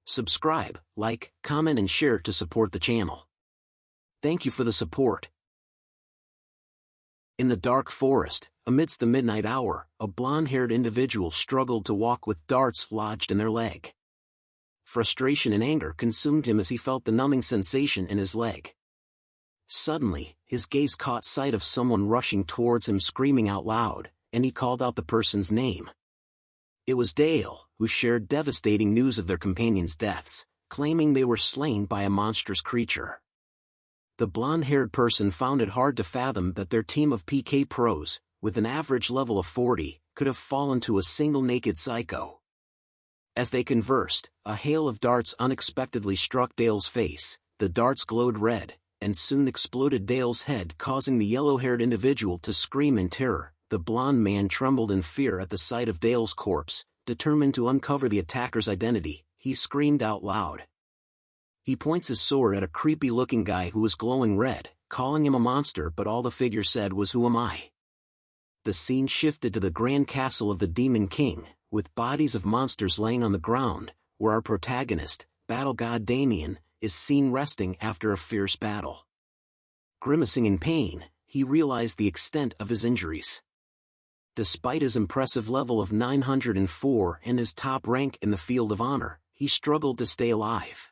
Subscribe, like, comment and share to support the channel. Thank you for the support. In the dark forest, amidst the midnight hour, a blonde-haired individual struggled to walk with darts lodged in their leg. Frustration and anger consumed him as he felt the numbing sensation in his leg. Suddenly, his gaze caught sight of someone rushing towards him screaming out loud, and he called out the person's name. It was Dale, who shared devastating news of their companions' deaths, claiming they were slain by a monstrous creature. The blonde-haired person found it hard to fathom that their team of PK pros, with an average level of 40, could have fallen to a single naked psycho. As they conversed, a hail of darts unexpectedly struck Dale's face. The darts glowed red, and soon exploded Dale's head, causing the yellow-haired individual to scream in terror. The blonde man trembled in fear at the sight of Dale's corpse. Determined to uncover the attacker's identity, he screamed out loud. He points his sword at a creepy-looking guy who was glowing red, calling him a monster, but all the figure said was, "Who am I?" The scene shifted to the grand castle of the Demon King, with bodies of monsters laying on the ground, where our protagonist, battle god Damien, is seen resting after a fierce battle. Grimacing in pain, he realized the extent of his injuries. Despite his impressive level of 904 and his top rank in the field of honor, he struggled to stay alive.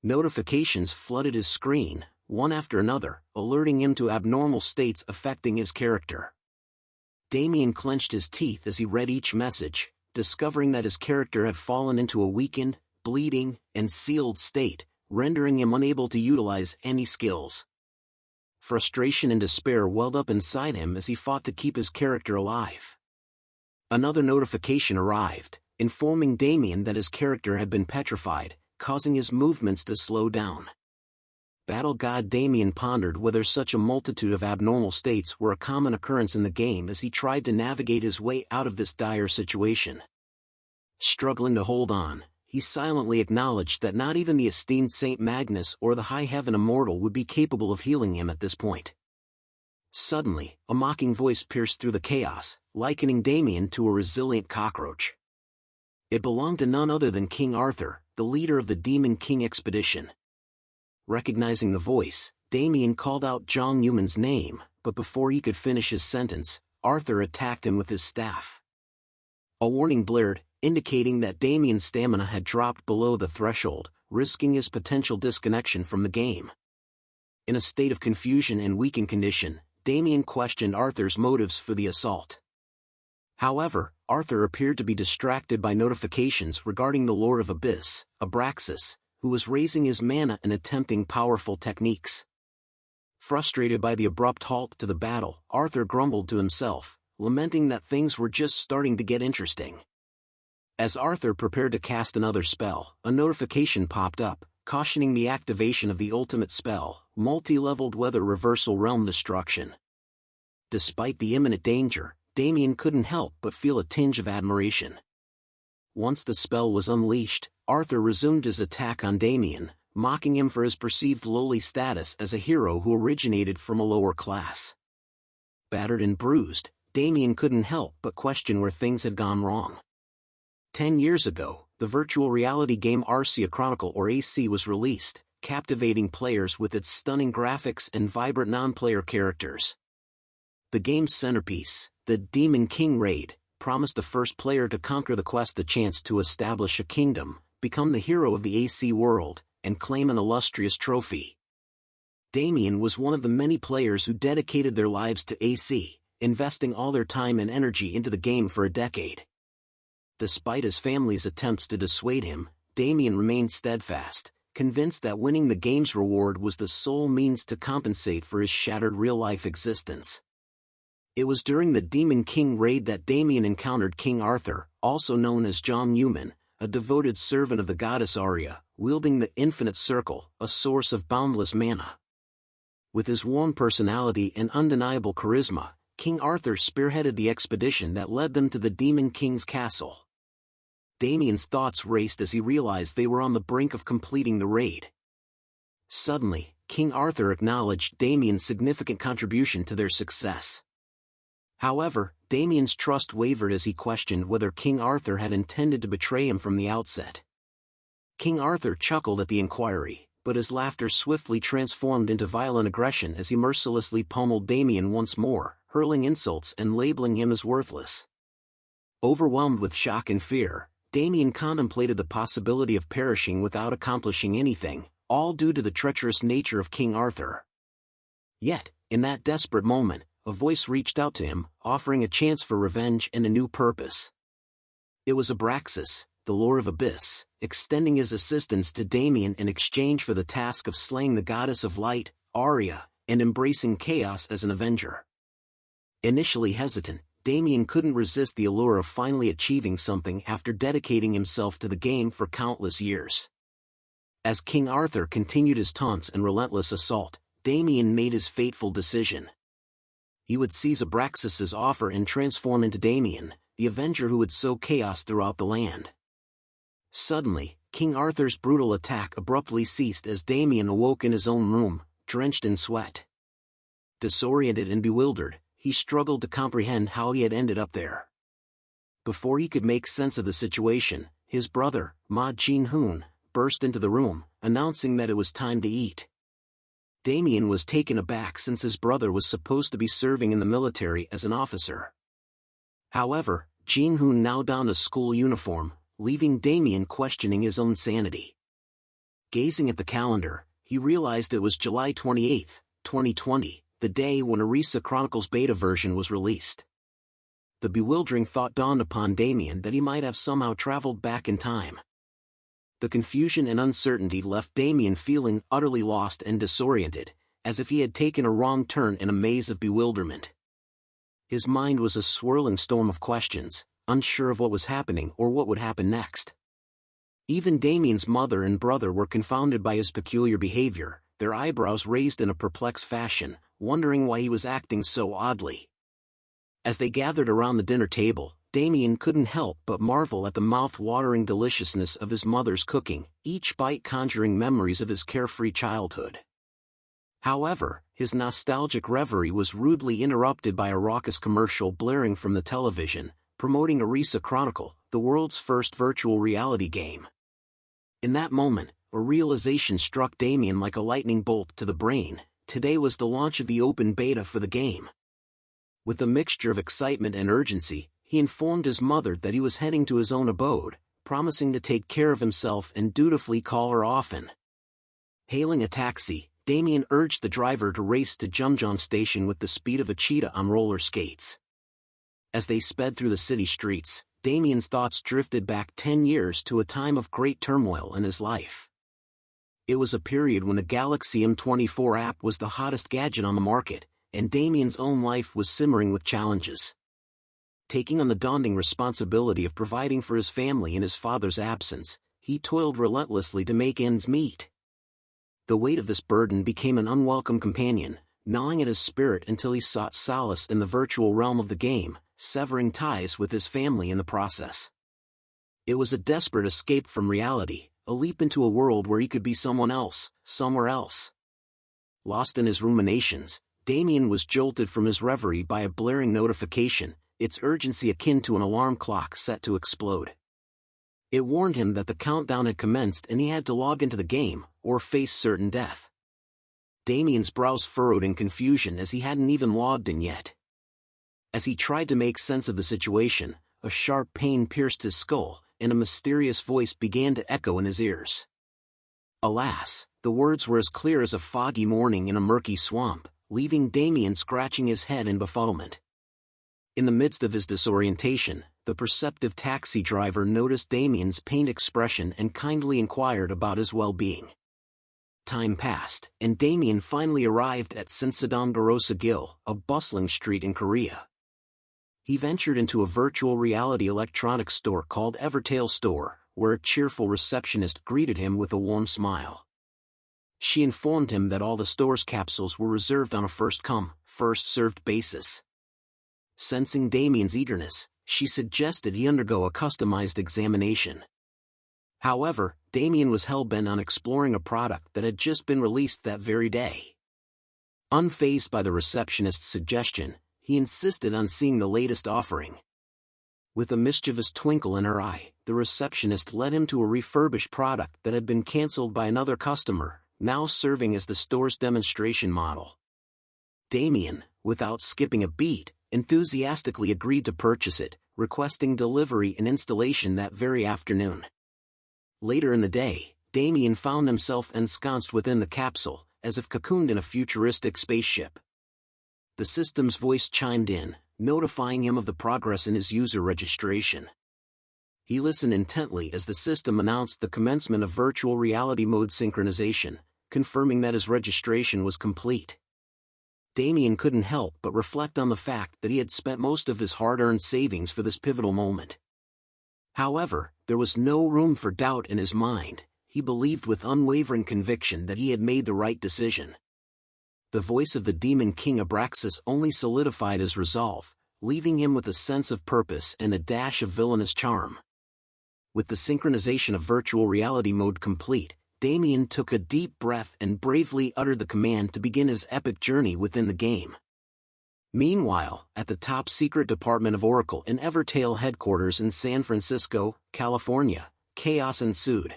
Notifications flooded his screen, one after another, alerting him to abnormal states affecting his character. Damien clenched his teeth as he read each message, discovering that his character had fallen into a weakened, bleeding, and sealed state, rendering him unable to utilize any skills. Frustration and despair welled up inside him as he fought to keep his character alive. Another notification arrived, informing Damien that his character had been petrified, causing his movements to slow down. Battle god Damien pondered whether such a multitude of abnormal states were a common occurrence in the game as he tried to navigate his way out of this dire situation. Struggling to hold on, he silently acknowledged that not even the esteemed Saint Magnus or the High Heaven Immortal would be capable of healing him at this point. Suddenly, a mocking voice pierced through the chaos, likening Damien to a resilient cockroach. It belonged to none other than King Arthur, the leader of the Demon King expedition. Recognizing the voice, Damien called out Zhang Yuman's name, but before he could finish his sentence, Arthur attacked him with his staff. A warning blared, indicating that Damien's stamina had dropped below the threshold, risking his potential disconnection from the game. In a state of confusion and weakened condition, Damien questioned Arthur's motives for the assault. However, Arthur appeared to be distracted by notifications regarding the Lord of Abyss, Abraxas, who was raising his mana and attempting powerful techniques. Frustrated by the abrupt halt to the battle, Arthur grumbled to himself, lamenting that things were just starting to get interesting. As Arthur prepared to cast another spell, a notification popped up, cautioning the activation of the ultimate spell, multi-leveled Weather Reversal Realm Destruction. Despite the imminent danger, Damien couldn't help but feel a tinge of admiration. Once the spell was unleashed, Arthur resumed his attack on Damien, mocking him for his perceived lowly status as a hero who originated from a lower class. Battered and bruised, Damien couldn't help but question where things had gone wrong. 10 years ago, the virtual reality game Arceus Chronicle or AC was released, captivating players with its stunning graphics and vibrant non-player characters. The game's centerpiece, the Demon King Raid, promised the first player to conquer the quest the chance to establish a kingdom, become the hero of the AC world, and claim an illustrious trophy. Damien was one of the many players who dedicated their lives to AC, investing all their time and energy into the game for a decade. Despite his family's attempts to dissuade him, Damien remained steadfast, convinced that winning the game's reward was the sole means to compensate for his shattered real-life existence. It was during the Demon King raid that Damien encountered King Arthur, also known as Zhang Yuman, a devoted servant of the goddess Arya, wielding the Infinite Circle, a source of boundless mana. With his warm personality and undeniable charisma, King Arthur spearheaded the expedition that led them to the Demon King's castle. Damien's thoughts raced as he realized they were on the brink of completing the raid. Suddenly, King Arthur acknowledged Damien's significant contribution to their success. However, Damien's trust wavered as he questioned whether King Arthur had intended to betray him from the outset. King Arthur chuckled at the inquiry, but his laughter swiftly transformed into violent aggression as he mercilessly pummeled Damien once more, hurling insults and labeling him as worthless. Overwhelmed with shock and fear, Damien contemplated the possibility of perishing without accomplishing anything, all due to the treacherous nature of King Arthur. Yet, in that desperate moment, a voice reached out to him, offering a chance for revenge and a new purpose. It was Abraxas, the Lord of Abyss, extending his assistance to Damien in exchange for the task of slaying the goddess of light, Arya, and embracing chaos as an avenger. Initially hesitant, Damien couldn't resist the allure of finally achieving something after dedicating himself to the game for countless years. As King Arthur continued his taunts and relentless assault, Damien made his fateful decision. He would seize Abraxas's offer and transform into Damien, the avenger who would sow chaos throughout the land. Suddenly, King Arthur's brutal attack abruptly ceased as Damien awoke in his own room, drenched in sweat. Disoriented and bewildered, he struggled to comprehend how he had ended up there. Before he could make sense of the situation, his brother, Ma Jin-hoon, burst into the room, announcing that it was time to eat. Damien was taken aback since his brother was supposed to be serving in the military as an officer. However, Jin-hoon now donned a school uniform, leaving Damien questioning his own sanity. Gazing at the calendar, he realized it was July 28, 2020, the day when Arisa Chronicles beta version was released. The bewildering thought dawned upon Damien that he might have somehow traveled back in time. The confusion and uncertainty left Damien feeling utterly lost and disoriented, as if he had taken a wrong turn in a maze of bewilderment. His mind was a swirling storm of questions, unsure of what was happening or what would happen next. Even Damien's mother and brother were confounded by his peculiar behavior, their eyebrows raised in a perplexed fashion, wondering why he was acting so oddly. As they gathered around the dinner table, Damien couldn't help but marvel at the mouth-watering deliciousness of his mother's cooking, each bite conjuring memories of his carefree childhood. However, his nostalgic reverie was rudely interrupted by a raucous commercial blaring from the television, promoting Arisa Chronicle, the world's first virtual reality game. In that moment, a realization struck Damien like a lightning bolt to the brain. Today was the launch of the open beta for the game. With a mixture of excitement and urgency, he informed his mother that he was heading to his own abode, promising to take care of himself and dutifully call her often. Hailing a taxi, Damien urged the driver to race to Jumjong Station with the speed of a cheetah on roller skates. As they sped through the city streets, Damien's thoughts drifted back 10 years to a time of great turmoil in his life. It was a period when the Galaxy M24 app was the hottest gadget on the market, and Damien's own life was simmering with challenges. Taking on the daunting responsibility of providing for his family in his father's absence, he toiled relentlessly to make ends meet. The weight of this burden became an unwelcome companion, gnawing at his spirit until he sought solace in the virtual realm of the game, severing ties with his family in the process. It was a desperate escape from reality, a leap into a world where he could be someone else, somewhere else. Lost in his ruminations, Damien was jolted from his reverie by a blaring notification, its urgency akin to an alarm clock set to explode. It warned him that the countdown had commenced and he had to log into the game, or face certain death. Damien's brows furrowed in confusion as he hadn't even logged in yet. As he tried to make sense of the situation, a sharp pain pierced his skull, and a mysterious voice began to echo in his ears. Alas, the words were as clear as a foggy morning in a murky swamp, leaving Damien scratching his head in befuddlement. In the midst of his disorientation, the perceptive taxi driver noticed Damien's pained expression and kindly inquired about his well-being. Time passed, and Damien finally arrived at Sinsadong-Garosa-gil, a bustling street in Korea. He ventured into a virtual reality electronics store called Evertail Store, where a cheerful receptionist greeted him with a warm smile. She informed him that all the store's capsules were reserved on a first-come, first-served basis. Sensing Damien's eagerness, she suggested he undergo a customized examination. However, Damien was hell-bent on exploring a product that had just been released that very day. Unfazed by the receptionist's suggestion, he insisted on seeing the latest offering. With a mischievous twinkle in her eye, the receptionist led him to a refurbished product that had been cancelled by another customer, now serving as the store's demonstration model. Damien, without skipping a beat, enthusiastically agreed to purchase it, requesting delivery and installation that very afternoon. Later in the day, Damien found himself ensconced within the capsule, as if cocooned in a futuristic spaceship. The system's voice chimed in, notifying him of the progress in his user registration. He listened intently as the system announced the commencement of virtual reality mode synchronization, confirming that his registration was complete. Damien couldn't help but reflect on the fact that he had spent most of his hard-earned savings for this pivotal moment. However, there was no room for doubt in his mind. He believed with unwavering conviction that he had made the right decision. The voice of the Demon King Abraxas only solidified his resolve, leaving him with a sense of purpose and a dash of villainous charm. With the synchronization of virtual reality mode complete, Damien took a deep breath and bravely uttered the command to begin his epic journey within the game. Meanwhile, at the top-secret department of Oracle in Evertale headquarters in San Francisco, California, chaos ensued.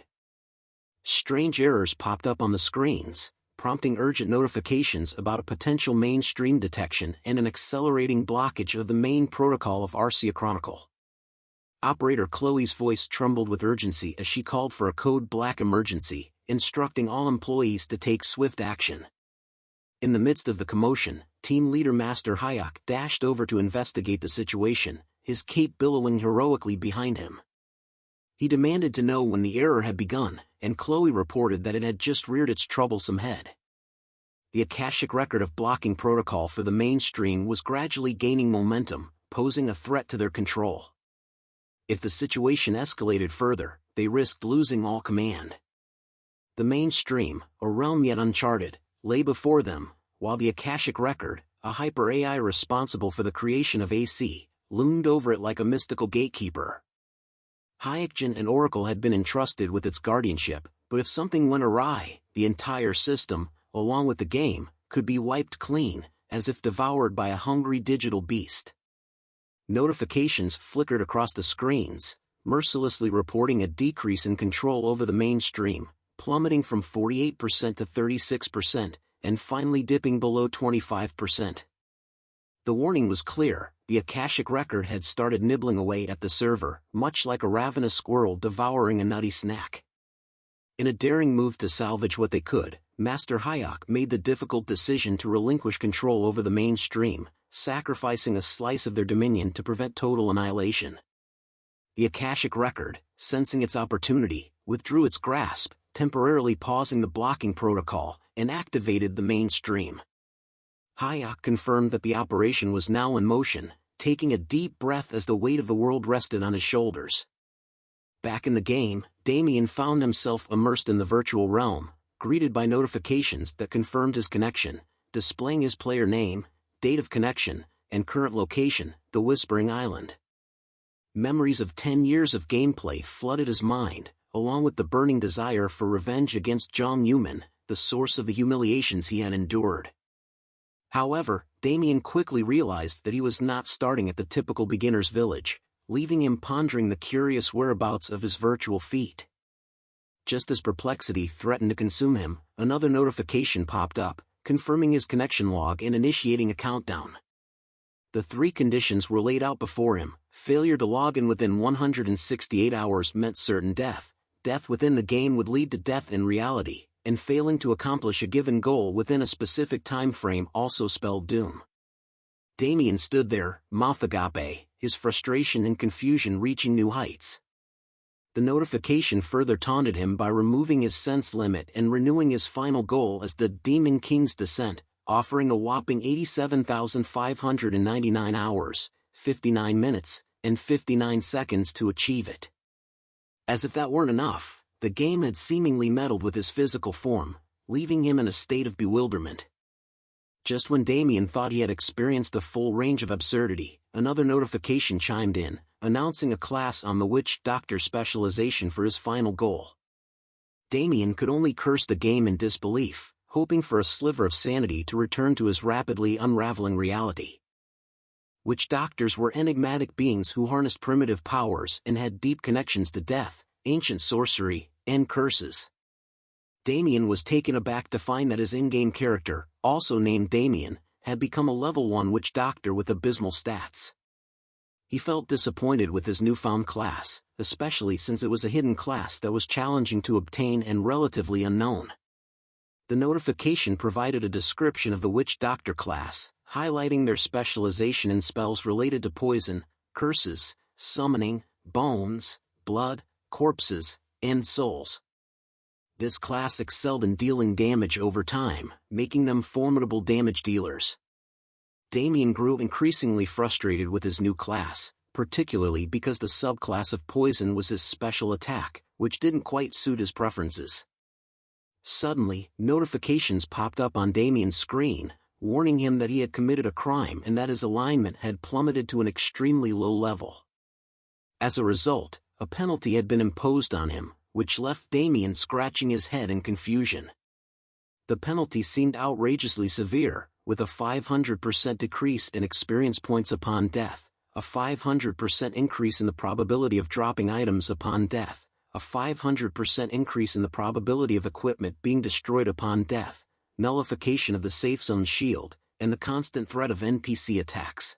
Strange errors popped up on the screens, prompting urgent notifications about a potential mainstream detection and an accelerating blockage of the main protocol of Arcia Chronicle. Operator Chloe's voice trembled with urgency as she called for a code black emergency, instructing all employees to take swift action. In the midst of the commotion, team leader Master Hayek dashed over to investigate the situation, his cape billowing heroically behind him. He demanded to know when the error had begun, and Chloe reported that it had just reared its troublesome head. The Akashic record of blocking protocol for the mainstream was gradually gaining momentum, posing a threat to their control. If the situation escalated further, they risked losing all command. The mainstream, a realm yet uncharted, lay before them, while the Akashic record, a hyper-AI responsible for the creation of AC, loomed over it like a mystical gatekeeper. Hayekgen and Oracle had been entrusted with its guardianship, but if something went awry, the entire system, along with the game, could be wiped clean, as if devoured by a hungry digital beast. Notifications flickered across the screens, mercilessly reporting a decrease in control over the mainstream, plummeting from 48% to 36%, and finally dipping below 25%. The warning was clear: the Akashic record had started nibbling away at the server, much like a ravenous squirrel devouring a nutty snack. In a daring move to salvage what they could, Master Hayek made the difficult decision to relinquish control over the mainstream, sacrificing a slice of their dominion to prevent total annihilation. The Akashic record, sensing its opportunity, withdrew its grasp, temporarily pausing the blocking protocol, and activated the mainstream. Hayek confirmed that the operation was now in motion, taking a deep breath as the weight of the world rested on his shoulders. Back in the game, Damien found himself immersed in the virtual realm, greeted by notifications that confirmed his connection, displaying his player name, date of connection, and current location, the Whispering Island. Memories of 10 years of gameplay flooded his mind, along with the burning desire for revenge against Jong Yuman, the source of the humiliations he had endured. However, Damien quickly realized that he was not starting at the typical beginner's village, leaving him pondering the curious whereabouts of his virtual feet. Just as perplexity threatened to consume him, another notification popped up, confirming his connection log and initiating a countdown. The three conditions were laid out before him: failure to log in within 168 hours meant certain death, death within the game would lead to death in reality, and failing to accomplish a given goal within a specific time frame also spelled doom. Damien stood there, mouth agape, his frustration and confusion reaching new heights. The notification further taunted him by removing his sense limit and renewing his final goal as the Demon King's Descent, offering a whopping 87,599 hours, 59 minutes, and 59 seconds to achieve it. As if that weren't enough, the game had seemingly meddled with his physical form, leaving him in a state of bewilderment. Just when Damien thought he had experienced a full range of absurdity, another notification chimed in, announcing a class on the witch doctor specialization for his final goal. Damien could only curse the game in disbelief, hoping for a sliver of sanity to return to his rapidly unraveling reality. Witch doctors were enigmatic beings who harnessed primitive powers and had deep connections to death, ancient sorcery, and curses. Damien was taken aback to find that his in-game character, also named Damien, had become a level 1 witch doctor with abysmal stats. He felt disappointed with his newfound class, especially since it was a hidden class that was challenging to obtain and relatively unknown. The notification provided a description of the witch doctor class, highlighting their specialization in spells related to poison, curses, summoning, bones, blood, corpses, and souls. This class excelled in dealing damage over time, making them formidable damage dealers. Damien grew increasingly frustrated with his new class, particularly because the subclass of poison was his special attack, which didn't quite suit his preferences. Suddenly, notifications popped up on Damien's screen, warning him that he had committed a crime and that his alignment had plummeted to an extremely low level. As a result, a penalty had been imposed on him, which left Damien scratching his head in confusion. The penalty seemed outrageously severe, with a 500% decrease in experience points upon death, a 500% increase in the probability of dropping items upon death, a 500% increase in the probability of equipment being destroyed upon death, nullification of the safe zone shield, and the constant threat of NPC attacks.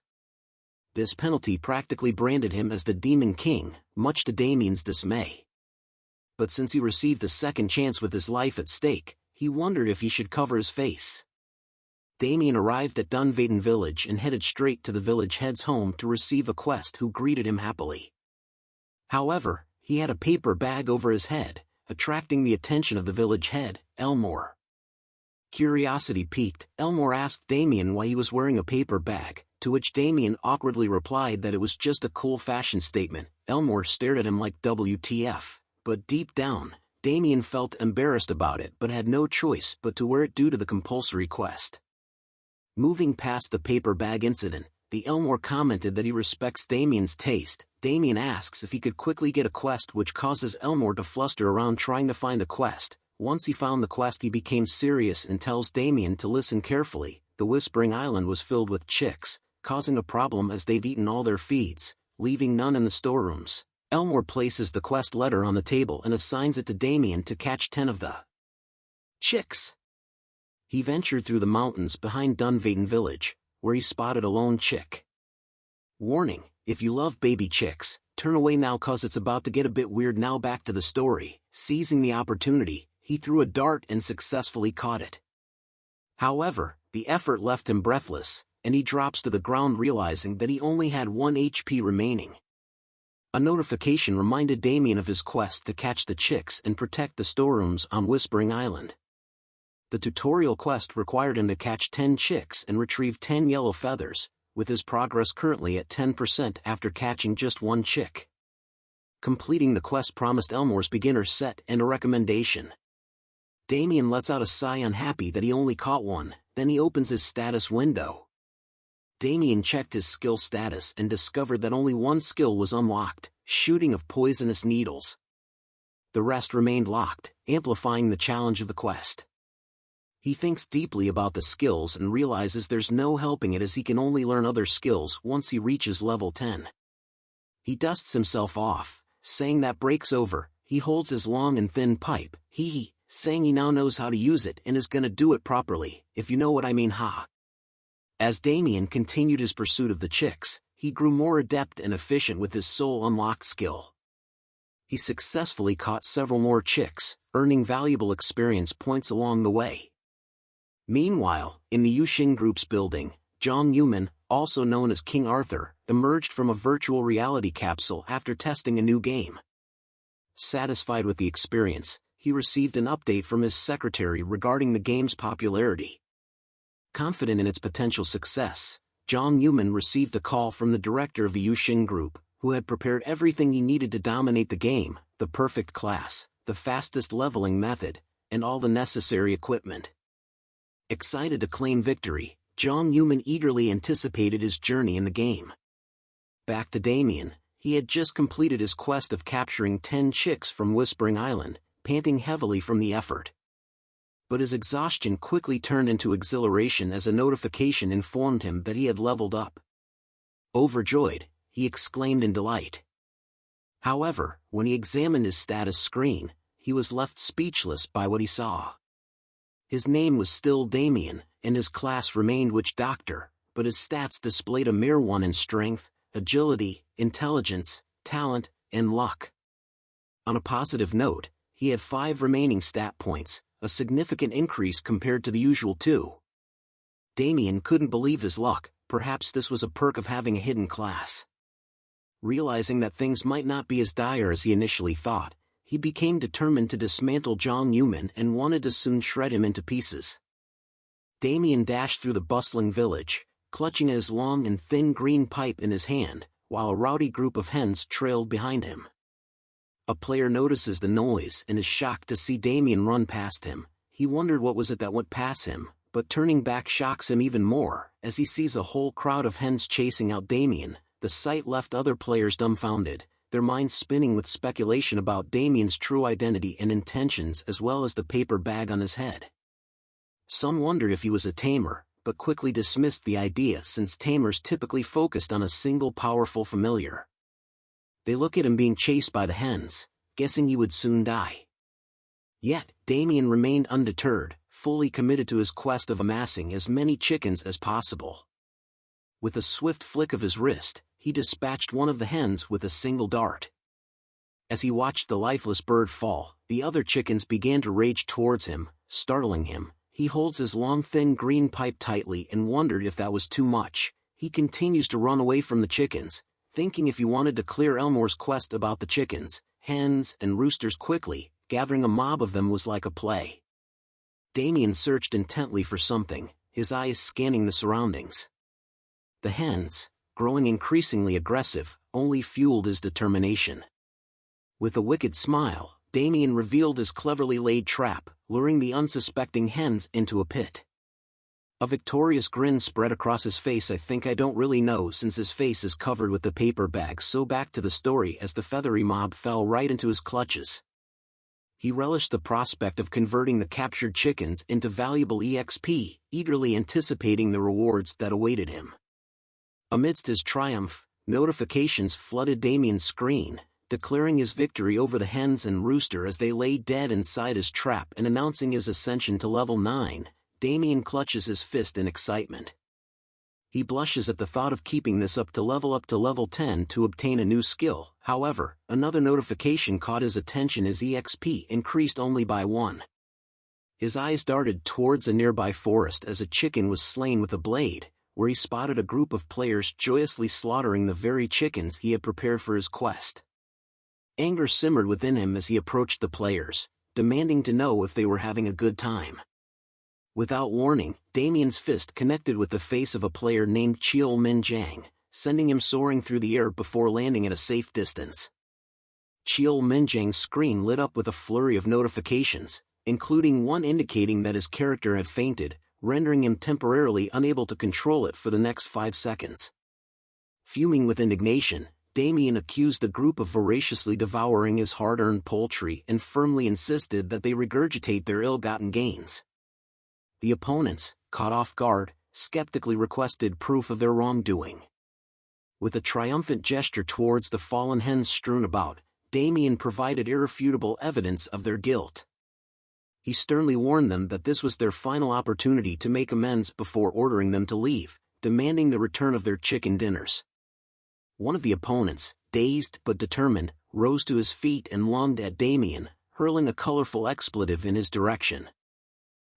This penalty practically branded him as the Demon King, much to Damien's dismay. But since he received a second chance with his life at stake, he wondered if he should cover his face. Damien arrived at Dunvaden village and headed straight to the village head's home to receive a quest who greeted him happily. However, he had a paper bag over his head, attracting the attention of the village head, Elmore. Curiosity piqued, Elmore asked Damien why he was wearing a paper bag, to which Damien awkwardly replied that it was just a cool fashion statement. Elmore stared at him like WTF, but deep down, Damien felt embarrassed about it but had no choice but to wear it due to the compulsory quest. Moving past the paper bag incident, the Elmore commented that he respects Damien's taste. Damien asks if he could quickly get a quest, which causes Elmore to fluster around trying to find a quest. Once he found the quest, he became serious and tells Damien to listen carefully. The Whispering Island was filled with chicks, causing a problem as they've eaten all their feeds, leaving none in the storerooms. Elmore places the quest letter on the table and assigns it to Damien to catch 10 of the chicks. He ventured through the mountains behind Dunvaden village, where he spotted a lone chick. Warning, if you love baby chicks, turn away now cause it's about to get a bit weird. Now back to the story. Seizing the opportunity, he threw a dart and successfully caught it. However, the effort left him breathless, and he drops to the ground realizing that he only had 1 HP remaining. A notification reminded Damien of his quest to catch the chicks and protect the storerooms on Whispering Island. The tutorial quest required him to catch 10 chicks and retrieve 10 yellow feathers, with his progress currently at 10% after catching just 1 chick. Completing the quest promised Elmore's beginner set and a recommendation. Damien lets out a sigh, unhappy that he only caught 1, then he opens his status window. Damien checked his skill status and discovered that only 1 skill was unlocked, shooting of poisonous needles. The rest remained locked, amplifying the challenge of the quest. He thinks deeply about the skills and realizes there's no helping it as he can only learn other skills once he reaches level 10. He dusts himself off, saying that break's over. He holds his long and thin pipe, saying he now knows how to use it and is gonna do it properly, if you know what I mean, ha. As Damien continued his pursuit of the chicks, he grew more adept and efficient with his soul unlocked skill. He successfully caught several more chicks, earning valuable experience points along the way. Meanwhile, in the Yuxing Group's building, Zhang Yuman, also known as King Arthur, emerged from a virtual reality capsule after testing a new game. Satisfied with the experience, he received an update from his secretary regarding the game's popularity. Confident in its potential success, Zhang Yuman received a call from the director of the Yuxing Group, who had prepared everything he needed to dominate the game: the perfect class, the fastest leveling method, and all the necessary equipment. Excited to claim victory, Zhang Yuman eagerly anticipated his journey in the game. Back to Damien, he had just completed his quest of capturing 10 chicks from Whispering Island, panting heavily from the effort. But his exhaustion quickly turned into exhilaration as a notification informed him that he had leveled up. Overjoyed, he exclaimed in delight. However, when he examined his status screen, he was left speechless by what he saw. His name was still Damien, and his class remained Witch Doctor, but his stats displayed a mere 1 in strength, agility, intelligence, talent, and luck. On a positive note, he had 5 remaining stat points, a significant increase compared to the usual 2. Damien couldn't believe his luck. Perhaps this was a perk of having a hidden class. Realizing that things might not be as dire as he initially thought, he became determined to dismantle Zhang Yuman and wanted to soon shred him into pieces. Damien dashed through the bustling village, clutching at his long and thin green pipe in his hand, while a rowdy group of hens trailed behind him. A player notices the noise and is shocked to see Damien run past him. He wondered what was it that went past him, but turning back shocks him even more, as he sees a whole crowd of hens chasing out Damien. The sight left other players dumbfounded, their minds spinning with speculation about Damien's true identity and intentions as well as the paper bag on his head. Some wondered if he was a tamer, but quickly dismissed the idea since tamers typically focused on a single powerful familiar. They look at him being chased by the hens, guessing he would soon die. Yet, Damien remained undeterred, fully committed to his quest of amassing as many chickens as possible. With a swift flick of his wrist, he dispatched one of the hens with a single dart. As he watched the lifeless bird fall, the other chickens began to rage towards him, startling him. He holds his long thin green pipe tightly and wondered if that was too much. He continues to run away from the chickens, thinking if he wanted to clear Elmore's quest about the chickens, hens, and roosters quickly, gathering a mob of them was like a play. Damien searched intently for something, his eyes scanning the surroundings. The hens, growing increasingly aggressive, only fueled his determination. With a wicked smile, Damien revealed his cleverly laid trap, luring the unsuspecting hens into a pit. A victorious grin spread across his face. I think I don't really know since his face is covered with the paper bag. So back to the story as the feathery mob fell right into his clutches. He relished the prospect of converting the captured chickens into valuable EXP, eagerly anticipating the rewards that awaited him. Amidst his triumph, notifications flooded Damien's screen, declaring his victory over the hens and rooster as they lay dead inside his trap and announcing his ascension to level 9. Damien clutches his fist in excitement. He blushes at the thought of keeping this up to level 10 to obtain a new skill. However, another notification caught his attention as EXP increased only by 1. His eyes darted towards a nearby forest as a chicken was slain with a blade, where he spotted a group of players joyously slaughtering the very chickens he had prepared for his quest. Anger simmered within him as he approached the players, demanding to know if they were having a good time. Without warning, Damien's fist connected with the face of a player named Cheol Min Jang, sending him soaring through the air before landing at a safe distance. Cheol Min Jang's screen lit up with a flurry of notifications, including one indicating that his character had fainted, rendering him temporarily unable to control it for the next 5 seconds. Fuming with indignation, Damien accused the group of voraciously devouring his hard-earned poultry and firmly insisted that they regurgitate their ill-gotten gains. The opponents, caught off guard, skeptically requested proof of their wrongdoing. With a triumphant gesture towards the fallen hens strewn about, Damien provided irrefutable evidence of their guilt. He sternly warned them that this was their final opportunity to make amends before ordering them to leave, demanding the return of their chicken dinners. One of the opponents, dazed but determined, rose to his feet and lunged at Damien, hurling a colorful expletive in his direction.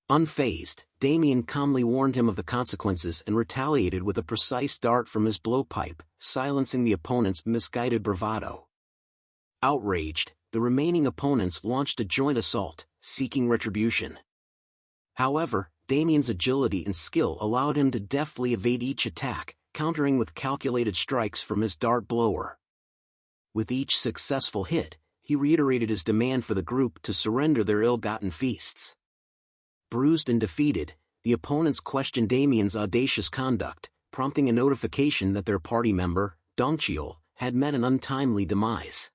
Unfazed, Damien calmly warned him of the consequences and retaliated with a precise dart from his blowpipe, silencing the opponent's misguided bravado. Outraged, the remaining opponents launched a joint assault, seeking retribution. However, Damien's agility and skill allowed him to deftly evade each attack, countering with calculated strikes from his dart blower. With each successful hit, he reiterated his demand for the group to surrender their ill-gotten feasts. Bruised and defeated, the opponents questioned Damien's audacious conduct, prompting a notification that their party member, Dongcheol, had met an untimely demise.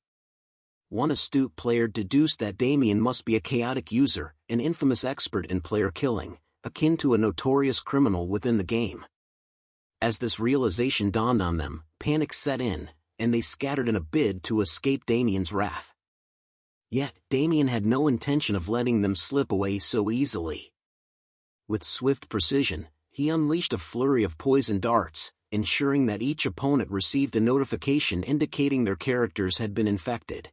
One astute player deduced that Damien must be a chaotic user, an infamous expert in player killing, akin to a notorious criminal within the game. As this realization dawned on them, panic set in, and they scattered in a bid to escape Damien's wrath. Yet, Damien had no intention of letting them slip away so easily. With swift precision, he unleashed a flurry of poison darts, ensuring that each opponent received a notification indicating their characters had been infected.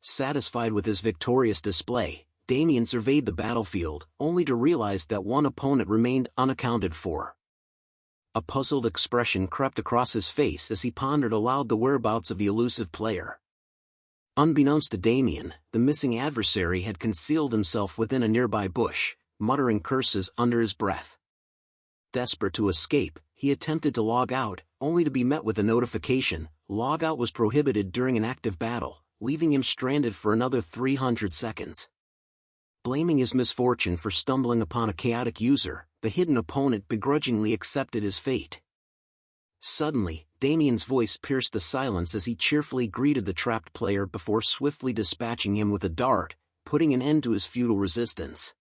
Satisfied with his victorious display, Damien surveyed the battlefield, only to realize that one opponent remained unaccounted for. A puzzled expression crept across his face as he pondered aloud the whereabouts of the elusive player. Unbeknownst to Damien, the missing adversary had concealed himself within a nearby bush, muttering curses under his breath. Desperate to escape, he attempted to log out, only to be met with a notification: logout was prohibited during an active battle, leaving him stranded for another 300 seconds. Blaming his misfortune for stumbling upon a chaotic user, the hidden opponent begrudgingly accepted his fate. Suddenly, Damien's voice pierced the silence as he cheerfully greeted the trapped player before swiftly dispatching him with a dart, putting an end to his futile resistance.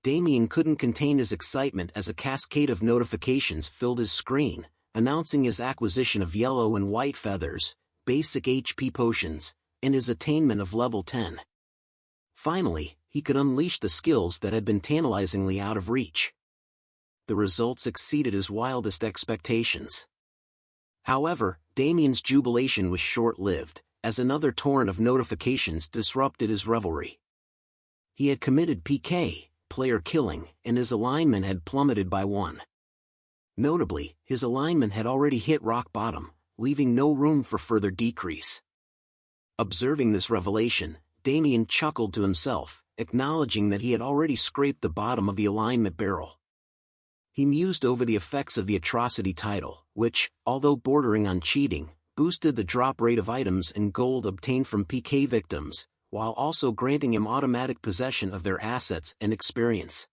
Damien couldn't contain his excitement as a cascade of notifications filled his screen, announcing his acquisition of yellow and white feathers, basic HP potions, and his attainment of level 10. Finally, he could unleash the skills that had been tantalizingly out of reach. The results exceeded his wildest expectations. However, Damien's jubilation was short-lived, as another torrent of notifications disrupted his revelry. He had committed PK, player killing, and his alignment had plummeted by 1. Notably, his alignment had already hit rock bottom, leaving no room for further decrease. Observing this revelation, Damien chuckled to himself, acknowledging that he had already scraped the bottom of the alignment barrel. He mused over the effects of the atrocity title, which, although bordering on cheating, boosted the drop rate of items and gold obtained from PK victims, while also granting him automatic possession of their assets and experience.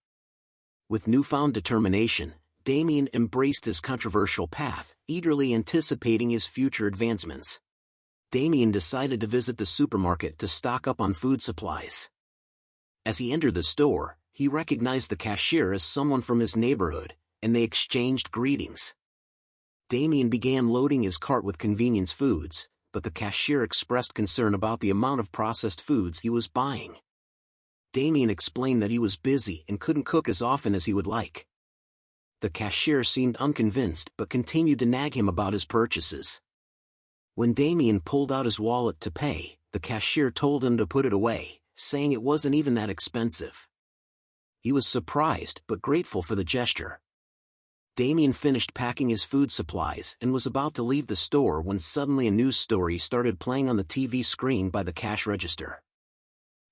With newfound determination, Damien embraced his controversial path, eagerly anticipating his future advancements. Damien decided to visit the supermarket to stock up on food supplies. As he entered the store, he recognized the cashier as someone from his neighborhood, and they exchanged greetings. Damien began loading his cart with convenience foods, but the cashier expressed concern about the amount of processed foods he was buying. Damien explained that he was busy and couldn't cook as often as he would like. The cashier seemed unconvinced but continued to nag him about his purchases. When Damien pulled out his wallet to pay, the cashier told him to put it away, saying it wasn't even that expensive. He was surprised but grateful for the gesture. Damien finished packing his food supplies and was about to leave the store when suddenly a news story started playing on the TV screen by the cash register.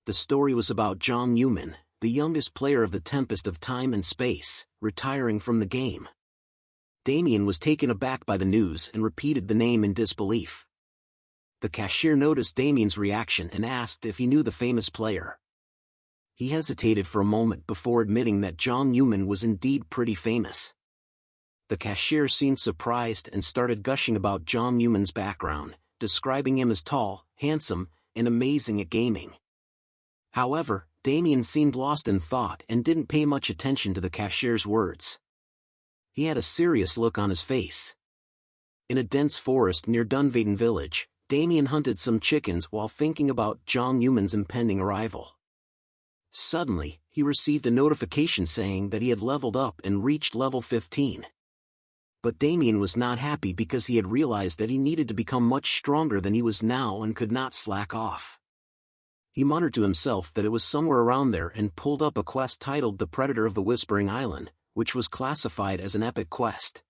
The story was about Jong Yumin, the youngest player of the Tempest of Time and Space, retiring from the game. Damien was taken aback by the news and repeated the name in disbelief. The cashier noticed Damien's reaction and asked if he knew the famous player. He hesitated for a moment before admitting that Jong Yumin was indeed pretty famous. The cashier seemed surprised and started gushing about Jong Yumin's background, describing him as tall, handsome, and amazing at gaming. However, Damien seemed lost in thought and didn't pay much attention to the cashier's words. He had a serious look on his face. In a dense forest near Dunvaden village, Damien hunted some chickens while thinking about Jong Yumin's impending arrival. Suddenly, he received a notification saying that he had leveled up and reached level 15. But Damien was not happy because he had realized that he needed to become much stronger than he was now and could not slack off. He muttered to himself that it was somewhere around there and pulled up a quest titled The Predator of the Whispering Island, which was classified as an epic quest.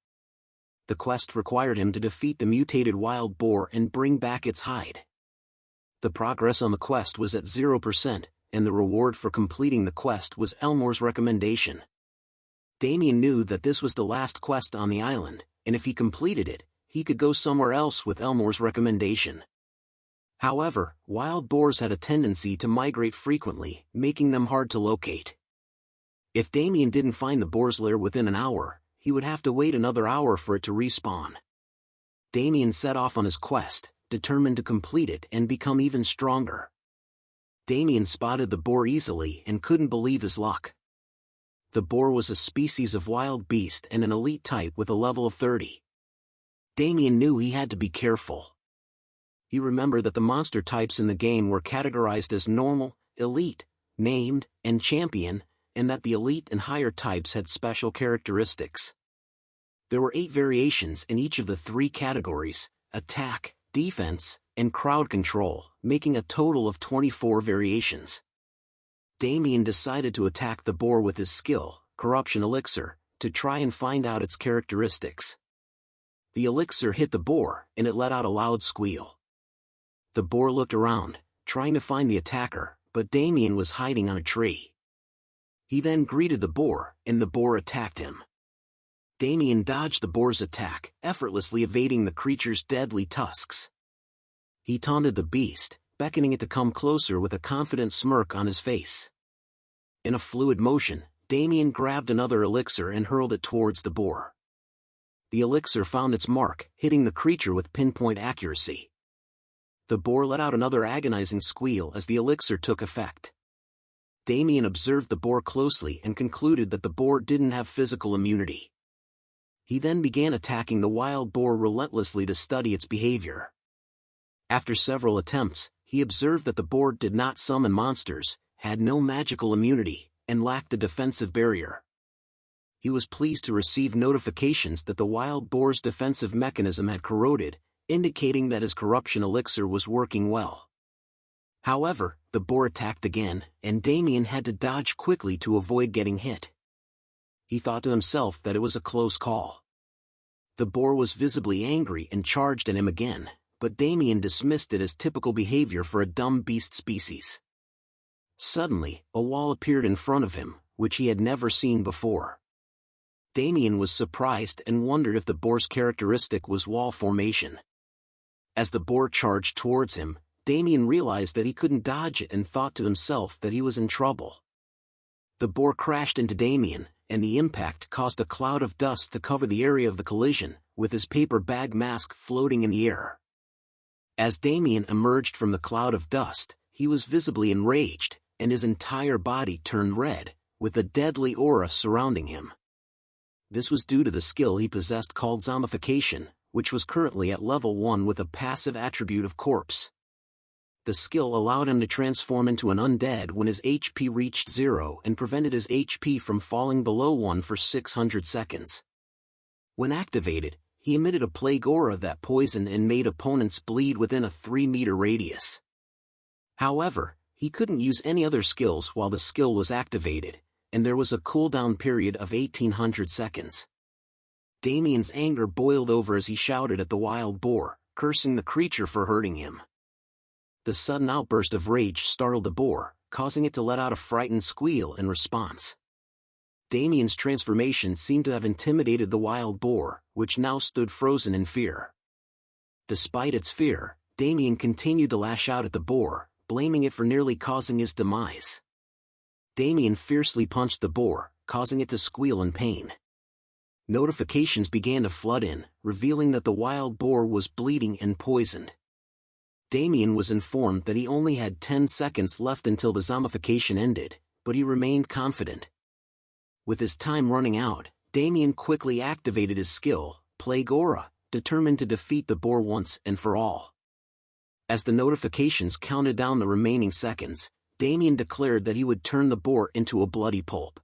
The quest required him to defeat the mutated wild boar and bring back its hide. The progress on the quest was at 0%, and the reward for completing the quest was Elmore's recommendation. Damien knew that this was the last quest on the island, and if he completed it, he could go somewhere else with Elmore's recommendation. However, wild boars had a tendency to migrate frequently, making them hard to locate. If Damien didn't find the boar's lair within an hour, he would have to wait another hour for it to respawn. Damien set off on his quest, determined to complete it and become even stronger. Damien spotted the boar easily and couldn't believe his luck. The boar was a species of wild beast and an elite type with a level of 30. Damien knew he had to be careful. He remembered that the monster types in the game were categorized as normal, elite, named, and champion, and that the elite and higher types had special characteristics. There were 8 variations in each of the 3 categories: attack, defense, and crowd control, making a total of 24 variations. Damien decided to attack the boar with his skill, Corruption Elixir, to try and find out its characteristics. The elixir hit the boar, and it let out a loud squeal. The boar looked around, trying to find the attacker, but Damien was hiding on a tree. He then greeted the boar, and the boar attacked him. Damien dodged the boar's attack, effortlessly evading the creature's deadly tusks. He taunted the beast, beckoning it to come closer with a confident smirk on his face. In a fluid motion, Damien grabbed another elixir and hurled it towards the boar. The elixir found its mark, hitting the creature with pinpoint accuracy. The boar let out another agonizing squeal as the elixir took effect. Damien observed the boar closely and concluded that the boar didn't have physical immunity. He then began attacking the wild boar relentlessly to study its behavior. After several attempts, he observed that the boar did not summon monsters, had no magical immunity, and lacked a defensive barrier. He was pleased to receive notifications that the wild boar's defensive mechanism had corroded, indicating that his corruption elixir was working well. However, the boar attacked again, and Damien had to dodge quickly to avoid getting hit. He thought to himself that it was a close call. The boar was visibly angry and charged at him again, but Damien dismissed it as typical behavior for a dumb beast species. Suddenly, a wall appeared in front of him, which he had never seen before. Damien was surprised and wondered if the boar's characteristic was wall formation. As the boar charged towards him, Damien realized that he couldn't dodge it and thought to himself that he was in trouble. The boar crashed into Damien, and the impact caused a cloud of dust to cover the area of the collision, with his paper bag mask floating in the air. As Damien emerged from the cloud of dust, he was visibly enraged, and his entire body turned red, with a deadly aura surrounding him. This was due to the skill he possessed called Zombification, which was currently at level 1 with a passive attribute of Corpse. The skill allowed him to transform into an undead when his HP reached 0 and prevented his HP from falling below 1 for 600 seconds. When activated, he emitted a plague aura that poisoned and made opponents bleed within a 3-meter radius. However, he couldn't use any other skills while the skill was activated, and there was a cooldown period of 1800 seconds. Damien's anger boiled over as he shouted at the wild boar, cursing the creature for hurting him. The sudden outburst of rage startled the boar, causing it to let out a frightened squeal in response. Damien's transformation seemed to have intimidated the wild boar, which now stood frozen in fear. Despite its fear, Damien continued to lash out at the boar, blaming it for nearly causing his demise. Damien fiercely punched the boar, causing it to squeal in pain. Notifications began to flood in, revealing that the wild boar was bleeding and poisoned. Damien was informed that he only had 10 seconds left until the zombification ended, but he remained confident. With his time running out, Damien quickly activated his skill, Plague Aura, determined to defeat the boar once and for all. As the notifications counted down the remaining seconds, Damien declared that he would turn the boar into a bloody pulp.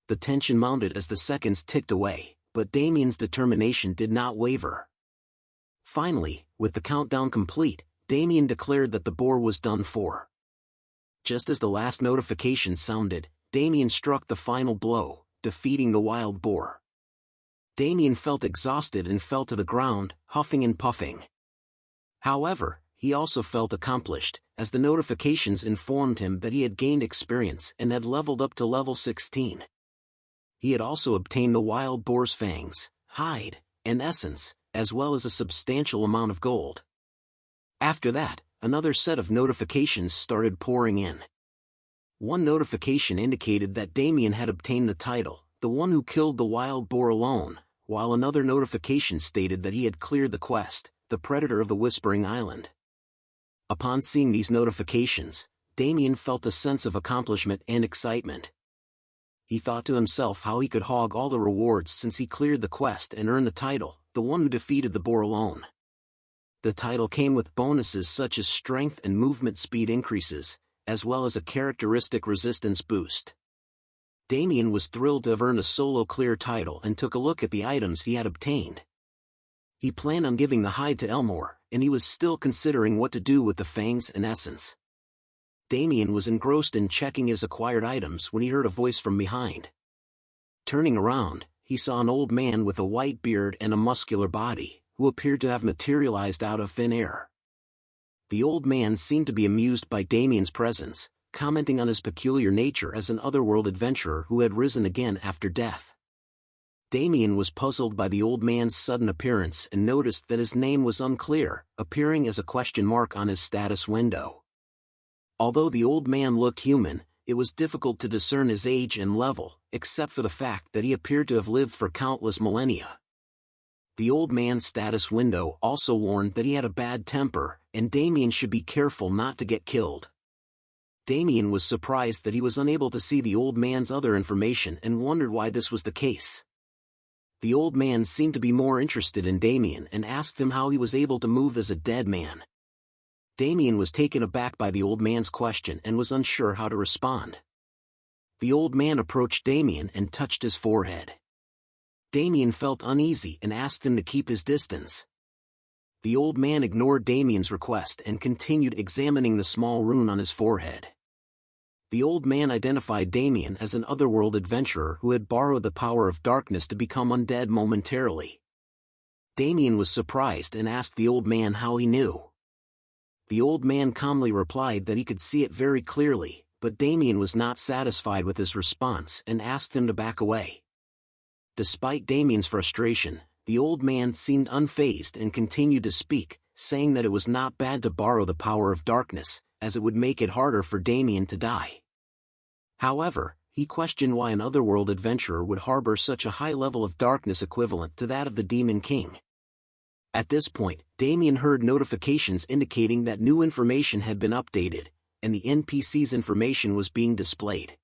The tension mounted as the seconds ticked away, but Damien's determination did not waver. Finally, with the countdown complete, Damien declared that the boar was done for. Just as the last notification sounded, Damien struck the final blow, defeating the wild boar. Damien felt exhausted and fell to the ground, huffing and puffing. However, he also felt accomplished, as the notifications informed him that he had gained experience and had leveled up to level 16. He had also obtained the wild boar's fangs, hide, and essence, as well as a substantial amount of gold. After that, another set of notifications started pouring in. One notification indicated that Damien had obtained the title, the one who killed the wild boar alone, while another notification stated that he had cleared the quest, the Predator of the Whispering Island. Upon seeing these notifications, Damien felt a sense of accomplishment and excitement. He thought to himself how he could hog all the rewards since he cleared the quest and earned the title, the one who defeated the boar alone. The title came with bonuses such as strength and movement speed increases, as well as a characteristic resistance boost. Damien was thrilled to have earned a solo clear title and took a look at the items he had obtained. He planned on giving the hide to Elmore, and he was still considering what to do with the fangs and essence. Damien was engrossed in checking his acquired items when he heard a voice from behind. Turning around, he saw an old man with a white beard and a muscular body, who appeared to have materialized out of thin air. The old man seemed to be amused by Damien's presence, commenting on his peculiar nature as an otherworld adventurer who had risen again after death. Damien was puzzled by the old man's sudden appearance and noticed that his name was unclear, appearing as a question mark on his status window. Although the old man looked human, it was difficult to discern his age and level, except for the fact that he appeared to have lived for countless millennia. The old man's status window also warned that he had a bad temper, and Damien should be careful not to get killed. Damien was surprised that he was unable to see the old man's other information and wondered why this was the case. The old man seemed to be more interested in Damien and asked him how he was able to move as a dead man. Damien was taken aback by the old man's question and was unsure how to respond. The old man approached Damien and touched his forehead. Damien felt uneasy and asked him to keep his distance. The old man ignored Damien's request and continued examining the small rune on his forehead. The old man identified Damien as an otherworld adventurer who had borrowed the power of darkness to become undead momentarily. Damien was surprised and asked the old man how he knew. The old man calmly replied that he could see it very clearly, but Damien was not satisfied with his response and asked him to back away. Despite Damien's frustration, the old man seemed unfazed and continued to speak, saying that it was not bad to borrow the power of darkness, as it would make it harder for Damien to die. However, he questioned why an otherworld adventurer would harbor such a high level of darkness equivalent to that of the Demon King. At this point, Damien heard notifications indicating that new information had been updated, and the NPC's information was being displayed.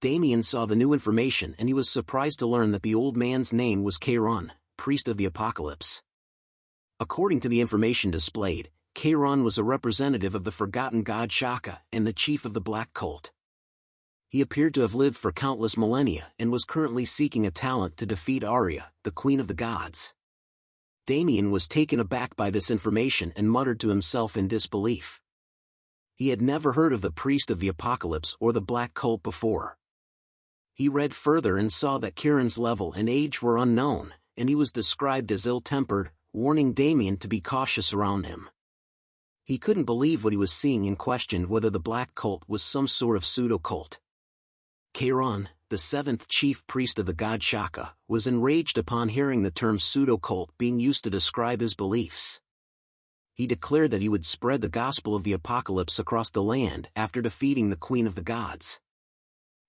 Damien saw the new information and he was surprised to learn that the old man's name was Kairon, Priest of the Apocalypse. According to the information displayed, Kairon was a representative of the forgotten god Shaka and the chief of the Black Cult. He appeared to have lived for countless millennia and was currently seeking a talent to defeat Arya, the Queen of the Gods. Damien was taken aback by this information and muttered to himself in disbelief. He had never heard of the Priest of the Apocalypse or the Black Cult before. He read further and saw that Kieran's level and age were unknown, and he was described as ill-tempered, warning Damien to be cautious around him. He couldn't believe what he was seeing and questioned whether the Black Cult was some sort of pseudo-cult. Kairon, the seventh chief priest of the god Shaka, was enraged upon hearing the term pseudo-cult being used to describe his beliefs. He declared that he would spread the gospel of the apocalypse across the land after defeating the Queen of the Gods.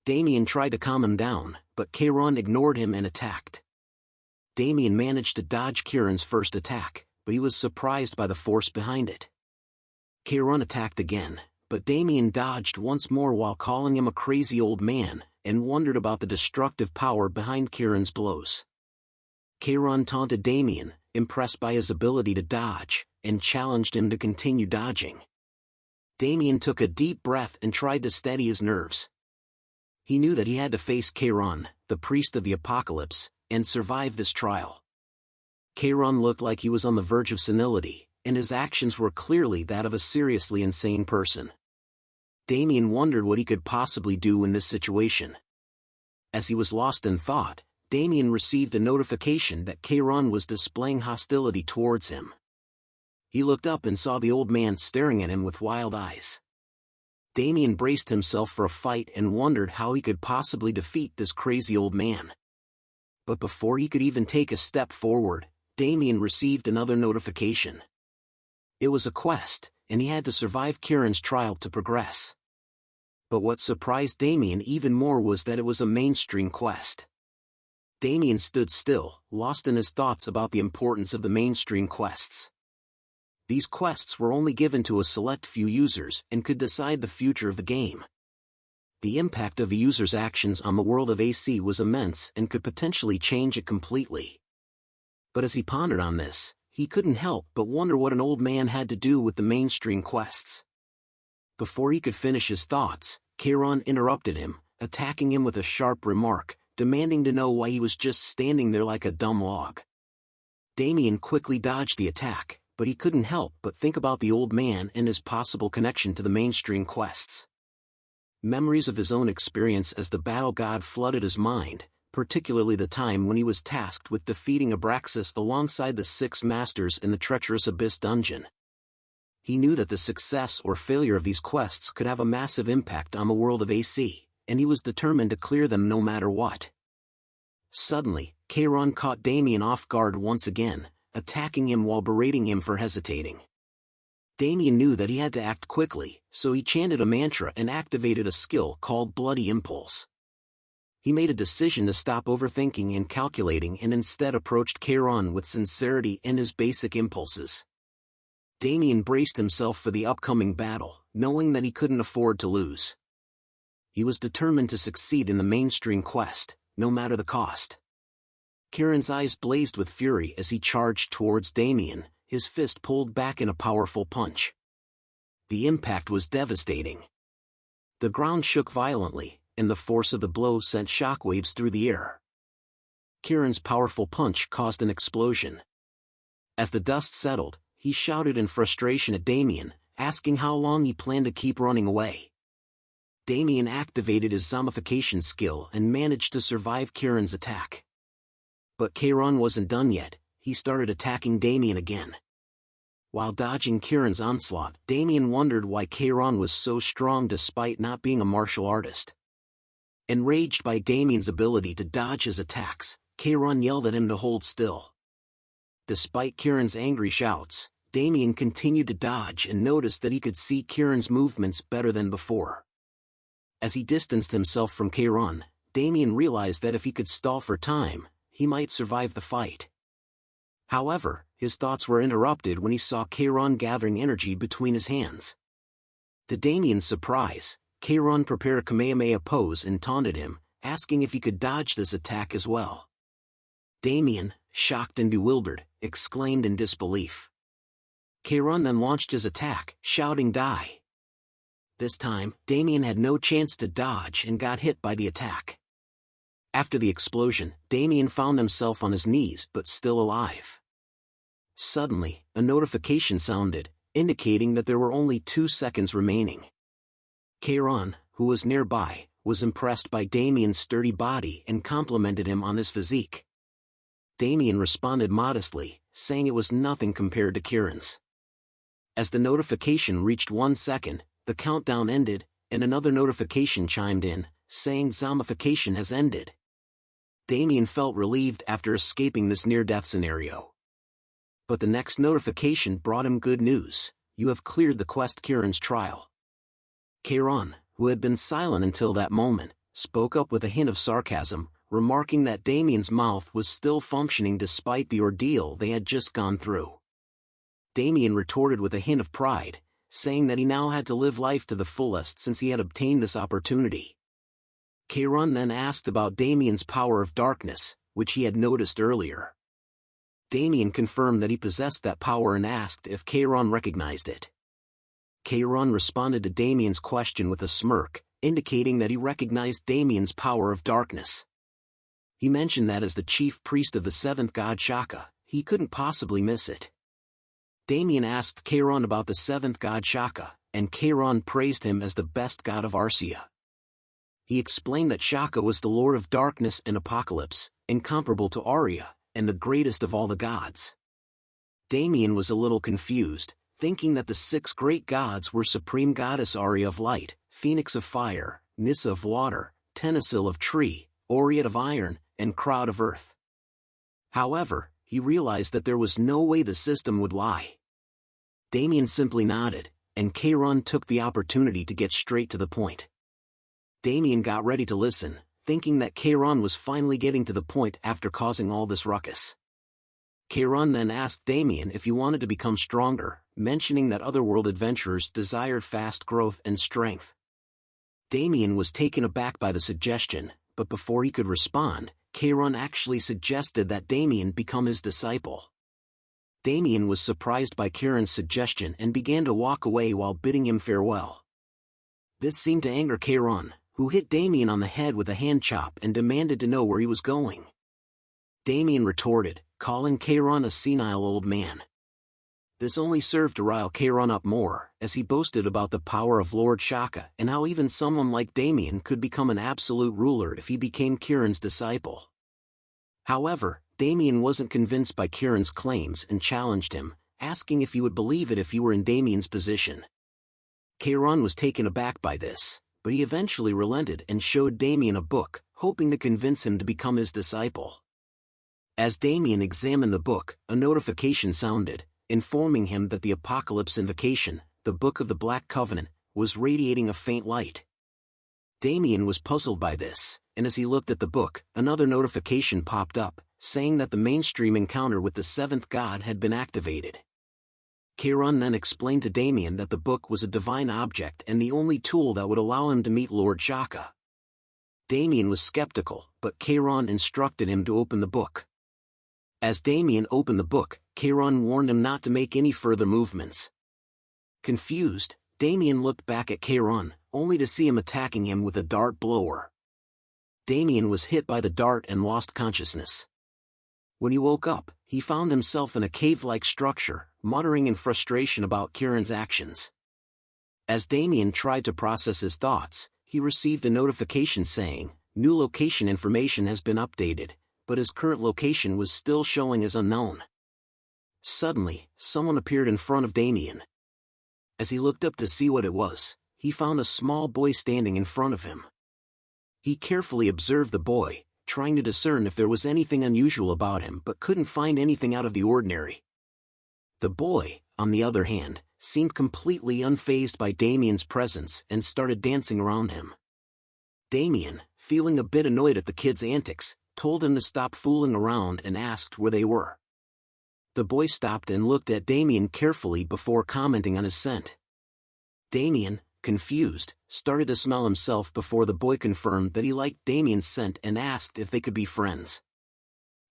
Damien tried to calm him down, but Kairon ignored him and attacked. Damien managed to dodge Kieran's first attack, but he was surprised by the force behind it. Kairon attacked again, but Damien dodged once more while calling him a crazy old man, and wondered about the destructive power behind Kieran's blows. Kairon taunted Damien, impressed by his ability to dodge, and challenged him to continue dodging. Damien took a deep breath and tried to steady his nerves. He knew that he had to face Kairon, the priest of the apocalypse, and survive this trial. Kairon looked like he was on the verge of senility, and his actions were clearly that of a seriously insane person. Damien wondered what he could possibly do in this situation. As he was lost in thought, Damien received a notification that Kairon was displaying hostility towards him. He looked up and saw the old man staring at him with wild eyes. Damien braced himself for a fight and wondered how he could possibly defeat this crazy old man. But before he could even take a step forward, Damien received another notification. It was a quest, and he had to survive Kieran's trial to progress. But what surprised Damien even more was that it was a mainstream quest. Damien stood still, lost in his thoughts about the importance of the mainstream quests. These quests were only given to a select few users and could decide the future of the game. The impact of a user's actions on the world of AC was immense and could potentially change it completely. But as he pondered on this, he couldn't help but wonder what an old man had to do with the mainstream quests. Before he could finish his thoughts, Kairon interrupted him, attacking him with a sharp remark, demanding to know why he was just standing there like a dumb log. Damien quickly dodged the attack, but he couldn't help but think about the old man and his possible connection to the mainstream quests. Memories of his own experience as the battle god flooded his mind, particularly the time when he was tasked with defeating Abraxas alongside the 6 masters in the treacherous Abyss dungeon. He knew that the success or failure of these quests could have a massive impact on the world of AC, and he was determined to clear them no matter what. Suddenly, Kairon caught Damien off guard once again, attacking him while berating him for hesitating. Damien knew that he had to act quickly, so he chanted a mantra and activated a skill called Bloody Impulse. He made a decision to stop overthinking and calculating and instead approached Kairon with sincerity and his basic impulses. Damien braced himself for the upcoming battle, knowing that he couldn't afford to lose. He was determined to succeed in the mainstream quest, no matter the cost. Kairon's eyes blazed with fury as he charged towards Damien, his fist pulled back in a powerful punch. The impact was devastating. The ground shook violently, and the force of the blow sent shockwaves through the air. Kairon's powerful punch caused an explosion. As the dust settled, he shouted in frustration at Damien, asking how long he planned to keep running away. Damien activated his zombification skill and managed to survive Kairon's attack. But Kairon wasn't done yet. He started attacking Damien again. While dodging Kairon's onslaught, Damien wondered why Kairon was so strong despite not being a martial artist. Enraged by Damien's ability to dodge his attacks, Kairon yelled at him to hold still. Despite Kairon's angry shouts, Damien continued to dodge and noticed that he could see Kairon's movements better than before. As he distanced himself from Kairon, Damien realized that if he could stall for time, he might survive the fight. However, his thoughts were interrupted when he saw Kairon gathering energy between his hands. To Damien's surprise, Kairon prepared a Kamehameha pose and taunted him, asking if he could dodge this attack as well. Damien, shocked and bewildered, exclaimed in disbelief. Kairon then launched his attack, shouting "Die!" This time, Damien had no chance to dodge and got hit by the attack. After the explosion, Damien found himself on his knees but still alive. Suddenly, a notification sounded, indicating that there were only 2 seconds remaining. Kairon, who was nearby, was impressed by Damien's sturdy body and complimented him on his physique. Damien responded modestly, saying it was nothing compared to Kairon's. As the notification reached 1 second, the countdown ended, and another notification chimed in, saying zombification has ended. Damien felt relieved after escaping this near-death scenario. But the next notification brought him good news: you have cleared the quest Kairon's trial. Kairon, who had been silent until that moment, spoke up with a hint of sarcasm, remarking that Damien's mouth was still functioning despite the ordeal they had just gone through. Damien retorted with a hint of pride, saying that he now had to live life to the fullest since he had obtained this opportunity. Kairon then asked about Damien's power of darkness, which he had noticed earlier. Damien confirmed that he possessed that power and asked if Kairon recognized it. Kairon responded to Damien's question with a smirk, indicating that he recognized Damien's power of darkness. He mentioned that as the chief priest of the 7th god Shaka, he couldn't possibly miss it. Damien asked Kairon about the 7th god Shaka, and Kairon praised him as the best god of Arcia. He explained that Shaka was the lord of darkness and apocalypse, incomparable to Arya, and the greatest of all the gods. Damien was a little confused, thinking that the 6 great gods were Supreme Goddess Arya of Light, Phoenix of Fire, Nissa of Water, Tenasil of Tree, Oread of Iron, and Crowd of Earth. However, he realized that there was no way the system would lie. Damien simply nodded, and Kairon took the opportunity to get straight to the point. Damien got ready to listen, thinking that Kairon was finally getting to the point after causing all this ruckus. Kairon then asked Damien if he wanted to become stronger, mentioning that otherworld adventurers desired fast growth and strength. Damien was taken aback by the suggestion, but before he could respond, Keiron actually suggested that Damien become his disciple. Damien was surprised by Keiron's suggestion and began to walk away while bidding him farewell. This seemed to anger Keiron, who hit Damien on the head with a hand chop and demanded to know where he was going. Damien retorted, calling Keiron a senile old man. This only served to rile Keiron up more, as he boasted about the power of Lord Shaka and how even someone like Damien could become an absolute ruler if he became Keiron's disciple. However, Damien wasn't convinced by Keiron's claims and challenged him, asking if he would believe it if he were in Damien's position. Keiron was taken aback by this, but he eventually relented and showed Damien a book, hoping to convince him to become his disciple. As Damien examined the book, a notification sounded, informing him that the Apocalypse Invocation, the Book of the Black Covenant, was radiating a faint light. Damien was puzzled by this, and as he looked at the book, another notification popped up, saying that the mainstream encounter with the seventh god had been activated. Keiron then explained to Damien that the book was a divine object and the only tool that would allow him to meet Lord Shaka. Damien was skeptical, but Keiron instructed him to open the book. As Damien opened the book, Keiron warned him not to make any further movements. Confused, Damien looked back at Keiron, only to see him attacking him with a dart blower. Damien was hit by the dart and lost consciousness. When he woke up, he found himself in a cave-like structure, muttering in frustration about Keiron's actions. As Damien tried to process his thoughts, he received a notification saying, "New location information has been updated," but his current location was still showing as unknown. Suddenly, someone appeared in front of Damien. As he looked up to see what it was, he found a small boy standing in front of him. He carefully observed the boy, trying to discern if there was anything unusual about him but couldn't find anything out of the ordinary. The boy, on the other hand, seemed completely unfazed by Damien's presence and started dancing around him. Damien, feeling a bit annoyed at the kid's antics, told him to stop fooling around and asked where they were. The boy stopped and looked at Damien carefully before commenting on his scent. Damien, confused, started to smell himself before the boy confirmed that he liked Damien's scent and asked if they could be friends.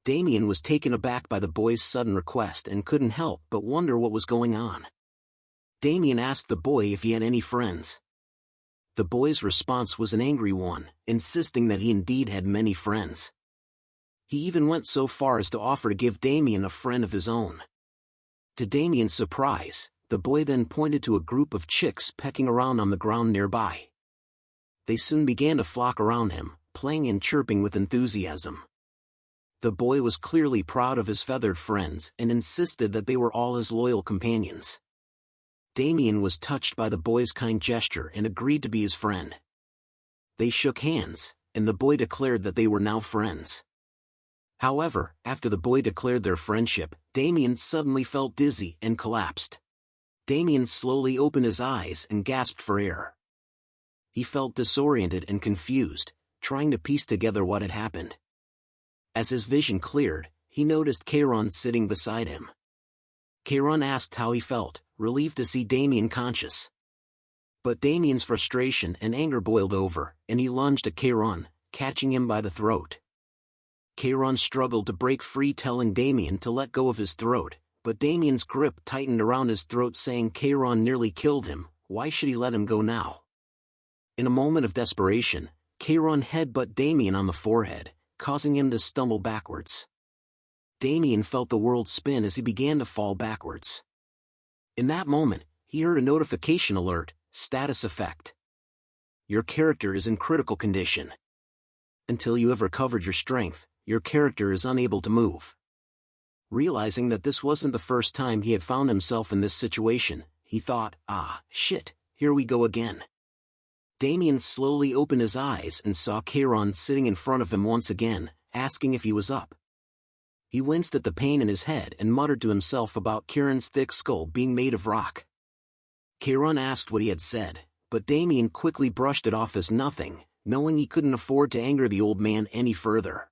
Damien was taken aback by the boy's sudden request and couldn't help but wonder what was going on. Damien asked the boy if he had any friends. The boy's response was an angry one, insisting that he indeed had many friends. He even went so far as to offer to give Damien a friend of his own. To Damien's surprise, the boy then pointed to a group of chicks pecking around on the ground nearby. They soon began to flock around him, playing and chirping with enthusiasm. The boy was clearly proud of his feathered friends and insisted that they were all his loyal companions. Damien was touched by the boy's kind gesture and agreed to be his friend. They shook hands, and the boy declared that they were now friends. However, after the boy declared their friendship, Damien suddenly felt dizzy and collapsed. Damien slowly opened his eyes and gasped for air. He felt disoriented and confused, trying to piece together what had happened. As his vision cleared, he noticed Keiron sitting beside him. Keiron asked how he felt, relieved to see Damien conscious. But Damien's frustration and anger boiled over, and he lunged at Keiron, catching him by the throat. Keiron struggled to break free, telling Damien to let go of his throat, but Damien's grip tightened around his throat, saying Keiron nearly killed him, why should he let him go now? In a moment of desperation, Keiron headbutted Damien on the forehead, causing him to stumble backwards. Damien felt the world spin as he began to fall backwards. In that moment, he heard a notification alert, status effect. Your character is in critical condition. Until you have recovered your strength, your character is unable to move. Realizing that this wasn't the first time he had found himself in this situation, he thought, shit, here we go again. Damien slowly opened his eyes and saw Keiron sitting in front of him once again, asking if he was up. He winced at the pain in his head and muttered to himself about Keiron's thick skull being made of rock. Keiron asked what he had said, but Damien quickly brushed it off as nothing, knowing he couldn't afford to anger the old man any further.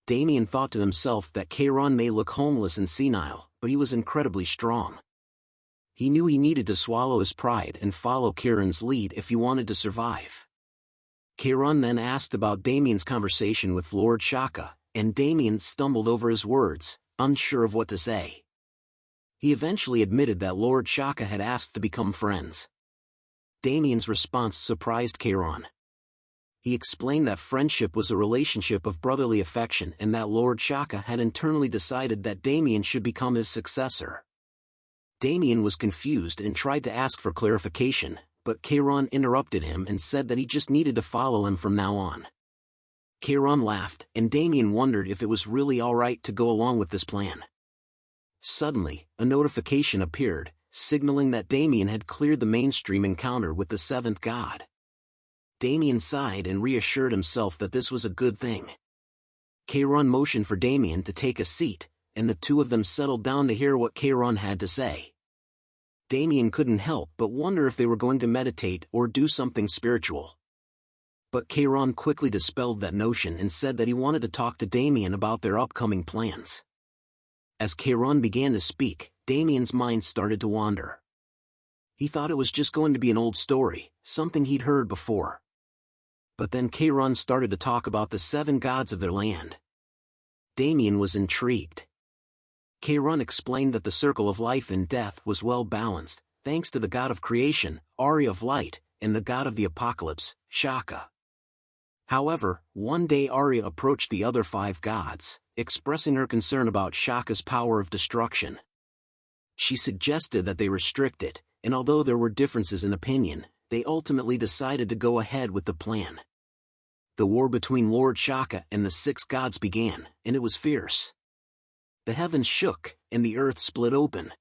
Damien thought to himself that Keiron may look homeless and senile, but he was incredibly strong. He knew he needed to swallow his pride and follow Keiron's lead if he wanted to survive. Kairon then asked about Damien's conversation with Lord Shaka, and Damien stumbled over his words, unsure of what to say. He eventually admitted that Lord Shaka had asked to become friends. Damien's response surprised Kairon. He explained that friendship was a relationship of brotherly affection and that Lord Shaka had internally decided that Damien should become his successor. Damien was confused and tried to ask for clarification, but Kairon interrupted him and said that he just needed to follow him from now on. Kairon laughed, and Damien wondered if it was really alright to go along with this plan. Suddenly, a notification appeared, signaling that Damien had cleared the mainstream encounter with the seventh god. Damien sighed and reassured himself that this was a good thing. Kairon motioned for Damien to take a seat, and the two of them settled down to hear what Kairon had to say. Damien couldn't help but wonder if they were going to meditate or do something spiritual. But Kairon quickly dispelled that notion and said that he wanted to talk to Damien about their upcoming plans. As Kairon began to speak, Damien's mind started to wander. He thought it was just going to be an old story, something he'd heard before. But then Kairon started to talk about the seven gods of their land. Damien was intrigued. Kairon explained that the circle of life and death was well balanced, thanks to the god of creation, Arya of light, and the god of the apocalypse, Shaka. However, one day Arya approached the other five gods, expressing her concern about Shaka's power of destruction. She suggested that they restrict it, and although there were differences in opinion, they ultimately decided to go ahead with the plan. The war between Lord Shaka and the six gods began, and it was fierce. The heavens shook, and the earth split open.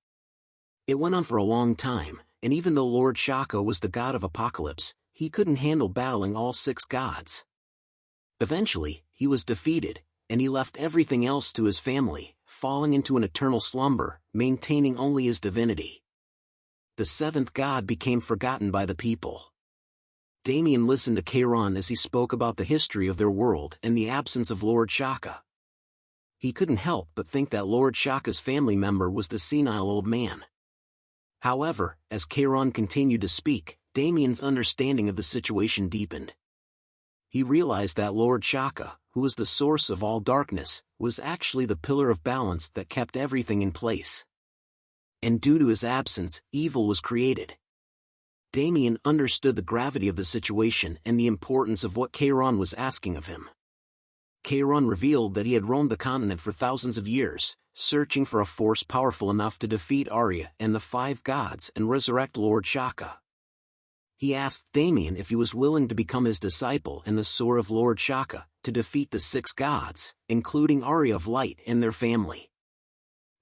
It went on for a long time, and even though Lord Shaka was the god of apocalypse, he couldn't handle battling all six gods. Eventually, he was defeated, and he left everything else to his family, falling into an eternal slumber, maintaining only his divinity. The seventh god became forgotten by the people. Damien listened to Kairon as he spoke about the history of their world and the absence of Lord Shaka. He couldn't help but think that Lord Shaka's family member was the senile old man. However, as Kairon continued to speak, Damien's understanding of the situation deepened. He realized that Lord Shaka, who was the source of all darkness, was actually the pillar of balance that kept everything in place. And due to his absence, evil was created. Damien understood the gravity of the situation and the importance of what Kairon was asking of him. Kairon revealed that he had roamed the continent for thousands of years, searching for a force powerful enough to defeat Arya and the five gods and resurrect Lord Shaka. He asked Damien if he was willing to become his disciple in the sword of Lord Shaka, to defeat the six gods, including Arya of Light and their family.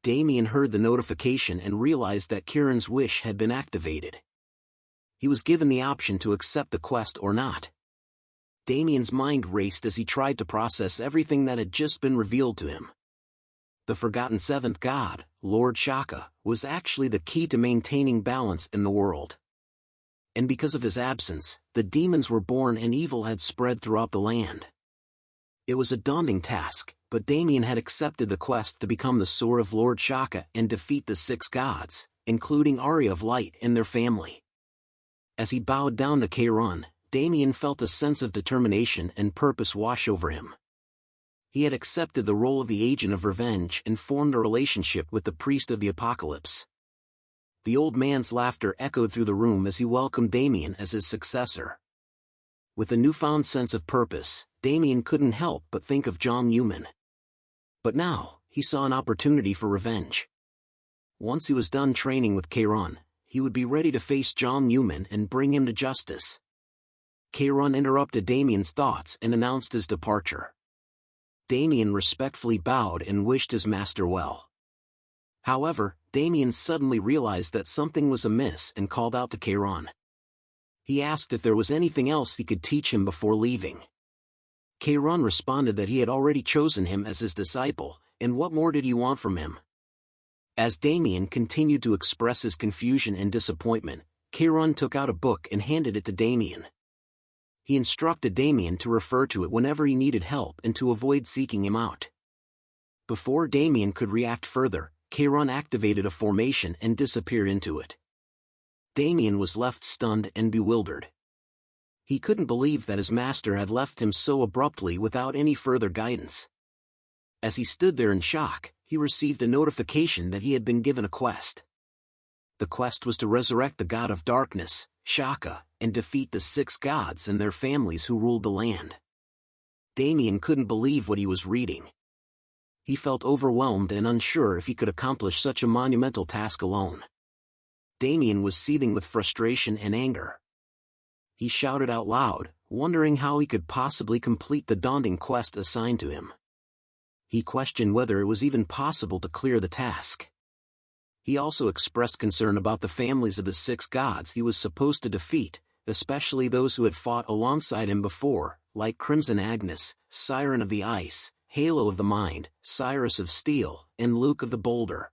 Damien heard the notification and realized that Kairon's wish had been activated. He was given the option to accept the quest or not. Damien's mind raced as he tried to process everything that had just been revealed to him. The forgotten seventh god, Lord Shaka, was actually the key to maintaining balance in the world. And because of his absence, the demons were born and evil had spread throughout the land. It was a daunting task, but Damien had accepted the quest to become the sword of Lord Shaka and defeat the six gods, including Arya of Light and their family. As he bowed down to Kairon, Damien felt a sense of determination and purpose wash over him. He had accepted the role of the agent of revenge and formed a relationship with the priest of the apocalypse. The old man's laughter echoed through the room as he welcomed Damien as his successor. With a newfound sense of purpose, Damien couldn't help but think of John Newman. But now, he saw an opportunity for revenge. Once he was done training with Kairon, he would be ready to face John Newman and bring him to justice. Kairon interrupted Damien's thoughts and announced his departure. Damien respectfully bowed and wished his master well. However, Damien suddenly realized that something was amiss and called out to Kairon. He asked if there was anything else he could teach him before leaving. Kairon responded that he had already chosen him as his disciple, and what more did he want from him? As Damien continued to express his confusion and disappointment, Kairon took out a book and handed it to Damien. He instructed Damien to refer to it whenever he needed help and to avoid seeking him out. Before Damien could react further, Kairon activated a formation and disappeared into it. Damien was left stunned and bewildered. He couldn't believe that his master had left him so abruptly without any further guidance. As he stood there in shock, he received a notification that he had been given a quest. The quest was to resurrect the god of darkness, Shaka, and defeat the 6 gods and their families who ruled the land. Damien couldn't believe what he was reading. He felt overwhelmed and unsure if he could accomplish such a monumental task alone. Damien was seething with frustration and anger. He shouted out loud, wondering how he could possibly complete the daunting quest assigned to him. He questioned whether it was even possible to clear the task. He also expressed concern about the families of the 6 gods he was supposed to defeat, especially those who had fought alongside him before, like Crimson Agnes, Siren of the Ice, Halo of the Mind, Cyrus of Steel, and Luke of the Boulder.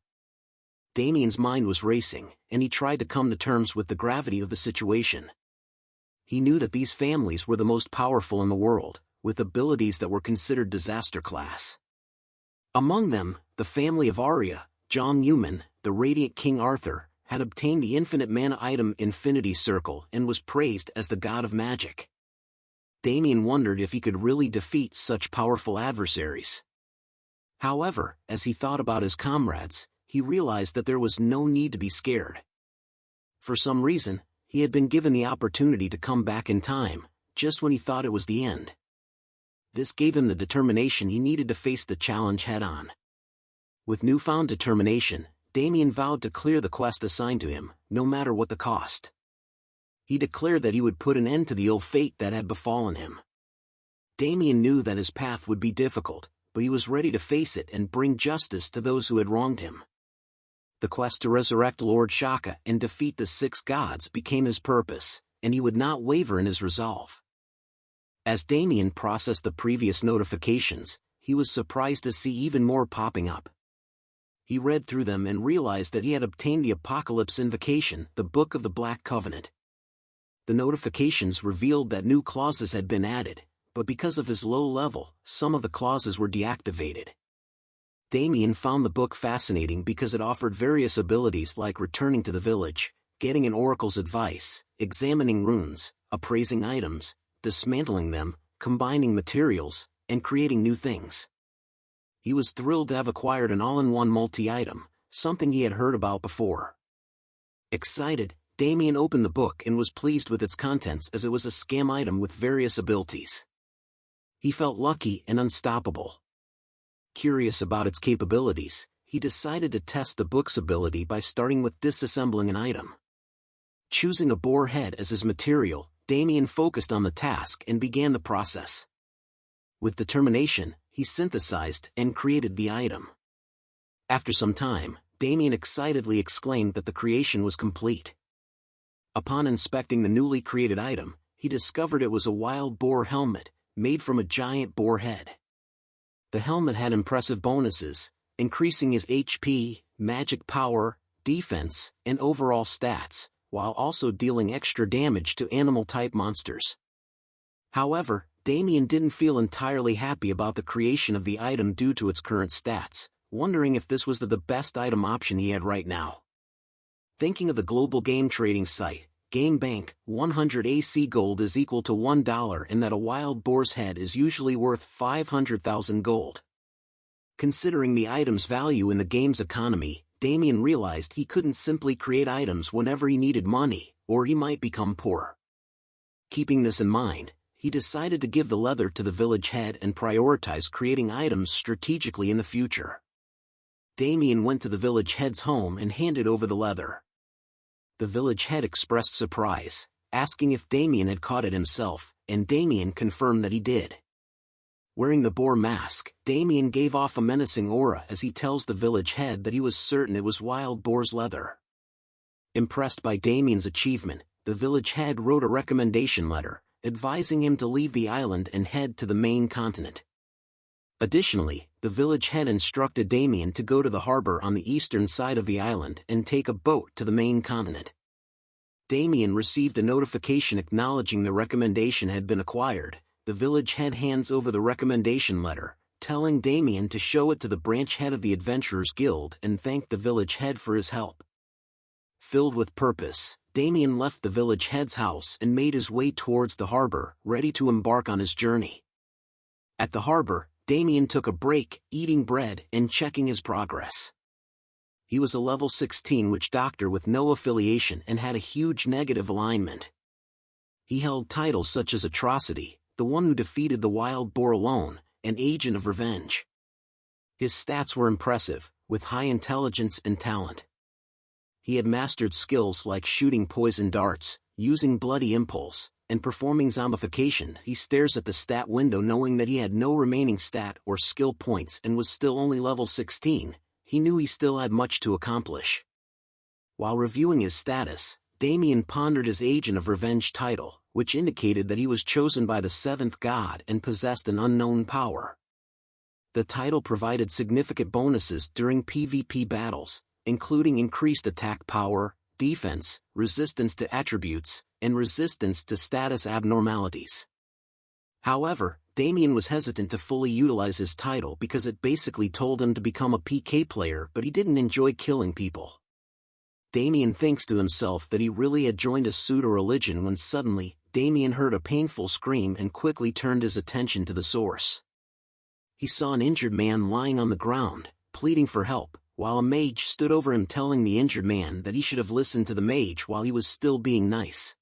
Damien's mind was racing, and he tried to come to terms with the gravity of the situation. He knew that these families were the most powerful in the world, with abilities that were considered disaster class. Among them, the family of Arya, John Newman, the Radiant King Arthur, had obtained the infinite mana item Infinity Circle and was praised as the god of magic. Damien wondered if he could really defeat such powerful adversaries. However, as he thought about his comrades, he realized that there was no need to be scared. For some reason, he had been given the opportunity to come back in time, just when he thought it was the end. This gave him the determination he needed to face the challenge head-on. With newfound determination, Damien vowed to clear the quest assigned to him, no matter what the cost. He declared that he would put an end to the ill fate that had befallen him. Damien knew that his path would be difficult, but he was ready to face it and bring justice to those who had wronged him. The quest to resurrect Lord Shaka and defeat the 6 gods became his purpose, and he would not waver in his resolve. As Damien processed the previous notifications, he was surprised to see even more popping up. He read through them and realized that he had obtained the Apocalypse Invocation, the Book of the Black Covenant. The notifications revealed that new clauses had been added, but because of his low level, some of the clauses were deactivated. Damien found the book fascinating because it offered various abilities like returning to the village, getting an oracle's advice, examining runes, appraising items, dismantling them, combining materials, and creating new things. He was thrilled to have acquired an all-in-one multi-item, something he had heard about before. Excited, Damien opened the book and was pleased with its contents as it was a scam item with various abilities. He felt lucky and unstoppable. Curious about its capabilities, he decided to test the book's ability by starting with disassembling an item. Choosing a boar head as his material, Damien focused on the task and began the process. With determination, he synthesized and created the item. After some time, Damien excitedly exclaimed that the creation was complete. Upon inspecting the newly created item, he discovered it was a wild boar helmet, made from a giant boar head. The helmet had impressive bonuses, increasing his HP, magic power, defense, and overall stats, while also dealing extra damage to animal-type monsters. However, Damien didn't feel entirely happy about the creation of the item due to its current stats, wondering if this was the best item option he had right now. Thinking of the global game trading site, GameBank, 100 AC gold is equal to $1 and that a wild boar's head is usually worth 500,000 gold. Considering the item's value in the game's economy, Damien realized he couldn't simply create items whenever he needed money, or he might become poor. Keeping this in mind, he decided to give the leather to the village head and prioritize creating items strategically in the future. Damien went to the village head's home and handed over the leather. The village head expressed surprise, asking if Damien had caught it himself, and Damien confirmed that he did. Wearing the boar mask, Damien gave off a menacing aura as he tells the village head that he was certain it was wild boar's leather. Impressed by Damien's achievement, the village head wrote a recommendation letter, advising him to leave the island and head to the main continent. Additionally, the village head instructed Damien to go to the harbor on the eastern side of the island and take a boat to the main continent. Damien received a notification acknowledging the recommendation had been acquired. The village head hands over the recommendation letter, telling Damien to show it to the branch head of the Adventurers Guild and thank the village head for his help. Filled with purpose, Damien left the village head's house and made his way towards the harbor, ready to embark on his journey. At the harbor, Damien took a break, eating bread and checking his progress. He was a level 16 witch doctor with no affiliation and had a huge negative alignment. He held titles such as Atrocity, the one who defeated the wild boar alone, and Agent of Revenge. His stats were impressive, with high intelligence and talent. He had mastered skills like shooting poison darts, using bloody impulse, and performing zombification. He stares at the stat window knowing that he had no remaining stat or skill points and was still only level 16. He knew he still had much to accomplish. While reviewing his status, Damien pondered his Agent of Revenge title, which indicated that he was chosen by the seventh god and possessed an unknown power. The title provided significant bonuses during PvP battles, including increased attack power, defense, resistance to attributes, and resistance to status abnormalities. However, Damien was hesitant to fully utilize his title because it basically told him to become a PK player, but he didn't enjoy killing people. Damien thinks to himself that he really had joined a pseudo-religion when suddenly, Damien heard a painful scream and quickly turned his attention to the source. He saw an injured man lying on the ground, pleading for help, while a mage stood over him telling the injured man that he should have listened to the mage while he was still being nice.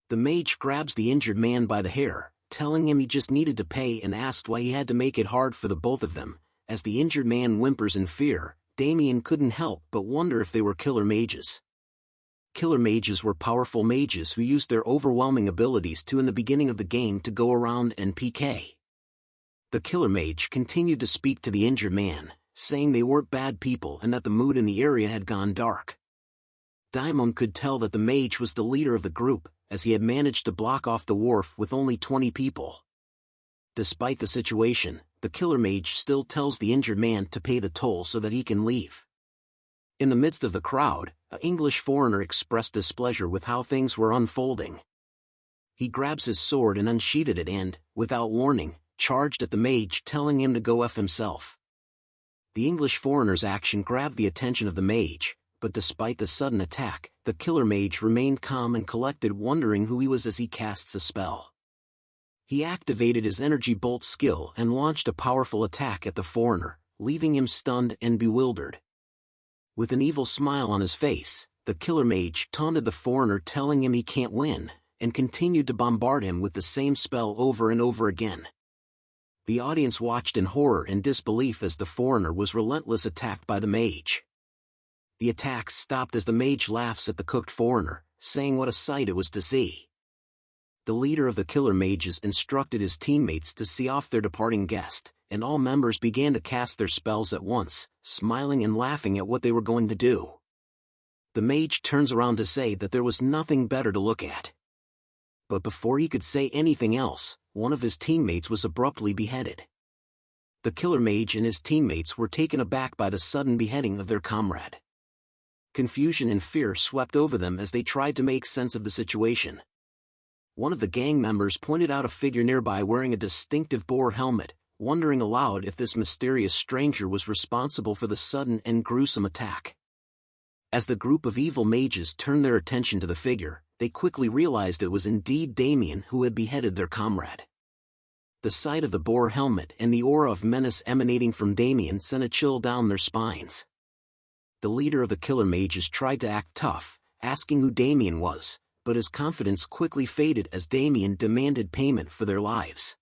The mage grabs the injured man by the hair, telling him he just needed to pay, and asked why he had to make it hard for the both of them. As the injured man whimpers in fear, Damien couldn't help but wonder if they were killer mages. Killer mages were powerful mages who used their overwhelming abilities in the beginning of the game to go around and PK. The killer mage continued to speak to the injured man, saying they weren't bad people and that the mood in the area had gone dark. Daimon could tell that the mage was the leader of the group, as he had managed to block off the wharf with only 20 people. Despite the situation, the killer mage still tells the injured man to pay the toll so that he can leave. In the midst of the crowd, an English foreigner expressed displeasure with how things were unfolding. He grabs his sword and unsheathed it and, without warning, charged at the mage, telling him to go F himself. The English foreigner's action grabbed the attention of the mage, but despite the sudden attack, the killer mage remained calm and collected, wondering who he was as he casts a spell. He activated his energy bolt skill and launched a powerful attack at the foreigner, leaving him stunned and bewildered. With an evil smile on his face, the killer mage taunted the foreigner, telling him he can't win, and continued to bombard him with the same spell over and over again. The audience watched in horror and disbelief as the foreigner was relentlessly attacked by the mage. The attacks stopped as the mage laughs at the cooked foreigner, saying what a sight it was to see. The leader of the killer mages instructed his teammates to see off their departing guest, and all members began to cast their spells at once, smiling and laughing at what they were going to do. The mage turns around to say that there was nothing better to look at. But before he could say anything else, one of his teammates was abruptly beheaded. The killer mage and his teammates were taken aback by the sudden beheading of their comrade. Confusion and fear swept over them as they tried to make sense of the situation. One of the gang members pointed out a figure nearby wearing a distinctive boar helmet, wondering aloud if this mysterious stranger was responsible for the sudden and gruesome attack. As the group of evil mages turned their attention to the figure, they quickly realized it was indeed Damien who had beheaded their comrade. The sight of the boar helmet and the aura of menace emanating from Damien sent a chill down their spines. The leader of the killer mages tried to act tough, asking who Damien was, but his confidence quickly faded as Damien demanded payment for their lives.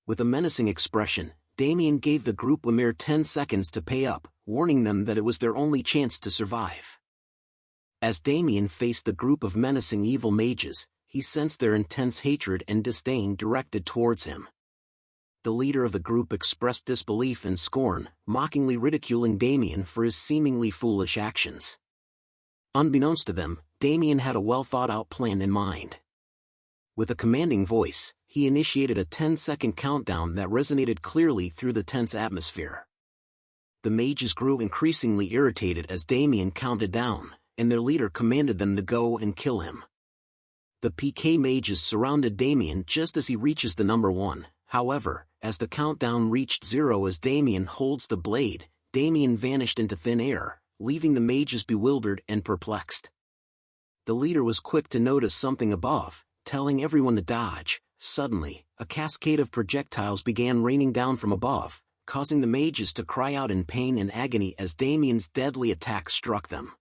With a menacing expression, Damien gave the group a mere 10 seconds to pay up, warning them that it was their only chance to survive. As Damien faced the group of menacing evil mages, he sensed their intense hatred and disdain directed towards him. The leader of the group expressed disbelief and scorn, mockingly ridiculing Damien for his seemingly foolish actions. Unbeknownst to them, Damien had a well-thought-out plan in mind. With a commanding voice, he initiated a 10-second countdown that resonated clearly through the tense atmosphere. The mages grew increasingly irritated as Damien counted down, and their leader commanded them to go and kill him. The PK mages surrounded Damien just as he reaches the number 1, however, as the countdown reached 0 as Damien holds the blade, Damien vanished into thin air, leaving the mages bewildered and perplexed. The leader was quick to notice something above, telling everyone to dodge. Suddenly, a cascade of projectiles began raining down from above, causing the mages to cry out in pain and agony as Damien's deadly attack struck them.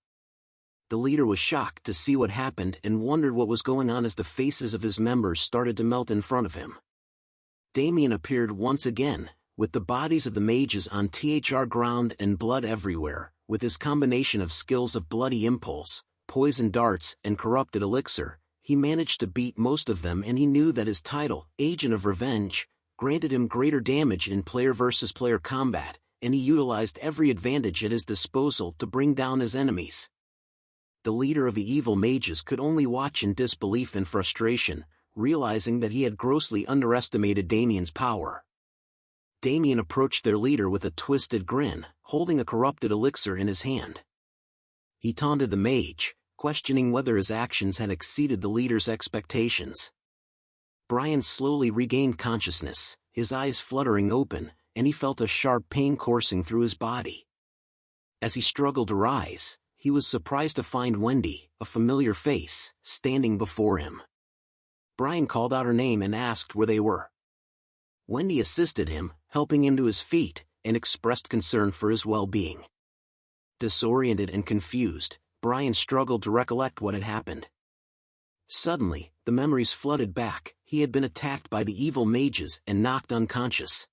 The leader was shocked to see what happened and wondered what was going on as the faces of his members started to melt in front of him. Damien appeared once again, with the bodies of the mages on the ground and blood everywhere. With his combination of skills of bloody impulse, poison darts, and corrupted elixir, he managed to beat most of them, and he knew that his title, Agent of Revenge, granted him greater damage in player-versus-player combat, and he utilized every advantage at his disposal to bring down his enemies. The leader of the evil mages could only watch in disbelief and frustration, realizing that he had grossly underestimated Damien's power. Damien approached their leader with a twisted grin, holding a corrupted elixir in his hand. He taunted the mage, questioning whether his actions had exceeded the leader's expectations. Brian slowly regained consciousness, his eyes fluttering open, and he felt a sharp pain coursing through his body. As he struggled to rise, he was surprised to find Wendy, a familiar face, standing before him. Brian called out her name and asked where they were. Wendy assisted him, helping him to his feet, and expressed concern for his well-being. Disoriented and confused, Brian struggled to recollect what had happened. Suddenly, the memories flooded back. He had been attacked by the evil mages and knocked unconscious.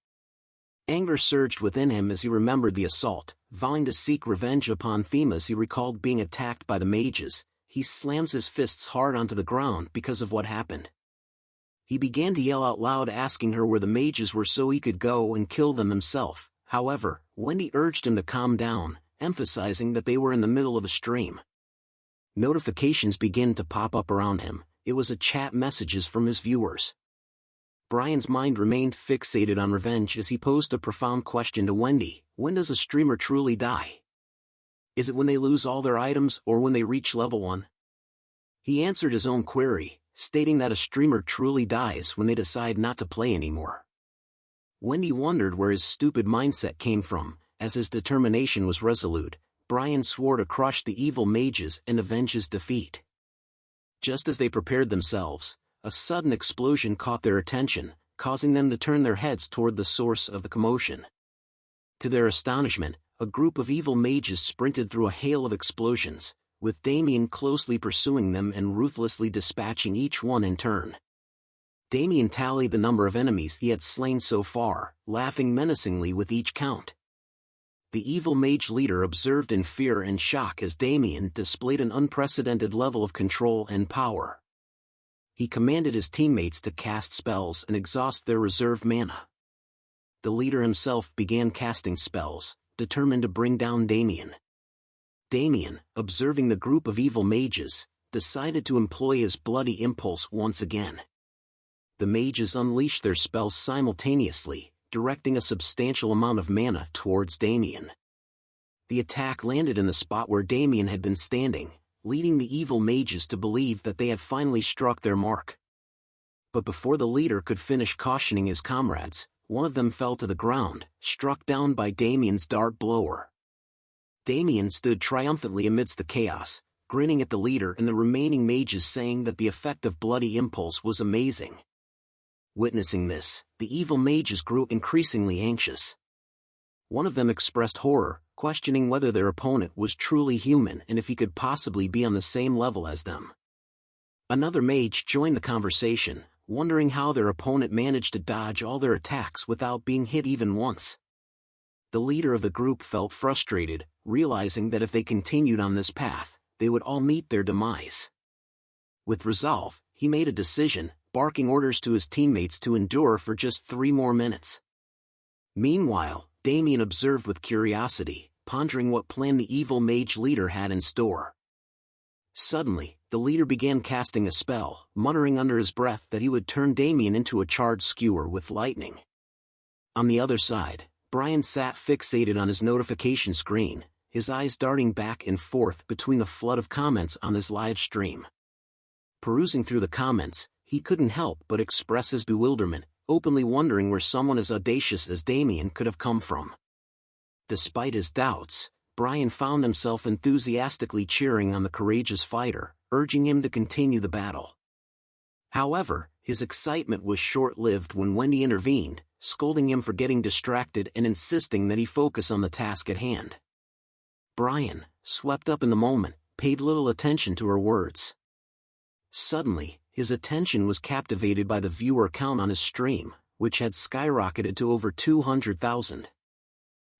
Anger surged within him as he remembered the assault. Vowing to seek revenge upon Thema as he recalled being attacked by the mages, he slams his fists hard onto the ground because of what happened. He began to yell out loud, asking her where the mages were so he could go and kill them himself. However, Wendy urged him to calm down, emphasizing that they were in the middle of a stream. Notifications began to pop up around him. It was a chat messages from his viewers. Brian's mind remained fixated on revenge as he posed a profound question to Wendy: when does a streamer truly die? Is it when they lose all their items or when they reach level 1? He answered his own query, stating that a streamer truly dies when they decide not to play anymore. Wendy wondered where his stupid mindset came from. As his determination was resolute, Brian swore to crush the evil mages and avenge his defeat. Just as they prepared themselves, a sudden explosion caught their attention, causing them to turn their heads toward the source of the commotion. To their astonishment, a group of evil mages sprinted through a hail of explosions, with Damien closely pursuing them and ruthlessly dispatching each one in turn. Damien tallied the number of enemies he had slain so far, laughing menacingly with each count. The evil mage leader observed in fear and shock as Damien displayed an unprecedented level of control and power. He commanded his teammates to cast spells and exhaust their reserve mana. The leader himself began casting spells, determined to bring down Damien. Damien, observing the group of evil mages, decided to employ his bloody impulse once again. The mages unleashed their spells simultaneously, directing a substantial amount of mana towards Damien. The attack landed in the spot where Damien had been standing, leading the evil mages to believe that they had finally struck their mark. But before the leader could finish cautioning his comrades, one of them fell to the ground, struck down by Damien's dart blower. Damien stood triumphantly amidst the chaos, grinning at the leader and the remaining mages, saying that the effect of bloody impulse was amazing. Witnessing this, the evil mages grew increasingly anxious. One of them expressed horror, questioning whether their opponent was truly human and if he could possibly be on the same level as them. Another mage joined the conversation, wondering how their opponent managed to dodge all their attacks without being hit even once. The leader of the group felt frustrated, realizing that if they continued on this path, they would all meet their demise. With resolve, he made a decision, barking orders to his teammates to endure for just 3 more minutes. Meanwhile, Damien observed with curiosity, pondering what plan the evil mage leader had in store. Suddenly, the leader began casting a spell, muttering under his breath that he would turn Damien into a charred skewer with lightning. On the other side, Brian sat fixated on his notification screen, his eyes darting back and forth between the flood of comments on his live stream. Perusing through the comments, he couldn't help but express his bewilderment, openly wondering where someone as audacious as Damien could have come from. Despite his doubts, Brian found himself enthusiastically cheering on the courageous fighter, urging him to continue the battle. However, his excitement was short-lived when Wendy intervened, scolding him for getting distracted and insisting that he focus on the task at hand. Brian, swept up in the moment, paid little attention to her words. Suddenly, his attention was captivated by the viewer count on his stream, which had skyrocketed to over 200,000.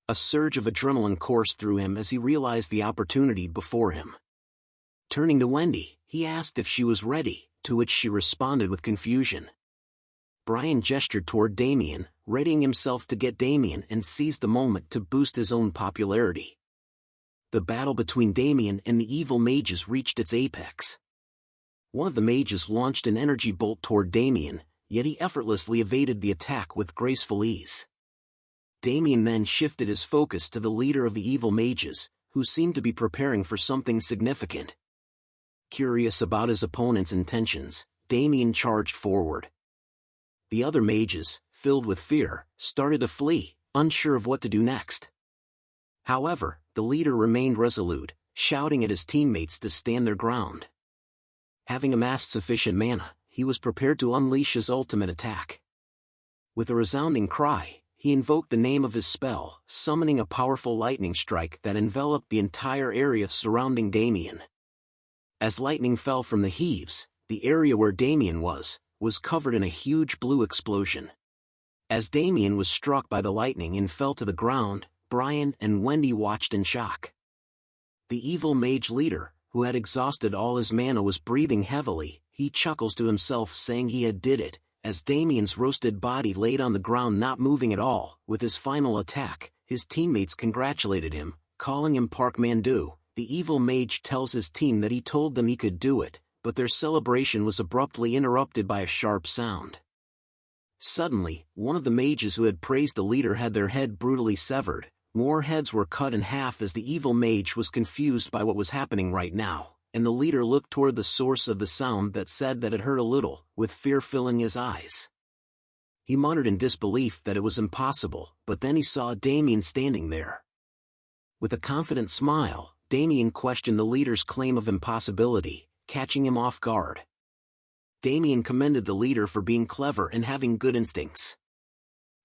A surge of adrenaline coursed through him as he realized the opportunity before him. Turning to Wendy, he asked if she was ready, to which she responded with confusion. Brian gestured toward Damien, readying himself to get Damien and seized the moment to boost his own popularity. The battle between Damien and the evil mages reached its apex. One of the mages launched an energy bolt toward Damien, yet he effortlessly evaded the attack with graceful ease. Damien then shifted his focus to the leader of the evil mages, who seemed to be preparing for something significant. Curious about his opponent's intentions, Damien charged forward. The other mages, filled with fear, started to flee, unsure of what to do next. However, the leader remained resolute, shouting at his teammates to stand their ground. Having amassed sufficient mana, he was prepared to unleash his ultimate attack. With a resounding cry, he invoked the name of his spell, summoning a powerful lightning strike that enveloped the entire area surrounding Damien. As lightning fell from the heaves, the area where Damien was covered in a huge blue explosion. As Damien was struck by the lightning and fell to the ground, Brian and Wendy watched in shock. The evil mage leader, who had exhausted all his mana, was breathing heavily. He chuckles to himself, saying he had did it, as Damien's roasted body laid on the ground not moving at all. With his final attack, his teammates congratulated him, calling him Park Mandu. The evil mage tells his team that he told them he could do it, but their celebration was abruptly interrupted by a sharp sound. Suddenly, one of the mages who had praised the leader had their head brutally severed. More heads were cut in half as the evil mage was confused by what was happening right now, and the leader looked toward the source of the sound that said that it hurt a little, with fear filling his eyes. He muttered in disbelief that it was impossible, but then he saw Damien standing there. With a confident smile, Damien questioned the leader's claim of impossibility, catching him off guard. Damien commended the leader for being clever and having good instincts.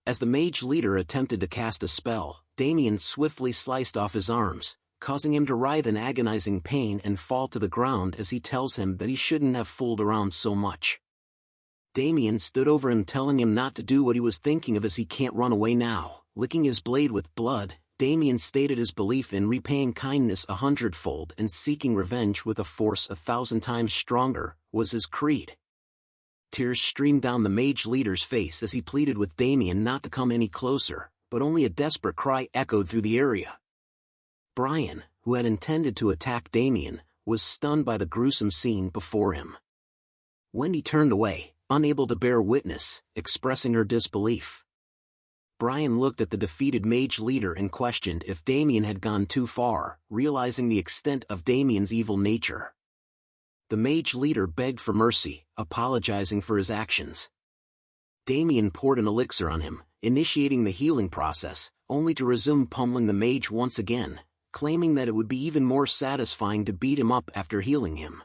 As the mage leader attempted to cast a spell, Damien swiftly sliced off his arms, causing him to writhe in agonizing pain and fall to the ground as he tells him that he shouldn't have fooled around so much. Damien stood over him, telling him not to do what he was thinking of, as he can't run away now. Licking his blade with blood, Damien stated his belief in repaying kindness 100-fold and seeking revenge with a force 1,000 times stronger, was his creed. Tears streamed down the mage leader's face as he pleaded with Damien not to come any closer, but only a desperate cry echoed through the area. Brian, who had intended to attack Damien, was stunned by the gruesome scene before him. Wendy turned away, unable to bear witness, expressing her disbelief. Brian looked at the defeated mage leader and questioned if Damien had gone too far, realizing the extent of Damien's evil nature. The mage leader begged for mercy, apologizing for his actions. Damien poured an elixir on him, initiating the healing process, only to resume pummeling the mage once again, claiming that it would be even more satisfying to beat him up after healing him.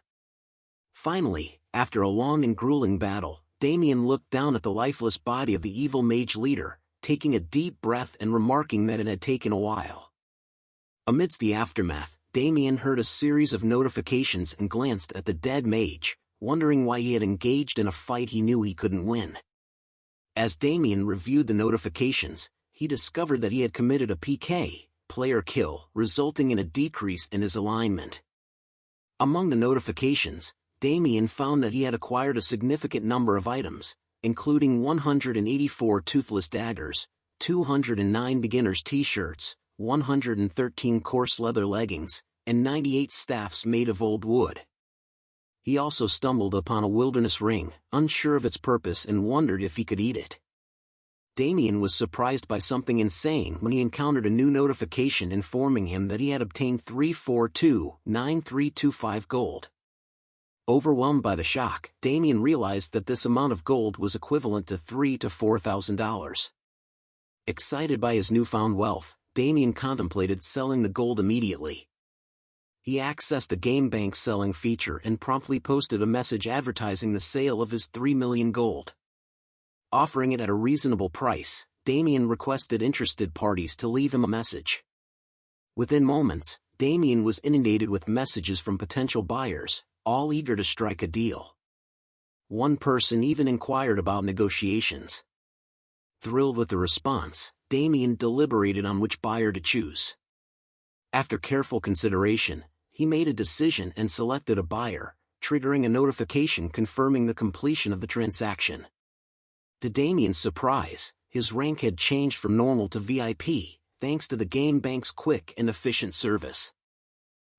Finally, after a long and grueling battle, Damien looked down at the lifeless body of the evil mage leader, taking a deep breath and remarking that it had taken a while. Amidst the aftermath, Damien heard a series of notifications and glanced at the dead mage, wondering why he had engaged in a fight he knew he couldn't win. As Damien reviewed the notifications, he discovered that he had committed a PK, player kill, resulting in a decrease in his alignment. Among the notifications, Damien found that he had acquired a significant number of items, including 184 toothless daggers, 209 beginner's t-shirts, 113 coarse leather leggings, and 98 staffs made of old wood. He also stumbled upon a wilderness ring, unsure of its purpose, and wondered if he could eat it. Damien was surprised by something insane when he encountered a new notification informing him that he had obtained 3429325 gold. Overwhelmed by the shock, Damien realized that this amount of gold was equivalent to $3,000 to $4,000. Excited by his newfound wealth, Damien contemplated selling the gold immediately. He accessed the game bank's selling feature and promptly posted a message advertising the sale of his 3 million gold. Offering it at a reasonable price, Damien requested interested parties to leave him a message. Within moments, Damien was inundated with messages from potential buyers, all eager to strike a deal. One person even inquired about negotiations. Thrilled with the response, Damien deliberated on which buyer to choose. After careful consideration, he made a decision and selected a buyer, triggering a notification confirming the completion of the transaction. To Damien's surprise, his rank had changed from normal to VIP, thanks to the game bank's quick and efficient service.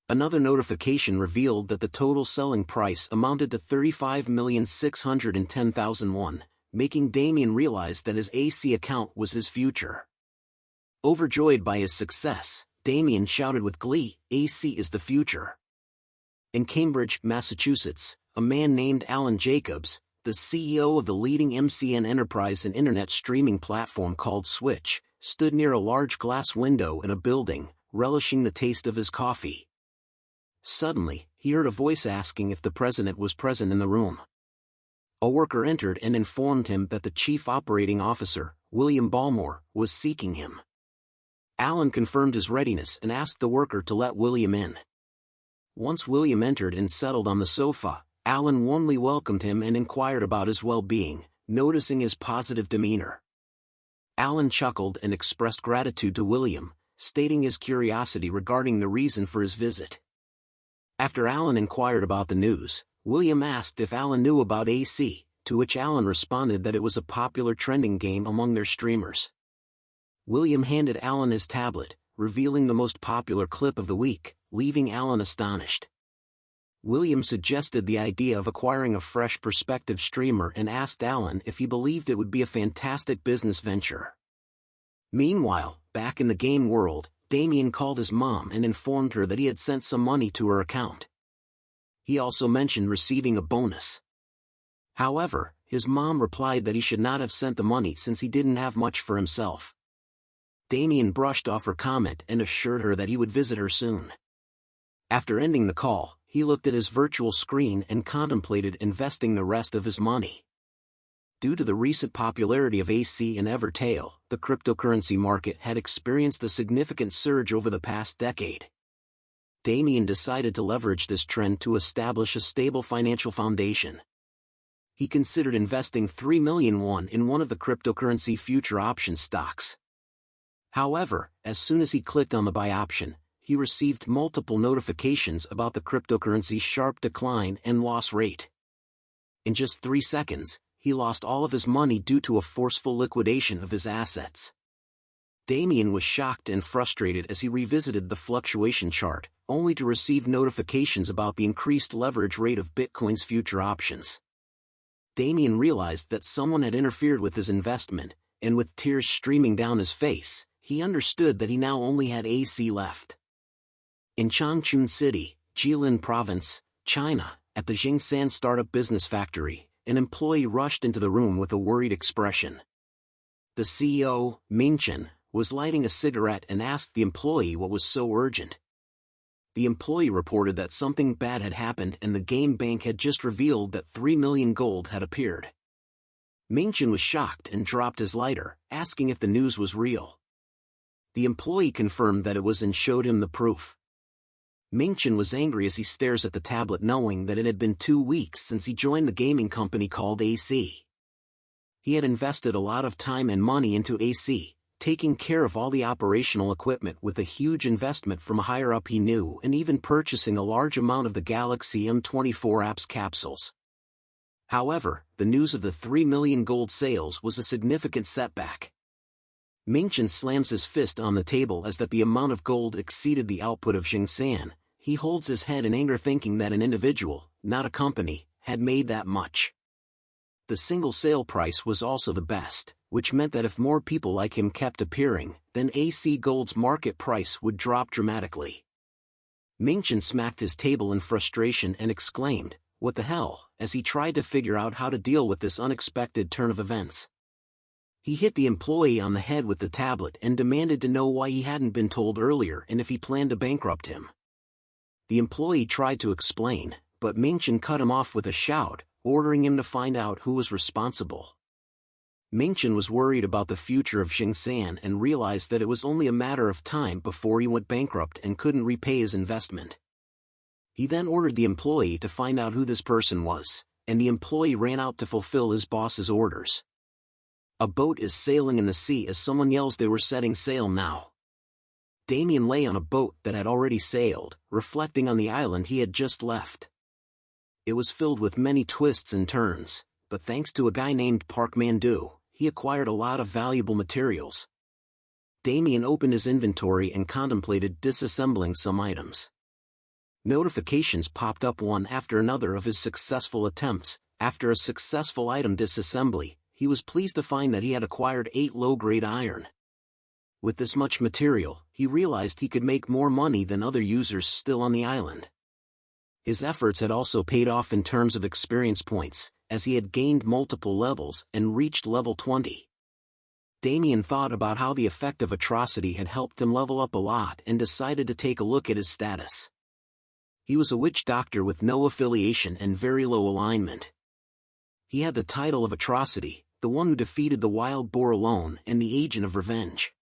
Another notification revealed that the total selling price amounted to 35,610,000 won, making Damien realize that his AC account was his future. Overjoyed by his success, Damien shouted with glee, "AC is the future." In Cambridge, Massachusetts, a man named Alan Jacobs, the CEO of the leading MCN enterprise and internet streaming platform called Switch, stood near a large glass window in a building, relishing the taste of his coffee. Suddenly, he heard a voice asking if the president was present in the room. A worker entered and informed him that the chief operating officer, William Ballmore, was seeking him. Alan confirmed his readiness and asked the worker to let William in. Once William entered and settled on the sofa, Alan warmly welcomed him and inquired about his well-being, noticing his positive demeanor. Alan chuckled and expressed gratitude to William, stating his curiosity regarding the reason for his visit. After Alan inquired about the news, William asked if Alan knew about AC, to which Alan responded that it was a popular trending game among their streamers. William handed Alan his tablet, revealing the most popular clip of the week, leaving Alan astonished. William suggested the idea of acquiring a fresh perspective streamer and asked Alan if he believed it would be a fantastic business venture. Meanwhile, back in the game world, Damien called his mom and informed her that he had sent some money to her account. He also mentioned receiving a bonus. However, his mom replied that he should not have sent the money since he didn't have much for himself. Damien brushed off her comment and assured her that he would visit her soon. After ending the call, he looked at his virtual screen and contemplated investing the rest of his money. Due to the recent popularity of AC and Evertail, the cryptocurrency market had experienced a significant surge over the past decade. Damien decided to leverage this trend to establish a stable financial foundation. He considered investing 3 million won in one of the cryptocurrency future option stocks. However, as soon as he clicked on the buy option, he received multiple notifications about the cryptocurrency's sharp decline and loss rate. In just 3 seconds, he lost all of his money due to a forceful liquidation of his assets. Damien was shocked and frustrated as he revisited the fluctuation chart, only to receive notifications about the increased leverage rate of Bitcoin's future options. Damien realized that someone had interfered with his investment, and with tears streaming down his face, he understood that he now only had AC left. In Changchun City, Jilin Province, China, at the Jingsan startup business factory, an employee rushed into the room with a worried expression. The CEO, Mingchen, was lighting a cigarette and asked the employee what was so urgent. The employee reported that something bad had happened and the game bank had just revealed that 3 million gold had appeared. Mingchen was shocked and dropped his lighter, asking if the news was real. The employee confirmed that it was and showed him the proof. Mingchen was angry as he stares at the tablet knowing that it had been 2 weeks since he joined the gaming company called AC. He had invested a lot of time and money into AC, taking care of all the operational equipment with a huge investment from a higher up he knew and even purchasing a large amount of the Galaxy M24 apps capsules. However, the news of the 3 million gold sales was a significant setback. Mingchen slams his fist on the table as that the amount of gold exceeded the output of Jingsan. He holds his head in anger thinking that an individual, not a company, had made that much. The single sale price was also the best, which meant that if more people like him kept appearing, then AC Gold's market price would drop dramatically. Mingchen smacked his table in frustration and exclaimed, "What the hell?" as he tried to figure out how to deal with this unexpected turn of events. He hit the employee on the head with the tablet and demanded to know why he hadn't been told earlier and if he planned to bankrupt him. The employee tried to explain, but Mingchen cut him off with a shout, ordering him to find out who was responsible. Mingchen was worried about the future of Xingsan and realized that it was only a matter of time before he went bankrupt and couldn't repay his investment. He then ordered the employee to find out who this person was, and the employee ran out to fulfill his boss's orders. A boat is sailing in the sea as someone yells they were setting sail now. Damien lay on a boat that had already sailed, reflecting on the island he had just left. It was filled with many twists and turns, but thanks to a guy named Park Man-do, he acquired a lot of valuable materials. Damien opened his inventory and contemplated disassembling some items. Notifications popped up one after another of his successful attempts. After a successful item disassembly, he was pleased to find that he had acquired 8 low-grade iron. With this much material, he realized he could make more money than other users still on the island. His efforts had also paid off in terms of experience points, as he had gained multiple levels and reached level 20. Damien thought about how the effect of atrocity had helped him level up a lot and decided to take a look at his status. He was a witch doctor with no affiliation and very low alignment. He had the title of Atrocity, the one who defeated the wild boar alone and the agent of revenge.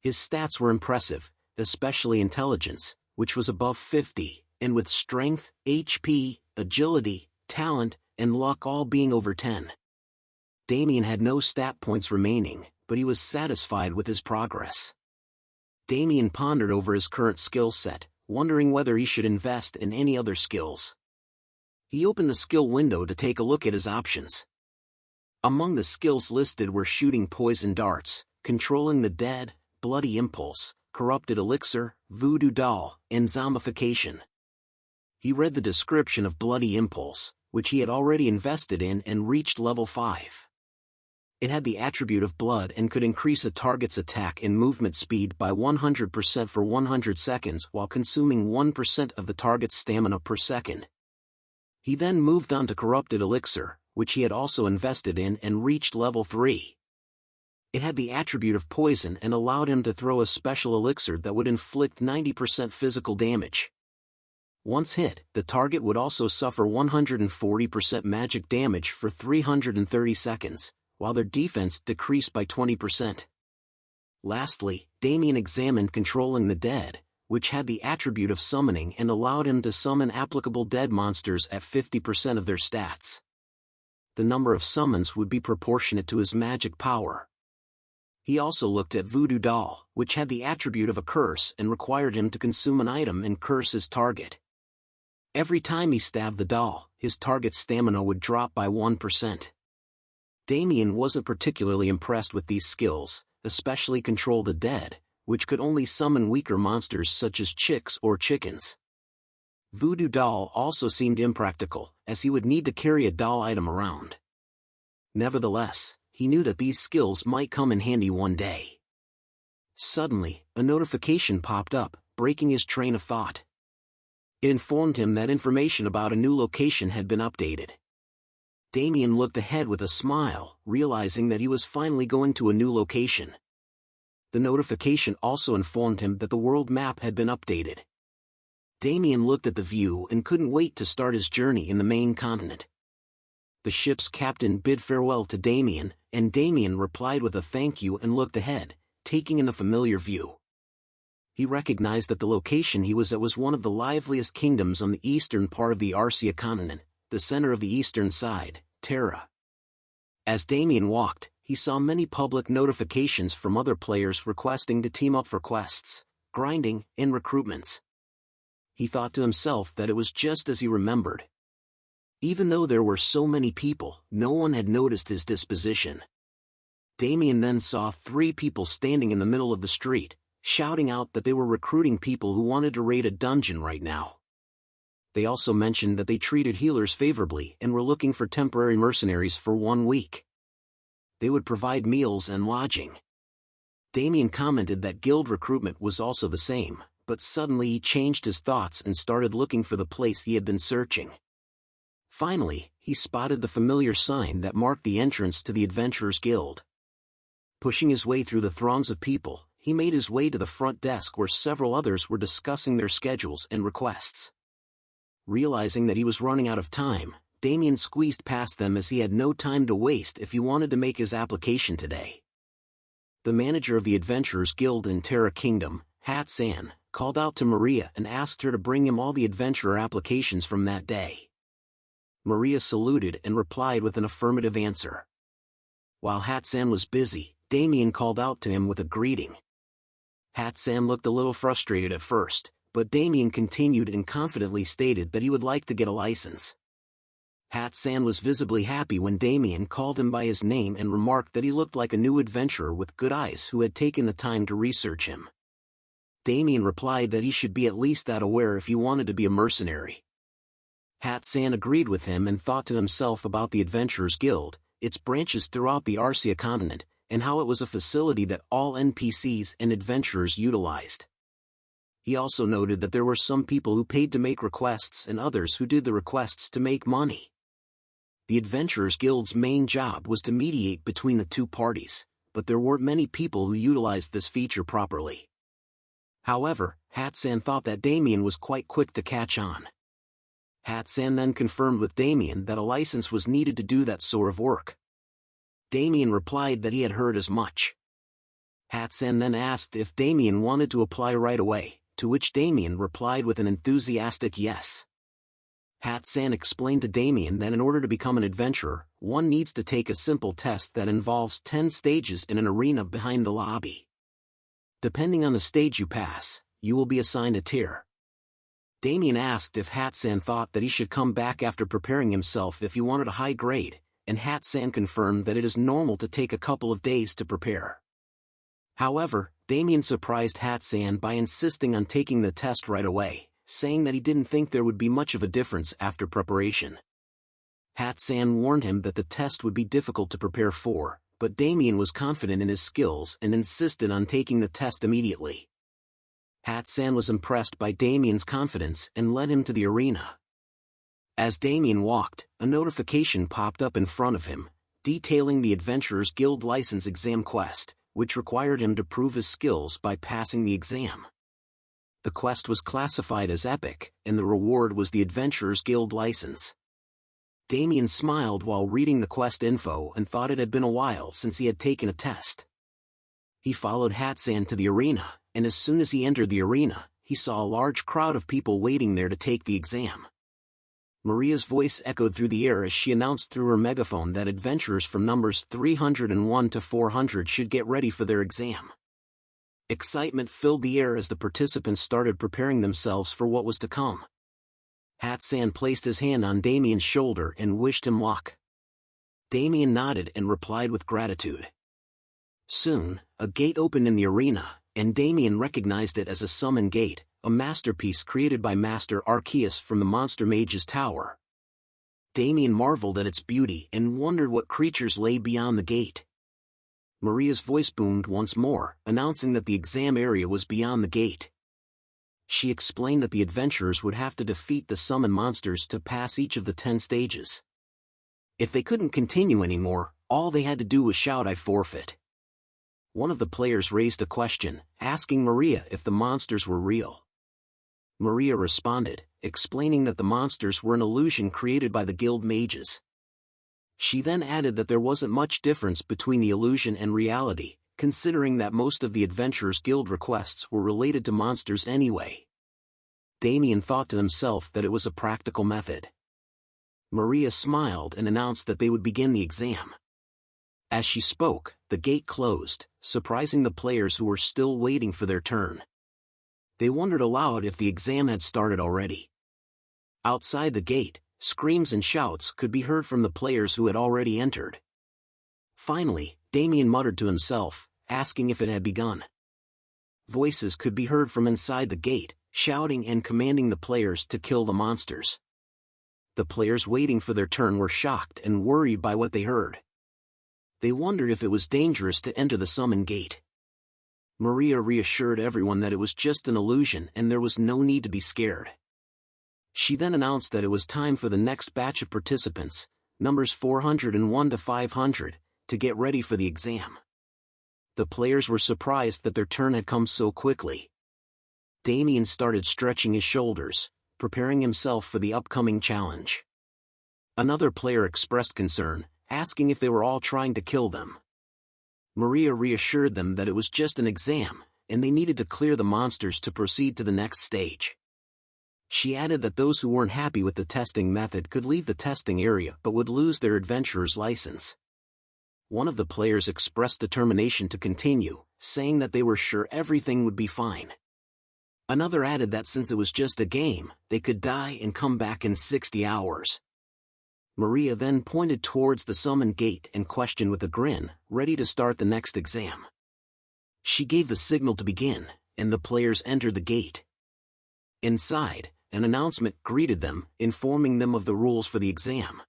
His stats were impressive, especially intelligence, which was above 50, and with strength, HP, agility, talent, and luck all being over 10. Damien had no stat points remaining, but he was satisfied with his progress. Damien pondered over his current skill set, wondering whether he should invest in any other skills. He opened the skill window to take a look at his options. Among the skills listed were shooting poison darts, controlling the dead, bloody impulse, corrupted elixir, voodoo doll, and zombification. He read the description of bloody impulse, which he had already invested in and reached level 5. It had the attribute of blood and could increase a target's attack and movement speed by 100% for 100 seconds while consuming 1% of the target's stamina per second. He then moved on to corrupted elixir, which he had also invested in and reached level 3. It had the attribute of poison and allowed him to throw a special elixir that would inflict 90% physical damage. Once hit, the target would also suffer 140% magic damage for 330 seconds, while their defense decreased by 20%. Lastly, Damien examined controlling the dead, which had the attribute of summoning and allowed him to summon applicable dead monsters at 50% of their stats. The number of summons would be proportionate to his magic power. He also looked at Voodoo Doll, which had the attribute of a curse and required him to consume an item and curse his target. Every time he stabbed the doll, his target's stamina would drop by 1%. Damien wasn't particularly impressed with these skills, especially Control the Dead, which could only summon weaker monsters such as chicks or chickens. Voodoo Doll also seemed impractical, as he would need to carry a doll item around. Nevertheless, he knew that these skills might come in handy one day. Suddenly, a notification popped up, breaking his train of thought. It informed him that information about a new location had been updated. Damien looked ahead with a smile, realizing that he was finally going to a new location. The notification also informed him that the world map had been updated. Damien looked at the view and couldn't wait to start his journey in the main continent. The ship's captain bid farewell to Damien, and Damien replied with a thank you and looked ahead, taking in a familiar view. He recognized that the location he was at was one of the liveliest kingdoms on the eastern part of the Arcia continent, the center of the eastern side, Terra. As Damien walked, he saw many public notifications from other players requesting to team up for quests, grinding, and recruitments. He thought to himself that it was just as he remembered. Even though there were so many people, no one had noticed his disposition. Damien then saw 3 people standing in the middle of the street, shouting out that they were recruiting people who wanted to raid a dungeon right now. They also mentioned that they treated healers favorably and were looking for temporary mercenaries for 1 week. They would provide meals and lodging. Damien commented that guild recruitment was also the same, but suddenly he changed his thoughts and started looking for the place he had been searching. Finally, he spotted the familiar sign that marked the entrance to the Adventurers Guild. Pushing his way through the throngs of people, he made his way to the front desk where several others were discussing their schedules and requests. Realizing that he was running out of time, Damien squeezed past them as he had no time to waste if he wanted to make his application today. The manager of the Adventurers Guild in Terra Kingdom, Hat-san, called out to Maria and asked her to bring him all the adventurer applications from that day. Maria saluted and replied with an affirmative answer. While Hat-san was busy, Damien called out to him with a greeting. Hat-san looked a little frustrated at first, but Damien continued and confidently stated that he would like to get a license. Hat-san was visibly happy when Damien called him by his name and remarked that he looked like a new adventurer with good eyes who had taken the time to research him. Damien replied that he should be at least that aware if he wanted to be a mercenary. Hat-san agreed with him and thought to himself about the Adventurers Guild, its branches throughout the Arcia continent, and how it was a facility that all NPCs and adventurers utilized. He also noted that there were some people who paid to make requests and others who did the requests to make money. The Adventurers Guild's main job was to mediate between the two parties, but there weren't many people who utilized this feature properly. However, Hat-san thought that Damien was quite quick to catch on. Hat-san then confirmed with Damien that a license was needed to do that sort of work. Damien replied that he had heard as much. Hat-san then asked if Damien wanted to apply right away, to which Damien replied with an enthusiastic yes. Hat-san explained to Damien that in order to become an adventurer, one needs to take a simple test that involves 10 stages in an arena behind the lobby. Depending on the stage you pass, you will be assigned a tier. Damien asked if Hat-san thought that he should come back after preparing himself if he wanted a high grade, and Hat-san confirmed that it is normal to take a couple of days to prepare. However, Damien surprised Hat-san by insisting on taking the test right away, saying that he didn't think there would be much of a difference after preparation. Hat-san warned him that the test would be difficult to prepare for, but Damien was confident in his skills and insisted on taking the test immediately. Hat-san was impressed by Damien's confidence and led him to the arena. As Damien walked, a notification popped up in front of him, detailing the Adventurers Guild license exam quest, which required him to prove his skills by passing the exam. The quest was classified as epic, and the reward was the Adventurers Guild license. Damien smiled while reading the quest info and thought it had been a while since he had taken a test. He followed Hat-san to the arena, and as soon as he entered the arena, he saw a large crowd of people waiting there to take the exam. Maria's voice echoed through the air as she announced through her megaphone that adventurers from numbers 301 to 400 should get ready for their exam. Excitement filled the air as the participants started preparing themselves for what was to come. Hat-san placed his hand on Damien's shoulder and wished him luck. Damien nodded and replied with gratitude. Soon, a gate opened in the arena, and Damien recognized it as a summon gate, a masterpiece created by Master Arceus from the Monster Mage's Tower. Damien marveled at its beauty and wondered what creatures lay beyond the gate. Maria's voice boomed once more, announcing that the exam area was beyond the gate. She explained that the adventurers would have to defeat the summon monsters to pass each of the 10 stages. If they couldn't continue anymore, all they had to do was shout "I forfeit." One of the players raised a question, asking Maria if the monsters were real. Maria responded, explaining that the monsters were an illusion created by the guild mages. She then added that there wasn't much difference between the illusion and reality, considering that most of the Adventurers Guild requests were related to monsters anyway. Damien thought to himself that it was a practical method. Maria smiled and announced that they would begin the exam. As she spoke, the gate closed, surprising the players who were still waiting for their turn. They wondered aloud if the exam had started already. Outside the gate, screams and shouts could be heard from the players who had already entered. Finally, Damien muttered to himself, asking if it had begun. Voices could be heard from inside the gate, shouting and commanding the players to kill the monsters. The players waiting for their turn were shocked and worried by what they heard. They wondered if it was dangerous to enter the summon gate. Maria reassured everyone that it was just an illusion and there was no need to be scared. She then announced that it was time for the next batch of participants, numbers 401 to 500, to get ready for the exam. The players were surprised that their turn had come so quickly. Damien started stretching his shoulders, preparing himself for the upcoming challenge. Another player expressed concern, asking if they were all trying to kill them. Maria reassured them that it was just an exam, and they needed to clear the monsters to proceed to the next stage. She added that those who weren't happy with the testing method could leave the testing area but would lose their adventurer's license. One of the players expressed determination to continue, saying that they were sure everything would be fine. Another added that since it was just a game, they could die and come back in 60 hours. Maria then pointed towards the summon gate and questioned with a grin, ready to start the next exam. She gave the signal to begin, and the players entered the gate. Inside, an announcement greeted them, informing them of the rules for the exam.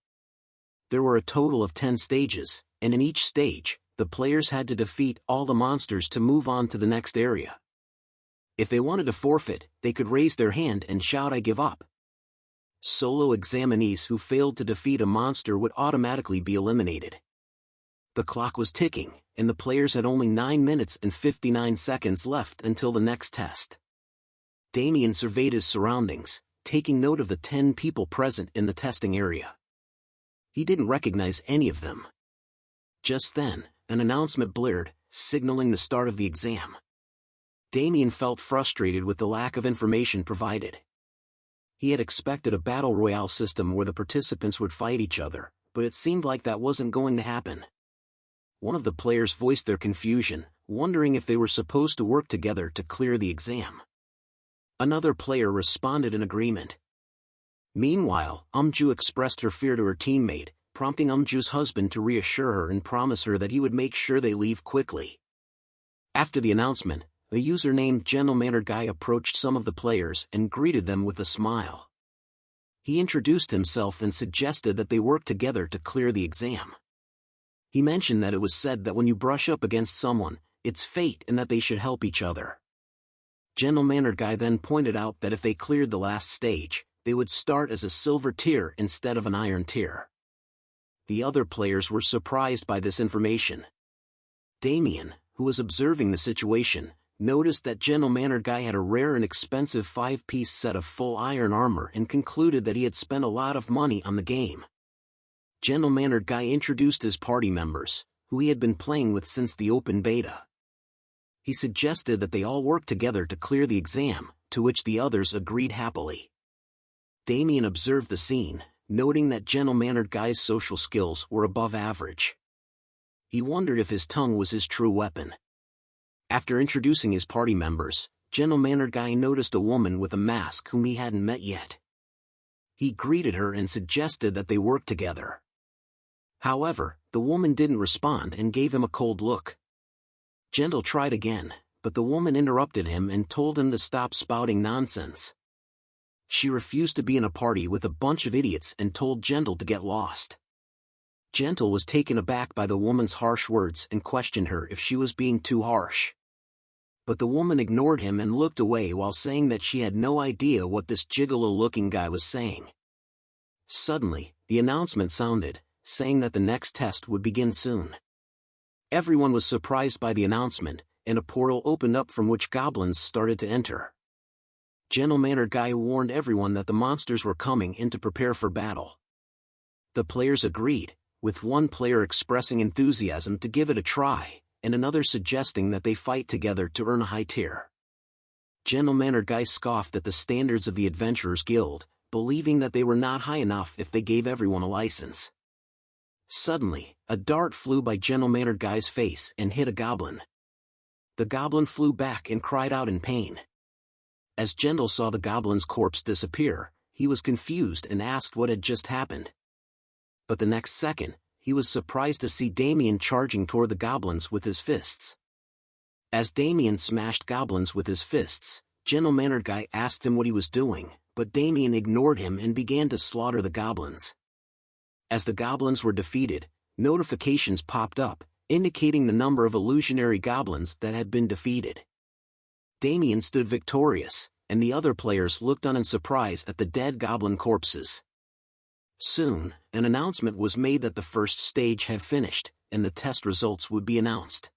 There were a total of 10 stages, and in each stage, the players had to defeat all the monsters to move on to the next area. If they wanted to forfeit, they could raise their hand and shout "I give up." Solo examinees who failed to defeat a monster would automatically be eliminated. The clock was ticking, and the players had only 9 minutes and 59 seconds left until the next test. Damien surveyed his surroundings, taking note of the 10 people present in the testing area. He didn't recognize any of them. Just then, an announcement blared, signaling the start of the exam. Damien felt frustrated with the lack of information provided. He had expected a battle royale system where the participants would fight each other, but it seemed like that wasn't going to happen. One of the players voiced their confusion, wondering if they were supposed to work together to clear the exam. Another player responded in agreement. Meanwhile, Umju expressed her fear to her teammate, prompting Umju's husband to reassure her and promise her that he would make sure they leave quickly. After the announcement, a user named Gentle-Mannered Guy approached some of the players and greeted them with a smile. He introduced himself and suggested that they work together to clear the exam. He mentioned that it was said that when you brush up against someone, it's fate and that they should help each other. Gentle-Mannered Guy then pointed out that if they cleared the last stage, they would start as a silver tier instead of an iron tier. The other players were surprised by this information. Damien, who was observing the situation, noticed that Gentle-Mannered Guy had a rare and expensive 5-piece set of full iron armor and concluded that he had spent a lot of money on the game. Gentle-Mannered Guy introduced his party members, who he had been playing with since the open beta. He suggested that they all work together to clear the exam, to which the others agreed happily. Damien observed the scene, noting that Gentle-Mannered Guy's social skills were above average. He wondered if his tongue was his true weapon. After introducing his party members, Gentle-Mannered Guy noticed a woman with a mask whom he hadn't met yet. He greeted her and suggested that they work together. However, the woman didn't respond and gave him a cold look. Gentle tried again, but the woman interrupted him and told him to stop spouting nonsense. She refused to be in a party with a bunch of idiots and told Gentle to get lost. Gentle was taken aback by the woman's harsh words and questioned her if she was being too harsh. But the woman ignored him and looked away while saying that she had no idea what this gigolo-looking guy was saying. Suddenly, the announcement sounded, saying that the next test would begin soon. Everyone was surprised by the announcement, and a portal opened up from which goblins started to enter. Gentle-Mannered Guy warned everyone that the monsters were coming in to prepare for battle. The players agreed, with one player expressing enthusiasm to give it a try, and another suggesting that they fight together to earn a high tier. Gentle-Mannered Guy scoffed at the standards of the Adventurers Guild, believing that they were not high enough if they gave everyone a license. Suddenly, a dart flew by Gentle-Mannered Guy's face and hit a goblin. The goblin flew back and cried out in pain. As Gentle saw the goblin's corpse disappear, he was confused and asked what had just happened. But the next second, he was surprised to see Damien charging toward the goblins with his fists. As Damien smashed goblins with his fists, Gentle-Mannered Guy asked him what he was doing, but Damien ignored him and began to slaughter the goblins. As the goblins were defeated, notifications popped up, indicating the number of illusionary goblins that had been defeated. Damien stood victorious, and the other players looked on in surprise at the dead goblin corpses. Soon, an announcement was made that the first stage had finished, and the test results would be announced.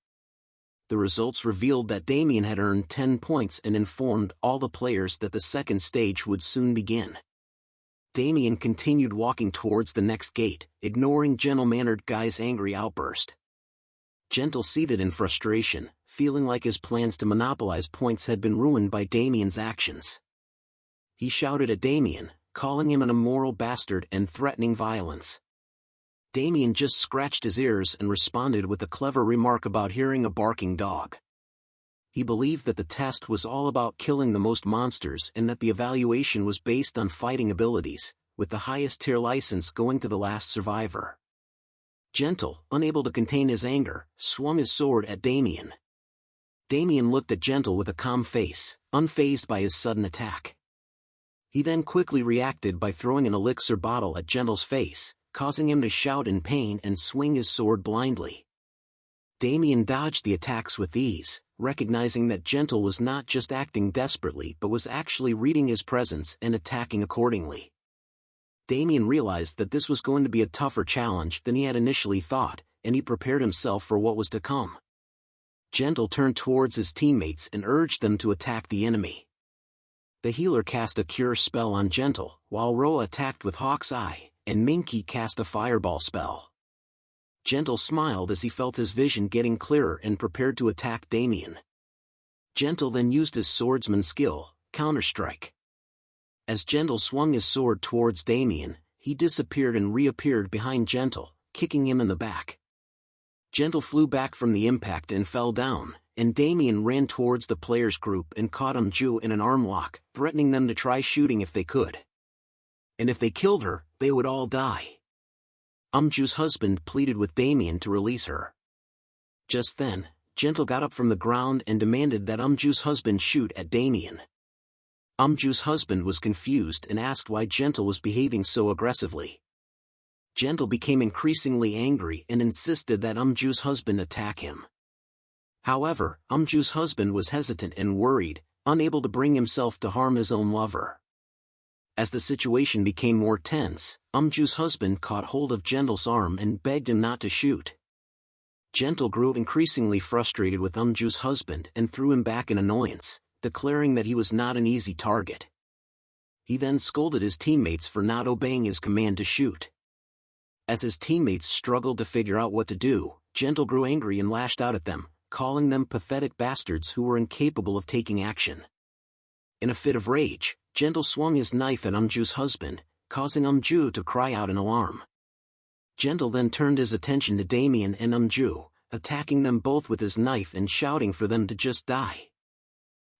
The results revealed that Damien had earned 10 points and informed all the players that the second stage would soon begin. Damien continued walking towards the next gate, ignoring Gentle-mannered Guy's angry outburst. Gentle seethed in frustration, feeling like his plans to monopolize points had been ruined by Damien's actions. He shouted at Damien, calling him an immoral bastard and threatening violence. Damien just scratched his ears and responded with a clever remark about hearing a barking dog. He believed that the test was all about killing the most monsters and that the evaluation was based on fighting abilities, with the highest tier license going to the last survivor. Gentle, unable to contain his anger, swung his sword at Damien. Damien looked at Gentle with a calm face, unfazed by his sudden attack. He then quickly reacted by throwing an elixir bottle at Gentle's face, causing him to shout in pain and swing his sword blindly. Damien dodged the attacks with ease, recognizing that Gentle was not just acting desperately but was actually reading his presence and attacking accordingly. Damien realized that this was going to be a tougher challenge than he had initially thought, and he prepared himself for what was to come. Gentle turned towards his teammates and urged them to attack the enemy. The healer cast a cure spell on Gentle, while Roa attacked with Hawk's Eye, and Minky cast a fireball spell. Gentle smiled as he felt his vision getting clearer and prepared to attack Damien. Gentle then used his swordsman skill, Counterstrike. As Gentle swung his sword towards Damien, he disappeared and reappeared behind Gentle, kicking him in the back. Gentle flew back from the impact and fell down, and Damien ran towards the players' group and caught Ju in an arm lock, threatening them to try shooting if they could. And if they killed her, they would all die. Ju's husband pleaded with Damien to release her. Just then, Gentle got up from the ground and demanded that Ju's husband shoot at Damien. Ju's husband was confused and asked why Gentle was behaving so aggressively. Gentle became increasingly angry and insisted that Ju's husband attack him. However, Ju's husband was hesitant and worried, unable to bring himself to harm his own lover. As the situation became more tense, Ju's husband caught hold of Gentle's arm and begged him not to shoot. Gentle grew increasingly frustrated with Ju's husband and threw him back in annoyance, declaring that he was not an easy target. He then scolded his teammates for not obeying his command to shoot. As his teammates struggled to figure out what to do, Gentle grew angry and lashed out at them, calling them pathetic bastards who were incapable of taking action. In a fit of rage, Gentle swung his knife at Ju's husband, causing Ju to cry out in alarm. Gentle then turned his attention to Damien and Ju, attacking them both with his knife and shouting for them to just die.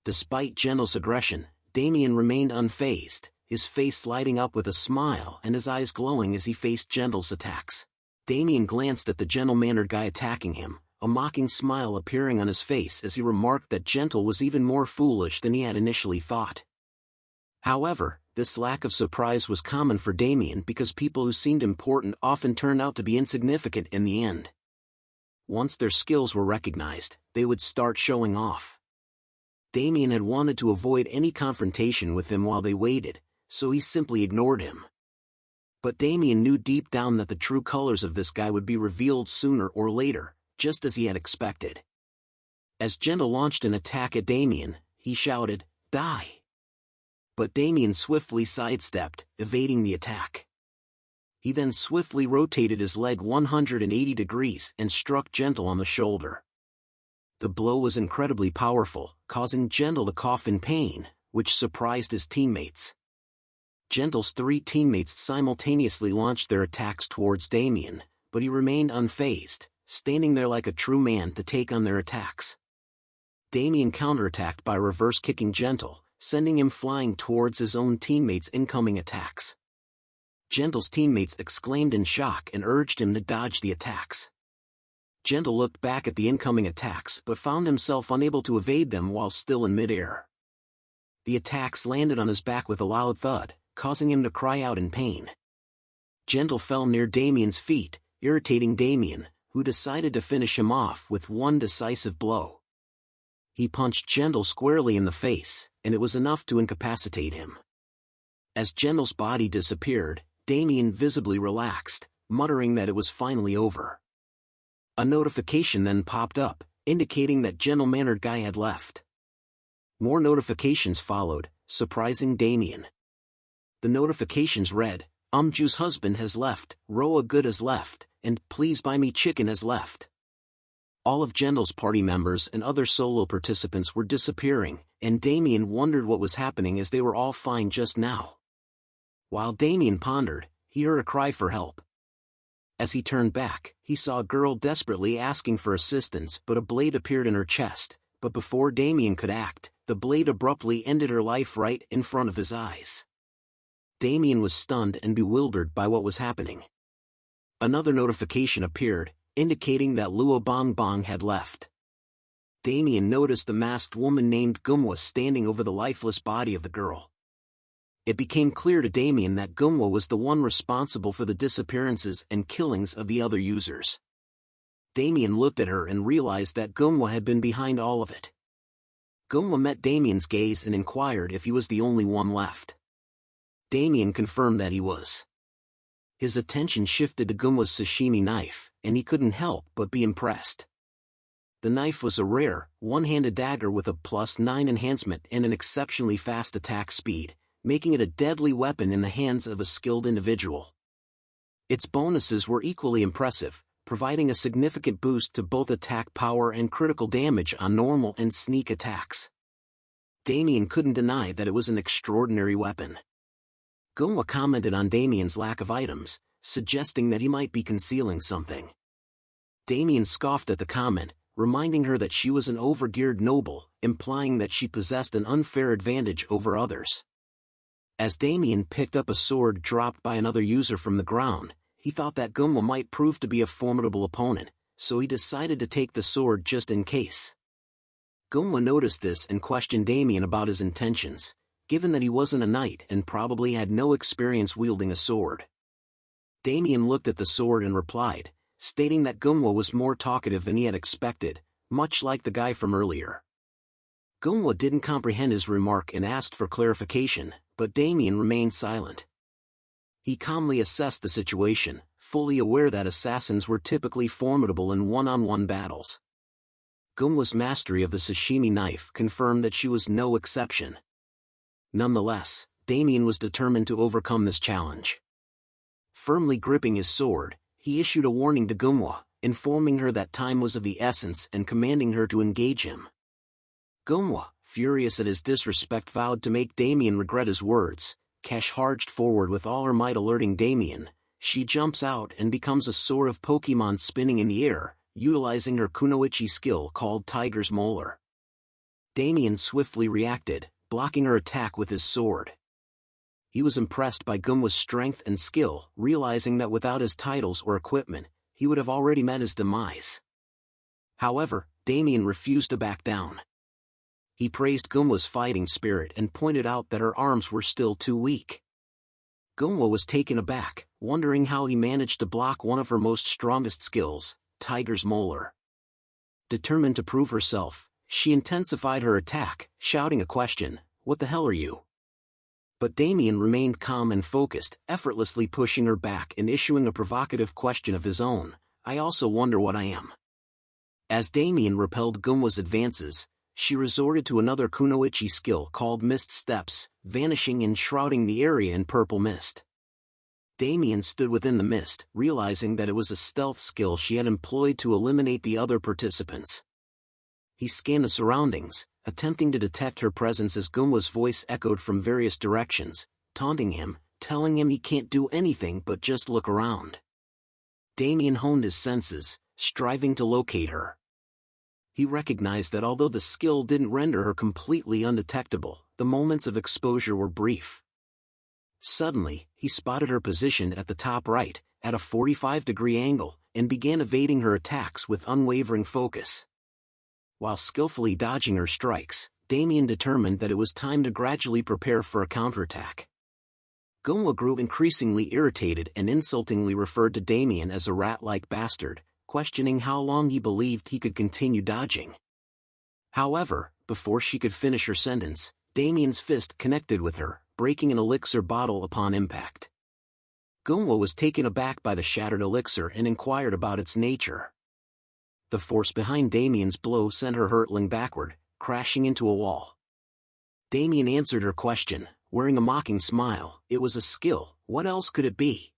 Despite Gentle's aggression, Damien remained unfazed, his face lighting up with a smile and his eyes glowing as he faced Gentle's attacks. Damien glanced at the gentle-mannered guy attacking him, a mocking smile appearing on his face as he remarked that Gentle was even more foolish than he had initially thought. However, this lack of surprise was common for Damien because people who seemed important often turned out to be insignificant in the end. Once their skills were recognized, they would start showing off. Damien had wanted to avoid any confrontation with him while they waited, so he simply ignored him. But Damien knew deep down that the true colors of this guy would be revealed sooner or later, just as he had expected. As Gentle launched an attack at Damien, he shouted, "Die!" But Damien swiftly sidestepped, evading the attack. He then swiftly rotated his leg 180 degrees and struck Gentle on the shoulder. The blow was incredibly powerful, causing Gentle to cough in pain, which surprised his teammates. Gentle's three teammates simultaneously launched their attacks towards Damien, but he remained unfazed, standing there like a true man to take on their attacks. Damien counterattacked by reverse-kicking Gentle, sending him flying towards his own teammates' incoming attacks. Gentle's teammates exclaimed in shock and urged him to dodge the attacks. Gentle looked back at the incoming attacks but found himself unable to evade them while still in midair. The attacks landed on his back with a loud thud, causing him to cry out in pain. Gentle fell near Damien's feet, irritating Damien, who decided to finish him off with one decisive blow. He punched Gentle squarely in the face, and it was enough to incapacitate him. As Gentle's body disappeared, Damien visibly relaxed, muttering that it was finally over. A notification then popped up, indicating that gentle-mannered guy had left. More notifications followed, surprising Damien. The notifications read, Ju's husband has left, Roa Good has left, and Please Buy Me Chicken has left. All of Gendel's party members and other solo participants were disappearing, and Damien wondered what was happening as they were all fine just now. While Damien pondered, he heard a cry for help. As he turned back, he saw a girl desperately asking for assistance, but a blade appeared in her chest. But before Damien could act, the blade abruptly ended her life right in front of his eyes. Damien was stunned and bewildered by what was happening. Another notification appeared, indicating that Luo Bongbong had left. Damien noticed a masked woman named Gumwa standing over the lifeless body of the girl. It became clear to Damien that Gumwa was the one responsible for the disappearances and killings of the other users. Damien looked at her and realized that Gumwa had been behind all of it. Gumwa met Damien's gaze and inquired if he was the only one left. Damien confirmed that he was. His attention shifted to Gumwa's sashimi knife, and he couldn't help but be impressed. The knife was a rare, one-handed dagger with a +9 enhancement and an exceptionally fast attack speed, making it a deadly weapon in the hands of a skilled individual. Its bonuses were equally impressive, providing a significant boost to both attack power and critical damage on normal and sneak attacks. Damien couldn't deny that it was an extraordinary weapon. Gumwa commented on Damien's lack of items, suggesting that he might be concealing something. Damien scoffed at the comment, reminding her that she was an overgeared noble, implying that she possessed an unfair advantage over others. As Damien picked up a sword dropped by another user from the ground, he thought that Gumwa might prove to be a formidable opponent, so he decided to take the sword just in case. Gumwa noticed this and questioned Damien about his intentions, given that he wasn't a knight and probably had no experience wielding a sword. Damien looked at the sword and replied, stating that Gumwa was more talkative than he had expected, much like the guy from earlier. Gumwa didn't comprehend his remark and asked for clarification, but Damien remained silent. He calmly assessed the situation, fully aware that assassins were typically formidable in one-on-one battles. Gumwa's mastery of the sashimi knife confirmed that she was no exception. Nonetheless, Damien was determined to overcome this challenge. Firmly gripping his sword, he issued a warning to Gumwa, informing her that time was of the essence and commanding her to engage him. Gumwa, furious at his disrespect, vowed to make Damien regret his words. Cash charged forward with all her might, alerting Damien. She jumps out and becomes a sword of Pokemon spinning in the air, utilizing her kunoichi skill called Tiger's Molar. Damien swiftly reacted, blocking her attack with his sword. He was impressed by Gumwa's strength and skill, realizing that without his titles or equipment, he would have already met his demise. However, Damien refused to back down. He praised Gumwa's fighting spirit and pointed out that her arms were still too weak. Gumwa was taken aback, wondering how he managed to block one of her most strongest skills, Tiger's Molar. Determined to prove herself, she intensified her attack, shouting a question, "What the hell are you?" But Damien remained calm and focused, effortlessly pushing her back and issuing a provocative question of his own, "I also wonder what I am." As Damien repelled Gumwa's advances, she resorted to another kunoichi skill called Mist Steps, vanishing and shrouding the area in purple mist. Damien stood within the mist, realizing that it was a stealth skill she had employed to eliminate the other participants. He scanned the surroundings, attempting to detect her presence as Gumwa's voice echoed from various directions, taunting him, telling him he can't do anything but just look around. Damien honed his senses, striving to locate her. He recognized that although the skill didn't render her completely undetectable, the moments of exposure were brief. Suddenly, he spotted her positioned at the top right, at a 45-degree angle, and began evading her attacks with unwavering focus. While skillfully dodging her strikes, Damien determined that it was time to gradually prepare for a counterattack. Gumwa grew increasingly irritated and insultingly referred to Damien as a rat-like bastard, questioning how long he believed he could continue dodging. However, before she could finish her sentence, Damien's fist connected with her, breaking an elixir bottle upon impact. Gumwa was taken aback by the shattered elixir and inquired about its nature. The force behind Damien's blow sent her hurtling backward, crashing into a wall. Damien answered her question, wearing a mocking smile. It was a skill, what else could it be?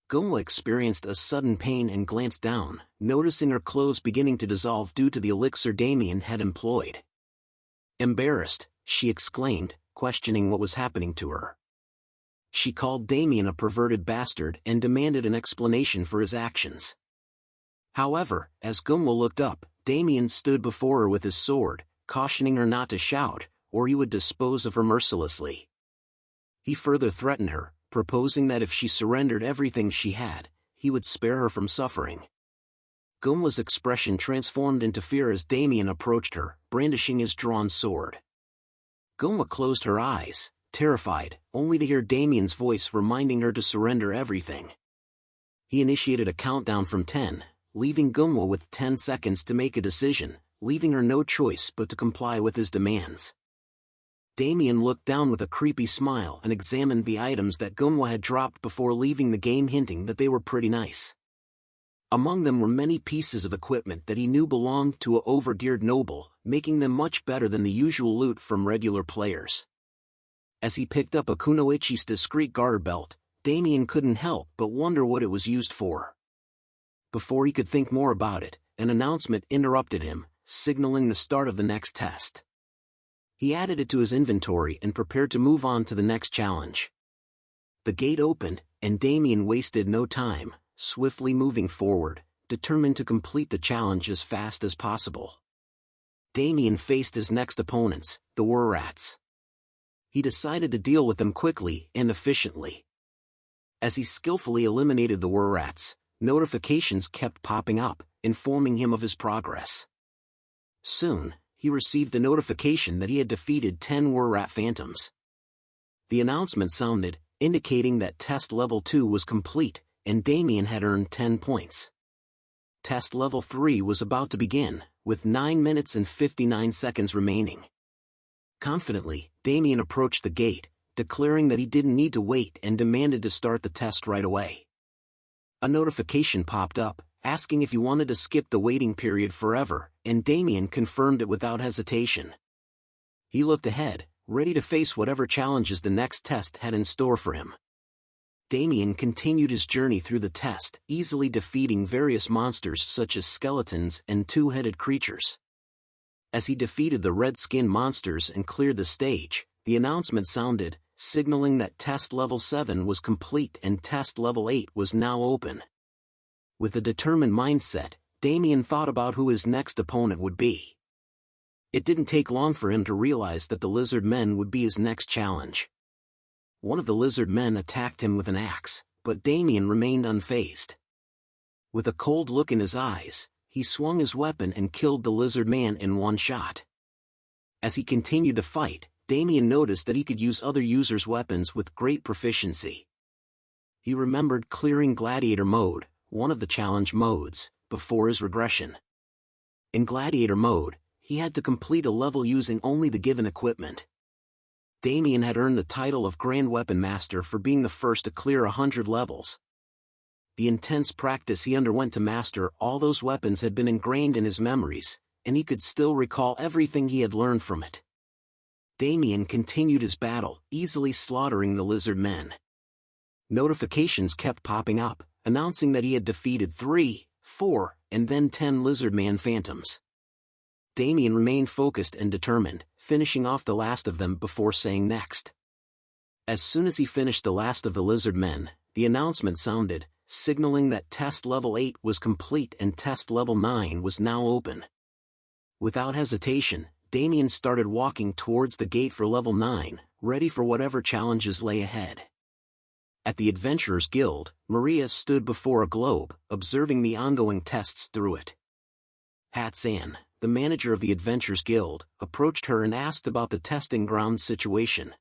Gunwa experienced a sudden pain and glanced down, noticing her clothes beginning to dissolve due to the elixir Damien had employed. Embarrassed, she exclaimed, questioning what was happening to her. She called Damien a perverted bastard and demanded an explanation for his actions. However, as Gunwa looked up, Damien stood before her with his sword, cautioning her not to shout, or he would dispose of her mercilessly. He further threatened her, proposing that if she surrendered everything she had, he would spare her from suffering. Gunwa's expression transformed into fear as Damien approached her, brandishing his drawn sword. Gunwa closed her eyes, terrified, only to hear Damien's voice reminding her to surrender everything. He initiated a countdown from 10, leaving Gunwa with 10 seconds to make a decision, leaving her no choice but to comply with his demands. Damien looked down with a creepy smile and examined the items that Gunwa had dropped before leaving the game, hinting that they were pretty nice. Among them were many pieces of equipment that he knew belonged to a overgeared noble, making them much better than the usual loot from regular players. As he picked up a kunoichi's discreet garter belt, Damien couldn't help but wonder what it was used for. Before he could think more about it, an announcement interrupted him, signaling the start of the next test. He added it to his inventory and prepared to move on to the next challenge. The gate opened, and Damien wasted no time, swiftly moving forward, determined to complete the challenge as fast as possible. Damien faced his next opponents, the Wurrats. He decided to deal with them quickly and efficiently. As he skillfully eliminated the Wurrats, notifications kept popping up, informing him of his progress. Soon, he received the notification that he had defeated 10 Wurrat Phantoms. The announcement sounded, indicating that test level 2 was complete, and Damien had earned 10 points. Test level 3 was about to begin, with 9 minutes and 59 seconds remaining. Confidently, Damien approached the gate, declaring that he didn't need to wait and demanded to start the test right away. A notification popped up, asking if he wanted to skip the waiting period forever, and Damien confirmed it without hesitation. He looked ahead, ready to face whatever challenges the next test had in store for him. Damien continued his journey through the test, easily defeating various monsters such as skeletons and two-headed creatures. As he defeated the red-skin monsters and cleared the stage, the announcement sounded, signaling that test level 7 was complete and test level 8 was now open. With a determined mindset, Damien thought about who his next opponent would be. It didn't take long for him to realize that the lizard men would be his next challenge. One of the lizard men attacked him with an axe, but Damien remained unfazed. With a cold look in his eyes, he swung his weapon and killed the lizard man in one shot. As he continued to fight, Damien noticed that he could use other users' weapons with great proficiency. He remembered clearing Gladiator mode, one of the challenge modes, before his regression. In Gladiator mode, he had to complete a level using only the given equipment. Damien had earned the title of Grand Weapon Master for being the first to clear 100 levels. The intense practice he underwent to master all those weapons had been ingrained in his memories, and he could still recall everything he had learned from it. Damien continued his battle, easily slaughtering the lizard men. Notifications kept popping up, announcing that he had defeated 3, 4, and then 10 lizard-man phantoms. Damien remained focused and determined, finishing off the last of them before saying next. As soon as he finished the last of the lizard men, the announcement sounded, signaling that test level 8 was complete and test level 9 was now open. Without hesitation, Damien started walking towards the gate for level 9, ready for whatever challenges lay ahead. At the Adventurers Guild, Maria stood before a globe, observing the ongoing tests through it. Hat-san, the manager of the Adventurers Guild, approached her and asked about the testing ground situation.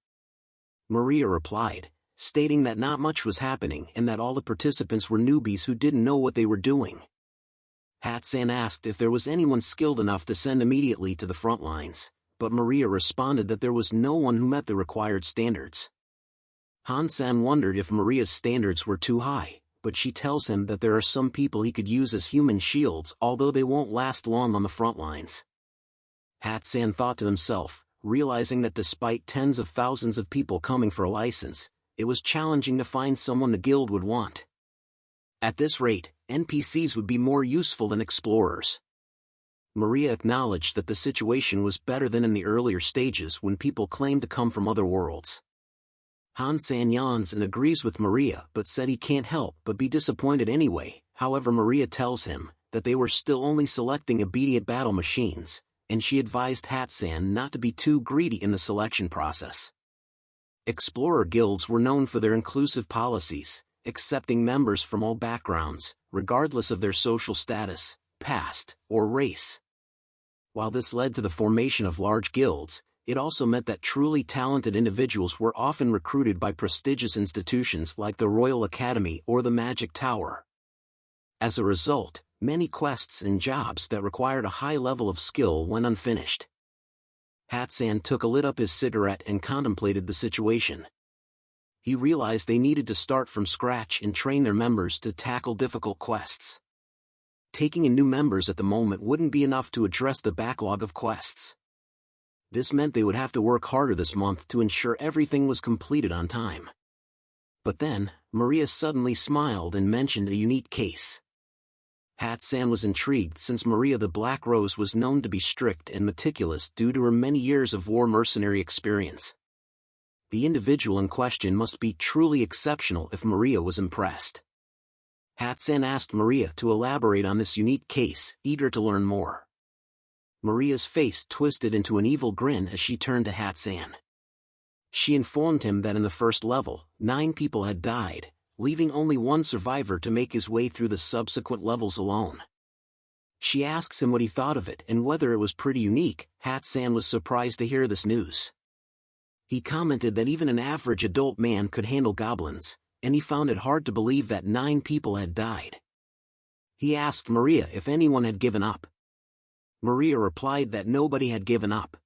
Maria replied, stating that not much was happening and that all the participants were newbies who didn't know what they were doing. Hat-san asked if there was anyone skilled enough to send immediately to the front lines, but Maria responded that there was no one who met the required standards. Han-san wondered if Maria's standards were too high, but she tells him that there are some people he could use as human shields, although they won't last long on the front lines. Hat-san thought to himself, realizing that despite tens of thousands of people coming for a license, it was challenging to find someone the guild would want. At this rate, NPCs would be more useful than explorers. Maria acknowledged that the situation was better than in the earlier stages when people claimed to come from other worlds. Han-san yawns and agrees with Maria but said he can't help but be disappointed anyway. However, Maria tells him that they were still only selecting obedient battle machines, and she advised Hat-san not to be too greedy in the selection process. Explorer guilds were known for their inclusive policies, accepting members from all backgrounds, regardless of their social status, past, or race. While this led to the formation of large guilds, it also meant that truly talented individuals were often recruited by prestigious institutions like the Royal Academy or the Magic Tower. As a result, many quests and jobs that required a high level of skill went unfinished. Hat-san took a lit up his cigarette and contemplated the situation. He realized they needed to start from scratch and train their members to tackle difficult quests. Taking in new members at the moment wouldn't be enough to address the backlog of quests. This meant they would have to work harder this month to ensure everything was completed on time. But then, Maria suddenly smiled and mentioned a unique case. Hat-san was intrigued since Maria the Black Rose was known to be strict and meticulous due to her many years of war mercenary experience. The individual in question must be truly exceptional if Maria was impressed. Hat-san asked Maria to elaborate on this unique case, eager to learn more. Maria's face twisted into an evil grin as she turned to Hat-san. She informed him that in the first level, 9 people had died, leaving only one survivor to make his way through the subsequent levels alone. She asks him what he thought of it and whether it was pretty unique. Hat-san was surprised to hear this news. He commented that even an average adult man could handle goblins, and he found it hard to believe that 9 people had died. He asked Maria if anyone had given up. Maria replied that nobody had given up.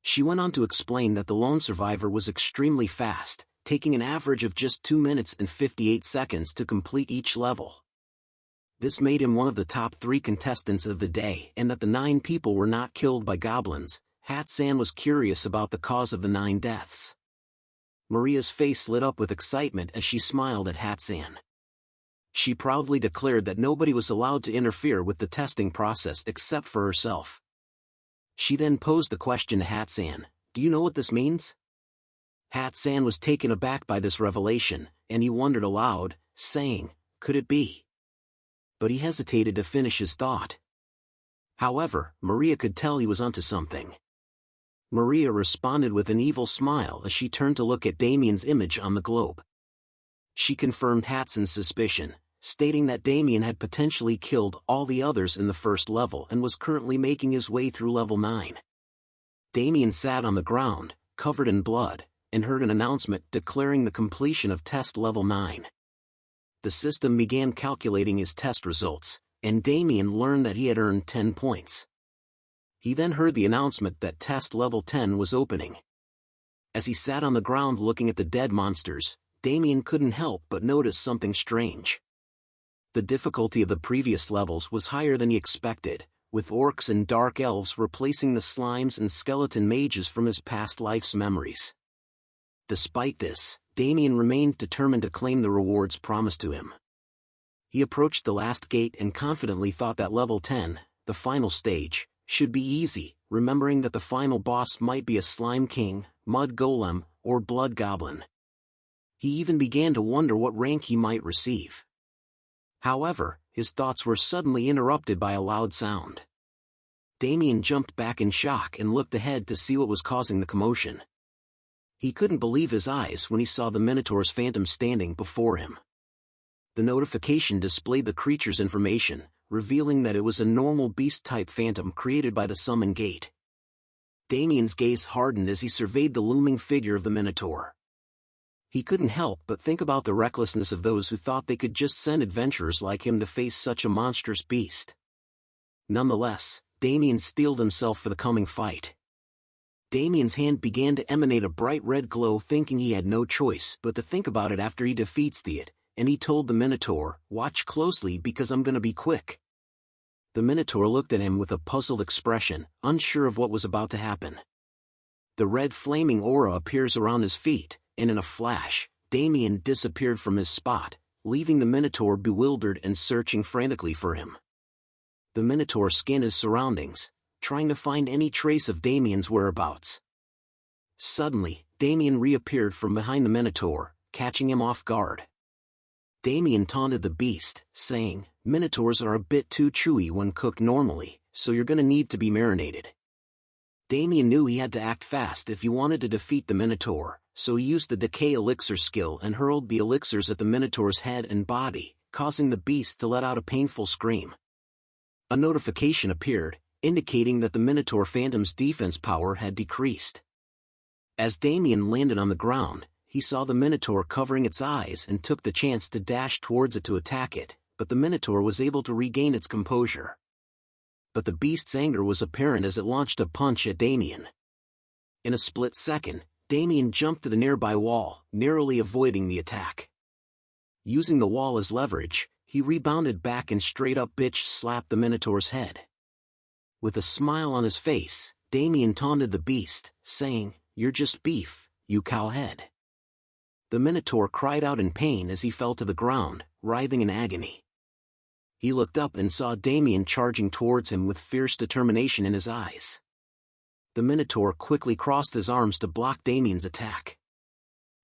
She went on to explain that the lone survivor was extremely fast, taking an average of just 2 minutes and 58 seconds to complete each level. This made him one of the top 3 contestants of the day, and that the 9 people were not killed by goblins. Hat-san was curious about the cause of the 9 deaths. Maria's face lit up with excitement as she smiled at Hat-san. She proudly declared that nobody was allowed to interfere with the testing process except for herself. She then posed the question to Hat-san, "Do you know what this means?" Hat-san was taken aback by this revelation, and he wondered aloud, saying, "Could it be?" But he hesitated to finish his thought. However, Maria could tell he was onto something. Maria responded with an evil smile as she turned to look at Damien's image on the globe. She confirmed Hat-san's suspicion, stating that Damien had potentially killed all the others in the first level and was currently making his way through level 9. Damien sat on the ground, covered in blood, and heard an announcement declaring the completion of test level 9. The system began calculating his test results, and Damien learned that he had earned 10 points. He then heard the announcement that test level 10 was opening. As he sat on the ground looking at the dead monsters, Damien couldn't help but notice something strange. The difficulty of the previous levels was higher than he expected, with orcs and dark elves replacing the slimes and skeleton mages from his past life's memories. Despite this, Damien remained determined to claim the rewards promised to him. He approached the last gate and confidently thought that level 10, the final stage, should be easy, remembering that the final boss might be a slime king, mud golem, or blood goblin. He even began to wonder what rank he might receive. However, his thoughts were suddenly interrupted by a loud sound. Damien jumped back in shock and looked ahead to see what was causing the commotion. He couldn't believe his eyes when he saw the Minotaur's phantom standing before him. The notification displayed the creature's information, revealing that it was a normal beast-type phantom created by the summon gate. Damien's gaze hardened as he surveyed the looming figure of the Minotaur. He couldn't help but think about the recklessness of those who thought they could just send adventurers like him to face such a monstrous beast. Nonetheless, Damien steeled himself for the coming fight. Damien's hand began to emanate a bright red glow, thinking he had no choice but to think about it after he defeats the and he told the Minotaur, "Watch closely because I'm gonna be quick." The Minotaur looked at him with a puzzled expression, unsure of what was about to happen. The red flaming aura appears around his feet, and in a flash, Damien disappeared from his spot, leaving the Minotaur bewildered and searching frantically for him. The Minotaur scanned his surroundings, trying to find any trace of Damien's whereabouts. Suddenly, Damien reappeared from behind the Minotaur, catching him off guard. Damien taunted the beast, saying, "Minotaurs are a bit too chewy when cooked normally, so you're gonna need to be marinated." Damien knew he had to act fast if he wanted to defeat the Minotaur, so he used the decay elixir skill and hurled the elixirs at the Minotaur's head and body, causing the beast to let out a painful scream. A notification appeared, indicating that the Minotaur Phantom's defense power had decreased. As Damien landed on the ground, he saw the Minotaur covering its eyes and took the chance to dash towards it to attack it, but the Minotaur was able to regain its composure. But the beast's anger was apparent as it launched a punch at Damien. In a split second, Damien jumped to the nearby wall, narrowly avoiding the attack. Using the wall as leverage, he rebounded back and straight up bitch slapped the Minotaur's head. With a smile on his face, Damien taunted the beast, saying, "You're just beef, you cowhead." The Minotaur cried out in pain as he fell to the ground, writhing in agony. He looked up and saw Damien charging towards him with fierce determination in his eyes. The Minotaur quickly crossed his arms to block Damien's attack.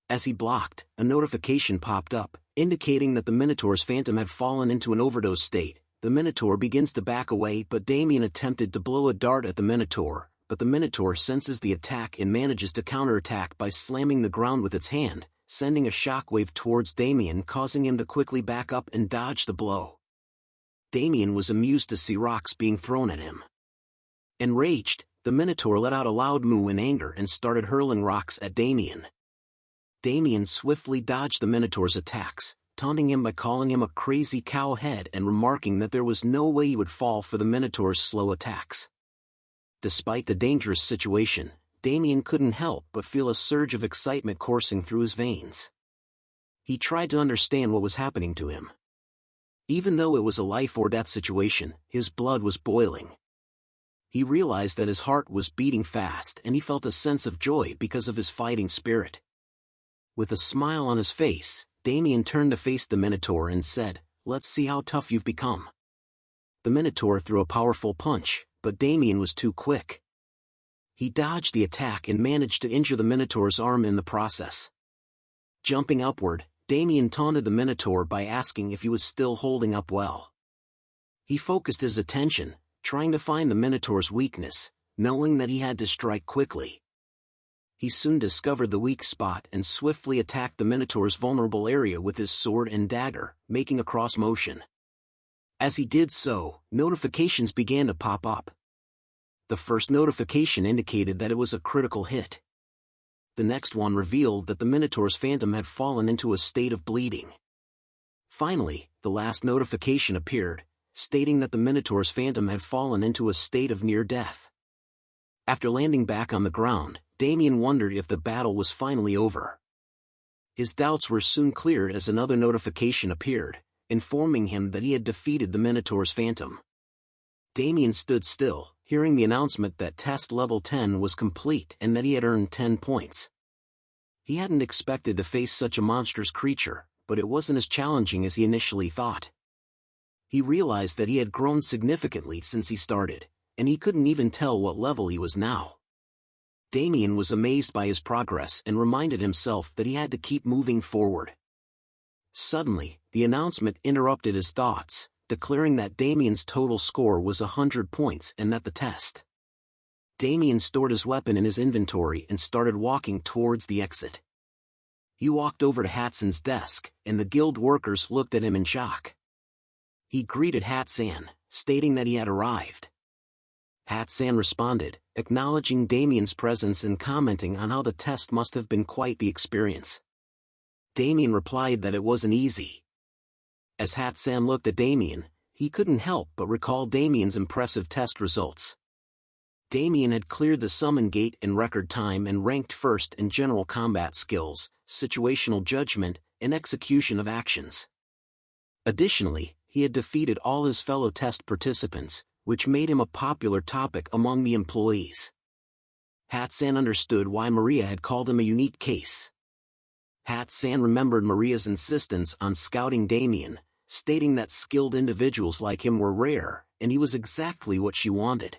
As he blocked, a notification popped up, indicating that the Minotaur's phantom had fallen into an overdose state. The Minotaur begins to back away, but Damien attempted to blow a dart at the Minotaur, but the Minotaur senses the attack and manages to counterattack by slamming the ground with its hand, sending a shockwave towards Damien, causing him to quickly back up and dodge the blow. Damien was amused to see rocks being thrown at him. Enraged, the Minotaur let out a loud moo in anger and started hurling rocks at Damien. Damien swiftly dodged the Minotaur's attacks, taunting him by calling him a crazy cowhead and remarking that there was no way he would fall for the Minotaur's slow attacks. Despite the dangerous situation, Damien couldn't help but feel a surge of excitement coursing through his veins. He tried to understand what was happening to him. Even though it was a life-or-death situation, his blood was boiling. He realized that his heart was beating fast and he felt a sense of joy because of his fighting spirit. With a smile on his face, Damien turned to face the Minotaur and said, "Let's see how tough you've become." The Minotaur threw a powerful punch, but Damien was too quick. He dodged the attack and managed to injure the Minotaur's arm in the process. Jumping upward, Damien taunted the Minotaur by asking if he was still holding up well. He focused his attention, trying to find the Minotaur's weakness, knowing that he had to strike quickly. He soon discovered the weak spot and swiftly attacked the Minotaur's vulnerable area with his sword and dagger, making a cross motion. As he did so, notifications began to pop up. The first notification indicated that it was a critical hit. The next one revealed that the Minotaur's phantom had fallen into a state of bleeding. Finally, the last notification appeared, stating that the Minotaur's phantom had fallen into a state of near death. After landing back on the ground, Damien wondered if the battle was finally over. His doubts were soon cleared as another notification appeared, informing him that he had defeated the Minotaur's phantom. Damien stood still, hearing the announcement that test level 10 was complete and that he had earned 10 points. He hadn't expected to face such a monstrous creature, but it wasn't as challenging as he initially thought. He realized that he had grown significantly since he started, and he couldn't even tell what level he was now. Damien was amazed by his progress and reminded himself that he had to keep moving forward. Suddenly, the announcement interrupted his thoughts, declaring that Damien's total score was 100 points and that the test. Damien stored his weapon in his inventory and started walking towards the exit. He walked over to Hatson's desk, and the guild workers looked at him in shock. He greeted Hatsan, stating that he had arrived. Hatsan responded, acknowledging Damien's presence and commenting on how the test must have been quite the experience. Damien replied that it wasn't easy. As Hatsan looked at Damien, he couldn't help but recall Damien's impressive test results. Damien had cleared the summon gate in record time and ranked first in general combat skills, situational judgment, and execution of actions. Additionally, he had defeated all his fellow test participants, which made him a popular topic among the employees. Hat-san understood why Maria had called him a unique case. Hat-san remembered Maria's insistence on scouting Damien, stating that skilled individuals like him were rare, and he was exactly what she wanted.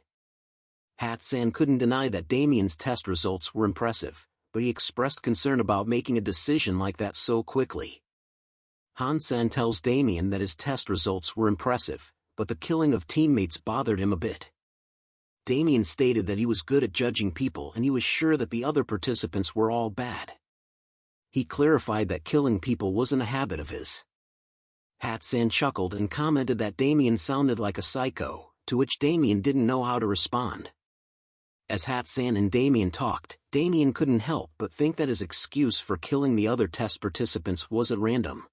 Hat-san couldn't deny that Damien's test results were impressive, but he expressed concern about making a decision like that so quickly. Han-san tells Damien that his test results were impressive, but the killing of teammates bothered him a bit. Damien stated that he was good at judging people and he was sure that the other participants were all bad. He clarified that killing people wasn't a habit of his. Hat-san chuckled and commented that Damien sounded like a psycho, to which Damien didn't know how to respond. As Hat-san and Damien talked, Damien couldn't help but think that his excuse for killing the other test participants wasn't random.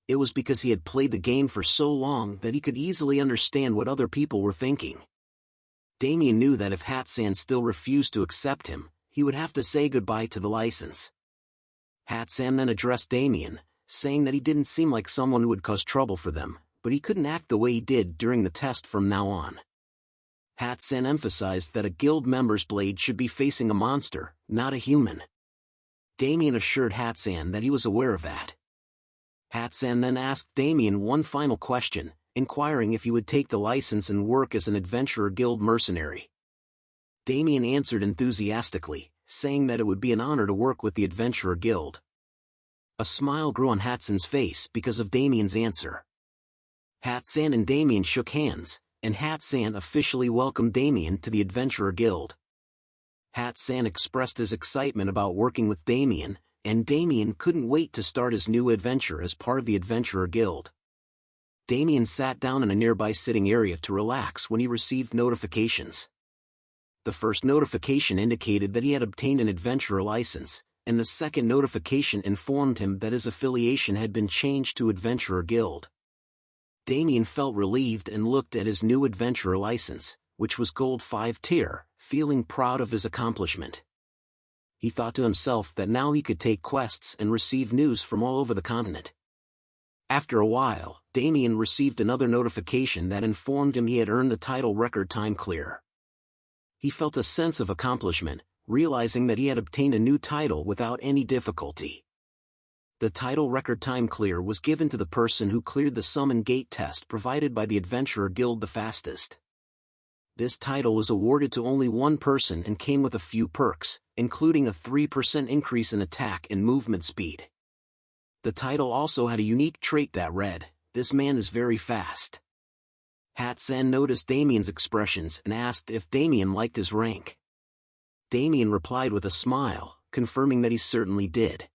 It was because he had played the game for so long that he could easily understand what other people were thinking. Damien knew that if Hat-san still refused to accept him, he would have to say goodbye to the license. Hat-san then addressed Damien, saying that he didn't seem like someone who would cause trouble for them, but he couldn't act the way he did during the test from now on. Hat-san emphasized that a guild member's blade should be facing a monster, not a human. Damien assured Hat-san that he was aware of that. Hat-san then asked Damien one final question, inquiring if he would take the license and work as an Adventurer Guild mercenary. Damien answered enthusiastically, saying that it would be an honor to work with the Adventurer Guild. A smile grew on Hat-san's face because of Damien's answer. Hat-san and Damien shook hands, and Hat-san officially welcomed Damien to the Adventurer Guild. Hat-san expressed his excitement about working with Damien, and Damien couldn't wait to start his new adventure as part of the Adventurer Guild. Damien sat down in a nearby sitting area to relax when he received notifications. The first notification indicated that he had obtained an adventurer license, and the second notification informed him that his affiliation had been changed to Adventurer Guild. Damien felt relieved and looked at his new adventurer license, which was Gold 5 tier, feeling proud of his accomplishment. He thought to himself that now he could take quests and receive news from all over the continent. After a while, Damien received another notification that informed him he had earned the title Record Time Clear. He felt a sense of accomplishment, realizing that he had obtained a new title without any difficulty. The title Record Time Clear was given to the person who cleared the Summon Gate test provided by the Adventurer Guild the fastest. This title was awarded to only one person and came with a few perks, including a 3% increase in attack and movement speed. The title also had a unique trait that read, "This man is very fast." Hat-san noticed Damien's expressions and asked if Damien liked his rank. Damien replied with a smile, confirming that he certainly did.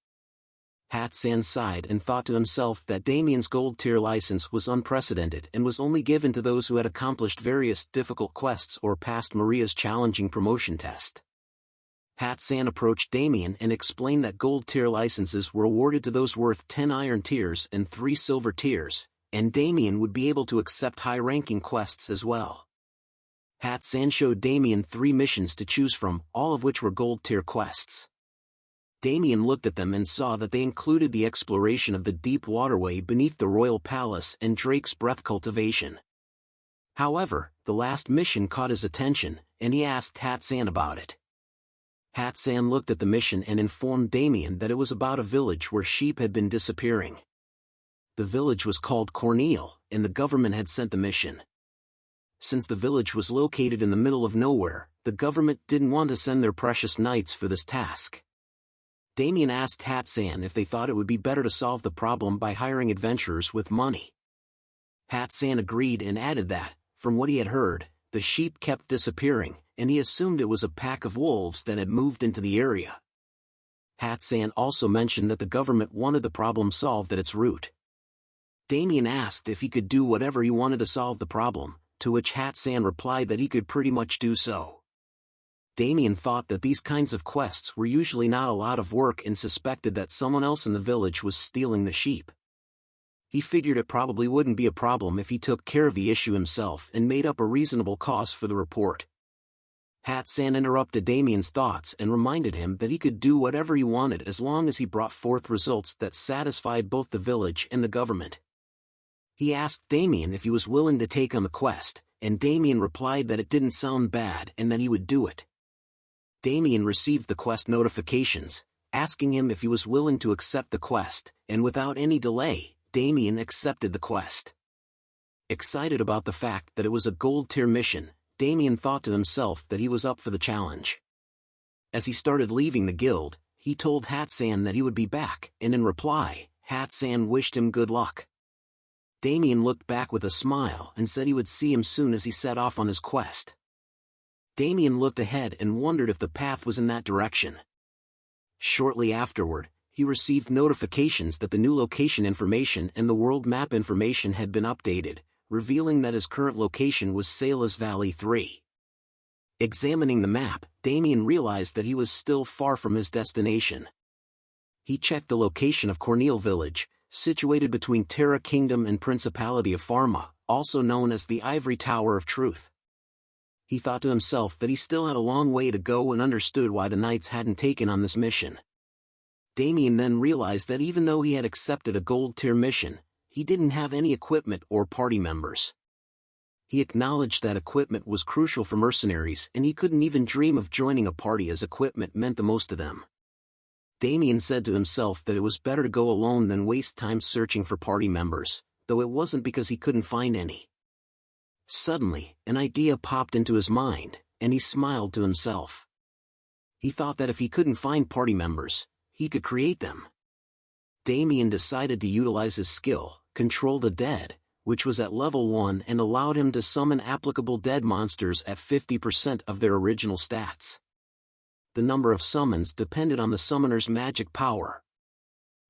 Hat-san sighed and thought to himself that Damien's gold tier license was unprecedented and was only given to those who had accomplished various difficult quests or passed Maria's challenging promotion test. Hat-san approached Damien and explained that gold tier licenses were awarded to those worth 10 iron tiers and 3 silver tiers, and Damien would be able to accept high-ranking quests as well. Hat-san showed Damien 3 missions to choose from, all of which were gold tier quests. Damien looked at them and saw that they included the exploration of the deep waterway beneath the royal palace and Drake's breath cultivation. However, the last mission caught his attention, and he asked Hat-san about it. Hat-san looked at the mission and informed Damien that it was about a village where sheep had been disappearing. The village was called Cornel, and the government had sent the mission. Since the village was located in the middle of nowhere, the government didn't want to send their precious knights for this task. Damien asked Hat-san if they thought it would be better to solve the problem by hiring adventurers with money. Hat-san agreed and added that, from what he had heard, the sheep kept disappearing, and he assumed it was a pack of wolves that had moved into the area. Hat-san also mentioned that the government wanted the problem solved at its root. Damien asked if he could do whatever he wanted to solve the problem, to which Hat-san replied that he could pretty much do so. Damien thought that these kinds of quests were usually not a lot of work and suspected that someone else in the village was stealing the sheep. He figured it probably wouldn't be a problem if he took care of the issue himself and made up a reasonable cost for the report. Hat-san interrupted Damien's thoughts and reminded him that he could do whatever he wanted as long as he brought forth results that satisfied both the village and the government. He asked Damien if he was willing to take on the quest, and Damien replied that it didn't sound bad and that he would do it. Damien received the quest notifications, asking him if he was willing to accept the quest, and without any delay, Damien accepted the quest. Excited about the fact that it was a gold-tier mission, Damien thought to himself that he was up for the challenge. As he started leaving the guild, he told Hat-san that he would be back, and in reply, Hat-san wished him good luck. Damien looked back with a smile and said he would see him soon as he set off on his quest. Damien looked ahead and wondered if the path was in that direction. Shortly afterward, he received notifications that the new location information and the world map information had been updated, revealing that his current location was Sala's Valley 3. Examining the map, Damien realized that he was still far from his destination. He checked the location of Cornel Village, situated between Terra Kingdom and Principality of Pharma, also known as the Ivory Tower of Truth. He thought to himself that he still had a long way to go and understood why the knights hadn't taken on this mission. Damien then realized that even though he had accepted a gold-tier mission, he didn't have any equipment or party members. He acknowledged that equipment was crucial for mercenaries and he couldn't even dream of joining a party as equipment meant the most to them. Damien said to himself that it was better to go alone than waste time searching for party members, though it wasn't because he couldn't find any. Suddenly, an idea popped into his mind, and he smiled to himself. He thought that if he couldn't find party members, he could create them. Damien decided to utilize his skill, Control the Dead, which was at level 1 and allowed him to summon applicable dead monsters at 50% of their original stats. The number of summons depended on the summoner's magic power.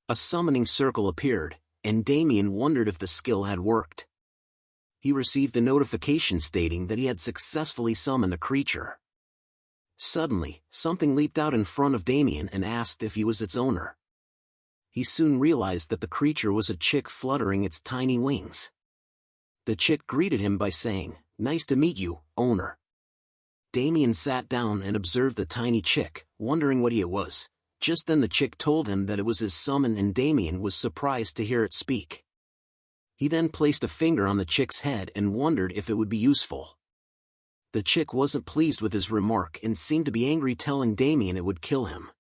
A summoning circle appeared, and Damien wondered if the skill had worked. He received a notification stating that he had successfully summoned a creature. Suddenly, something leaped out in front of Damien and asked if he was its owner. He soon realized that the creature was a chick fluttering its tiny wings. The chick greeted him by saying, "Nice to meet you, owner." Damien sat down and observed the tiny chick, wondering what it was. Just then the chick told him that it was his summon and Damien was surprised to hear it speak. He then placed a finger on the chick's head and wondered if it would be useful. The chick wasn't pleased with his remark and seemed to be angry, telling Damien it would kill him.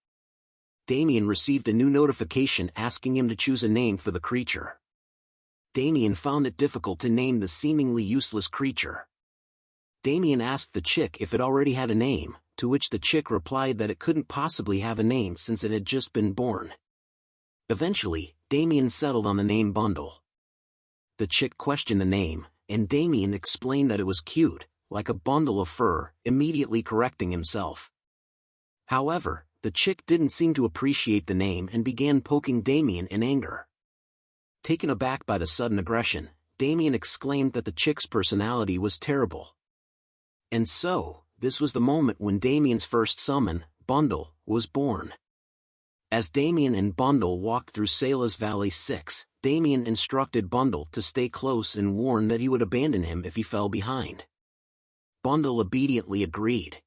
Damien received a new notification asking him to choose a name for the creature. Damien found it difficult to name the seemingly useless creature. Damien asked the chick if it already had a name, to which the chick replied that it couldn't possibly have a name since it had just been born. Eventually, Damien settled on the name Bundle. The chick questioned the name, and Damien explained that it was cute, like a bundle of fur, immediately correcting himself. However, the chick didn't seem to appreciate the name and began poking Damien in anger. Taken aback by the sudden aggression, Damien exclaimed that the chick's personality was terrible. And so, this was the moment when Damien's first summon, Bundle, was born. As Damien and Bundle walked through Sala's Valley 6, Damien instructed Bundle to stay close and warned that he would abandon him if he fell behind. Bundle obediently agreed.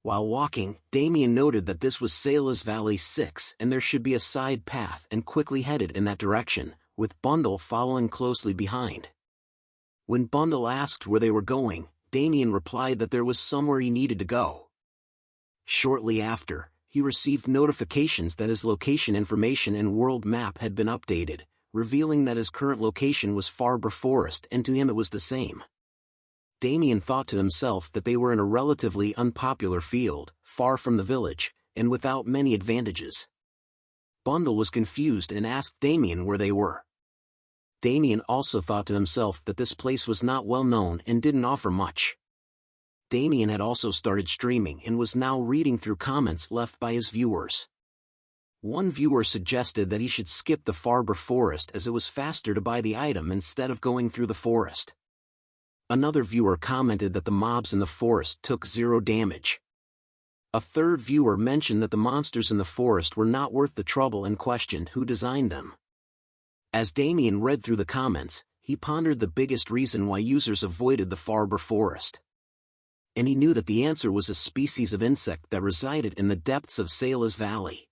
While walking, Damien noted that this was Sala's Valley 6 and there should be a side path, and quickly headed in that direction, with Bundle following closely behind. When Bundle asked where they were going, Damien replied that there was somewhere he needed to go. Shortly after, he received notifications that his location information and world map had been updated, revealing that his current location was Farbor Forest, and to him it was the same. Damien thought to himself that they were in a relatively unpopular field, far from the village, and without many advantages. Bundle was confused and asked Damien where they were. Damien also thought to himself that this place was not well known and didn't offer much. Damien had also started streaming and was now reading through comments left by his viewers. One viewer suggested that he should skip the Farbor Forest as it was faster to buy the item instead of going through the forest. Another viewer commented that the mobs in the forest took 0 damage. A third viewer mentioned that the monsters in the forest were not worth the trouble and questioned who designed them. As Damien read through the comments, he pondered the biggest reason why users avoided the Farbor Forest. And he knew that the answer was a species of insect that resided in the depths of Sala's valley.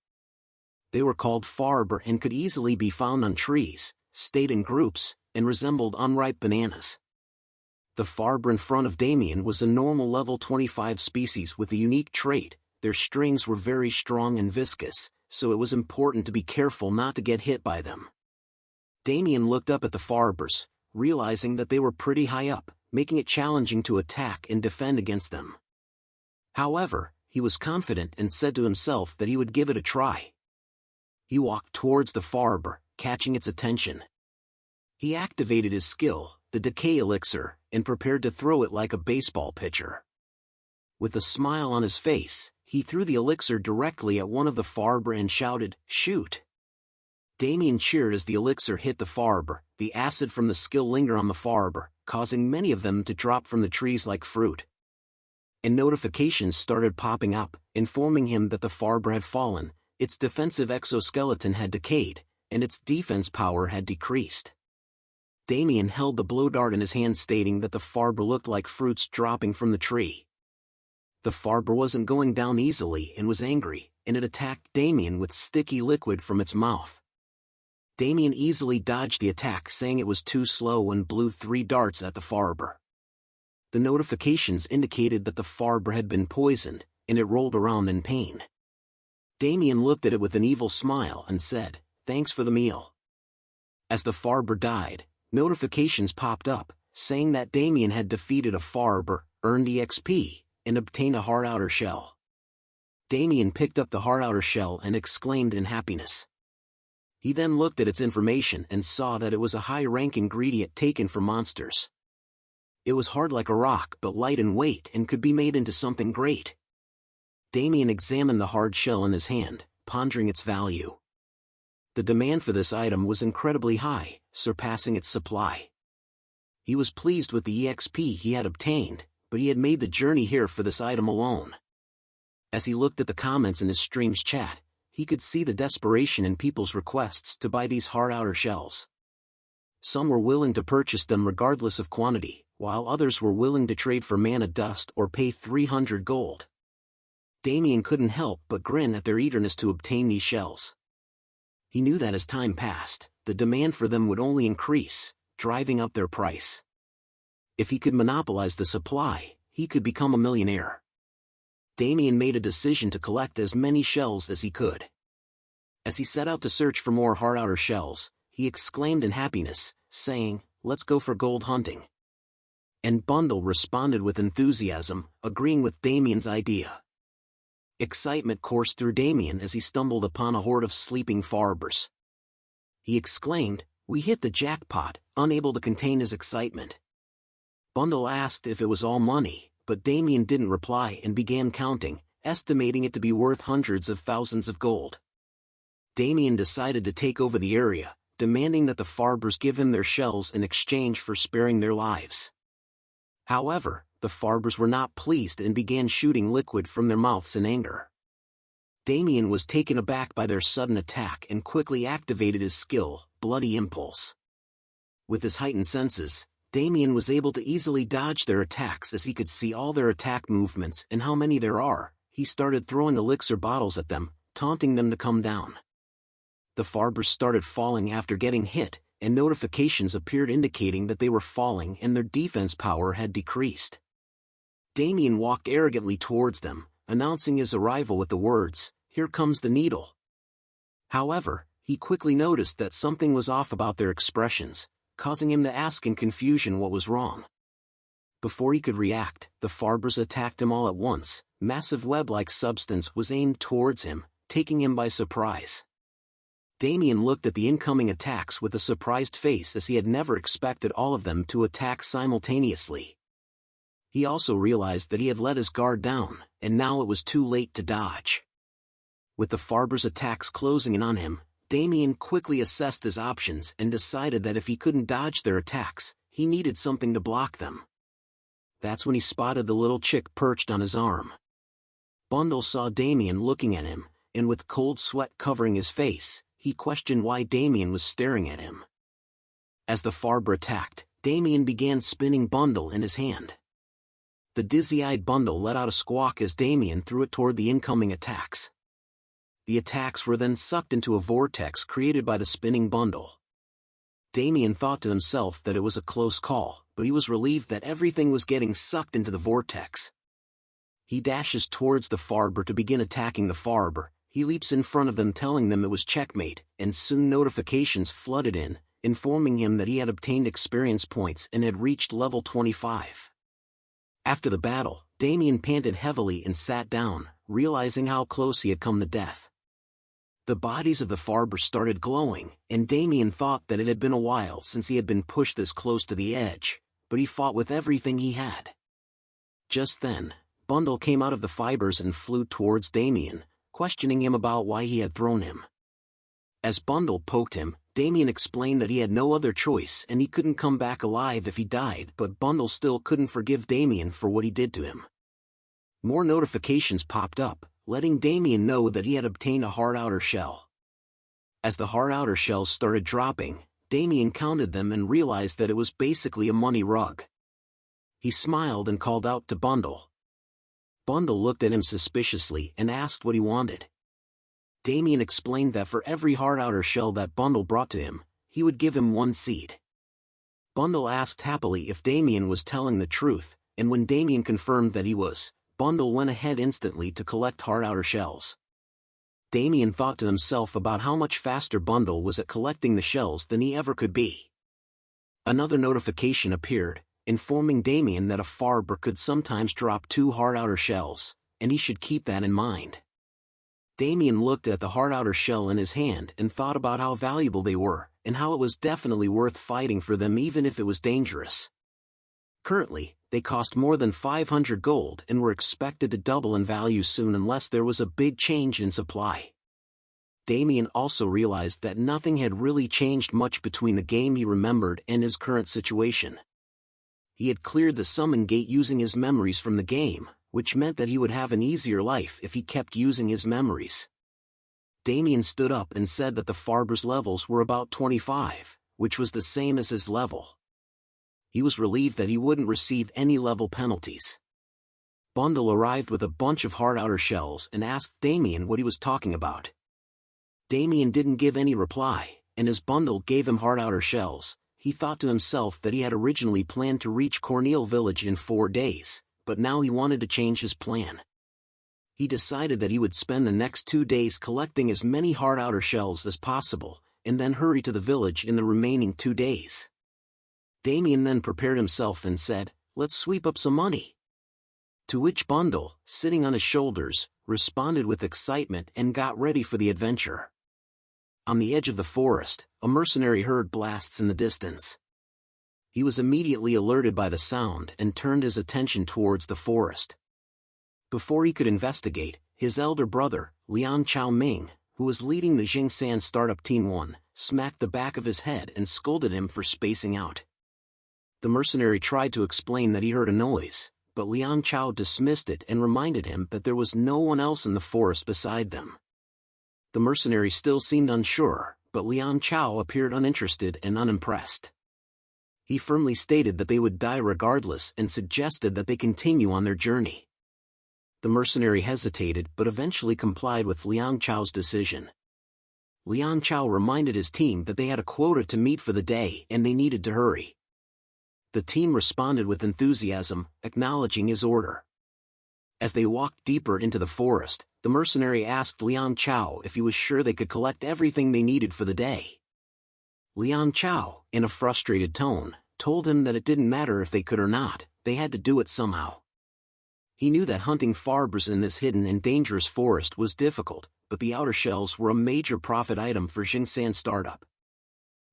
They were called farber and could easily be found on trees, stayed in groups, and resembled unripe bananas. The farber in front of Damien was a normal level 25 species with a unique trait: their strings were very strong and viscous, so it was important to be careful not to get hit by them. Damien looked up at the farbers, realizing that they were pretty high up, making it challenging to attack and defend against them. However, he was confident and said to himself that he would give it a try. He walked towards the farber, catching its attention. He activated his skill, the decay elixir, and prepared to throw it like a baseball pitcher. With a smile on his face, he threw the elixir directly at one of the farber and shouted, "Shoot!" Damien cheered as the elixir hit the farber. The acid from the skill lingered on the farber, causing many of them to drop from the trees like fruit. And notifications started popping up, informing him that the farber had fallen, its defensive exoskeleton had decayed, and its defense power had decreased. Damien held the blow dart in his hand, stating that the farber looked like fruits dropping from the tree. The farber wasn't going down easily and was angry, and it attacked Damien with sticky liquid from its mouth. Damien easily dodged the attack, saying it was too slow, and blew 3 darts at the farber. The notifications indicated that the farber had been poisoned, and it rolled around in pain. Damien looked at it with an evil smile and said, "Thanks for the meal." As the farber died, notifications popped up, saying that Damien had defeated a farber, earned EXP, and obtained a hard outer shell. Damien picked up the hard outer shell and exclaimed in happiness. He then looked at its information and saw that it was a high-rank ingredient taken from monsters. It was hard like a rock but light in weight and could be made into something great. Damien examined the hard shell in his hand, pondering its value. The demand for this item was incredibly high, surpassing its supply. He was pleased with the EXP he had obtained, but he had made the journey here for this item alone. As he looked at the comments in his stream's chat, he could see the desperation in people's requests to buy these hard outer shells. Some were willing to purchase them regardless of quantity, while others were willing to trade for mana dust or pay 300 gold. Damien couldn't help but grin at their eagerness to obtain these shells. He knew that as time passed, the demand for them would only increase, driving up their price. If he could monopolize the supply, he could become a millionaire. Damien made a decision to collect as many shells as he could. As he set out to search for more hard outer shells, he exclaimed in happiness, saying, "Let's go for gold hunting." And Bundle responded with enthusiasm, agreeing with Damien's idea. Excitement coursed through Damien as he stumbled upon a horde of sleeping farbers. He exclaimed, "We hit the jackpot," unable to contain his excitement. Bundle asked if it was all money, but Damien didn't reply and began counting, estimating it to be worth hundreds of thousands of gold. Damien decided to take over the area, demanding that the farbers give him their shells in exchange for sparing their lives. However, the farbers were not pleased and began shooting liquid from their mouths in anger. Damien was taken aback by their sudden attack and quickly activated his skill, Bloody Impulse. With his heightened senses, Damien was able to easily dodge their attacks as he could see all their attack movements and how many there are. He started throwing elixir bottles at them, taunting them to come down. The farbers started falling after getting hit, and notifications appeared indicating that they were falling and their defense power had decreased. Damien walked arrogantly towards them, announcing his arrival with the words, "Here comes the needle." However, he quickly noticed that something was off about their expressions, causing him to ask in confusion what was wrong. Before he could react, the farbers attacked him all at once. Massive web-like substance was aimed towards him, taking him by surprise. Damien looked at the incoming attacks with a surprised face as he had never expected all of them to attack simultaneously. He also realized that he had let his guard down, and now it was too late to dodge. With the farbers' attacks closing in on him, Damien quickly assessed his options and decided that if he couldn't dodge their attacks, he needed something to block them. That's when he spotted the little chick perched on his arm. Bundle saw Damien looking at him, and with cold sweat covering his face, he questioned why Damien was staring at him. As the farber attacked, Damien began spinning Bundle in his hand. The dizzy-eyed bundle let out a squawk as Damien threw it toward the incoming attacks. The attacks were then sucked into a vortex created by the spinning bundle. Damien thought to himself that it was a close call, but he was relieved that everything was getting sucked into the vortex. He dashes towards the Farber to begin attacking the Farber. He leaps in front of them, telling them it was checkmate, and soon notifications flooded in, informing him that he had obtained experience points and had reached level 25. After the battle, Damien panted heavily and sat down, realizing how close he had come to death. The bodies of the Farber started glowing, and Damien thought that it had been a while since he had been pushed this close to the edge, but he fought with everything he had. Just then, Bundle came out of the fibers and flew towards Damien, questioning him about why he had thrown him. As Bundle poked him, Damien explained that he had no other choice and he couldn't come back alive if he died, but Bundle still couldn't forgive Damien for what he did to him. More notifications popped up, letting Damien know that he had obtained a hard outer shell. As the hard outer shells started dropping, Damien counted them and realized that it was basically a money rug. He smiled and called out to Bundle. Bundle looked at him suspiciously and asked what he wanted. Damien explained that for every hard outer shell that Bundle brought to him, he would give him 1 seed. Bundle asked happily if Damien was telling the truth, and when Damien confirmed that he was, Bundle went ahead instantly to collect hard outer shells. Damien thought to himself about how much faster Bundle was at collecting the shells than he ever could be. Another notification appeared, informing Damien that a Farber could sometimes drop 2 hard outer shells, and he should keep that in mind. Damien looked at the hard outer shell in his hand and thought about how valuable they were, and how it was definitely worth fighting for them even if it was dangerous. Currently, they cost more than 500 gold and were expected to double in value soon unless there was a big change in supply. Damien also realized that nothing had really changed much between the game he remembered and his current situation. He had cleared the summon gate using his memories from the game, which meant that he would have an easier life if he kept using his memories. Damien stood up and said that the Farber's levels were about 25, which was the same as his level. He was relieved that he wouldn't receive any level penalties. Bundle arrived with a bunch of hard outer shells and asked Damien what he was talking about. Damien didn't give any reply, and as Bundle gave him hard outer shells, he thought to himself that he had originally planned to reach Cornel Village in 4 days, but now he wanted to change his plan. He decided that he would spend the next 2 days collecting as many hard outer shells as possible, and then hurry to the village in the remaining 2 days. Damien then prepared himself and said, "Let's sweep up some money." To which Bundle, sitting on his shoulders, responded with excitement and got ready for the adventure. On the edge of the forest, a mercenary heard blasts in the distance. He was immediately alerted by the sound and turned his attention towards the forest. Before he could investigate, his elder brother, Liang Chao Ming, who was leading the Jingsan startup Team 1, smacked the back of his head and scolded him for spacing out. The mercenary tried to explain that he heard a noise, but Liang Chao dismissed it and reminded him that there was no one else in the forest beside them. The mercenary still seemed unsure, but Liang Chao appeared uninterested and unimpressed. He firmly stated that they would die regardless and suggested that they continue on their journey. The mercenary hesitated but eventually complied with Liang Chao's decision. Liang Chao reminded his team that they had a quota to meet for the day and they needed to hurry. The team responded with enthusiasm, acknowledging his order. As they walked deeper into the forest, the mercenary asked Liang Chao if he was sure they could collect everything they needed for the day. Liang Chao, in a frustrated tone, told him that it didn't matter if they could or not, they had to do it somehow. He knew that hunting Farbers in this hidden and dangerous forest was difficult, but the outer shells were a major profit item for Jingsan startup.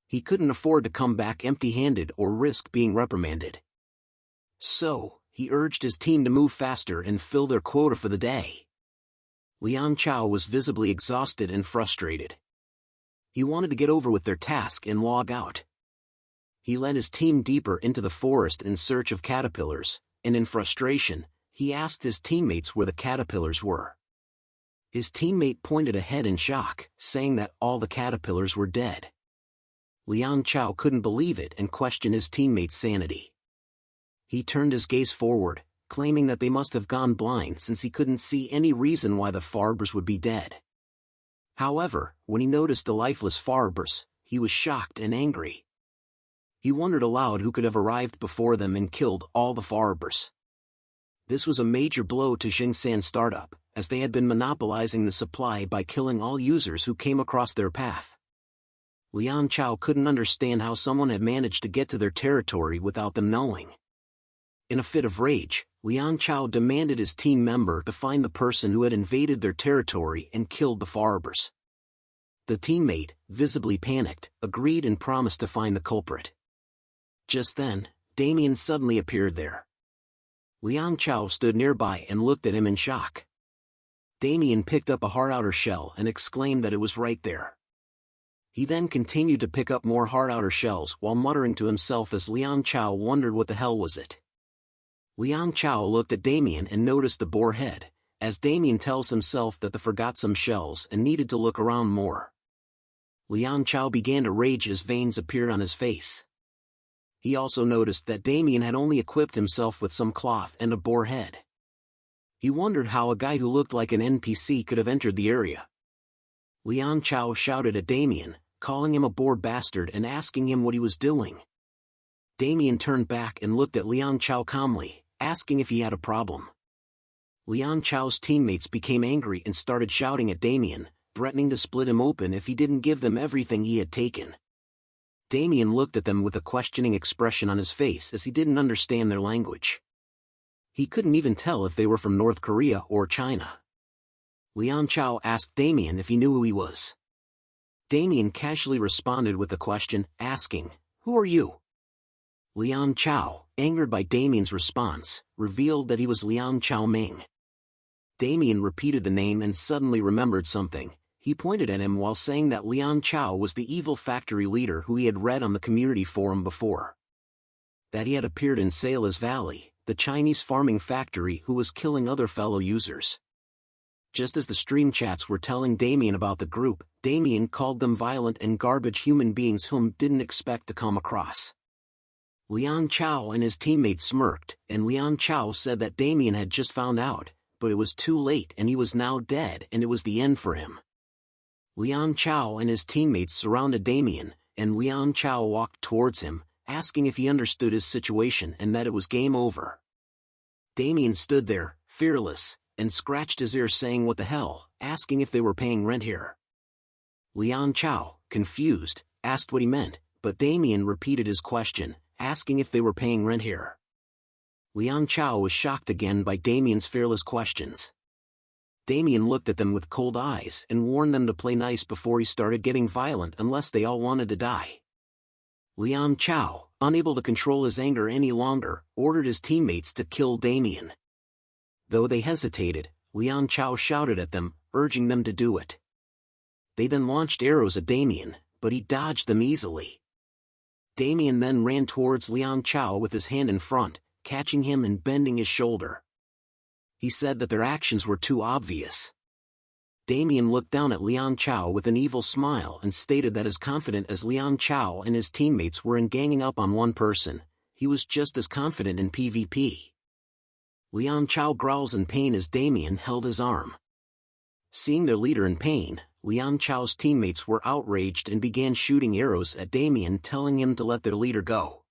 He couldn't afford to come back empty-handed or risk being reprimanded. So, he urged his team to move faster and fill their quota for the day. Liang Chao was visibly exhausted and frustrated. He wanted to get over with their task and log out. He led his team deeper into the forest in search of caterpillars, and in frustration, he asked his teammates where the caterpillars were. His teammate pointed ahead in shock, saying that all the caterpillars were dead. Liang Chao couldn't believe it and questioned his teammate's sanity. He turned his gaze forward, claiming that they must have gone blind since he couldn't see any reason why the Farbers would be dead. However, when he noticed the lifeless Farbers, he was shocked and angry. He wondered aloud who could have arrived before them and killed all the Farbers. This was a major blow to Jingsan startup, as they had been monopolizing the supply by killing all users who came across their path. Liang Chao couldn't understand how someone had managed to get to their territory without them knowing. In a fit of rage, Liang Chao demanded his team member to find the person who had invaded their territory and killed the Farbers. The teammate, visibly panicked, agreed and promised to find the culprit. Just then, Damien suddenly appeared there. Liang Chao stood nearby and looked at him in shock. Damien picked up a hard outer shell and exclaimed that it was right there. He then continued to pick up more hard outer shells while muttering to himself as Liang Chao wondered what the hell was it. Liang Chao looked at Damien and noticed the boar head, as Damien tells himself that they forgot some shells and needed to look around more. Liang Chao began to rage as veins appeared on his face. He also noticed that Damien had only equipped himself with some cloth and a boar head. He wondered how a guy who looked like an NPC could have entered the area. Liang Chao shouted at Damien, calling him a bored bastard and asking him what he was doing. Damien turned back and looked at Liang Chao calmly, asking if he had a problem. Liang Chao's teammates became angry and started shouting at Damien, threatening to split him open if he didn't give them everything he had taken. Damien looked at them with a questioning expression on his face as he didn't understand their language. He couldn't even tell if they were from North Korea or China. Liang Chao asked Damien if he knew who he was. Damien casually responded with a question, asking, "Who are you?" Liang Chao, angered by Damien's response, revealed that he was Liang Chao Ming. Damien repeated the name and suddenly remembered something. He pointed at him while saying that Liang Chao was the evil factory leader who he had read on the community forum before. That he had appeared in Sailor's Valley, the Chinese farming factory who was killing other fellow users. Just as the stream chats were telling Damien about the group, Damien called them violent and garbage human beings whom didn't expect to come across. Liang Chao and his teammates smirked, and Liang Chao said that Damien had just found out, but it was too late and he was now dead and it was the end for him. Liang Chao and his teammates surrounded Damien, and Liang Chao walked towards him, asking if he understood his situation and that it was game over. Damien stood there, fearless, and scratched his ear saying what the hell, asking if they were paying rent here. Liang Chao, confused, asked what he meant, but Damien repeated his question, asking if they were paying rent here. Liang Chao was shocked again by Damien's fearless questions. Damien looked at them with cold eyes and warned them to play nice before he started getting violent unless they all wanted to die. Liang Chao, unable to control his anger any longer, ordered his teammates to kill Damien. Though they hesitated, Liang Chao shouted at them, urging them to do it. They then launched arrows at Damien, but he dodged them easily. Damien then ran towards Liang Chao with his hand in front, catching him and bending his shoulder. He said that their actions were too obvious. Damien looked down at Liang Chao with an evil smile and stated that as confident as Liang Chao and his teammates were in ganging up on one person, he was just as confident in PvP. Liang Chao growls in pain as Damien held his arm. Seeing their leader in pain, Liang Chao's teammates were outraged and began shooting arrows at Damien, telling him to let their leader go.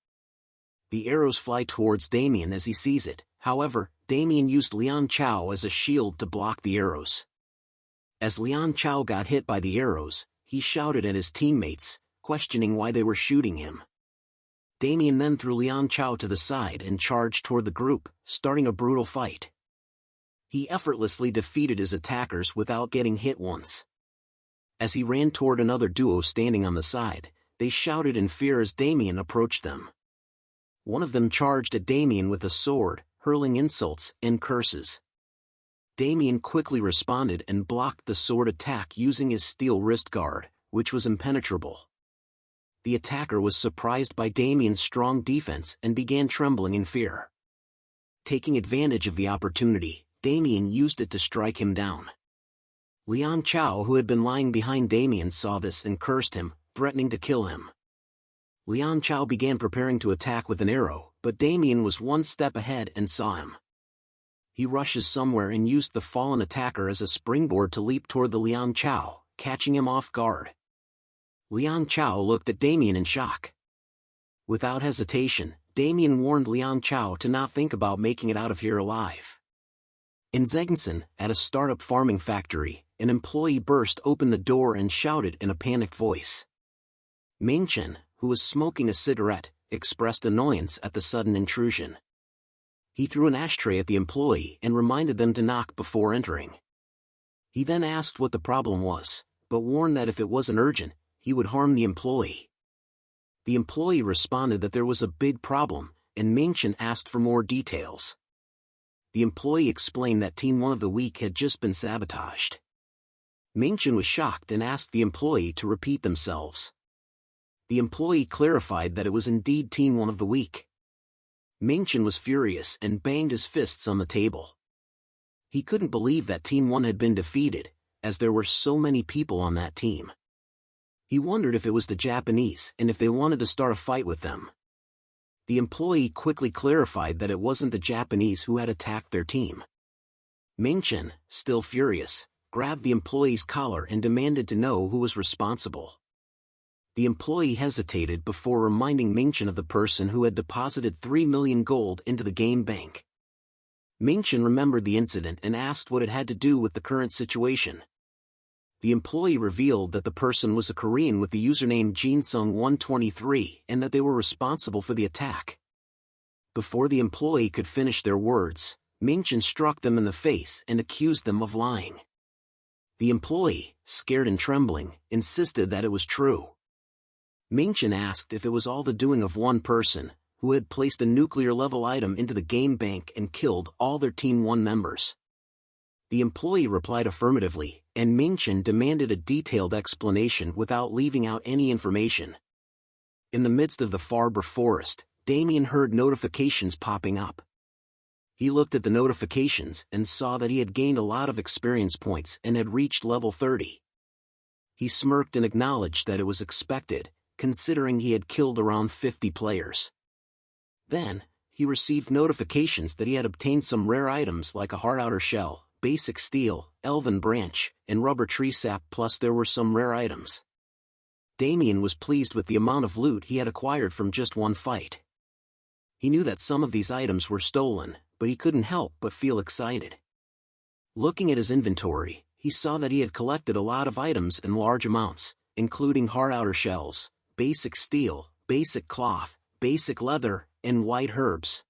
The arrows fly towards Damien as he sees it, however, Damien used Liang Chao as a shield to block the arrows. As Liang Chao got hit by the arrows, he shouted at his teammates, questioning why they were shooting him. Damien then threw Liang Chao to the side and charged toward the group, starting a brutal fight. He effortlessly defeated his attackers without getting hit once. As he ran toward another duo standing on the side, they shouted in fear as Damien approached them. One of them charged at Damien with a sword, hurling insults and curses. Damien quickly responded and blocked the sword attack using his steel wrist guard, which was impenetrable. The attacker was surprised by Damien's strong defense and began trembling in fear. Taking advantage of the opportunity, Damien used it to strike him down. Liang Chao, who had been lying behind Damien, saw this and cursed him, threatening to kill him. Liang Chao began preparing to attack with an arrow, but Damien was one step ahead and saw him. He rushes somewhere and used the fallen attacker as a springboard to leap toward the Liang Chao, catching him off guard. Liang Chao looked at Damien in shock. Without hesitation, Damien warned Liang Chao to not think about making it out of here alive. In Zeggensen, at a startup farming factory, an employee burst open the door and shouted in a panicked voice. Ming-chen, who was smoking a cigarette, expressed annoyance at the sudden intrusion. He threw an ashtray at the employee and reminded them to knock before entering. He then asked what the problem was, but warned that if it wasn't urgent, he would harm the employee. The employee responded that there was a big problem, and Ming-chen asked for more details. The employee explained that Team 1 of the Week had just been sabotaged. Ming-chen was shocked and asked the employee to repeat themselves. The employee clarified that it was indeed Team 1 of the Week. Ming-chen was furious and banged his fists on the table. He couldn't believe that Team 1 had been defeated, as there were so many people on that team. He wondered if it was the Japanese and if they wanted to start a fight with them. The employee quickly clarified that it wasn't the Japanese who had attacked their team. Ming-chen, still furious, grabbed the employee's collar and demanded to know who was responsible. The employee hesitated before reminding Ming-chen of the person who had deposited 3 million gold into the game bank. Ming-chen remembered the incident and asked what it had to do with the current situation. The employee revealed that the person was a Korean with the username Jinsung123 and that they were responsible for the attack. Before the employee could finish their words, Ming-chen struck them in the face and accused them of lying. The employee, scared and trembling, insisted that it was true. Ming-chen asked if it was all the doing of one person, who had placed a nuclear-level item into the game bank and killed all their Team 1 members. The employee replied affirmatively, and Ming-chen demanded a detailed explanation without leaving out any information. In the midst of the Farber forest, Damien heard notifications popping up. He looked at the notifications and saw that he had gained a lot of experience points and had reached level 30. He smirked and acknowledged that it was expected, considering he had killed around 50 players. Then, he received notifications that he had obtained some rare items like a hard outer shell, basic steel, elven branch, and rubber tree sap, plus there were some rare items. Damien was pleased with the amount of loot he had acquired from just one fight. He knew that some of these items were stolen, but he couldn't help but feel excited. Looking at his inventory, he saw that he had collected a lot of items in large amounts, including hard outer shells, basic steel, basic cloth, basic leather, and white herbs.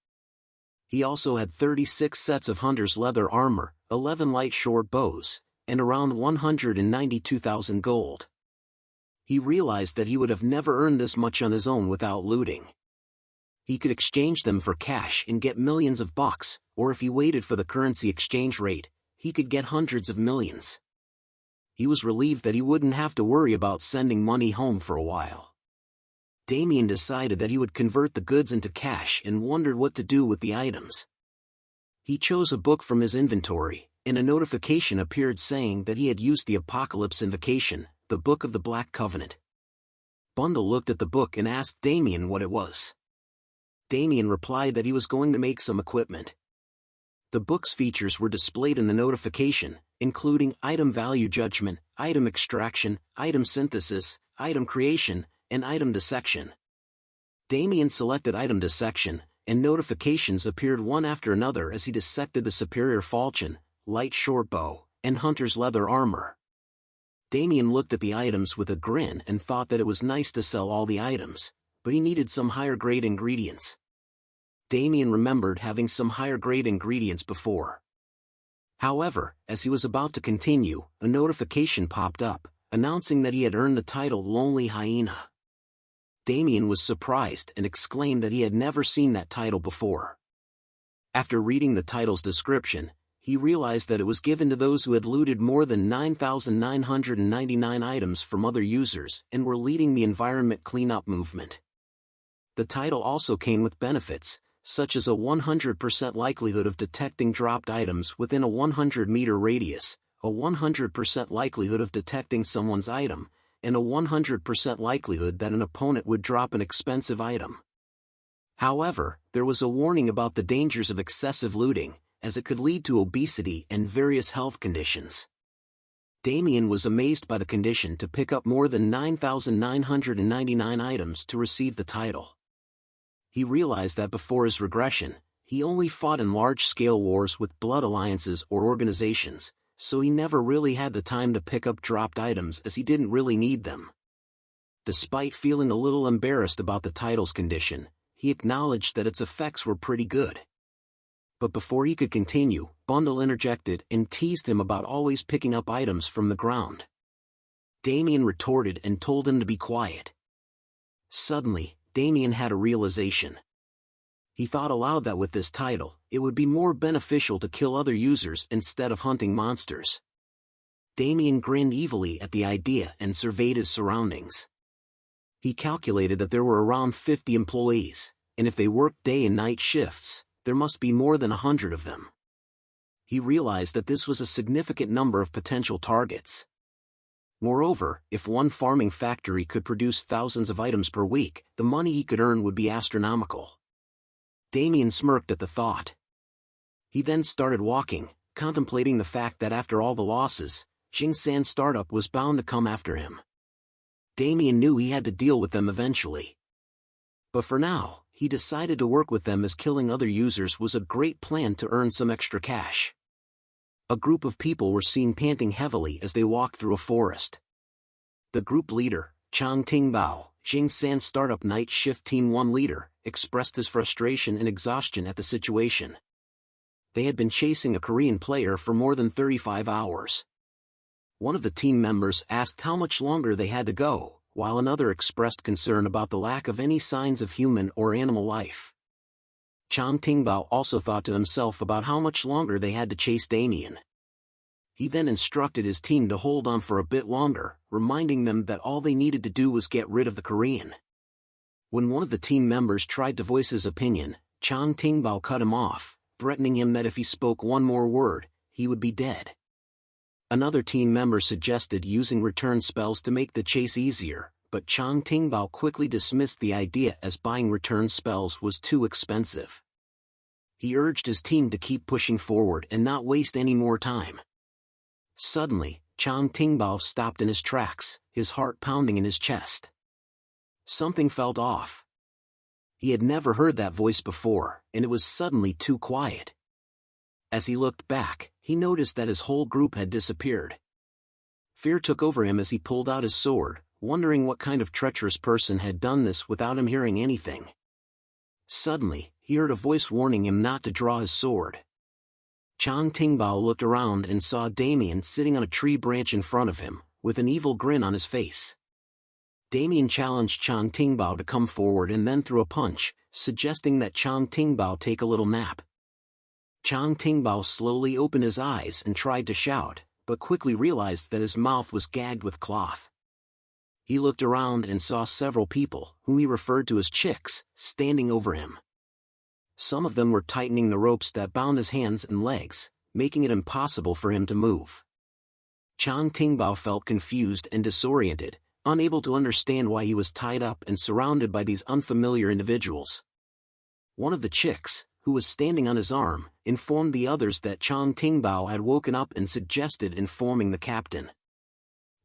He also had 36 sets of hunter's leather armor, 11 light short bows, and around 192,000 gold. He realized that he would have never earned this much on his own without looting. He could exchange them for cash and get millions of bucks, or if he waited for the currency exchange rate, he could get hundreds of millions. He was relieved that he wouldn't have to worry about sending money home for a while. Damien decided that he would convert the goods into cash and wondered what to do with the items. He chose a book from his inventory, and a notification appeared saying that he had used the Apocalypse Invocation, the Book of the Black Covenant. Bundle looked at the book and asked Damien what it was. Damien replied that he was going to make some equipment. The book's features were displayed in the notification, including item value judgment, item extraction, item synthesis, item creation, and item dissection. Damien selected item dissection, and notifications appeared one after another as he dissected the superior falchion, light short bow, and hunter's leather armor. Damien looked at the items with a grin and thought that it was nice to sell all the items, but he needed some higher-grade ingredients. Damien remembered having some higher-grade ingredients before. However, as he was about to continue, a notification popped up, announcing that he had earned the title Lonely Hyena. Damien was surprised and exclaimed that he had never seen that title before. After reading the title's description, he realized that it was given to those who had looted more than 9,999 items from other users and were leading the environment cleanup movement. The title also came with benefits, such as a 100% likelihood of detecting dropped items within a 100-meter radius, a 100% likelihood of detecting someone's item, and a 100% likelihood that an opponent would drop an expensive item. However, there was a warning about the dangers of excessive looting, as it could lead to obesity and various health conditions. Damien was amazed by the condition to pick up more than 9,999 items to receive the title. He realized that before his regression, he only fought in large-scale wars with blood alliances or organizations, so he never really had the time to pick up dropped items as he didn't really need them. Despite feeling a little embarrassed about the title's condition, he acknowledged that its effects were pretty good. But before he could continue, Bundle interjected and teased him about always picking up items from the ground. Damien retorted and told him to be quiet. Suddenly, Damien had a realization. He thought aloud that with this title, it would be more beneficial to kill other users instead of hunting monsters. Damien grinned evilly at the idea and surveyed his surroundings. He calculated that there were around 50 employees, and if they worked day and night shifts, there must be more than 100 of them. He realized that this was a significant number of potential targets. Moreover, if one farming factory could produce thousands of items per week, the money he could earn would be astronomical. Damien smirked at the thought. He then started walking, contemplating the fact that after all the losses, Jingsan startup was bound to come after him. Damien knew he had to deal with them eventually. But for now, he decided to work with them as killing other users was a great plan to earn some extra cash. A group of people were seen panting heavily as they walked through a forest. The group leader, Chang Tingbao, Jingsan Startup Night Shift Team 1 leader, expressed his frustration and exhaustion at the situation. They had been chasing a Korean player for more than 35 hours. One of the team members asked how much longer they had to go, while another expressed concern about the lack of any signs of human or animal life. Chang Tingbao also thought to himself about how much longer they had to chase Damien. He then instructed his team to hold on for a bit longer, reminding them that all they needed to do was get rid of the Korean. When one of the team members tried to voice his opinion, Chang Tingbao cut him off, threatening him that if he spoke one more word, he would be dead. Another team member suggested using return spells to make the chase easier, but Chang Tingbao quickly dismissed the idea as buying return spells was too expensive. He urged his team to keep pushing forward and not waste any more time. Suddenly, Chang Tingbao stopped in his tracks, his heart pounding in his chest. Something felt off. He had never heard that voice before, and it was suddenly too quiet. As he looked back, he noticed that his whole group had disappeared. Fear took over him as he pulled out his sword, wondering what kind of treacherous person had done this without him hearing anything. Suddenly, he heard a voice warning him not to draw his sword. Chang Tingbao looked around and saw Damien sitting on a tree branch in front of him, with an evil grin on his face. Damien challenged Chang Tingbao to come forward and then threw a punch, suggesting that Chang Tingbao take a little nap. Chang Tingbao slowly opened his eyes and tried to shout, but quickly realized that his mouth was gagged with cloth. He looked around and saw several people, whom he referred to as chicks, standing over him. Some of them were tightening the ropes that bound his hands and legs, making it impossible for him to move. Chang Tingbao felt confused and disoriented, unable to understand why he was tied up and surrounded by these unfamiliar individuals. One of the chicks, who was standing on his arm, informed the others that Chang Tingbao had woken up and suggested informing the captain.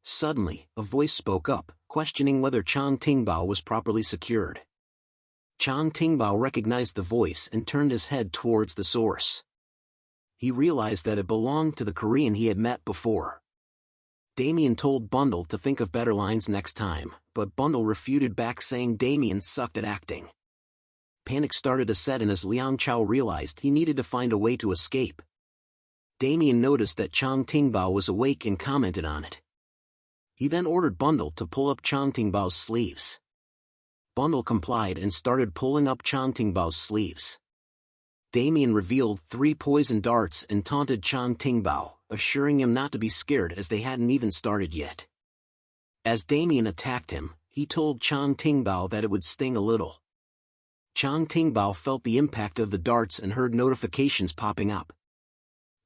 Suddenly, a voice spoke up, questioning whether Chang Tingbao was properly secured. Chang Tingbao recognized the voice and turned his head towards the source. He realized that it belonged to the Korean he had met before. Damien told Bundle to think of better lines next time, but Bundle refuted back saying Damien sucked at acting. Panic started to set in as Liang Chao realized he needed to find a way to escape. Damien noticed that Chang Tingbao was awake and commented on it. He then ordered Bundle to pull up Chang Tingbao's sleeves. Bundle complied and started pulling up Chang Tingbao's sleeves. Damien revealed 3 poison darts and taunted Chang Tingbao, assuring him not to be scared as they hadn't even started yet. As Damien attacked him, he told Chang Tingbao that it would sting a little. Chang Tingbao felt the impact of the darts and heard notifications popping up.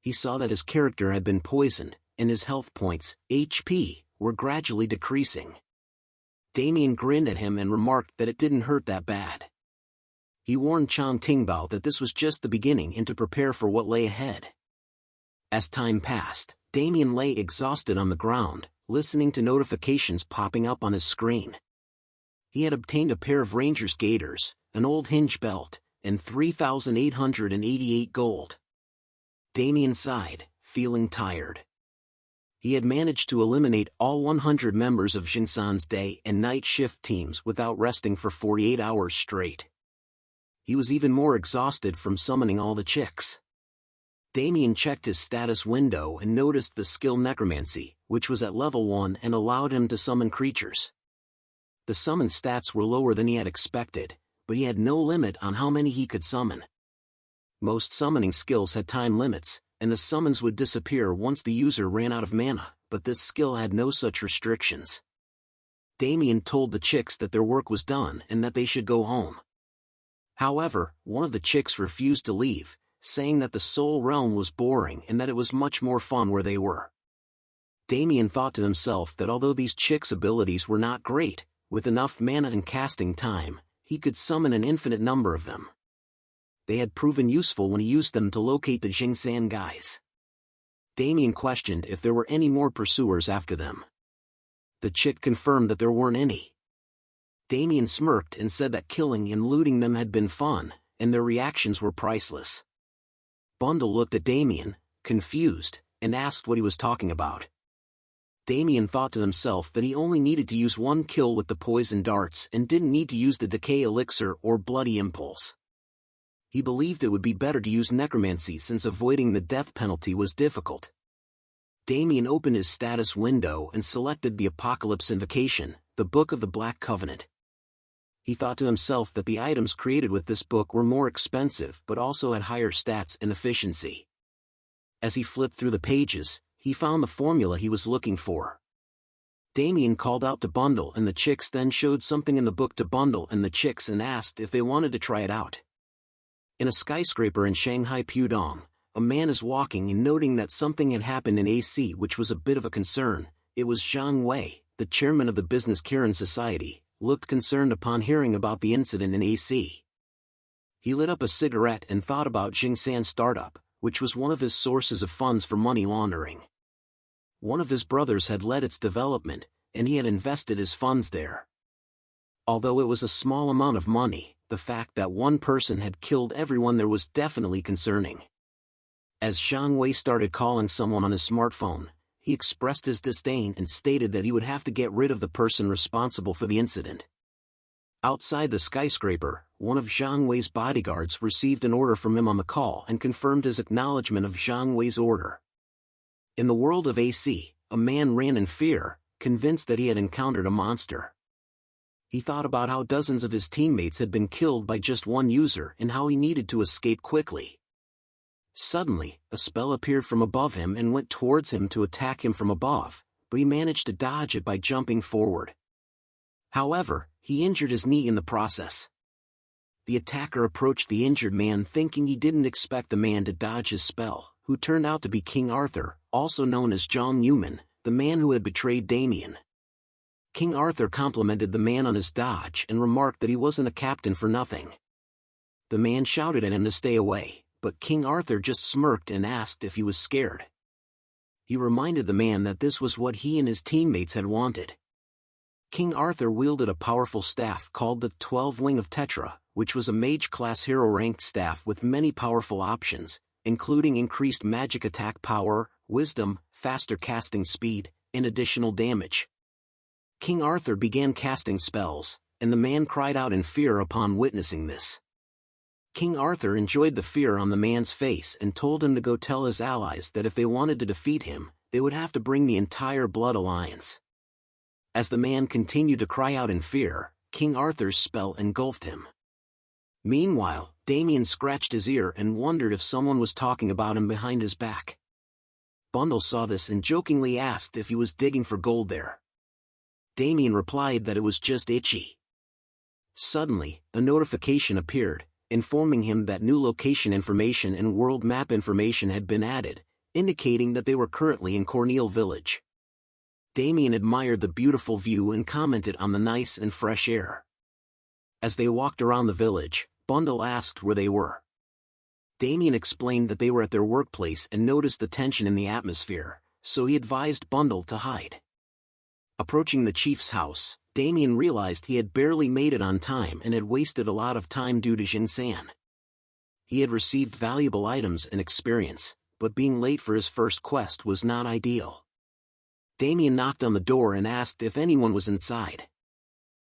He saw that his character had been poisoned, and his health points, HP, were gradually decreasing. Damien grinned at him and remarked that it didn't hurt that bad. He warned Chang Tingbao that this was just the beginning and to prepare for what lay ahead. As time passed, Damien lay exhausted on the ground, listening to notifications popping up on his screen. He had obtained a pair of Ranger's gaiters, an old hinge belt, and 3,888 gold. Damien sighed, feeling tired. He had managed to eliminate all 100 members of Jingsan's day and night shift teams without resting for 48 hours straight. He was even more exhausted from summoning all the chicks. Damien checked his status window and noticed the skill Necromancy, which was at level 1 and allowed him to summon creatures. The summon stats were lower than he had expected, but he had no limit on how many he could summon. Most summoning skills had time limits, and the summons would disappear once the user ran out of mana, but this skill had no such restrictions. Damien told the chicks that their work was done and that they should go home. However, one of the chicks refused to leave, saying that the Soul Realm was boring and that it was much more fun where they were. Damien thought to himself that although these chicks' abilities were not great, with enough mana and casting time, he could summon an infinite number of them. They had proven useful when he used them to locate the Jingsan guys. Damien questioned if there were any more pursuers after them. The chick confirmed that there weren't any. Damien smirked and said that killing and looting them had been fun, and their reactions were priceless. Bundle looked at Damien, confused, and asked what he was talking about. Damien thought to himself that he only needed to use one kill with the poison darts and didn't need to use the decay elixir or bloody impulse. He believed it would be better to use necromancy since avoiding the death penalty was difficult. Damien opened his status window and selected the Apocalypse Invocation, the Book of the Black Covenant. He thought to himself that the items created with this book were more expensive but also had higher stats and efficiency. As he flipped through the pages, he found the formula he was looking for. Damien called out to Bundle and the chicks, then showed something in the book to Bundle and the chicks and asked if they wanted to try it out. In a skyscraper in Shanghai Pudong, a man is walking and noting that something had happened in AC which was a bit of a concern. It was Zhang Wei, the chairman of the Business Kirin Society, looked concerned upon hearing about the incident in AC. He lit up a cigarette and thought about Jingsan Startup, which was one of his sources of funds for money laundering. One of his brothers had led its development, and he had invested his funds there. Although it was a small amount of money, the fact that one person had killed everyone there was definitely concerning. As Zhang Wei started calling someone on his smartphone, he expressed his disdain and stated that he would have to get rid of the person responsible for the incident. Outside the skyscraper, one of Zhang Wei's bodyguards received an order from him on the call and confirmed his acknowledgement of Zhang Wei's order. In the world of AC, a man ran in fear, convinced that he had encountered a monster. He thought about how dozens of his teammates had been killed by just one user and how he needed to escape quickly. Suddenly, a spell appeared from above him and went towards him to attack him from above, but he managed to dodge it by jumping forward. However, he injured his knee in the process. The attacker approached the injured man thinking he didn't expect the man to dodge his spell, who turned out to be King Arthur, also known as Zhang Yuman, the man who had betrayed Damien. King Arthur complimented the man on his dodge and remarked that he wasn't a captain for nothing. The man shouted at him to stay away, but King Arthur just smirked and asked if he was scared. He reminded the man that this was what he and his teammates had wanted. King Arthur wielded a powerful staff called the 12 Wing of Tetra, which was a mage-class hero-ranked staff with many powerful options, including increased magic attack power, wisdom, faster casting speed, and additional damage. King Arthur began casting spells, and the man cried out in fear upon witnessing this. King Arthur enjoyed the fear on the man's face and told him to go tell his allies that if they wanted to defeat him, they would have to bring the entire Blood Alliance. As the man continued to cry out in fear, King Arthur's spell engulfed him. Meanwhile, Damien scratched his ear and wondered if someone was talking about him behind his back. Bundle saw this and jokingly asked if he was digging for gold there. Damien replied that it was just itchy. Suddenly, a notification appeared, informing him that new location information and world map information had been added, indicating that they were currently in Corneel Village. Damien admired the beautiful view and commented on the nice and fresh air. As they walked around the village, Bundle asked where they were. Damien explained that they were at their workplace and noticed the tension in the atmosphere, so he advised Bundle to hide. Approaching the chief's house, Damien realized he had barely made it on time and had wasted a lot of time due to Jin-san. He had received valuable items and experience, but being late for his first quest was not ideal. Damien knocked on the door and asked if anyone was inside.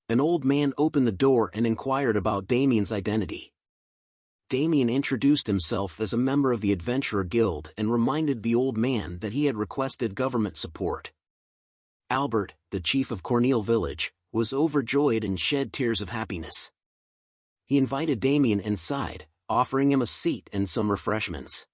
An old man opened the door and inquired about Damien's identity. Damien introduced himself as a member of the Adventurer Guild and reminded the old man that he had requested government support. Albert, the chief of Cornell Village, was overjoyed and shed tears of happiness. He invited Damien inside, offering him a seat and some refreshments.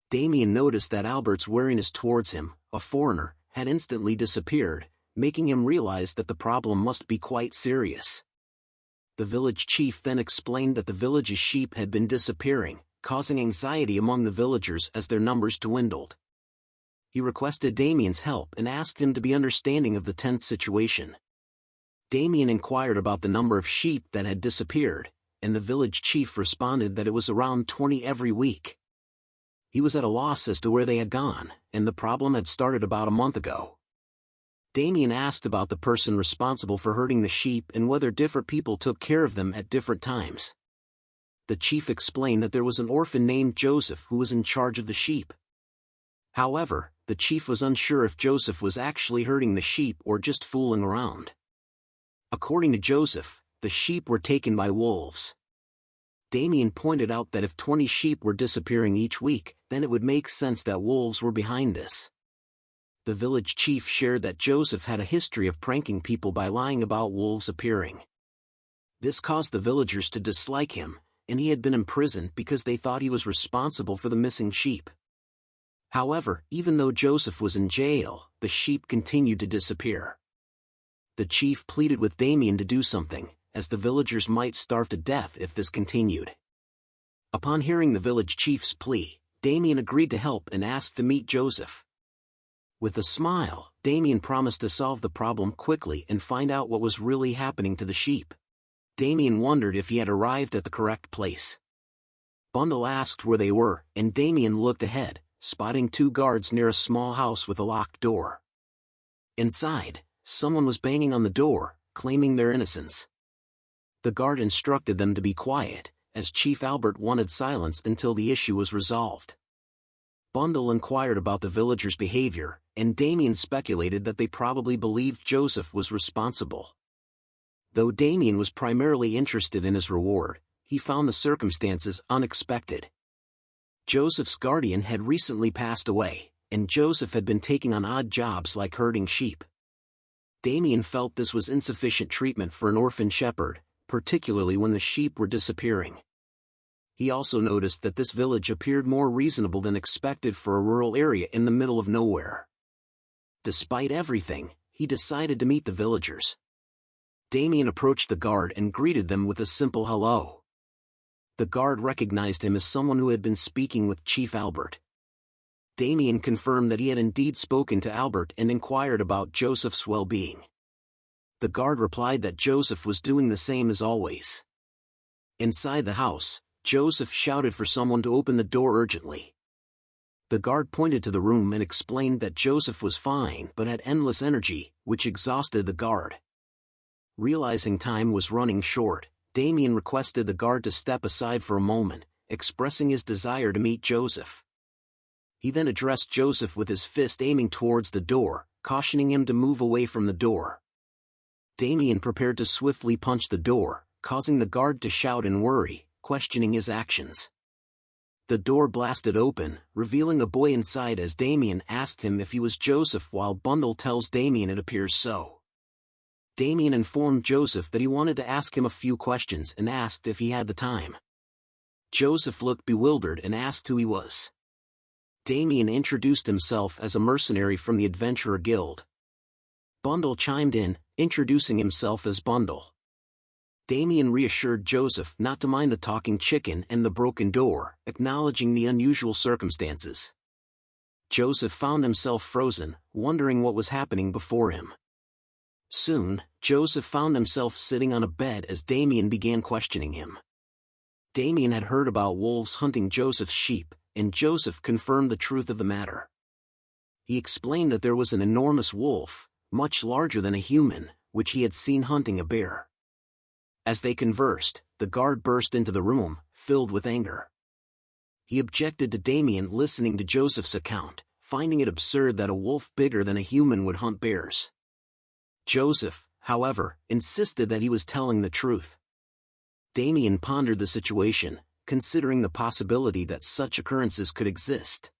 Damien noticed that Albert's wariness towards him, a foreigner, had instantly disappeared, making him realize that the problem must be quite serious. The village chief then explained that the village's sheep had been disappearing, causing anxiety among the villagers as their numbers dwindled. He requested Damien's help and asked him to be understanding of the tense situation. Damien inquired about the number of sheep that had disappeared, and the village chief responded that it was around 20 every week. He was at a loss as to where they had gone, and the problem had started about a month ago. Damien asked about the person responsible for herding the sheep and whether different people took care of them at different times. The chief explained that there was an orphan named Joseph who was in charge of the sheep. However, the chief was unsure if Joseph was actually herding the sheep or just fooling around. According to Joseph, the sheep were taken by wolves. Damien pointed out that if 20 sheep were disappearing each week, then it would make sense that wolves were behind this. The village chief shared that Joseph had a history of pranking people by lying about wolves appearing. This caused the villagers to dislike him, and he had been imprisoned because they thought he was responsible for the missing sheep. However, even though Joseph was in jail, the sheep continued to disappear. The chief pleaded with Damien to do something, as the villagers might starve to death if this continued. Upon hearing the village chief's plea, Damien agreed to help and asked to meet Joseph. With a smile, Damien promised to solve the problem quickly and find out what was really happening to the sheep. Damien wondered if he had arrived at the correct place. Bundle asked where they were, and Damien looked ahead, spotting 2 guards near a small house with a locked door. Inside, someone was banging on the door, claiming their innocence. The guard instructed them to be quiet, as Chief Albert wanted silence until the issue was resolved. Bundle inquired about the villagers' behavior, and Damien speculated that they probably believed Joseph was responsible. Though Damien was primarily interested in his reward, he found the circumstances unexpected. Joseph's guardian had recently passed away, and Joseph had been taking on odd jobs like herding sheep. Damien felt this was insufficient treatment for an orphan shepherd, particularly when the sheep were disappearing. He also noticed that this village appeared more reasonable than expected for a rural area in the middle of nowhere. Despite everything, he decided to meet the villagers. Damien approached the guard and greeted them with a simple hello. The guard recognized him as someone who had been speaking with Chief Albert. Damien confirmed that he had indeed spoken to Albert and inquired about Joseph's well-being. The guard replied that Joseph was doing the same as always. Inside the house, Joseph shouted for someone to open the door urgently. The guard pointed to the room and explained that Joseph was fine but had endless energy, which exhausted the guard. Realizing time was running short, Damien requested the guard to step aside for a moment, expressing his desire to meet Joseph. He then addressed Joseph with his fist aiming towards the door, cautioning him to move away from the door. Damien prepared to swiftly punch the door, causing the guard to shout in worry, questioning his actions. The door blasted open, revealing a boy inside as Damien asked him if he was Joseph while Bundle tells Damien it appears so. Damien informed Joseph that he wanted to ask him a few questions and asked if he had the time. Joseph looked bewildered and asked who he was. Damien introduced himself as a mercenary from the Adventurer Guild. Bundle chimed in, introducing himself as Bundle. Damien reassured Joseph not to mind the talking chicken and the broken door, acknowledging the unusual circumstances. Joseph found himself frozen, wondering what was happening before him. Soon, Joseph found himself sitting on a bed as Damien began questioning him. Damien had heard about wolves hunting Joseph's sheep, and Joseph confirmed the truth of the matter. He explained that there was an enormous wolf, much larger than a human, which he had seen hunting a bear. As they conversed, the guard burst into the room, filled with anger. He objected to Damien listening to Joseph's account, finding it absurd that a wolf bigger than a human would hunt bears. Joseph, however, insisted that he was telling the truth. Damien pondered the situation, considering the possibility that such occurrences could exist.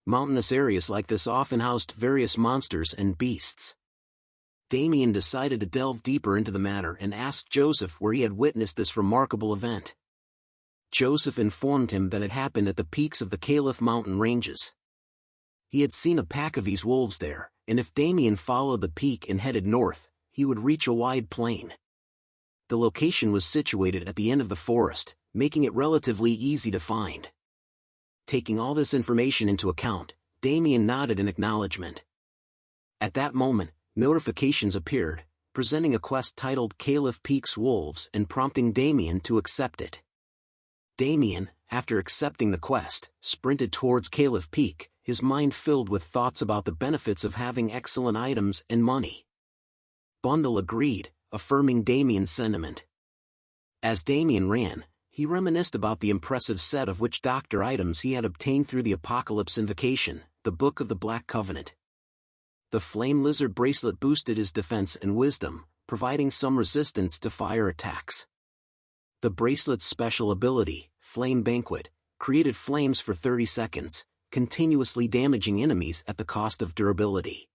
Mountainous areas like this often housed various monsters and beasts. Damien decided to delve deeper into the matter and asked Joseph where he had witnessed this remarkable event. Joseph informed him that it happened at the peaks of the Caliph mountain ranges. He had seen a pack of these wolves there, and if Damien followed the peak and headed north, he would reach a wide plain. The location was situated at the end of the forest, making it relatively easy to find. Taking all this information into account, Damien nodded in acknowledgement. At that moment, notifications appeared, presenting a quest titled Caliph Peaks Wolves and prompting Damien to accept it. Damien, after accepting the quest, sprinted towards Caliph Peak, his mind filled with thoughts about the benefits of having excellent items and money. Bundle agreed, affirming Damien's sentiment. As Damien ran, he reminisced about the impressive set of witch-doctor items he had obtained through the Apocalypse Invocation, the Book of the Black Covenant. The Flame Lizard bracelet boosted his defense and wisdom, providing some resistance to fire attacks. The bracelet's special ability, Flame Banquet, created flames for 30 seconds, continuously damaging enemies at the cost of durability.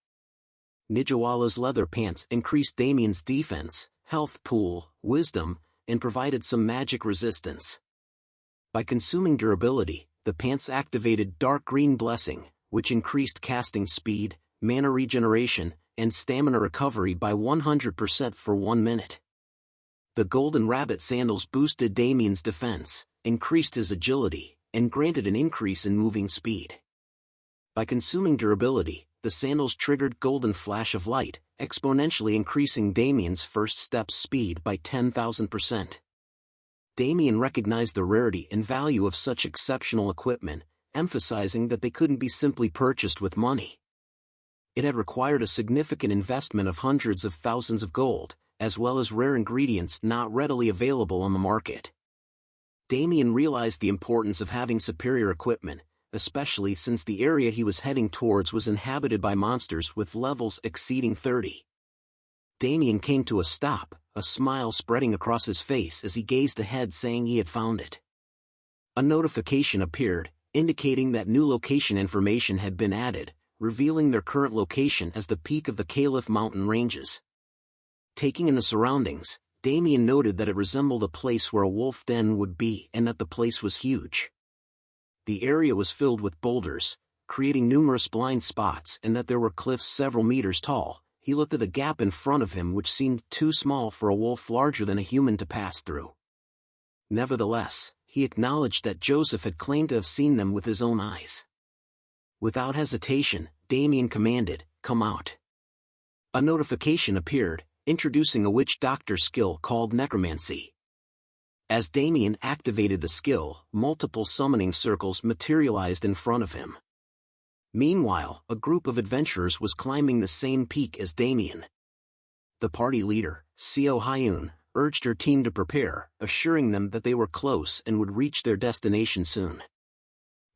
Nijawala's leather pants increased Damien's defense, health pool, wisdom, and provided some magic resistance. By consuming durability, the pants activated Dark Green Blessing, which increased casting speed, mana regeneration, and stamina recovery by 100% for 1 minute. The Golden Rabbit sandals boosted Damien's defense, increased his agility, and granted an increase in moving speed. By consuming durability, the sandals triggered Golden Flash of Light, exponentially increasing Damien's first step speed by 10,000%. Damien recognized the rarity and value of such exceptional equipment, emphasizing that they couldn't be simply purchased with money. It had required a significant investment of hundreds of thousands of gold, as well as rare ingredients not readily available on the market. Damien realized the importance of having superior equipment, especially since the area he was heading towards was inhabited by monsters with levels exceeding 30. Damien came to a stop, a smile spreading across his face as he gazed ahead, saying he had found it. A notification appeared, indicating that new location information had been added, revealing their current location as the peak of the Caliph mountain ranges. Taking in the surroundings, Damien noted that it resembled a place where a wolf den would be and that the place was huge. The area was filled with boulders, creating numerous blind spots, and that there were cliffs several meters tall. He looked at the gap in front of him, which seemed too small for a wolf larger than a human to pass through. Nevertheless, he acknowledged that Joseph had claimed to have seen them with his own eyes. Without hesitation, Damien commanded, "Come out." A notification appeared, introducing a witch doctor skill called necromancy. As Damien activated the skill, multiple summoning circles materialized in front of him. Meanwhile, a group of adventurers was climbing the same peak as Damien. The party leader, Seo Hyun, urged her team to prepare, assuring them that they were close and would reach their destination soon.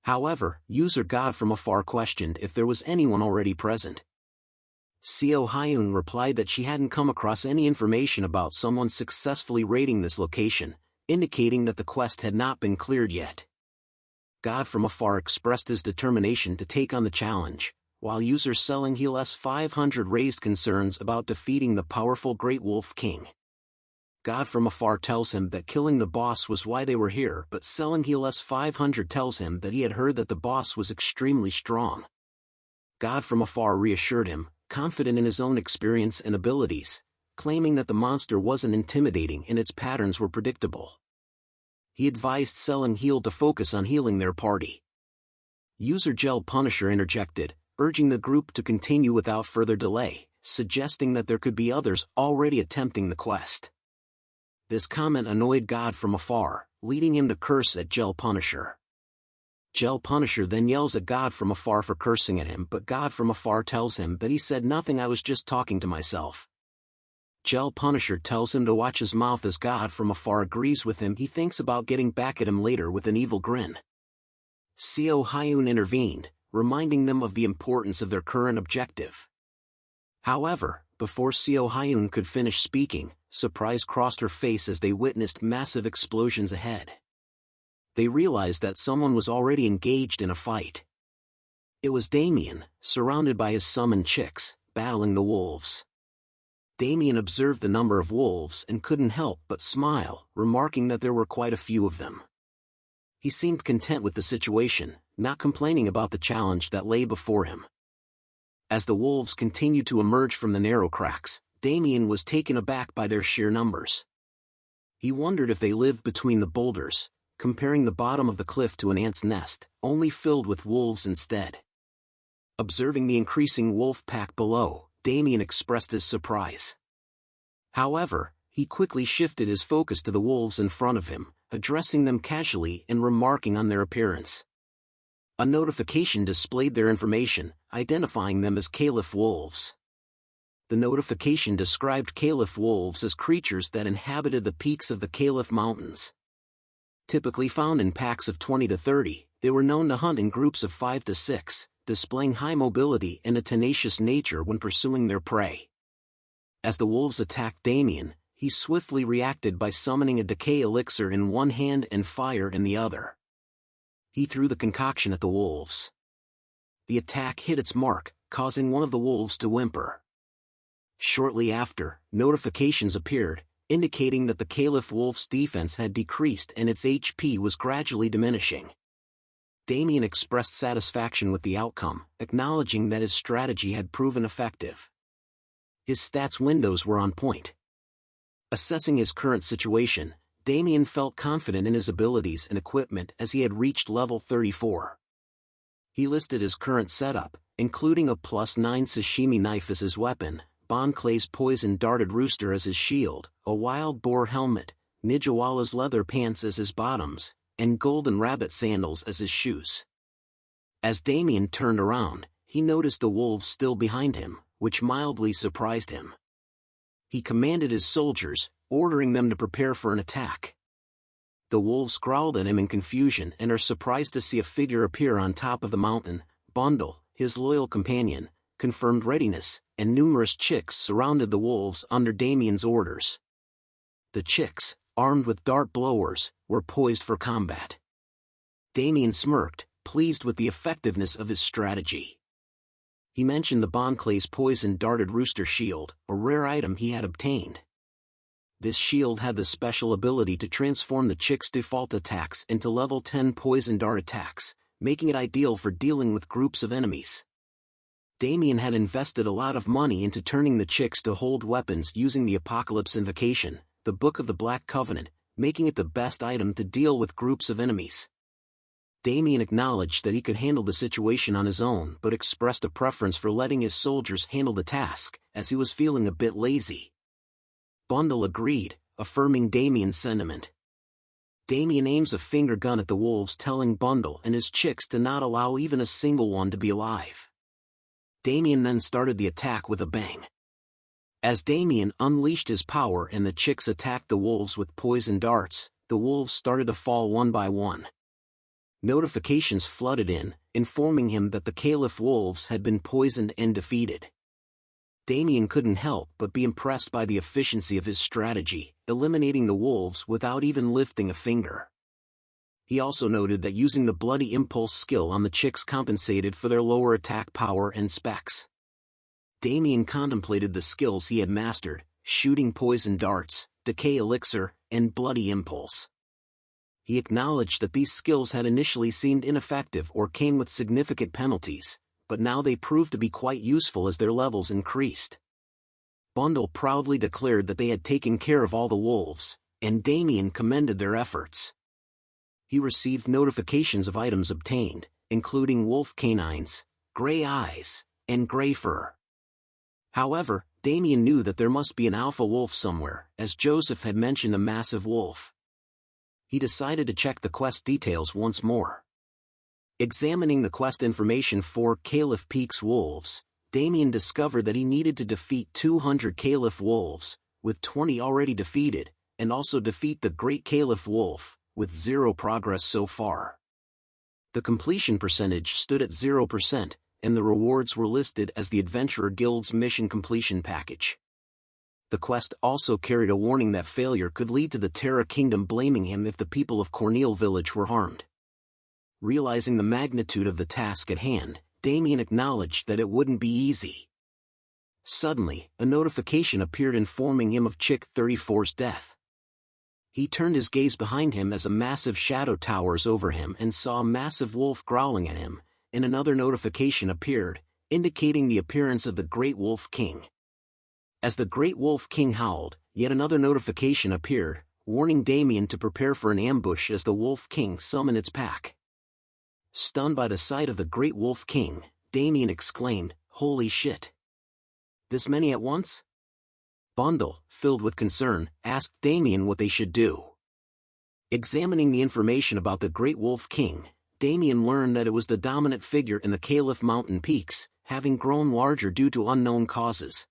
However, user God from afar questioned if there was anyone already present. Seo Hyun replied that she hadn't come across any information about someone successfully raiding this location, indicating that the quest had not been cleared yet. God from afar expressed his determination to take on the challenge, while user Selling Heal S500 raised concerns about defeating the powerful Great Wolf King. God from afar tells him that killing the boss was why they were here, but Selling Heal S500 tells him that he had heard that the boss was extremely strong. God from afar reassured him, confident in his own experience and abilities, claiming that the monster wasn't intimidating and its patterns were predictable. He advised Selling Heal to focus on healing their party. User Gel Punisher interjected, urging the group to continue without further delay, suggesting that there could be others already attempting the quest. This comment annoyed God from afar, leading him to curse at Gel Punisher. Gel Punisher then yells at God from afar for cursing at him, but God from afar tells him that he said nothing, I was just talking to myself. Gel Punisher tells him to watch his mouth as God from afar agrees with him. He thinks about getting back at him later with an evil grin. Seo Hyun intervened, reminding them of the importance of their current objective. However, before Seo Hyun could finish speaking, surprise crossed her face as they witnessed massive explosions ahead. They realized that someone was already engaged in a fight. It was Damien, surrounded by his summoned chicks, battling the wolves. Damien observed the number of wolves and couldn't help but smile, remarking that there were quite a few of them. He seemed content with the situation, not complaining about the challenge that lay before him. As the wolves continued to emerge from the narrow cracks, Damien was taken aback by their sheer numbers. He wondered if they lived between the boulders, comparing the bottom of the cliff to an ant's nest, only filled with wolves instead. Observing the increasing wolf pack below, Damien expressed his surprise. However, he quickly shifted his focus to the wolves in front of him, addressing them casually and remarking on their appearance. A notification displayed their information, identifying them as Caliph wolves. The notification described Caliph wolves as creatures that inhabited the peaks of the Caliph Mountains. Typically found in packs of 20 to 30, they were known to hunt in groups of 5 to 6, displaying high mobility and a tenacious nature when pursuing their prey. As the wolves attacked Damien, he swiftly reacted by summoning a decay elixir in one hand and fire in the other. He threw the concoction at the wolves. The attack hit its mark, causing one of the wolves to whimper. Shortly after, notifications appeared, indicating that the Caliph wolf's defense had decreased and its HP was gradually diminishing. Damien expressed satisfaction with the outcome, acknowledging that his strategy had proven effective. His stats windows were on point. Assessing his current situation, Damien felt confident in his abilities and equipment as he had reached level 34. He listed his current setup, including a +9 sashimi knife as his weapon, Bon Clay's poison-darted rooster as his shield, a wild boar helmet, Nijawala's leather pants as his bottoms, and golden rabbit sandals as his shoes. As Damien turned around, he noticed the wolves still behind him, which mildly surprised him. He commanded his soldiers, ordering them to prepare for an attack. The wolves growled at him in confusion and are surprised to see a figure appear on top of the mountain. Bundle, his loyal companion, confirmed readiness, and numerous chicks surrounded the wolves under Damien's orders. The chicks, armed with dart blowers, were poised for combat. Damien smirked, pleased with the effectiveness of his strategy. He mentioned the Bon Clay's poison-darted rooster shield, a rare item he had obtained. This shield had the special ability to transform the chick's default attacks into level 10 poison dart attacks, making it ideal for dealing with groups of enemies. Damien had invested a lot of money into turning the chicks to hold weapons using the Apocalypse Invocation, the Book of the Black Covenant, making it the best item to deal with groups of enemies. Damien acknowledged that he could handle the situation on his own but expressed a preference for letting his soldiers handle the task, as he was feeling a bit lazy. Bundle agreed, affirming Damien's sentiment. Damien aims a finger gun at the wolves, telling Bundle and his chicks to not allow even a single one to be alive. Damien then started the attack with a bang. As Damien unleashed his power and the chicks attacked the wolves with poison darts, the wolves started to fall one by one. Notifications flooded in, informing him that the Caliph wolves had been poisoned and defeated. Damien couldn't help but be impressed by the efficiency of his strategy, eliminating the wolves without even lifting a finger. He also noted that using the Bloody Impulse skill on the chicks compensated for their lower attack power and specs. Damien contemplated the skills he had mastered, shooting poison darts, decay elixir, and Bloody Impulse. He acknowledged that these skills had initially seemed ineffective or came with significant penalties, but now they proved to be quite useful as their levels increased. Bundle proudly declared that they had taken care of all the wolves, and Damien commended their efforts. He received notifications of items obtained, including wolf canines, gray eyes, and gray fur. However, Damien knew that there must be an alpha wolf somewhere, as Joseph had mentioned a massive wolf. he decided to check the quest details once more. Examining the quest information for Caliph Peak's wolves, Damien discovered that he needed to defeat 200 Caliph wolves, with 20 already defeated, and also defeat the Great Caliph Wolf, with 0 progress so far. The completion percentage stood at 0%, and the rewards were listed as the Adventurer Guild's mission completion package. The quest also carried a warning that failure could lead to the Terra Kingdom blaming him if the people of Cornel Village were harmed. Realizing the magnitude of the task at hand, Damien acknowledged that it wouldn't be easy. Suddenly, a notification appeared informing him of Chick 34's death. He turned his gaze behind him as a massive shadow towers over him and saw a massive wolf growling at him, and another notification appeared, indicating the appearance of the Great Wolf King. As the Great Wolf King howled, yet another notification appeared, warning Damien to prepare for an ambush as the Wolf King summoned its pack. Stunned by the sight of the Great Wolf King, Damien exclaimed, "Holy shit! This many at once?" Bundle, filled with concern, asked Damien what they should do. Examining the information about the Great Wolf King, Damien learned that it was the dominant figure in the Caliph mountain peaks, having grown larger due to unknown causes.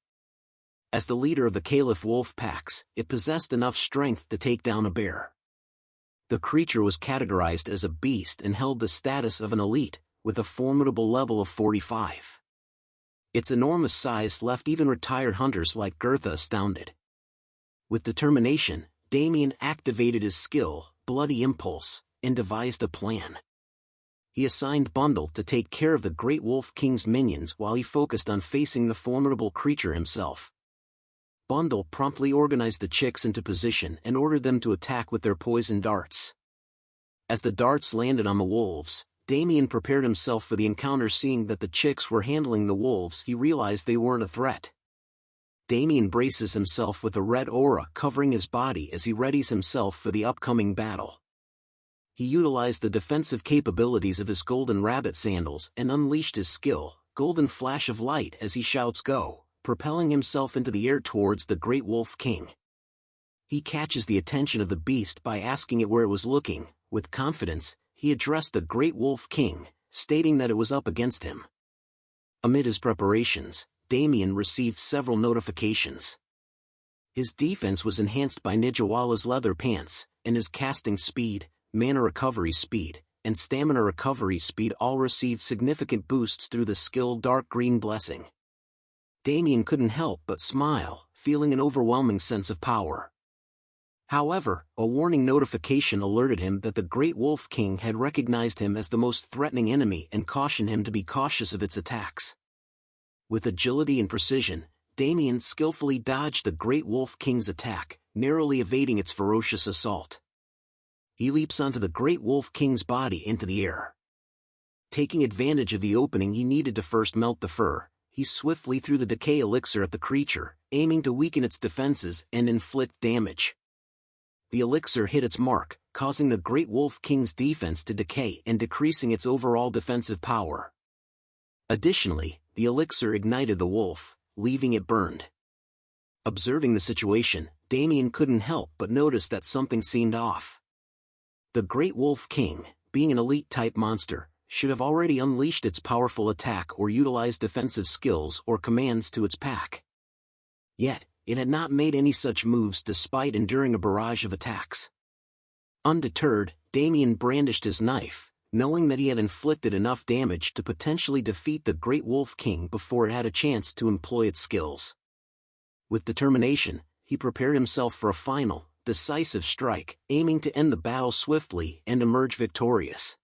As the leader of the Caliph wolf packs, it possessed enough strength to take down a bear. The creature was categorized as a beast and held the status of an elite, with a formidable level of 45. Its enormous size left even retired hunters like Gertha astounded. With determination, Damien activated his skill, Bloody Impulse, and devised a plan. He assigned Bundle to take care of the Great Wolf King's minions while he focused on facing the formidable creature himself. Bundle promptly organized the chicks into position and ordered them to attack with their poison darts. As the darts landed on the wolves, Damien prepared himself for the encounter. Seeing that the chicks were handling the wolves, he realized they weren't a threat. Damien braces himself with a red aura covering his body as he readies himself for the upcoming battle. He utilized the defensive capabilities of his golden rabbit sandals and unleashed his skill, Golden Flash of Light, as he shouts "Go!", propelling himself into the air towards the Great Wolf King. He catches the attention of the beast by asking it where it was looking. With confidence, he addressed the Great Wolf King, stating that it was up against him. Amid his preparations, Damien received several notifications. His defense was enhanced by Nijawala's leather pants, and his casting speed, mana recovery speed, and stamina recovery speed all received significant boosts through the skill Dark Green Blessing. Damien couldn't help but smile, feeling an overwhelming sense of power. However, a warning notification alerted him that the Great Wolf King had recognized him as the most threatening enemy and cautioned him to be cautious of its attacks. With agility and precision, Damien skillfully dodged the Great Wolf King's attack, narrowly evading its ferocious assault. He leaps onto the Great Wolf King's body into the air. Taking advantage of the opening he needed to first melt the fur, he swiftly threw the decay elixir at the creature, aiming to weaken its defenses and inflict damage. The elixir hit its mark, causing the Great Wolf King's defense to decay and decreasing its overall defensive power. Additionally, the elixir ignited the wolf, leaving it burned. Observing the situation, Damien couldn't help but notice that something seemed off. The Great Wolf King, being an elite-type monster, should have already unleashed its powerful attack or utilized defensive skills or commands to its pack. Yet, it had not made any such moves despite enduring a barrage of attacks. Undeterred, Damien brandished his knife, knowing that he had inflicted enough damage to potentially defeat the Great Wolf King before it had a chance to employ its skills. With determination, he prepared himself for a final, decisive strike, aiming to end the battle swiftly and emerge victorious.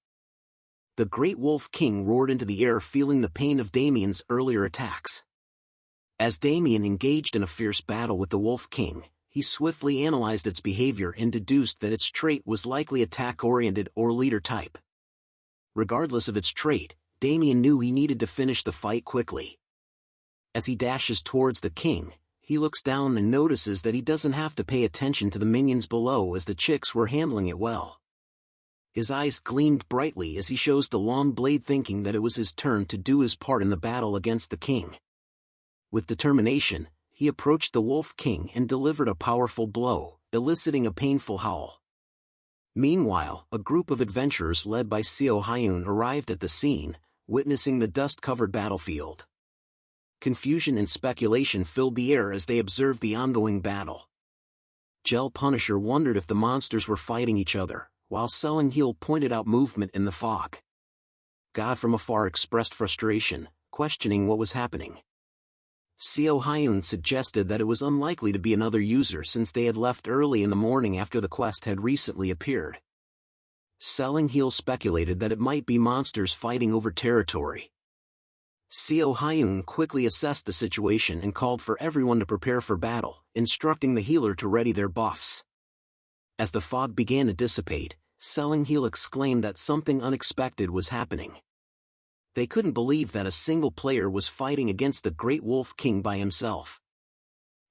The Great Wolf King roared into the air, feeling the pain of Damien's earlier attacks. As Damien engaged in a fierce battle with the Wolf King, he swiftly analyzed its behavior and deduced that its trait was likely attack-oriented or leader type. Regardless of its trait, Damien knew he needed to finish the fight quickly. As he dashes towards the king, he looks down and notices that he doesn't have to pay attention to the minions below as the chicks were handling it well. His eyes gleamed brightly as he shows the long blade, thinking that it was his turn to do his part in the battle against the king. With determination, he approached the Wolf King and delivered a powerful blow, eliciting a painful howl. Meanwhile, a group of adventurers led by Seo Hyun arrived at the scene, witnessing the dust-covered battlefield. Confusion and speculation filled the air as they observed the ongoing battle. Gel Punisher wondered if the monsters were fighting each other, while Selling Heel pointed out movement in the fog. God from afar expressed frustration, questioning what was happening. Seo Hyun suggested that it was unlikely to be another user since they had left early in the morning after the quest had recently appeared. Selling Heel speculated that it might be monsters fighting over territory. Seo Hyun quickly assessed the situation and called for everyone to prepare for battle, instructing the healer to ready their buffs. As the fog began to dissipate, Selling Heel exclaimed that something unexpected was happening. They couldn't believe that a single player was fighting against the Great Wolf King by himself.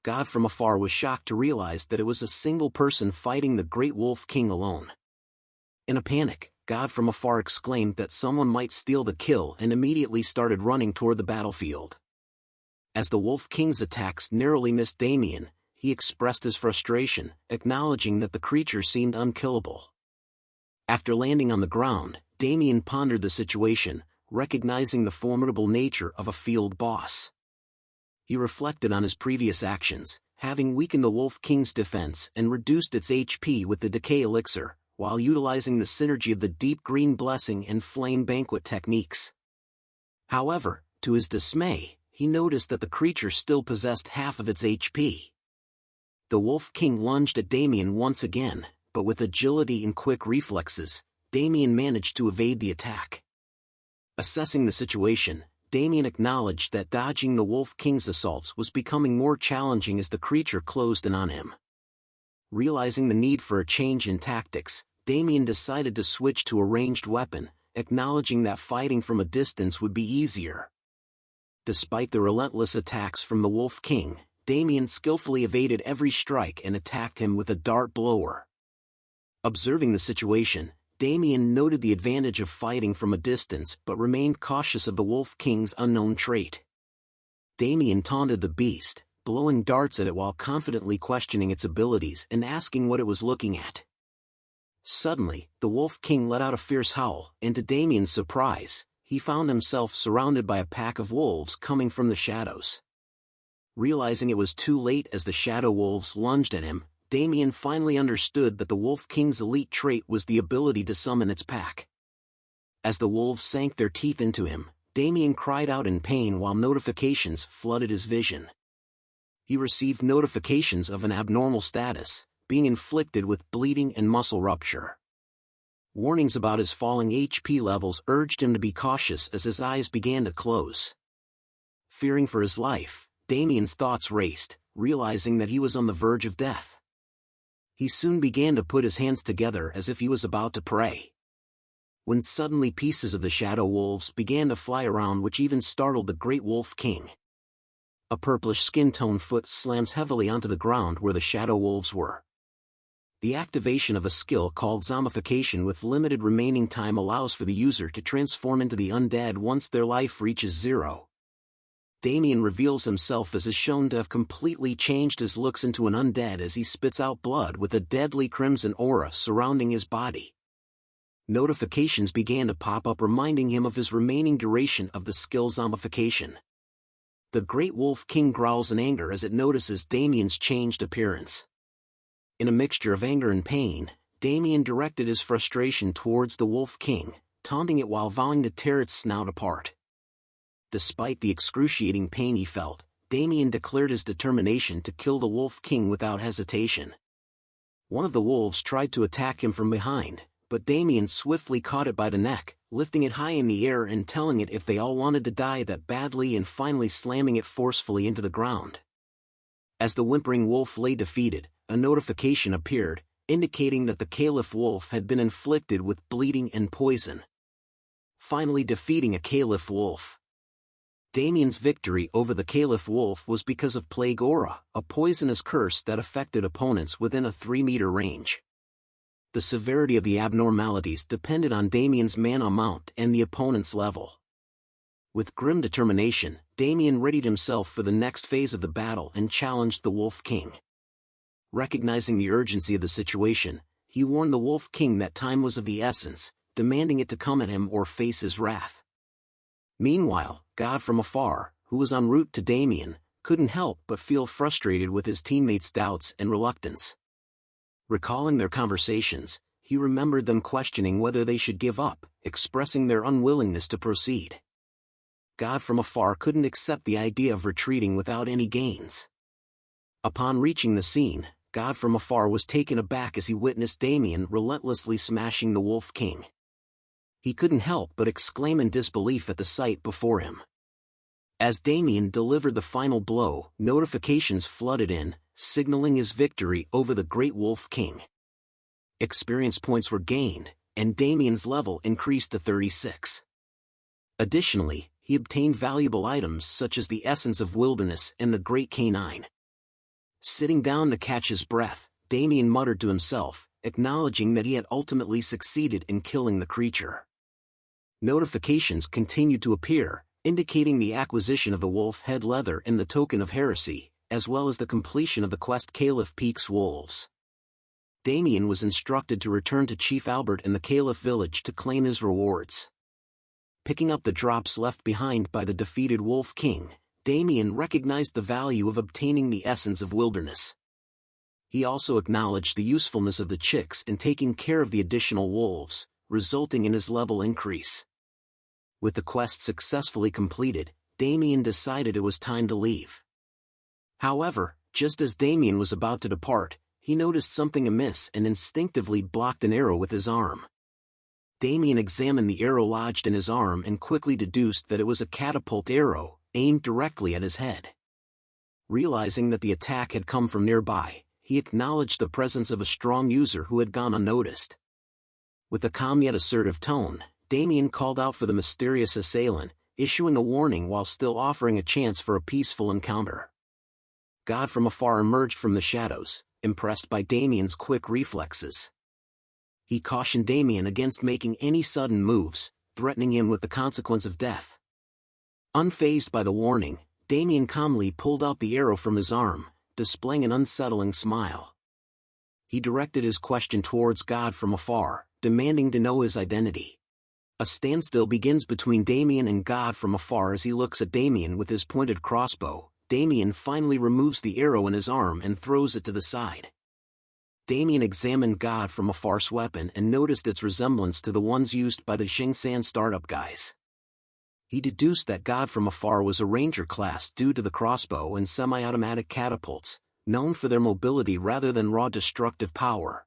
God from afar was shocked to realize that it was a single person fighting the Great Wolf King alone. In a panic, God from afar exclaimed that someone might steal the kill and immediately started running toward the battlefield. As the Wolf King's attacks narrowly missed Damien, he expressed his frustration, acknowledging that the creature seemed unkillable. After landing on the ground, Damien pondered the situation, recognizing the formidable nature of a field boss. He reflected on his previous actions, having weakened the Wolf King's defense and reduced its HP with the Decay Elixir, while utilizing the synergy of the Deep Green Blessing and Flame Banquet techniques. However, to his dismay, he noticed that the creature still possessed half of its HP. The Wolf King lunged at Damien once again, but with agility and quick reflexes, Damien managed to evade the attack. Assessing the situation, Damien acknowledged that dodging the Wolf King's assaults was becoming more challenging as the creature closed in on him. Realizing the need for a change in tactics, Damien decided to switch to a ranged weapon, acknowledging that fighting from a distance would be easier. Despite the relentless attacks from the Wolf King, Damien skillfully evaded every strike and attacked him with a dart blower. Observing the situation, Damien noted the advantage of fighting from a distance but remained cautious of the Wolf King's unknown trait. Damien taunted the beast, blowing darts at it while confidently questioning its abilities and asking what it was looking at. Suddenly, the Wolf King let out a fierce howl, and to Damien's surprise, he found himself surrounded by a pack of wolves coming from the shadows. Realizing it was too late as the shadow wolves lunged at him, Damien finally understood that the Wolf King's elite trait was the ability to summon its pack. As the wolves sank their teeth into him, Damien cried out in pain while notifications flooded his vision. He received notifications of an abnormal status, being inflicted with bleeding and muscle rupture. Warnings about his falling HP levels urged him to be cautious as his eyes began to close. Fearing for his life, Damien's thoughts raced, realizing that he was on the verge of death. He soon began to put his hands together as if he was about to pray. When suddenly pieces of the shadow wolves began to fly around, which even startled the Great Wolf King. A purplish skin tone foot slams heavily onto the ground where the shadow wolves were. The activation of a skill called Zombification with limited remaining time allows for the user to transform into the undead once their life reaches 0. Damien reveals himself as is shown to have completely changed his looks into an undead as he spits out blood with a deadly crimson aura surrounding his body. Notifications began to pop up reminding him of his remaining duration of the skill Zombification. The Great Wolf King growls in anger as it notices Damien's changed appearance. In a mixture of anger and pain, Damien directed his frustration towards the Wolf King, taunting it while vowing to tear its snout apart. Despite the excruciating pain he felt, Damien declared his determination to kill the Wolf King without hesitation. One of the wolves tried to attack him from behind, but Damien swiftly caught it by the neck, lifting it high in the air and telling it if they all wanted to die that badly and finally slamming it forcefully into the ground. As the whimpering wolf lay defeated, a notification appeared, indicating that the Caliph wolf had been inflicted with bleeding and poison. Finally defeating a Caliph wolf. Damien's victory over the Caliph wolf was because of Plague Aura, a poisonous curse that affected opponents within a 3-meter range. The severity of the abnormalities depended on Damien's mana amount and the opponent's level. With grim determination, Damien readied himself for the next phase of the battle and challenged the Wolf King. Recognizing the urgency of the situation, he warned the Wolf King that time was of the essence, demanding it to come at him or face his wrath. Meanwhile, God from afar, who was en route to Damien, couldn't help but feel frustrated with his teammates' doubts and reluctance. Recalling their conversations, he remembered them questioning whether they should give up, expressing their unwillingness to proceed. God from afar couldn't accept the idea of retreating without any gains. Upon reaching the scene, God from afar was taken aback as he witnessed Damien relentlessly smashing the Wolf King. He couldn't help but exclaim in disbelief at the sight before him. As Damien delivered the final blow, notifications flooded in, signaling his victory over the Great Wolf King. Experience points were gained, and Damien's level increased to 36. Additionally, he obtained valuable items such as the Essence of Wilderness and the Great Canine. Sitting down to catch his breath, Damien muttered to himself, acknowledging that he had ultimately succeeded in killing the creature. Notifications continued to appear, indicating the acquisition of the wolf head leather and the token of heresy, as well as the completion of the quest Caliph Peak's Wolves. Damien was instructed to return to Chief Albert in the Caliph village to claim his rewards. Picking up the drops left behind by the defeated Wolf King, Damien recognized the value of obtaining the Essence of Wilderness. He also acknowledged the usefulness of the chicks in taking care of the additional wolves, resulting in his level increase. With the quest successfully completed, Damien decided it was time to leave. However, just as Damien was about to depart, he noticed something amiss and instinctively blocked an arrow with his arm. Damien examined the arrow lodged in his arm and quickly deduced that it was a catapult arrow, aimed directly at his head. Realizing that the attack had come from nearby, he acknowledged the presence of a strong user who had gone unnoticed. With a calm yet assertive tone, Damien called out for the mysterious assailant, issuing a warning while still offering a chance for a peaceful encounter. God from afar emerged from the shadows, impressed by Damien's quick reflexes. He cautioned Damien against making any sudden moves, threatening him with the consequence of death. Unfazed by the warning, Damien calmly pulled out the arrow from his arm, displaying an unsettling smile. He directed his question towards God from afar, demanding to know his identity. A standstill begins between Damien and God from afar as he looks at Damien with his pointed crossbow. Damien finally removes the arrow in his arm and throws it to the side. Damien examined God from afar's weapon and noticed its resemblance to the ones used by the Xingsan startup guys. He deduced that God from afar was a ranger class due to the crossbow and semi-automatic catapults, known for their mobility rather than raw destructive power.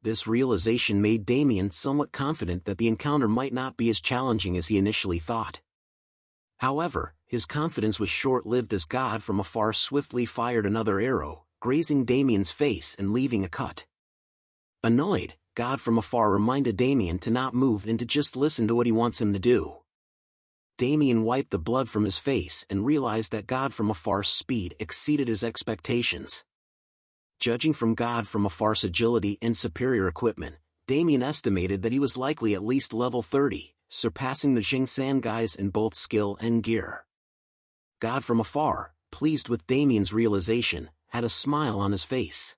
This realization made Damien somewhat confident that the encounter might not be as challenging as he initially thought. However, his confidence was short-lived as God from afar swiftly fired another arrow, grazing Damien's face and leaving a cut. Annoyed, God from afar reminded Damien to not move and to just listen to what he wants him to do. Damien wiped the blood from his face and realized that God from afar's speed exceeded his expectations. Judging from God from afar's agility and superior equipment, Damien estimated that he was likely at least level 30, surpassing the Xingsan guys in both skill and gear. God from afar, pleased with Damien's realization, had a smile on his face.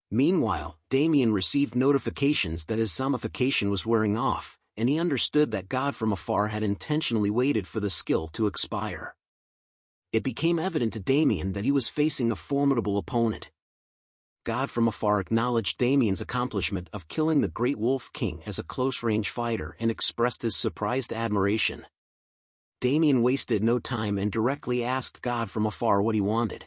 Meanwhile, Damien received notifications that his zombification was wearing off, and he understood that God from afar had intentionally waited for the skill to expire. It became evident to Damien that he was facing a formidable opponent. God from afar acknowledged Damien's accomplishment of killing the Great Wolf King as a close-range fighter and expressed his surprised admiration. Damien wasted no time and directly asked God from afar what he wanted.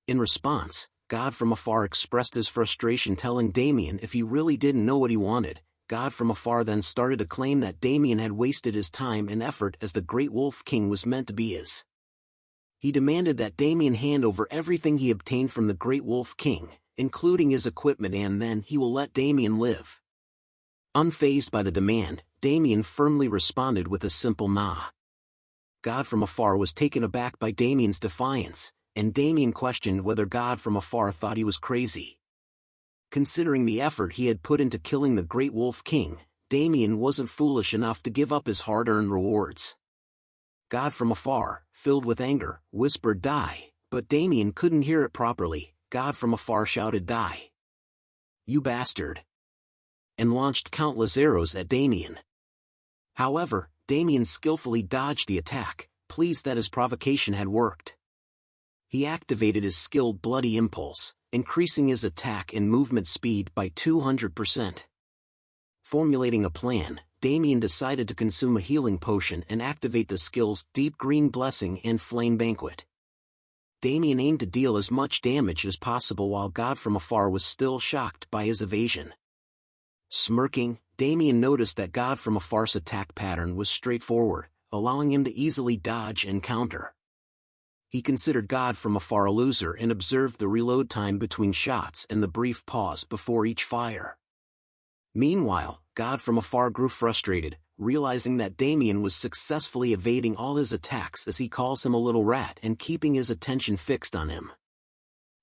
In response, God from afar expressed his frustration, telling Damien if he really didn't know what he wanted. God from afar then started to claim that Damien had wasted his time and effort as the Great Wolf King was meant to be his. He demanded that Damien hand over everything he obtained from the Great Wolf King, including his equipment, and then he will let Damien live. Unfazed by the demand, Damien firmly responded with a simple nah. God from afar was taken aback by Damien's defiance, and Damien questioned whether God from afar thought he was crazy. Considering the effort he had put into killing the Great Wolf King, Damien wasn't foolish enough to give up his hard-earned rewards. God from afar, filled with anger, whispered "die," but Damien couldn't hear it properly. God from afar shouted "die." "You bastard!" and launched countless arrows at Damien. However, Damien skillfully dodged the attack, pleased that his provocation had worked. He activated his skilled Bloody Impulse, increasing his attack and movement speed by 200%. Formulating a plan, Damien decided to consume a healing potion and activate the skills Deep Green Blessing and Flame Banquet. Damien aimed to deal as much damage as possible while God from afar was still shocked by his evasion. Smirking, Damien noticed that God from afar's attack pattern was straightforward, allowing him to easily dodge and counter. He considered God from afar a loser and observed the reload time between shots and the brief pause before each fire. Meanwhile, God from afar grew frustrated, realizing that Damien was successfully evading all his attacks as he calls him a little rat and keeping his attention fixed on him.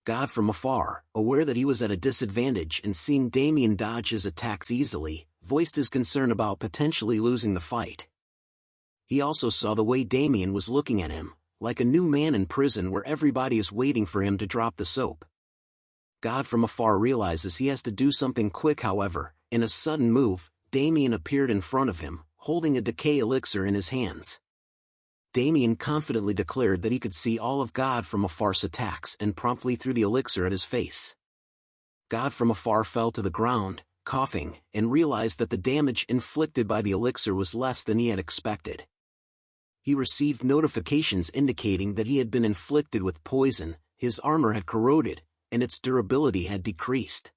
God from afar, aware that he was at a disadvantage and seeing Damien dodge his attacks easily, voiced his concern about potentially losing the fight. He also saw the way Damien was looking at him, like a new man in prison where everybody is waiting for him to drop the soap. God from afar realizes he has to do something quick. However, in a sudden move, Damien appeared in front of him, holding a decay elixir in his hands. Damien confidently declared that he could see all of God from afar's attacks and promptly threw the elixir at his face. God from afar fell to the ground, coughing, and realized that the damage inflicted by the elixir was less than he had expected. He received notifications indicating that he had been inflicted with poison, his armor had corroded, and its durability had decreased.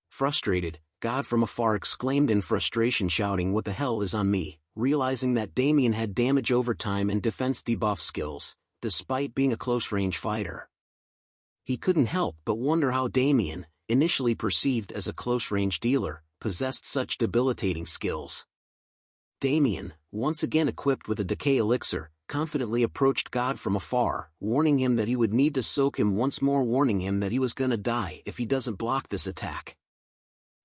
Frustrated, God from afar exclaimed in frustration, shouting, "What the hell is on me?" realizing that Damien had damage over time and defense debuff skills, despite being a close-range fighter. He couldn't help but wonder how Damien, initially perceived as a close-range dealer, possessed such debilitating skills. Damien, once again equipped with a decay elixir, confidently approached God from afar, warning him that he would need to soak him once more, warning him that he was gonna die if he doesn't block this attack.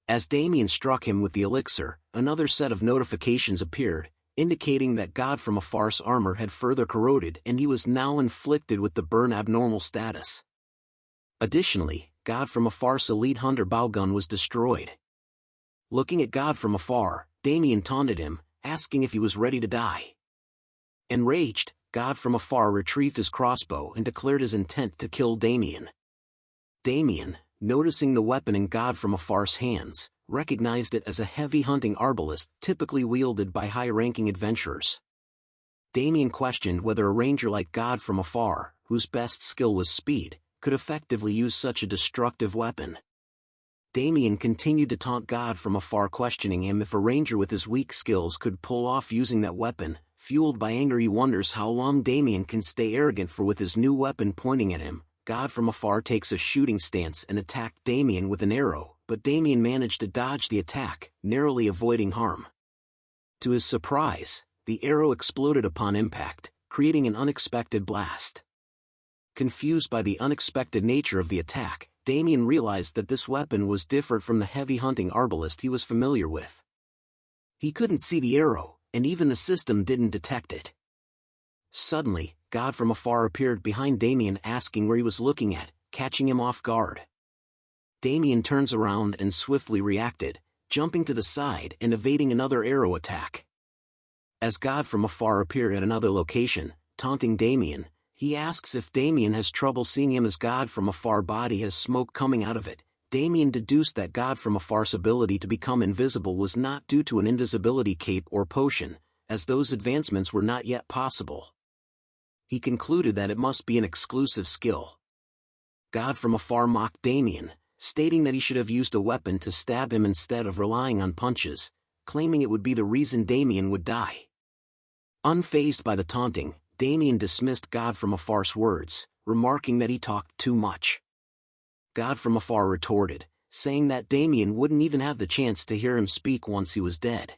As Damien struck him with the elixir, another set of notifications appeared, indicating that God from afar's armor had further corroded and he was now inflicted with the burn abnormal status. Additionally, God from afar's elite hunter bow gun was destroyed. Looking at God from afar, Damien taunted him, asking if he was ready to die. Enraged, God from afar retrieved his crossbow and declared his intent to kill Damien. Damien, noticing the weapon in God from afar's hands, recognized it as a heavy hunting arbalist typically wielded by high-ranking adventurers. Damien questioned whether a ranger like God from afar, whose best skill was speed, could effectively use such a destructive weapon. Damien continued to taunt God from afar, questioning him if a ranger with his weak skills could pull off using that weapon. Fueled by anger, he wonders how long Damien can stay arrogant for. With his new weapon pointing at him, God from afar takes a shooting stance and attacked Damien with an arrow, but Damien managed to dodge the attack, narrowly avoiding harm. To his surprise, the arrow exploded upon impact, creating an unexpected blast. Confused by the unexpected nature of the attack, Damien realized that this weapon was different from the heavy hunting arbalist he was familiar with. He couldn't see the arrow, and even the system didn't detect it. Suddenly, God from afar appeared behind Damien, asking where he was looking at, catching him off guard. Damien turns around and swiftly reacted, jumping to the side and evading another arrow attack. As God from afar appeared at another location, taunting Damien, he asks if Damien has trouble seeing him as God from afar body has smoke coming out of it. Damien deduced that God from afar's ability to become invisible was not due to an invisibility cape or potion, as those advancements were not yet possible. He concluded that it must be an exclusive skill. God from afar mocked Damien, stating that he should have used a weapon to stab him instead of relying on punches, claiming it would be the reason Damien would die. Unfazed by the taunting, Damien dismissed God from afar's words, remarking that he talked too much. God from afar retorted, saying that Damien wouldn't even have the chance to hear him speak once he was dead.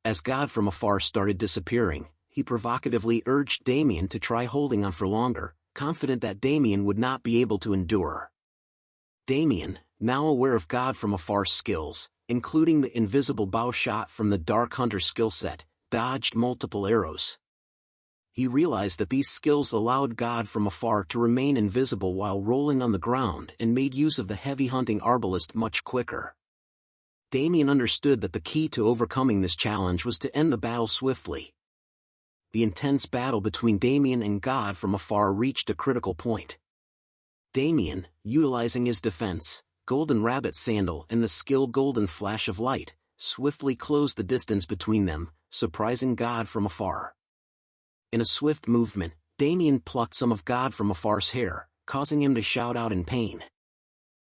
As God from afar started disappearing, he provocatively urged Damien to try holding on for longer, confident that Damien would not be able to endure. Damien, now aware of God from afar's skills, including the invisible bow shot from the Dark Hunter skill set, dodged multiple arrows. He realized that these skills allowed God from afar to remain invisible while rolling on the ground and made use of the heavy hunting arbalist much quicker. Damien understood that the key to overcoming this challenge was to end the battle swiftly. The intense battle between Damien and God from afar reached a critical point. Damien, utilizing his defense, golden rabbit sandal and the skill golden flash of light, swiftly closed the distance between them, surprising God from afar. In a swift movement, Damien plucked some of God from afar's hair, causing him to shout out in pain.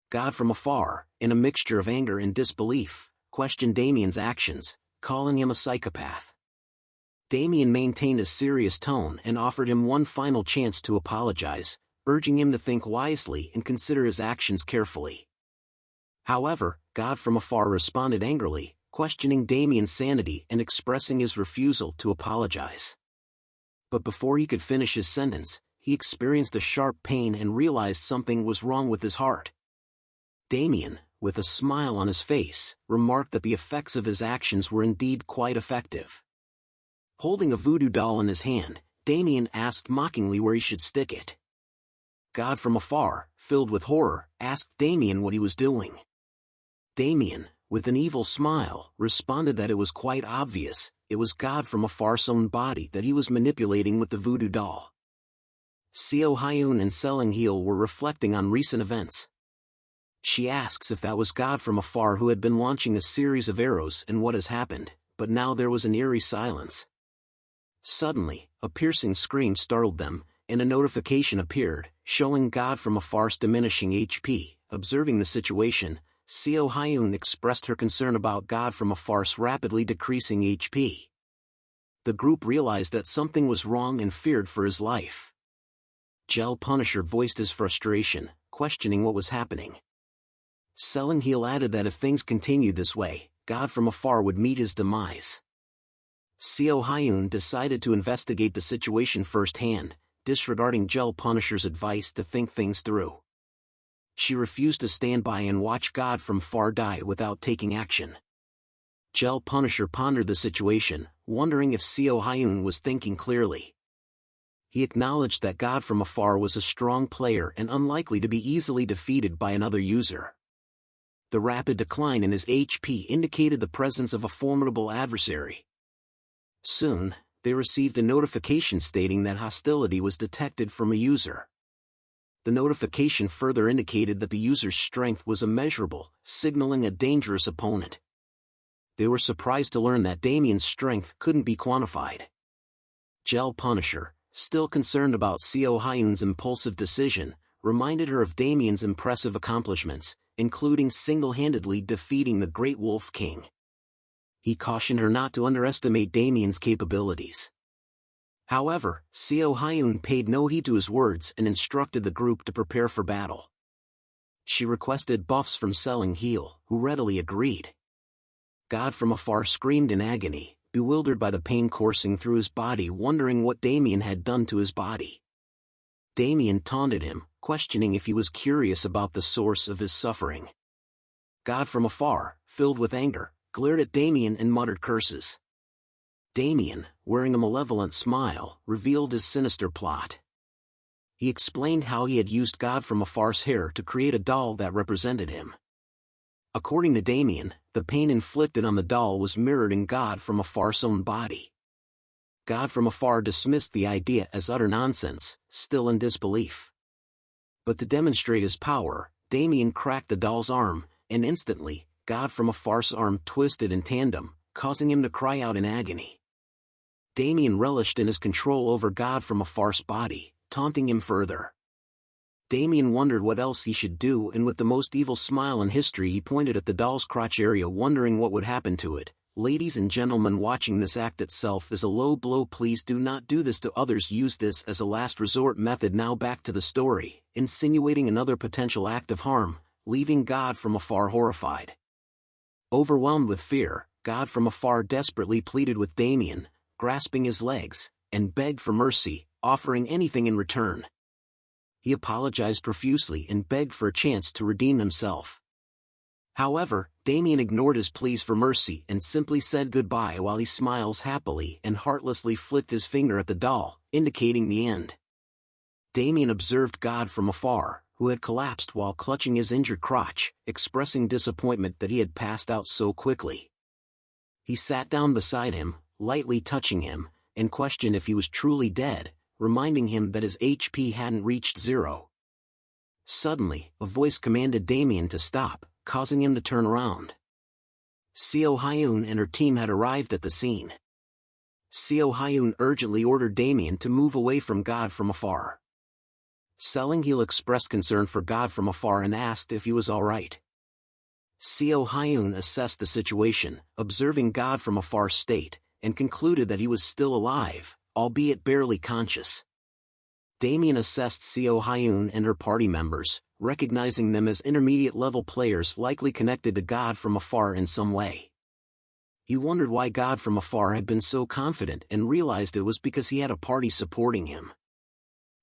God from afar, in a mixture of anger and disbelief, questioned Damien's actions, calling him a psychopath. Damien maintained a serious tone and offered him one final chance to apologize, urging him to think wisely and consider his actions carefully. However, God from afar responded angrily, questioning Damien's sanity and expressing his refusal to apologize. But before he could finish his sentence, he experienced a sharp pain and realized something was wrong with his heart. Damien, with a smile on his face, remarked that the effects of his actions were indeed quite effective. Holding a voodoo doll in his hand, Damien asked mockingly where he should stick it. God from afar, filled with horror, asked Damien what he was doing. Damien, with an evil smile, responded that it was quite obvious, it was God from afar's own body that he was manipulating with the voodoo doll. Seo Hyun and Selling Heel were reflecting on recent events. She asks if that was God from afar who had been launching a series of arrows and what has happened, but now there was an eerie silence. Suddenly, a piercing scream startled them, and a notification appeared, showing God from afar's diminishing HP. Observing the situation, Seo Hyun expressed her concern about God from afar's rapidly decreasing HP. The group realized that something was wrong and feared for his life. Gel Punisher voiced his frustration, questioning what was happening. Selling Heel added that if things continued this way, God from afar would meet his demise. Seo Hyun decided to investigate the situation firsthand, disregarding Gel Punisher's advice to think things through. She refused to stand by and watch God from far die without taking action. Gel Punisher pondered the situation, wondering if Seo Hyun was thinking clearly. He acknowledged that God from afar was a strong player and unlikely to be easily defeated by another user. The rapid decline in his HP indicated the presence of a formidable adversary. Soon, they received a notification stating that hostility was detected from a user. The notification further indicated that the user's strength was immeasurable, signaling a dangerous opponent. They were surprised to learn that Damien's strength couldn't be quantified. Gel Punisher, still concerned about Seo Hyun's impulsive decision, reminded her of Damien's impressive accomplishments, including single-handedly defeating the Great Wolf King. He cautioned her not to underestimate Damien's capabilities. However, Seo Hyun paid no heed to his words and instructed the group to prepare for battle. She requested buffs from Selling Heel, who readily agreed. God from afar screamed in agony, bewildered by the pain coursing through his body, wondering what Damien had done to his body. Damien taunted him, questioning if he was curious about the source of his suffering. God from afar, filled with anger, glared at Damien and muttered curses. Damien, wearing a malevolent smile, revealed his sinister plot. He explained how he had used God from afar's hair to create a doll that represented him. According to Damien, the pain inflicted on the doll was mirrored in God from afar's own body. God from afar dismissed the idea as utter nonsense, still in disbelief. But to demonstrate his power, Damien cracked the doll's arm, and instantly, God from afar's arm twisted in tandem, causing him to cry out in agony. Damien relished in his control over God from afar's body, taunting him further. Damien wondered what else he should do, and with the most evil smile in history he pointed at the doll's crotch area, wondering what would happen to it. Ladies and gentlemen, watching this act itself is a low blow. Please do not do this to others. Use this as a last resort method. Now back to the story, insinuating another potential act of harm, leaving God from afar horrified. Overwhelmed with fear, God from afar desperately pleaded with Damien, grasping his legs, and begged for mercy, offering anything in return. He apologized profusely and begged for a chance to redeem himself. However, Damien ignored his pleas for mercy and simply said goodbye while he smiles happily and heartlessly flicked his finger at the doll, indicating the end. Damien observed God from afar, who had collapsed while clutching his injured crotch, expressing disappointment that he had passed out so quickly. He sat down beside him, lightly touching him, and questioned if he was truly dead, reminding him that his HP hadn't reached 0. Suddenly, a voice commanded Damien to stop, causing him to turn around. Seo Hyun and her team had arrived at the scene. Seo Hyun urgently ordered Damien to move away from God from afar. Selling-Heal expressed concern for God from afar and asked if he was alright. Seo Hyun assessed the situation, observing God from afar's state, and concluded that he was still alive, albeit barely conscious. Damien assessed Seo Hyun and her party members, recognizing them as intermediate-level players likely connected to God from afar in some way. He wondered why God from afar had been so confident and realized it was because he had a party supporting him.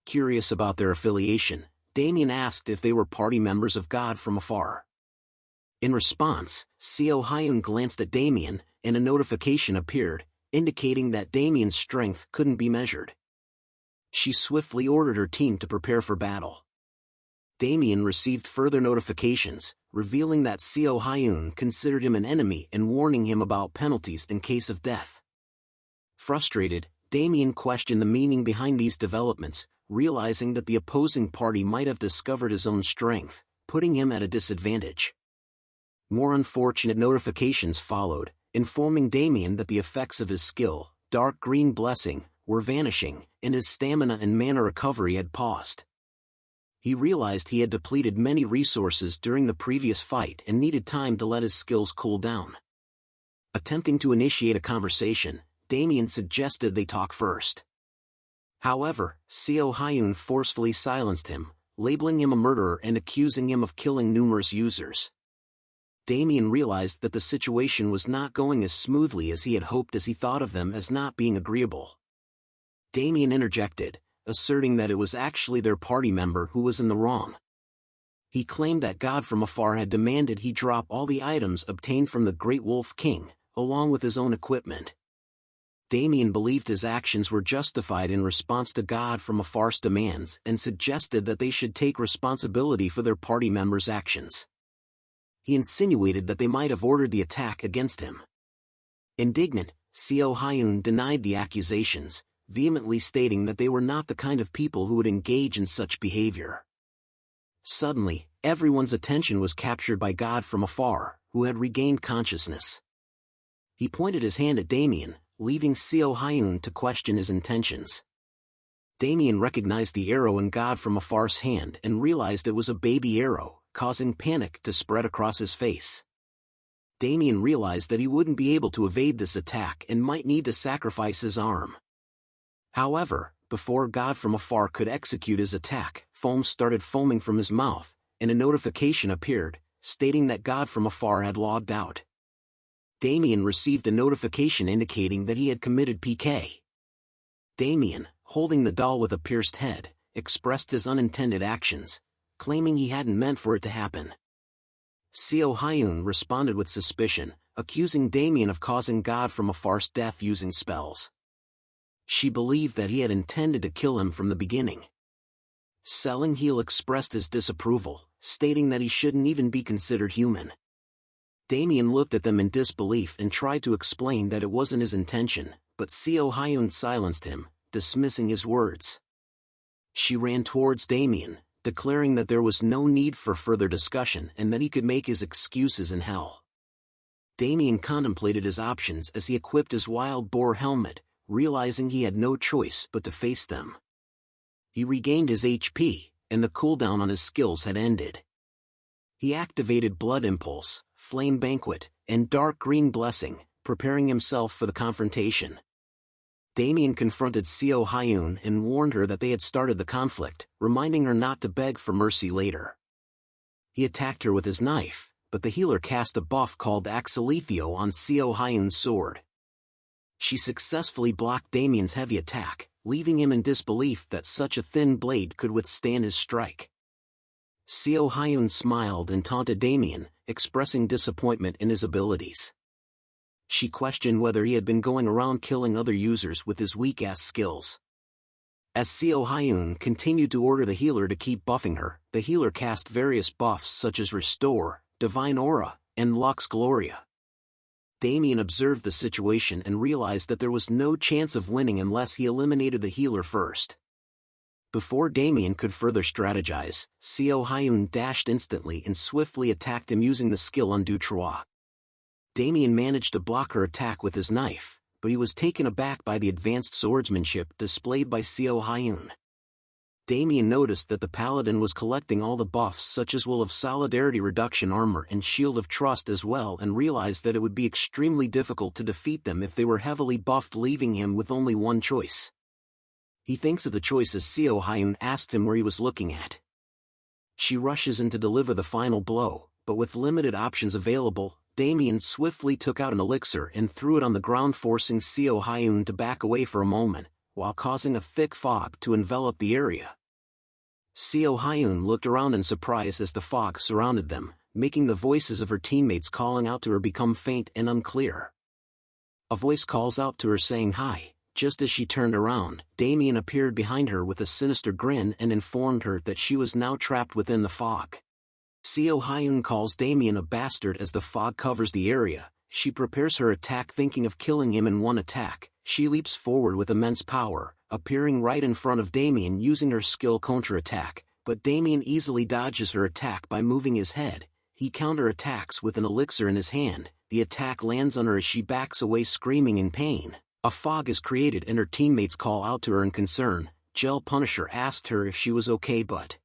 Curious about their affiliation, Damien asked if they were party members of God from afar. In response, Seo Hyun glanced at Damien, and a notification appeared, indicating that Damien's strength couldn't be measured. She swiftly ordered her team to prepare for battle. Damien received further notifications, revealing that Seo Hyun considered him an enemy and warning him about penalties in case of death. Frustrated, Damien questioned the meaning behind these developments, realizing that the opposing party might have discovered his own strength, putting him at a disadvantage. More unfortunate notifications followed, informing Damien that the effects of his skill, Dark Green Blessing, were vanishing, and his stamina and mana recovery had paused. He realized he had depleted many resources during the previous fight and needed time to let his skills cool down. Attempting to initiate a conversation, Damien suggested they talk first. However, Seo Hyun forcefully silenced him, labeling him a murderer and accusing him of killing numerous users. Damien realized that the situation was not going as smoothly as he had hoped as he thought of them as not being agreeable. Damien interjected, asserting that it was actually their party member who was in the wrong. He claimed that God from afar had demanded he drop all the items obtained from the Great Wolf King, along with his own equipment. Damien believed his actions were justified in response to God from afar's demands and suggested that they should take responsibility for their party members' actions. He insinuated that they might have ordered the attack against him. Indignant, Seo Hyun denied the accusations, vehemently stating that they were not the kind of people who would engage in such behavior. Suddenly, everyone's attention was captured by God from afar, who had regained consciousness. He pointed his hand at Damien, leaving Seo Hyun to question his intentions. Damien recognized the arrow in God from afar's hand and realized it was a baby arrow, causing panic to spread across his face. Damien realized that he wouldn't be able to evade this attack and might need to sacrifice his arm. However, before God from afar could execute his attack, foam started foaming from his mouth, and a notification appeared, stating that God from afar had logged out. Damien received a notification indicating that he had committed PK. Damien, holding the doll with a pierced head, expressed his unintended actions, claiming he hadn't meant for it to happen. Seo Hyun responded with suspicion, accusing Damien of causing God from afar's death using spells. She believed that he had intended to kill him from the beginning. Selling-Heal expressed his disapproval, stating that he shouldn't even be considered human. Damien looked at them in disbelief and tried to explain that it wasn't his intention, but Seo Hyun silenced him, dismissing his words. She ran towards Damien, declaring that there was no need for further discussion and that he could make his excuses in hell. Damien contemplated his options as he equipped his wild boar helmet, realizing he had no choice but to face them. He regained his HP, and the cooldown on his skills had ended. He activated Blood Impulse, Flame Banquet, and Dark Green Blessing, preparing himself for the confrontation. Damien confronted Seo Hyun and warned her that they had started the conflict, reminding her not to beg for mercy later. He attacked her with his knife, but the healer cast a buff called Axolethio on Seo Hyun's sword. She successfully blocked Damien's heavy attack, leaving him in disbelief that such a thin blade could withstand his strike. Seo Hyun smiled and taunted Damien, expressing disappointment in his abilities. She questioned whether he had been going around killing other users with his weak-ass skills. As Seo Hyun continued to order the healer to keep buffing her, the healer cast various buffs such as Restore, Divine Aura, and Lux Gloria. Damien observed the situation and realized that there was no chance of winning unless he eliminated the healer first. Before Damien could further strategize, Seo Hyun dashed instantly and swiftly attacked him using the skill Undo Trois. Damien managed to block her attack with his knife, but he was taken aback by the advanced swordsmanship displayed by Seo Hyun. Damien noticed that the paladin was collecting all the buffs such as Will of Solidarity Reduction Armor and Shield of Trust as well, and realized that it would be extremely difficult to defeat them if they were heavily buffed, leaving him with only one choice. He thinks of the choice as Seo Hyun asked him where he was looking at. She rushes in to deliver the final blow, but with limited options available, Damien swiftly took out an elixir and threw it on the ground, forcing Seo Hyun to back away for a moment, while causing a thick fog to envelop the area. Seo Hyun looked around in surprise as the fog surrounded them, making the voices of her teammates calling out to her become faint and unclear. A voice calls out to her saying hi. Just as she turned around, Damien appeared behind her with a sinister grin and informed her that she was now trapped within the fog. Seo Hyun calls Damien a bastard as the fog covers the area. She prepares her attack thinking of killing him in one attack. She leaps forward with immense power, appearing right in front of Damien using her skill counter-attack, but Damien easily dodges her attack by moving his head. He counter-attacks with an elixir in his hand. The attack lands on her as she backs away screaming in pain. A fog is created and her teammates call out to her in concern. Gel Punisher asked her if she was okay, but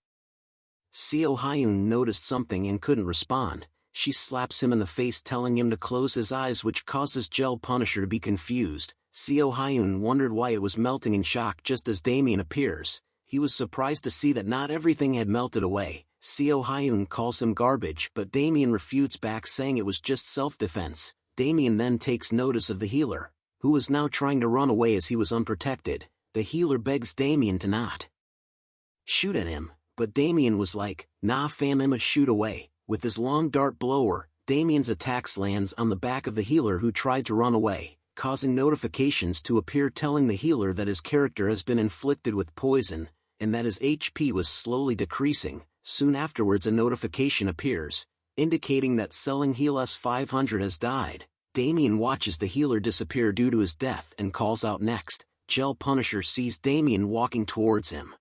Seo Hyun noticed something and couldn't respond. She slaps him in the face telling him to close his eyes, which causes Gel Punisher to be confused. Seo Hyun wondered why it was melting in shock just as Damien appears. He was surprised to see that not everything had melted away. Seo Hyun calls him garbage, but Damien refutes back saying it was just self-defense. Damien then takes notice of the healer, who was now trying to run away as he was unprotected. The healer begs Damien to not shoot at him, but Damien was like, nah fam, I'ma shoot away. With his long dart blower, Damien's attacks lands on the back of the healer who tried to run away, causing notifications to appear telling the healer that his character has been inflicted with poison, and that his HP was slowly decreasing. Soon afterwards a notification appears, indicating that selling Heal S500 has died. Damien watches the healer disappear due to his death and calls out next. Gel Punisher sees Damien walking towards him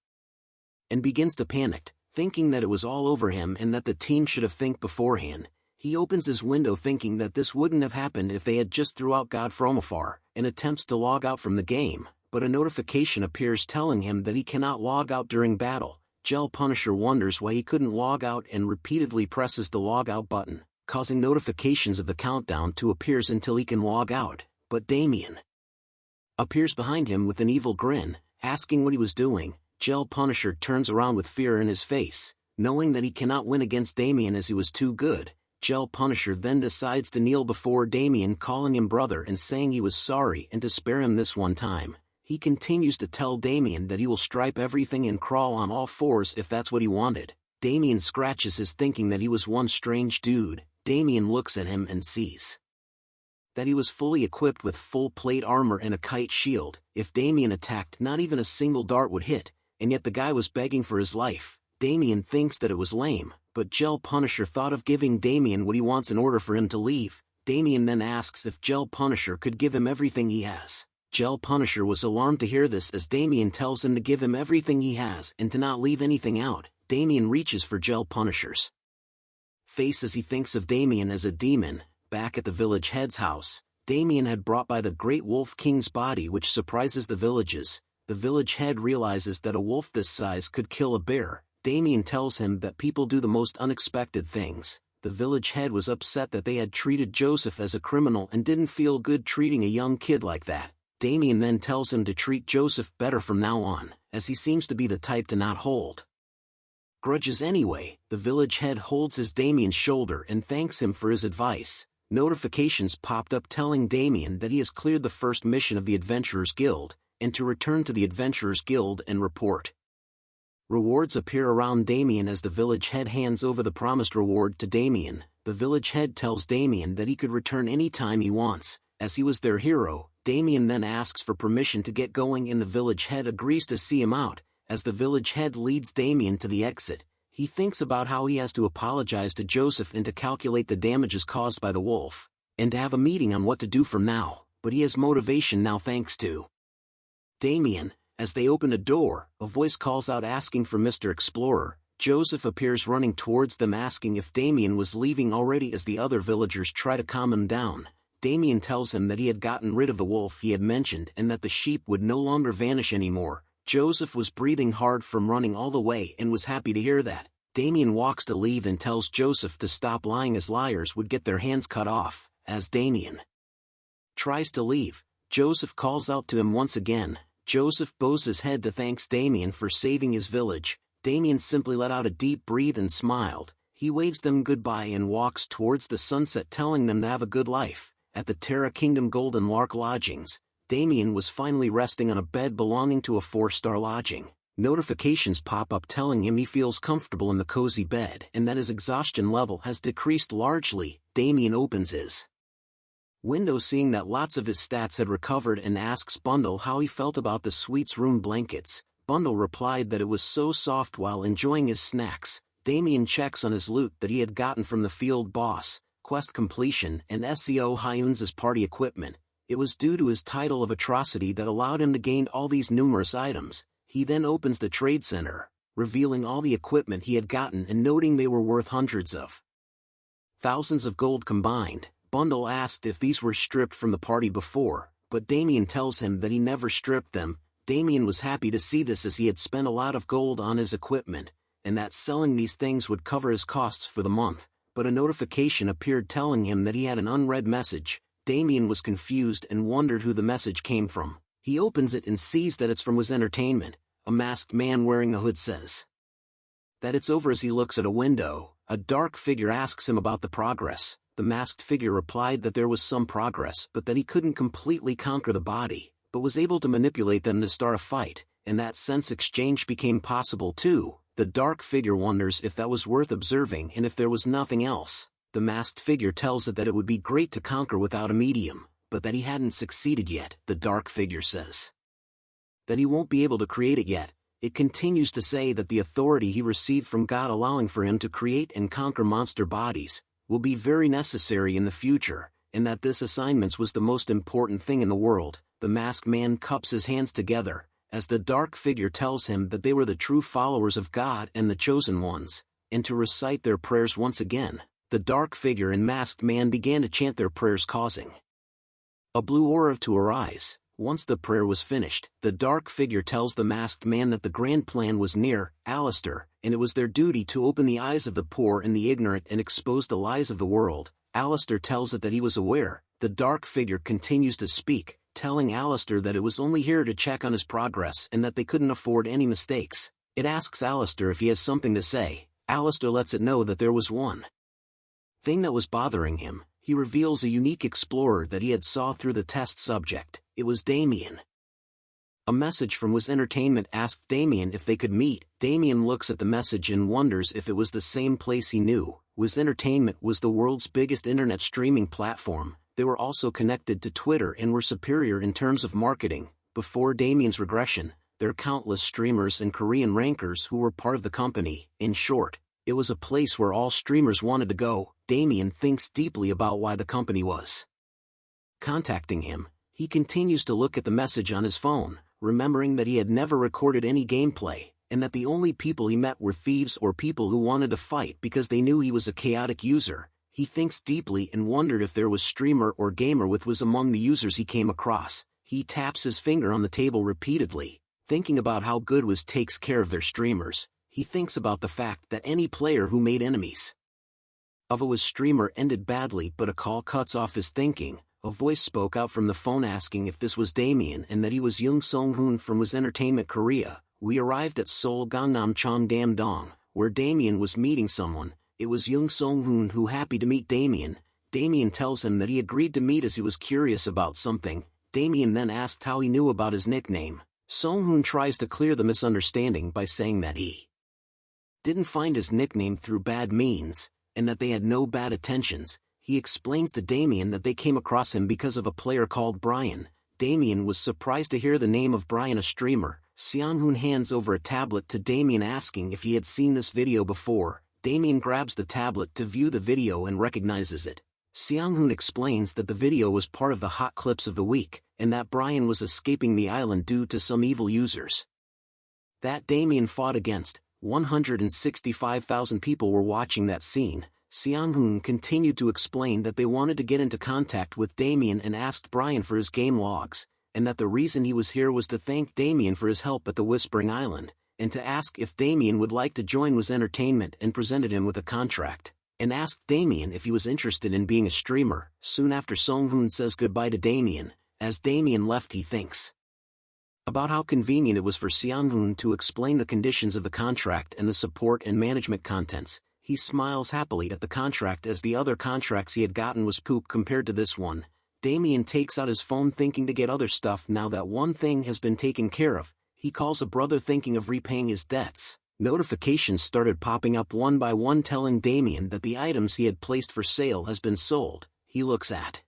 and begins to panic, thinking that it was all over him and that the team should have think beforehand. He opens his window thinking that this wouldn't have happened if they had just threw out God from afar, and attempts to log out from the game, but a notification appears telling him that he cannot log out during battle. Gel Punisher wonders why he couldn't log out and repeatedly presses the log out button, causing notifications of the countdown to appear until he can log out, but Damien appears behind him with an evil grin, asking what he was doing. Gel Punisher turns around with fear in his face, knowing that he cannot win against Damien as he was too good. Gel Punisher then decides to kneel before Damien, calling him brother and saying he was sorry and to spare him this one time. He continues to tell Damien that he will stripe everything and crawl on all fours if that's what he wanted. Damien scratches his thinking that he was one strange dude. Damien looks at him and sees that he was fully equipped with full plate armor and a kite shield. If Damien attacked, not even a single dart would hit, and yet the guy was begging for his life. Damien thinks that it was lame, but Gel Punisher thought of giving Damien what he wants in order for him to leave. Damien then asks if Gel Punisher could give him everything he has. Gel Punisher was alarmed to hear this as Damien tells him to give him everything he has and to not leave anything out. Damien reaches for Gel Punisher's face as he thinks of Damien as a demon. Back at the village head's house, Damien had brought by the Great Wolf King's body, which surprises the villages. The village head realizes that a wolf this size could kill a bear. Damien tells him that people do the most unexpected things. The village head was upset that they had treated Joseph as a criminal and didn't feel good treating a young kid like that. Damien then tells him to treat Joseph better from now on, as he seems to be the type to not hold grudges anyway. The village head holds his Damien's shoulder and thanks him for his advice. Notifications popped up telling Damien that he has cleared the first mission of the Adventurers Guild, and to return to the Adventurers Guild and report. Rewards appear around Damien as the village head hands over the promised reward to Damien. the village head tells Damien that he could return any time he wants, as he was their hero. Damien then asks for permission to get going and the village head agrees to see him out. As the village head leads Damien to the exit, he thinks about how he has to apologize to Joseph and to calculate the damages caused by the wolf, and to have a meeting on what to do from now, but he has motivation now thanks to Damien. As they open a door, a voice calls out asking for Mr. Explorer. Joseph appears running towards them asking if Damien was leaving already as the other villagers try to calm him down. Damien tells him that he had gotten rid of the wolf he had mentioned and that the sheep would no longer vanish anymore. Joseph was breathing hard from running all the way and was happy to hear that. Damien walks to leave and tells Joseph to stop lying as liars would get their hands cut off. As Damien tries to leave, Joseph calls out to him once again. Joseph bows his head to thank Damien for saving his village. Damien simply let out a deep breath and smiled. He waves them goodbye and walks towards the sunset telling them to have a good life. At the Terra Kingdom Golden Lark Lodgings, Damien was finally resting on a bed belonging to a 4-star lodging. Notifications pop up telling him he feels comfortable in the cozy bed and that his exhaustion level has decreased largely. Damien opens his window seeing that lots of his stats had recovered and asks Bundle how he felt about the suite's room blankets. Bundle replied that it was so soft while enjoying his snacks. Damien checks on his loot that he had gotten from the field boss, quest completion and SEO Hyun's party equipment. It was due to his title of atrocity that allowed him to gain all these numerous items. He then opens the trade center, revealing all the equipment he had gotten and noting they were worth hundreds of thousands of gold combined. Bundle asked if these were stripped from the party before, but Damien tells him that he never stripped them. Damien was happy to see this as he had spent a lot of gold on his equipment, and that selling these things would cover his costs for the month, but a notification appeared telling him that he had an unread message. Damien was confused and wondered who the message came from. He opens it and sees that it's from Wiz Entertainment. A masked man wearing a hood says that it's over as he looks at a window. A dark figure asks him about the progress. The masked figure replied that there was some progress but that he couldn't completely conquer the body, but was able to manipulate them to start a fight, and that sense exchange became possible too. The dark figure wonders if that was worth observing and if there was nothing else. The masked figure tells it that it would be great to conquer without a medium, but that he hadn't succeeded yet. The dark figure says that he won't be able to create it yet. It continues to say that the authority he received from God allowing for him to create and conquer monster bodies will be very necessary in the future, and that this assignment was the most important thing in the world. The masked man cups his hands together, as the dark figure tells him that they were the true followers of God and the chosen ones, and to recite their prayers once again. The dark figure and masked man began to chant their prayers, causing a blue aura to arise. Once the prayer was finished, the dark figure tells the masked man that the grand plan was near, Alistair, and it was their duty to open the eyes of the poor and the ignorant and expose the lies of the world. Alistair tells it that he was aware. The dark figure continues to speak, telling Alistair that it was only here to check on his progress and that they couldn't afford any mistakes. It asks Alistair if he has something to say. Alistair lets it know that there was one thing that was bothering him. He reveals a unique explorer that he had saw through the test subject. It was Damien. A message from Wiz Entertainment asked Damien if they could meet. Damien looks at the message and wonders if it was the same place he knew. Wiz Entertainment was the world's biggest internet streaming platform. They were also connected to Twitter and were superior in terms of marketing. Before Damien's regression, there were countless streamers and Korean rankers who were part of the company. In short, it was a place where all streamers wanted to go. Damien thinks deeply about why the company was contacting him. He continues to look at the message on his phone, remembering that he had never recorded any gameplay, and that the only people he met were thieves or people who wanted to fight because they knew he was a chaotic user. He thinks deeply and wondered if there was streamer or gamer with was among the users he came across. He taps his finger on the table repeatedly, thinking about how good Wiz takes care of their streamers. He thinks about the fact that any player who made enemies of a Wiz streamer ended badly, but a call cuts off his thinking. A voice spoke out from the phone asking if this was Damien and that he was Young Song-hoon from Wiz Entertainment Korea. We arrived at Seoul Gangnam Cheongdam-dong, where Damien was meeting someone. It was Young Song-hoon who happy to meet Damien. Damien tells him that he agreed to meet as he was curious about something. Damien then asked how he knew about his nickname. Song-hoon tries to clear the misunderstanding by saying that he didn't find his nickname through bad means. and that they had no bad intentions. He explains to Damien that they came across him because of a player called Brian. Damien was surprised to hear the name of Brian, a streamer. Seong-hoon hands over a tablet to Damien asking if he had seen this video before. Damien grabs the tablet to view the video and recognizes it. Seong-hoon explains that the video was part of the hot clips of the week, and that Brian was escaping the island due to some evil users that Damien fought against. 165,000 people were watching that scene. Seong-hoon continued to explain that they wanted to get into contact with Damien and asked Brian for his game logs, and that the reason he was here was to thank Damien for his help at the Whispering Island, and to ask if Damien would like to join Was Entertainment, and presented him with a contract, and asked Damien if he was interested in being a streamer. Soon after, Seong-hoon says goodbye to Damien. As Damien left, he thinks about how convenient it was for Seong-hoon to explain the conditions of the contract and the support and management contents. He smiles happily at the contract, as the other contracts he had gotten was poop compared to this one. Damien takes out his phone thinking to get other stuff now that one thing has been taken care of. He calls a brother thinking of repaying his debts. Notifications started popping up one by one telling Damien that the items he had placed for sale has been sold. He looks at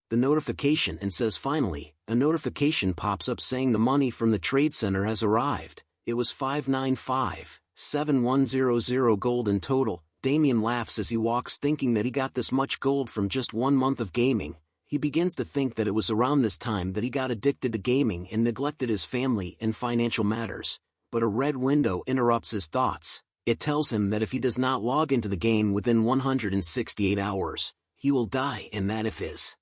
the notification and says finally. A notification pops up saying the money from the trade center has arrived. It was 595,7100 gold in total. Damien laughs as he walks, thinking that he got this much gold from just 1 month of gaming. He begins to think that it was around this time that he got addicted to gaming and neglected his family and financial matters. But a red window interrupts his thoughts. It tells him that if he does not log into the game within 168 hours, he will die, and that if his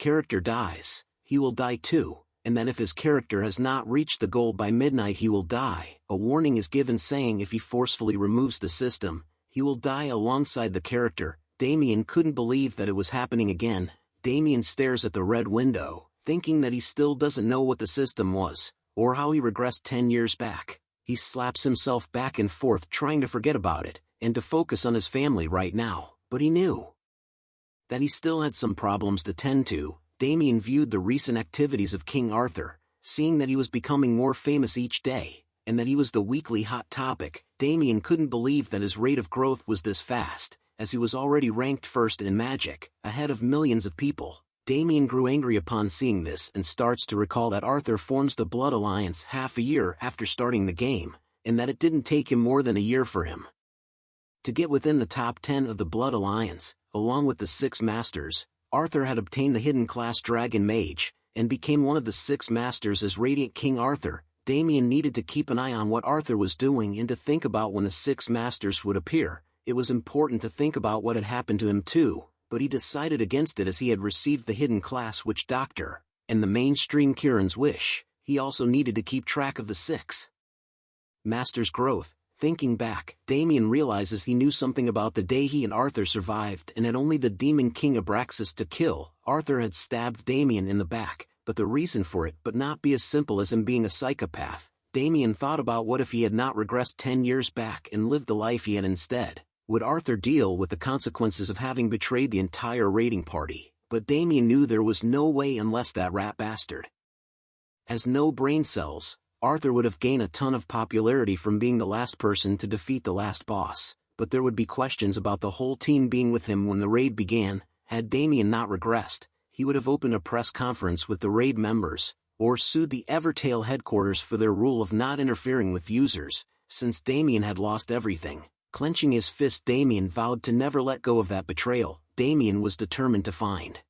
character dies, he will die too, and that if his character has not reached the goal by midnight, he will die. A warning is given saying if he forcefully removes the system, he will die alongside the character. Damien couldn't believe that it was happening again. Damien stares at the red window, thinking that he still doesn't know what the system was, or how he regressed 10 years back. He slaps himself back and forth trying to forget about it, and to focus on his family right now, but he knew that he still had some problems to tend to. Damien viewed the recent activities of King Arthur, seeing that he was becoming more famous each day, and that he was the weekly hot topic. Damien couldn't believe that his rate of growth was this fast, as he was already ranked first in Magic, ahead of millions of people. Damien grew angry upon seeing this and starts to recall that Arthur forms the Blood Alliance half a year after starting the game, and that it didn't take him more than a year for him to get within the top 10 of the Blood Alliance. Along with the 6 Masters, Arthur had obtained the hidden class Dragon Mage, and became one of the 6 Masters as Radiant King Arthur. Damien needed to keep an eye on what Arthur was doing and to think about when the 6 Masters would appear. It was important to think about what had happened to him too, but he decided against it as he had received the hidden class Witch Doctor, and the mainstream Kieran's wish. He also needed to keep track of the 6 Masters' growth. Thinking back, Damien realizes he knew something about the day he and Arthur survived and had only the Demon King Abraxas to kill. Arthur had stabbed Damien in the back, but the reason for it but not be as simple as him being a psychopath. Damien thought about what if he had not regressed 10 years back and lived the life he had instead. Would Arthur deal with the consequences of having betrayed the entire raiding party? But Damien knew there was no way unless that rat bastard has no brain cells. Arthur would have gained a ton of popularity from being the last person to defeat the last boss, but there would be questions about the whole team being with him when the raid began. Had Damien not regressed, he would have opened a press conference with the raid members, or sued the Evertail headquarters for their rule of not interfering with users. Since Damien had lost everything, clenching his fist, Damien vowed to never let go of that betrayal. Damien was determined to find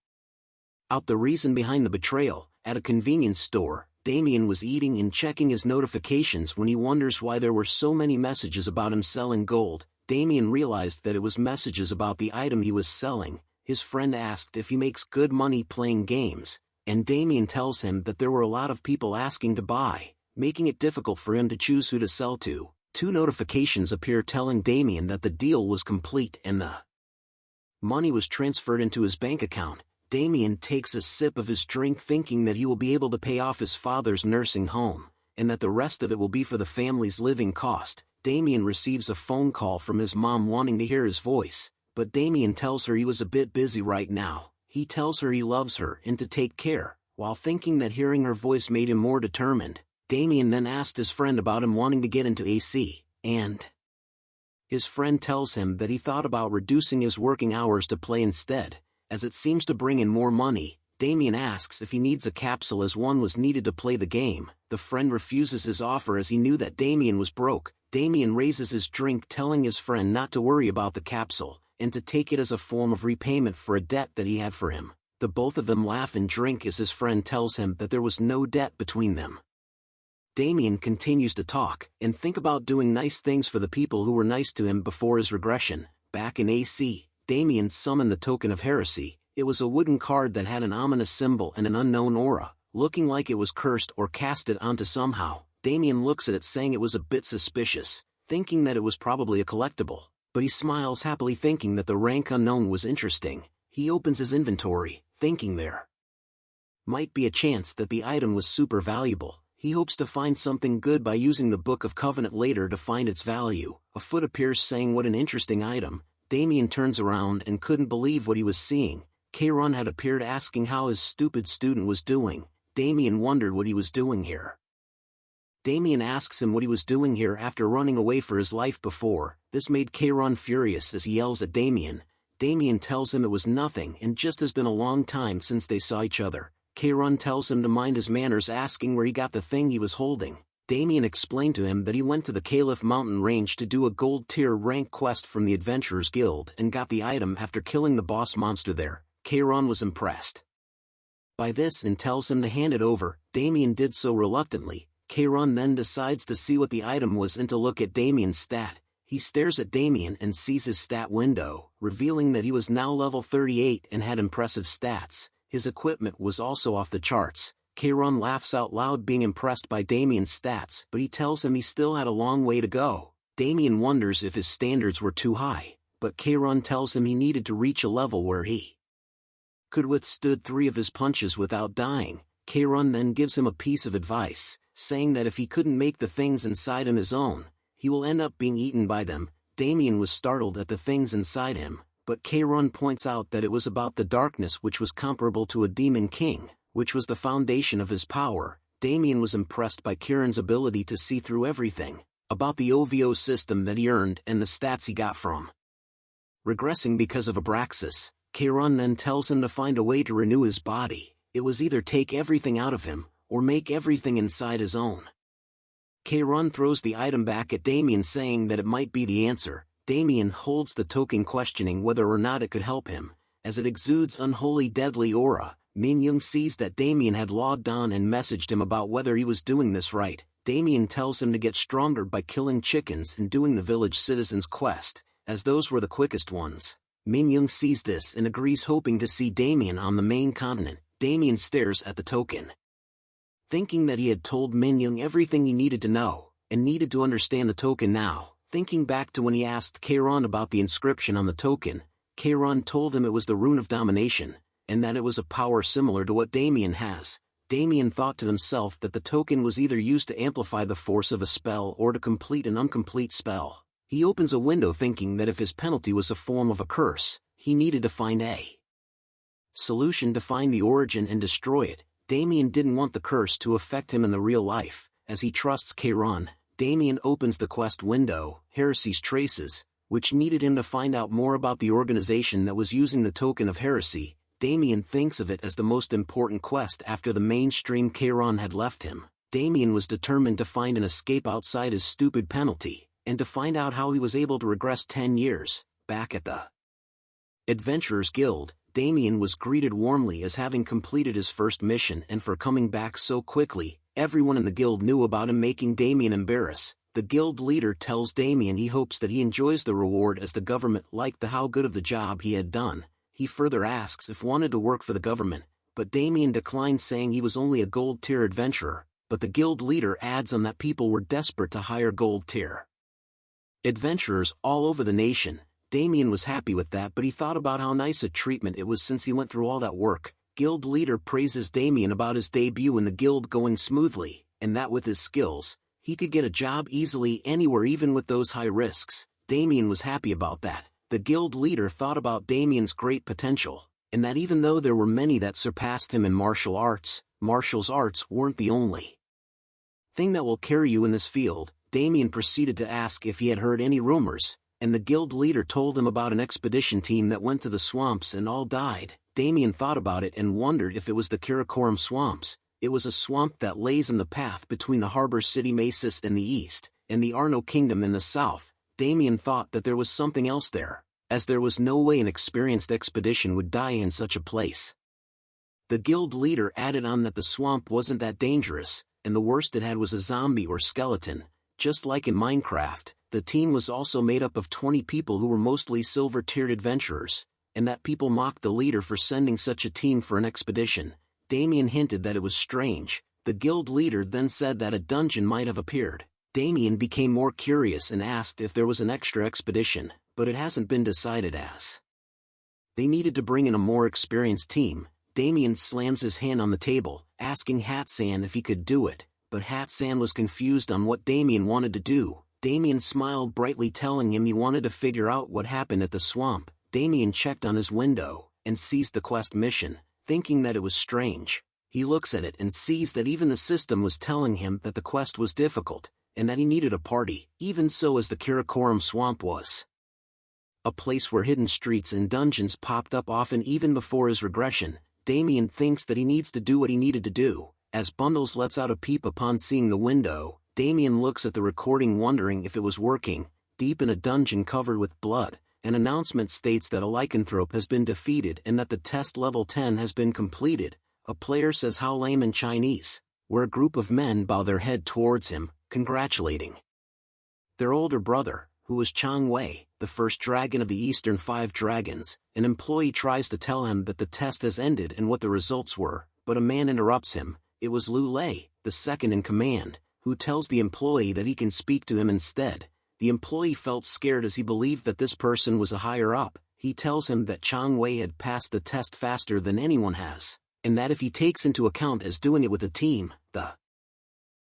out the reason behind the betrayal. At a convenience store, Damien was eating and checking his notifications when he wonders why there were so many messages about him selling gold. Damien realized that it was messages about the item he was selling. His friend asked if he makes good money playing games, and Damien tells him that there were a lot of people asking to buy, making it difficult for him to choose who to sell to. 2 notifications appear telling Damien that the deal was complete and the money was transferred into his bank account. Damien takes a sip of his drink thinking that he will be able to pay off his father's nursing home, and that the rest of it will be for the family's living cost. Damien receives a phone call from his mom wanting to hear his voice, but Damien tells her he was a bit busy right now. He tells her he loves her and to take care, while thinking that hearing her voice made him more determined. Damien then asked his friend about him wanting to get into AC, and His friend tells him that he thought about reducing his working hours to play instead, as it seems to bring in more money. Damien asks if he needs a capsule as one was needed to play the game. The friend refuses his offer as he knew that Damien was broke. Damien raises his drink, telling his friend not to worry about the capsule, and to take it as a form of repayment for a debt that he had for him. The both of them laugh and drink as his friend tells him that there was no debt between them. Damien continues to talk and think about doing nice things for the people who were nice to him before his regression. Back in AC, Damien summoned the token of heresy. It was a wooden card that had an ominous symbol and an unknown aura, looking like it was cursed or casted onto somehow. Damien looks at it saying it was a bit suspicious, thinking that it was probably a collectible, but he smiles happily thinking that the rank unknown was interesting. He opens his inventory, thinking there might be a chance that the item was super valuable. He hopes to find something good by using the Book of Covenant later to find its value. A foot appears saying what an interesting item. Damien turns around and couldn't believe what he was seeing. Kayron had appeared asking how his stupid student was doing. Damien wondered what he was doing here. Damien asks him what he was doing here after running away for his life before. This made Kayron furious as he yells at Damien. Damien tells him it was nothing and just has been a long time since they saw each other. Kayron tells him to mind his manners, asking where he got the thing he was holding. Damien explained to him that he went to the Caliph mountain range to do a gold tier rank quest from the Adventurers Guild and got the item after killing the boss monster there. Kayron was impressed by this and tells him to hand it over. Damien did so reluctantly. Kayron then decides to see what the item was and to look at Damien's stat. He stares at Damien and sees his stat window, revealing that he was now level 38 and had impressive stats. His equipment was also off the charts. Kayron laughs out loud being impressed by Damien's stats, but he tells him he still had a long way to go. Damien wonders if his standards were too high, but Kayron tells him he needed to reach a level where he could withstood 3 of his punches without dying. Kayron then gives him a piece of advice, saying that if he couldn't make the things inside him his own, he will end up being eaten by them. Damien was startled at the things inside him, but Kayron points out that it was about the darkness, which was comparable to a demon king, which was the foundation of his power. Damien was impressed by Kieran's ability to see through everything, about the OVO system that he earned and the stats he got from regressing because of Abraxas. Kayron then tells him to find a way to renew his body. It was either take everything out of him, or make everything inside his own. Kayron throws the item back at Damien saying that it might be the answer. Damien holds the token, questioning whether or not it could help him, as it exudes unholy deadly aura. Min Young sees that Damien had logged on and messaged him about whether he was doing this right. Damien tells him to get stronger by killing chickens and doing the village citizens quest, as those were the quickest ones. Min Young sees this and agrees, hoping to see Damien on the main continent. Damien stares at the token, thinking that he had told Min Young everything he needed to know, and needed to understand the token now. Thinking back to when he asked Kayron about the inscription on the token, Kayron told him it was the Rune of Domination, and that it was a power similar to what Damien has. Damien thought to himself that the token was either used to amplify the force of a spell or to complete an incomplete spell. He opens a window thinking that if his penalty was a form of a curse, he needed to find a solution to find the origin and destroy it. Damien didn't want the curse to affect him in the real life, as he trusts Kayron. Damien opens the quest window, Heresy's Traces, which needed him to find out more about the organization that was using the token of heresy. Damien thinks of it as the most important quest after the mainstream Kayron had left him. Damien was determined to find an escape outside his stupid penalty, and to find out how he was able to regress 10 years. Back at the Adventurers Guild, Damien was greeted warmly as having completed his first mission and for coming back so quickly. Everyone in the guild knew about him, making Damien embarrassed. The guild leader tells Damien he hopes that he enjoys the reward, as the government liked how good of the job he had done. He further asks if wanted to work for the government, but Damien declines, saying he was only a gold tier adventurer. But the guild leader adds on that people were desperate to hire gold tier adventurers all over the nation. Damien was happy with that, but he thought about how nice a treatment it was since he went through all that work. Guild leader praises Damien about his debut in the guild going smoothly, and that with his skills, he could get a job easily anywhere, even with those high risks. Damien was happy about that. The guild leader thought about Damien's great potential, and that even though there were many that surpassed him in martial arts weren't the only thing that will carry you in this field. Damien proceeded to ask if he had heard any rumors, and the guild leader told him about an expedition team that went to the swamps and all died. Damien thought about it and wondered if it was the Karakoram swamps. It was a swamp that lays in the path between the harbor city Masis in the east, and the Arno kingdom in the south. Damien thought that there was something else there, as there was no way an experienced expedition would die in such a place. The guild leader added on that the swamp wasn't that dangerous, and the worst it had was a zombie or skeleton. Just like in Minecraft, the team was also made up of 20 people who were mostly silver-tiered adventurers, and that people mocked the leader for sending such a team for an expedition. Damien hinted that it was strange. The guild leader then said that a dungeon might have appeared. Damien became more curious and asked if there was an extra expedition, but it hasn't been decided as. They needed to bring in a more experienced team. Damien slams his hand on the table, asking Hatsan if he could do it, but Hatsan was confused on what Damien wanted to do. Damien smiled brightly, telling him he wanted to figure out what happened at the swamp. Damien checked on his window, and sees the quest mission, thinking that it was strange. He looks at it and sees that even the system was telling him that the quest was difficult, and that he needed a party, even so as the Karakoram swamp was. A place where hidden streets and dungeons popped up often even before his regression. Damien thinks that he needs to do what he needed to do. As Bundles lets out a peep upon seeing the window, Damien looks at the recording wondering if it was working. Deep in a dungeon covered with blood, an announcement states that a lycanthrope has been defeated and that the test level 10 has been completed. A player says how lame in Chinese, where a group of men bow their head towards him, congratulating their older brother, who was Chang Wei, the first dragon of the Eastern 5 dragons. An employee tries to tell him that the test has ended and what the results were, but a man interrupts him. It was Lu Lei, the second in command, who tells the employee that he can speak to him instead. The employee felt scared as he believed that this person was a higher up. He tells him that Chang Wei had passed the test faster than anyone has, and that if he takes into account as doing it with a team, the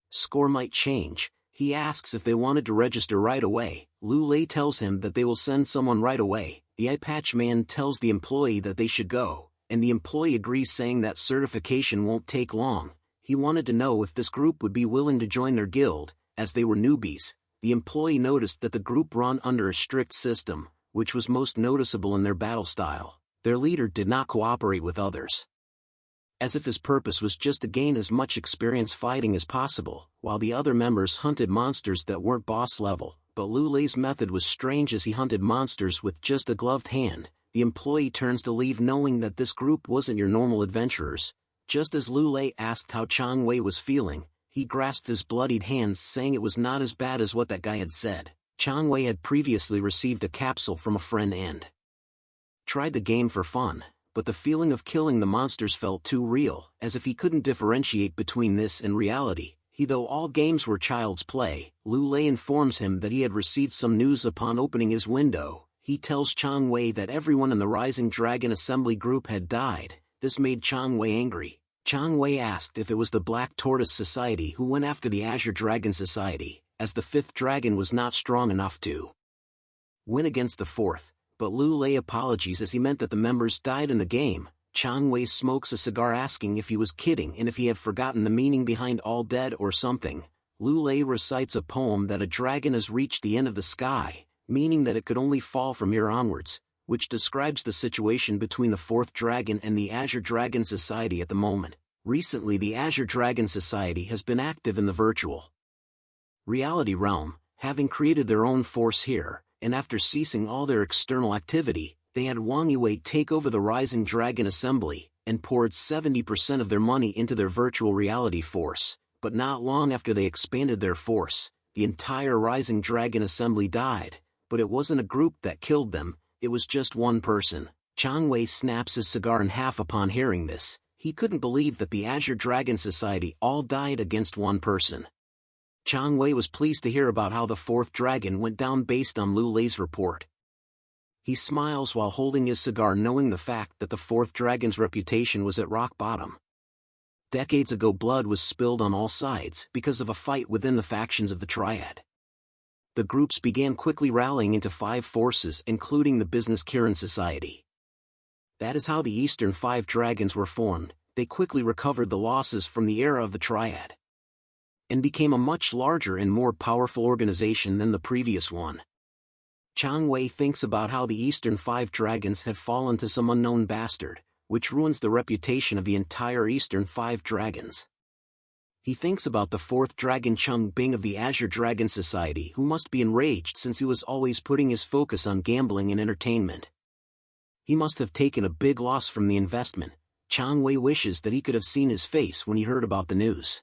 score might change. He asks if they wanted to register right away. Lu Lei tells him that they will send someone right away. The eye patch man tells the employee that they should go, and the employee agrees, saying that certification won't take long. He wanted to know if this group would be willing to join their guild, as they were newbies. The employee noticed that the group run under a strict system, which was most noticeable in their battle style. Their leader did not cooperate with others, as if his purpose was just to gain as much experience fighting as possible, while the other members hunted monsters that weren't boss level. But Lu Lei's method was strange, as he hunted monsters with just a gloved hand. The employee turns to leave, knowing that this group wasn't your normal adventurers. Just as Lu Lei asked how Chang Wei was feeling, he grasped his bloodied hands, saying it was not as bad as what that guy had said. Chang Wei had previously received a capsule from a friend and tried the game for fun, but the feeling of killing the monsters felt too real, as if he couldn't differentiate between this and reality. Though all games were child's play, Lu Lei informs him that he had received some news upon opening his window. He tells Chang Wei that everyone in the Rising Dragon Assembly group had died. This made Chang Wei angry. Chang Wei asked if it was the Black Tortoise Society who went after the Azure Dragon Society, as the 5th dragon was not strong enough to win against the 4th, but Lu Lei apologizes as he meant that the members died in the game. Chang Wei smokes a cigar, asking if he was kidding and if he had forgotten the meaning behind all dead or something. Lu Lei recites a poem that a dragon has reached the end of the sky, meaning that it could only fall from here onwards, which describes the situation between the 4th dragon and the Azure Dragon Society at the moment. Recently, the Azure Dragon Society has been active in the virtual reality realm, having created their own force here, and after ceasing all their external activity, they had Wang Yue take over the Rising Dragon Assembly, and poured 70% of their money into their virtual reality force. But not long after they expanded their force, the entire Rising Dragon Assembly died. But it wasn't a group that killed them, it was just one person. Chang Wei snaps his cigar in half upon hearing this. He couldn't believe that the Azure Dragon Society all died against one person. Chang Wei was pleased to hear about how the 4th dragon went down based on Lu Lei's report. He smiles while holding his cigar, knowing the fact that the 4th dragon's reputation was at rock bottom. Decades ago, blood was spilled on all sides because of a fight within the factions of the Triad. The groups began quickly rallying into 5 forces, including the Business Kirin Society. That is how the Eastern 5 dragons were formed. They quickly recovered the losses from the era of the Triad, and became a much larger and more powerful organization than the previous one. Chang Wei thinks about how the Eastern Five Dragons had fallen to some unknown bastard, which ruins the reputation of the entire Eastern Five Dragons. He thinks about the fourth dragon Chung Bing of the Azure Dragon Society, who must be enraged since he was always putting his focus on gambling and entertainment. He must have taken a big loss from the investment. Chang Wei wishes that he could have seen his face when he heard about the news.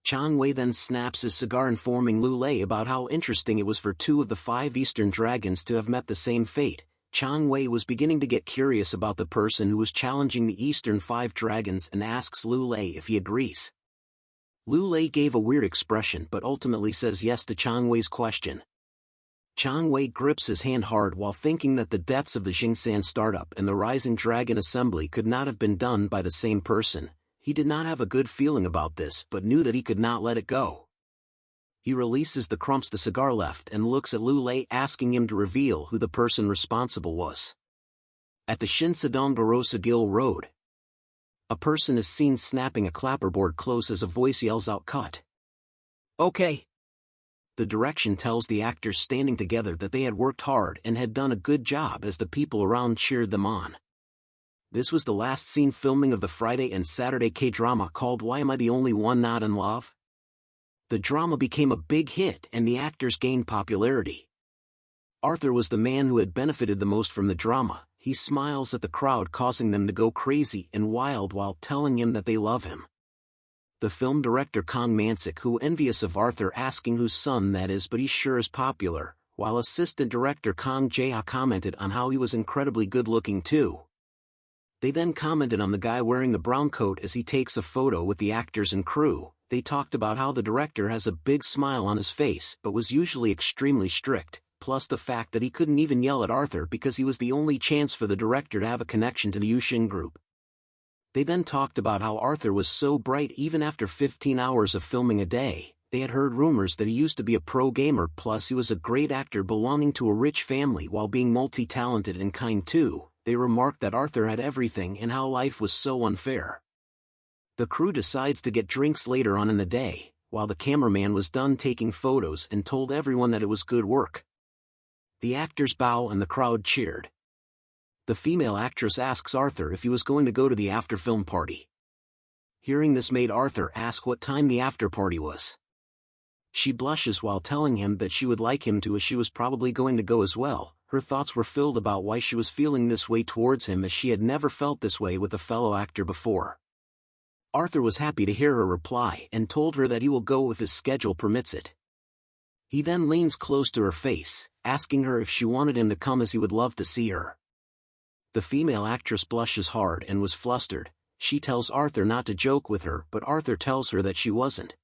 Chang Wei then snaps his cigar, informing Lu Lei about how interesting it was for two of the five Eastern Dragons to have met the same fate. Chang Wei was beginning to get curious about the person who was challenging the Eastern Five Dragons and asks Lu Lei if he agrees. Lu Lei gave a weird expression but ultimately says yes to Chang Wei's question. Chang Wei grips his hand hard while thinking that the deaths of the Jingsan startup and the Rising Dragon Assembly could not have been done by the same person. He did not have a good feeling about this but knew that he could not let it go. He releases the crumps the cigar left and looks at Lu Lei, asking him to reveal who the person responsible was. At the Shinsadong Gil Road, a person is seen snapping a clapperboard close as a voice yells out, "Cut." Okay. The direction tells the actors standing together that they had worked hard and had done a good job as the people around cheered them on. This was the last scene filming of the Friday and Saturday K-drama called Why Am I the Only One Not in Love? The drama became a big hit and the actors gained popularity. Arthur was the man who had benefited the most from the drama. He smiles at the crowd, causing them to go crazy and wild while telling him that they love him. The film director Kong Mansik, who envious of Arthur, asking whose son that is, but he sure is popular, while assistant director Kong Jae-ha commented on how he was incredibly good looking too. They then commented on the guy wearing the brown coat as he takes a photo with the actors and crew. They talked about how the director has a big smile on his face but was usually extremely strict, plus the fact that he couldn't even yell at Arthur because he was the only chance for the director to have a connection to the Yushin group. They then talked about how Arthur was so bright even after 15 hours of filming a day. They had heard rumors that he used to be a pro gamer, plus he was a great actor belonging to a rich family while being multi-talented and kind too. They remarked that Arthur had everything and how life was so unfair. The crew decides to get drinks later on in the day, while the cameraman was done taking photos and told everyone that it was good work. The actors bow and the crowd cheered. The female actress asks Arthur if he was going to go to the after-film party. Hearing this made Arthur ask what time the after-party was. She blushes while telling him that she would like him to, as she was probably going to go as well. Her thoughts were filled about why she was feeling this way towards him, as she had never felt this way with a fellow actor before. Arthur was happy to hear her reply and told her that he will go if his schedule permits it. He then leans close to her face, asking her if she wanted him to come, as he would love to see her. The female actress blushes hard and was flustered. She tells Arthur not to joke with her, but Arthur tells her that she wasn't.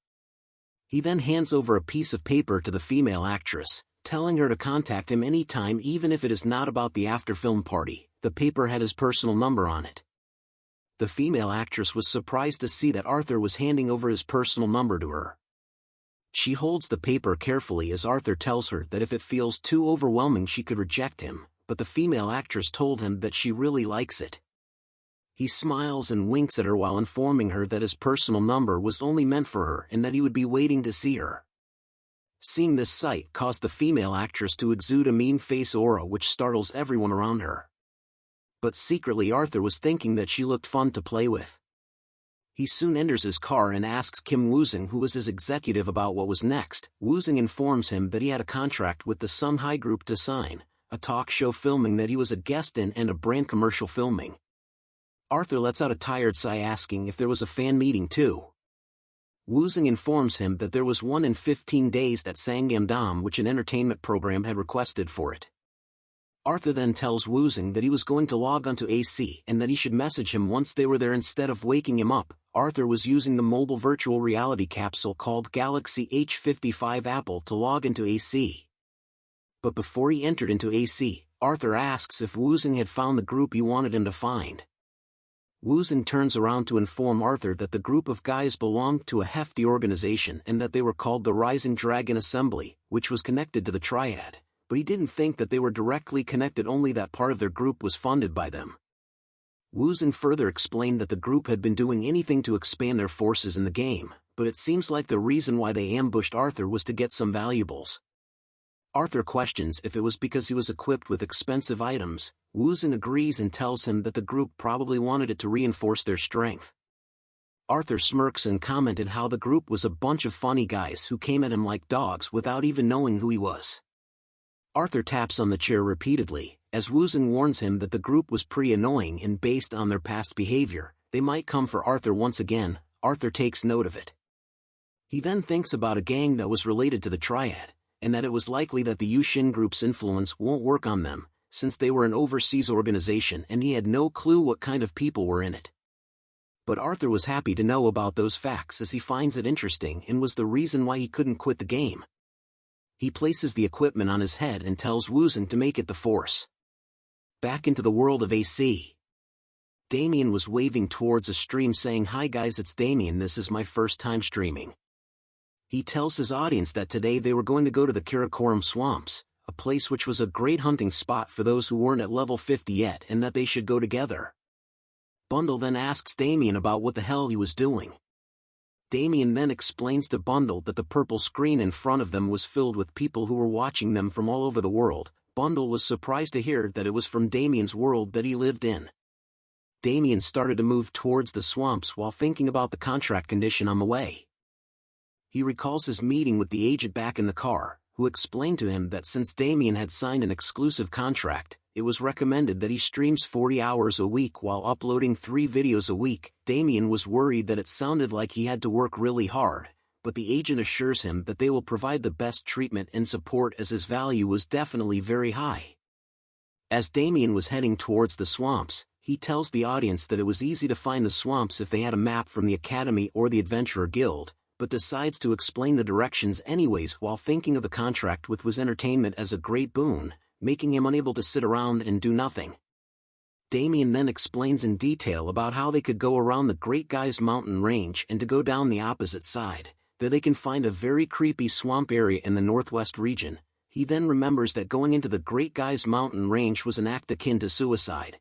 He then hands over a piece of paper to the female actress, telling her to contact him anytime even if it is not about the after-film party. The paper had his personal number on it. The female actress was surprised to see that Arthur was handing over his personal number to her. She holds the paper carefully as Arthur tells her that if it feels too overwhelming she could reject him, but the female actress told him that she really likes it. He smiles and winks at her while informing her that his personal number was only meant for her and that he would be waiting to see her. Seeing this sight caused the female actress to exude a mean face aura which startles everyone around her. But secretly Arthur was thinking that she looked fun to play with. He soon enters his car and asks Kim Woozing, who was his executive, about what was next. Woozing informs him that he had a contract with the Sun Hai Group to sign, a talk show filming that he was a guest in and a brand commercial filming. Arthur lets out a tired sigh, asking if there was a fan meeting too. Woozing informs him that there was one in 15 days that Sangamdam, which an entertainment program had requested for it. Arthur then tells Woozing that he was going to log onto AC and that he should message him once they were there instead of waking him up. Arthur was using the mobile virtual reality capsule called Galaxy H55 Apple to log into AC. But before he entered into AC, Arthur asks if Woozing had found the group he wanted him to find. Woozing turns around to inform Arthur that the group of guys belonged to a hefty organization and that they were called the Rising Dragon Assembly, which was connected to the Triad, but he didn't think that they were directly connected, only that part of their group was funded by them. Woozing further explained that the group had been doing anything to expand their forces in the game, but it seems like the reason why they ambushed Arthur was to get some valuables. Arthur questions if it was because he was equipped with expensive items. Woozin agrees and tells him that the group probably wanted it to reinforce their strength. Arthur smirks and commented how the group was a bunch of funny guys who came at him like dogs without even knowing who he was. Arthur taps on the chair repeatedly, as Woozin warns him that the group was pretty annoying and based on their past behavior, they might come for Arthur once again. Arthur takes note of it. He then thinks about a gang that was related to the Triad, and that it was likely that the Yushin group's influence won't work on them, since they were an overseas organization and he had no clue what kind of people were in it. But Arthur was happy to know about those facts as he finds it interesting and was the reason why he couldn't quit the game. He places the equipment on his head and tells Woozin to make it the Force. Back into the world of AC. Damien was waving towards a stream saying, "Hi guys, it's Damien, this is my first time streaming." He tells his audience that today they were going to go to the Karakoram Swamps, a place which was a great hunting spot for those who weren't at level 50 yet, and that they should go together. Bundle then asks Damien about what the hell he was doing. Damien then explains to Bundle that the purple screen in front of them was filled with people who were watching them from all over the world. Bundle was surprised to hear that it was from Damien's world that he lived in. Damien started to move towards the swamps while thinking about the contract condition on the way. He recalls his meeting with the agent back in the car, who explained to him that since Damien had signed an exclusive contract, it was recommended that he streams 40 hours a week while uploading 3 videos a week. Damien was worried that it sounded like he had to work really hard, but the agent assures him that they will provide the best treatment and support as his value was definitely very high. As Damien was heading towards the swamps, he tells the audience that it was easy to find the swamps if they had a map from the Academy or the Adventurer Guild, but decides to explain the directions anyways while thinking of the contract with Wiz Entertainment as a great boon, making him unable to sit around and do nothing. Damien then explains in detail about how they could go around the Great Guys Mountain Range and to go down the opposite side, that they can find a very creepy swamp area in the northwest region. He then remembers that going into the Great Guys Mountain Range was an act akin to suicide.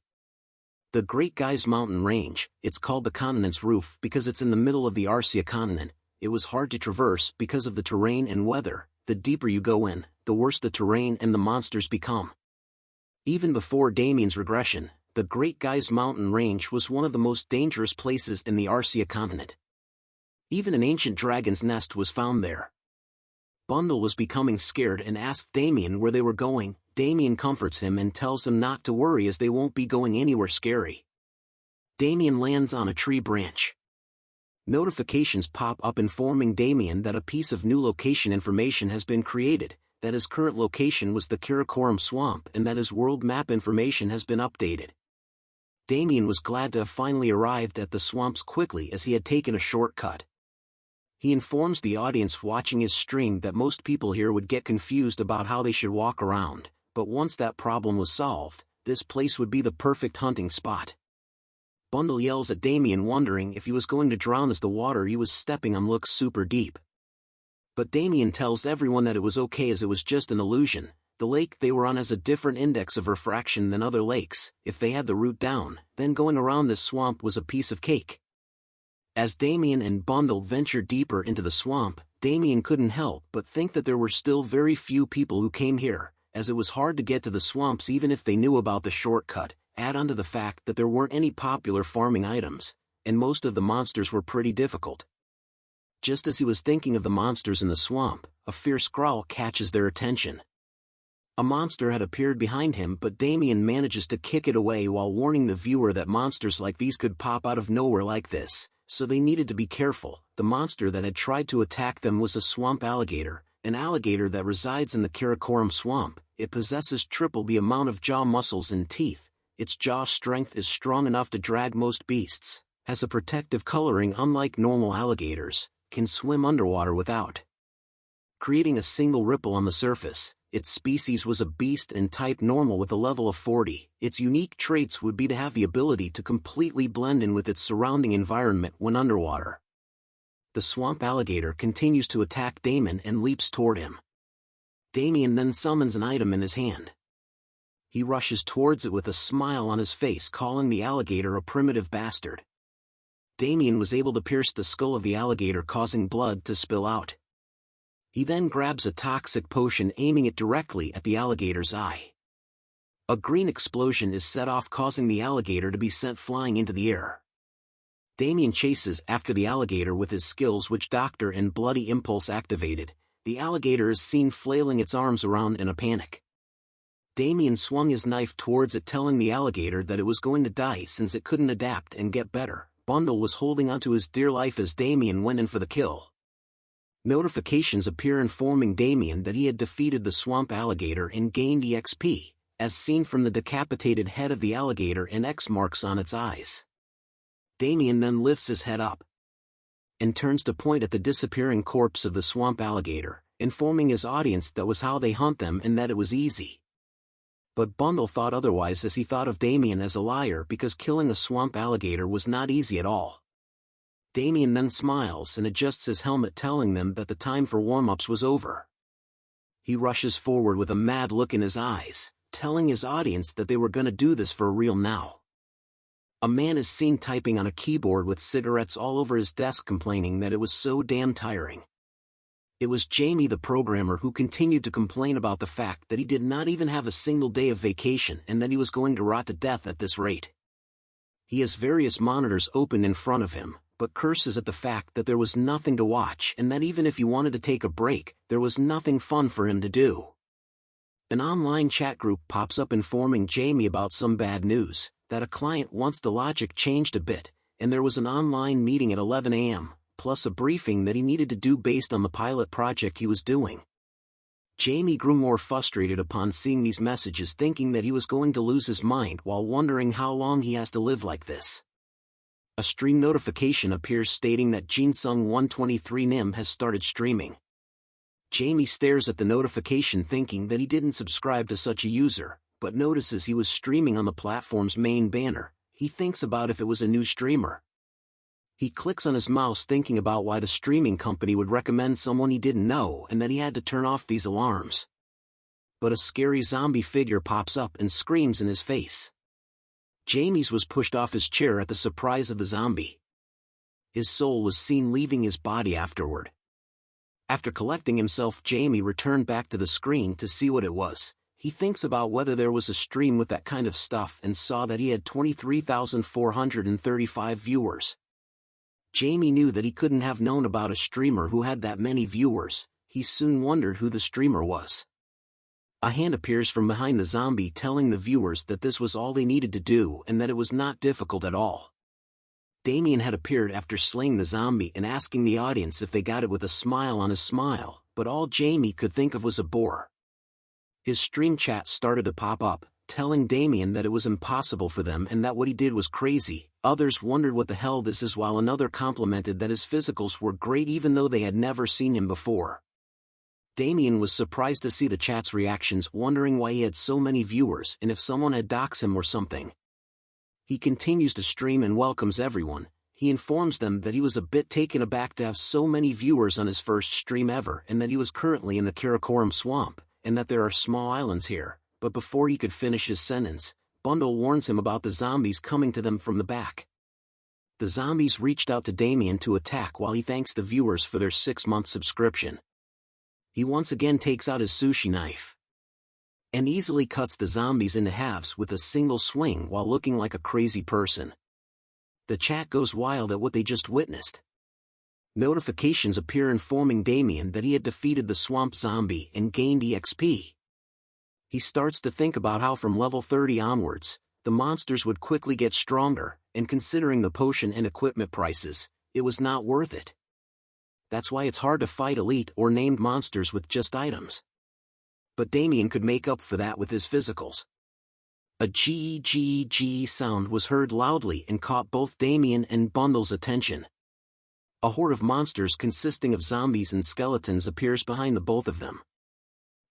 The Great Guys Mountain Range, it's called the continent's roof because it's in the middle of the Arcia continent. It was hard to traverse because of the terrain and weather. The deeper you go in, the worse the terrain and the monsters become. Even before Damien's regression, the Great Guys Mountain Range was one of the most dangerous places in the Arcia continent. Even an ancient dragon's nest was found there. Bundle was becoming scared and asked Damien where they were going. Damien comforts him and tells him not to worry as they won't be going anywhere scary. Damien lands on a tree branch. Notifications pop up informing Damien that a piece of new location information has been created, that his current location was the Karakoram Swamp and that his world map information has been updated. Damien was glad to have finally arrived at the swamps quickly as he had taken a shortcut. He informs the audience watching his stream that most people here would get confused about how they should walk around, but once that problem was solved, this place would be the perfect hunting spot. Bundle yells at Damien wondering if he was going to drown as the water he was stepping on looks super deep. But Damien tells everyone that it was okay as it was just an illusion. The lake they were on has a different index of refraction than other lakes. If they had the route down, then going around this swamp was a piece of cake. As Damien and Bundle ventured deeper into the swamp, Damien couldn't help but think that there were still very few people who came here, as it was hard to get to the swamps even if they knew about the shortcut. Add on to the fact that there weren't any popular farming items, and most of the monsters were pretty difficult. Just as he was thinking of the monsters in the swamp, a fierce growl catches their attention. A monster had appeared behind him, but Damien manages to kick it away while warning the viewer that monsters like these could pop out of nowhere like this, so they needed to be careful. The monster that had tried to attack them was a swamp alligator, an alligator that resides in the Karakoram Swamp. It possesses triple the amount of jaw muscles and teeth. Its jaw strength is strong enough to drag most beasts, has a protective coloring unlike normal alligators, can swim underwater without creating a single ripple on the surface. Its species was a beast and type normal with a level of 40. Its unique traits would be to have the ability to completely blend in with its surrounding environment when underwater. The swamp alligator continues to attack Damien and leaps toward him. Damien then summons an item in his hand. He rushes towards it with a smile on his face, calling the alligator a primitive bastard. Damien was able to pierce the skull of the alligator, causing blood to spill out. He then grabs a toxic potion, aiming it directly at the alligator's eye. A green explosion is set off, causing the alligator to be sent flying into the air. Damien chases after the alligator with his skills, which Doctor and Bloody Impulse activated. The alligator is seen flailing its arms around in a panic. Damien swung his knife towards it, telling the alligator that it was going to die since it couldn't adapt and get better. Bundle was holding onto his dear life as Damien went in for the kill. Notifications appear informing Damien that he had defeated the swamp alligator and gained EXP, as seen from the decapitated head of the alligator and X marks on its eyes. Damien then lifts his head up and turns to point at the disappearing corpse of the swamp alligator, informing his audience that was how they hunt them and that it was easy. But Bundle thought otherwise, as he thought of Damien as a liar, because killing a swamp alligator was not easy at all. Damien then smiles and adjusts his helmet, telling them that the time for warm-ups was over. He rushes forward with a mad look in his eyes, telling his audience that they were gonna do this for real now. A man is seen typing on a keyboard with cigarettes all over his desk, complaining that it was so damn tiring. It was Jamie, the programmer, who continued to complain about the fact that he did not even have a single day of vacation and that he was going to rot to death at this rate. He has various monitors open in front of him, but curses at the fact that there was nothing to watch and that even if he wanted to take a break, there was nothing fun for him to do. An online chat group pops up informing Jamie about some bad news, that a client wants the logic changed a bit, and there was an online meeting at 11 a.m., plus a briefing that he needed to do based on the pilot project he was doing. Jamie grew more frustrated upon seeing these messages, thinking that he was going to lose his mind while wondering how long he has to live like this. A stream notification appears stating that Jinsung123 Nim has started streaming. Jamie stares at the notification, thinking that he didn't subscribe to such a user, but notices he was streaming on the platform's main banner. He thinks about if it was a new streamer. He clicks on his mouse, thinking about why the streaming company would recommend someone he didn't know and that he had to turn off these alarms. But a scary zombie figure pops up and screams in his face. Jamie's was pushed off his chair at the surprise of the zombie. His soul was seen leaving his body afterward. After collecting himself, Jamie returned back to the screen to see what it was. He thinks about whether there was a stream with that kind of stuff and saw that he had 23,435 viewers. Jamie knew that he couldn't have known about a streamer who had that many viewers. He soon wondered who the streamer was. A hand appears from behind the zombie, telling the viewers that this was all they needed to do and that it was not difficult at all. Damien had appeared after slaying the zombie and asking the audience if they got it with a smile on his smile, but all Jamie could think of was a bore. His stream chat started to pop up, telling Damien that it was impossible for them and that what he did was crazy. Others wondered what the hell this is, while another complimented that his physicals were great even though they had never seen him before. Damien was surprised to see the chat's reactions, wondering why he had so many viewers and if someone had doxed him or something. He continues to stream and welcomes everyone. He informs them that he was a bit taken aback to have so many viewers on his first stream ever and that he was currently in the Karakoram swamp, and that there are small islands here. But before he could finish his sentence, Bundle warns him about the zombies coming to them from the back. The zombies reached out to Damien to attack while he thanks the viewers for their 6-month subscription. He once again takes out his sushi knife and easily cuts the zombies into halves with a single swing while looking like a crazy person. The chat goes wild at what they just witnessed. Notifications appear informing Damien that he had defeated the swamp zombie and gained EXP. He starts to think about how from level 30 onwards, the monsters would quickly get stronger, and considering the potion and equipment prices, it was not worth it. That's why it's hard to fight elite or named monsters with just items. But Damien could make up for that with his physicals. A GGG sound was heard loudly and caught both Damien and Bundle's attention. A horde of monsters consisting of zombies and skeletons appears behind the both of them.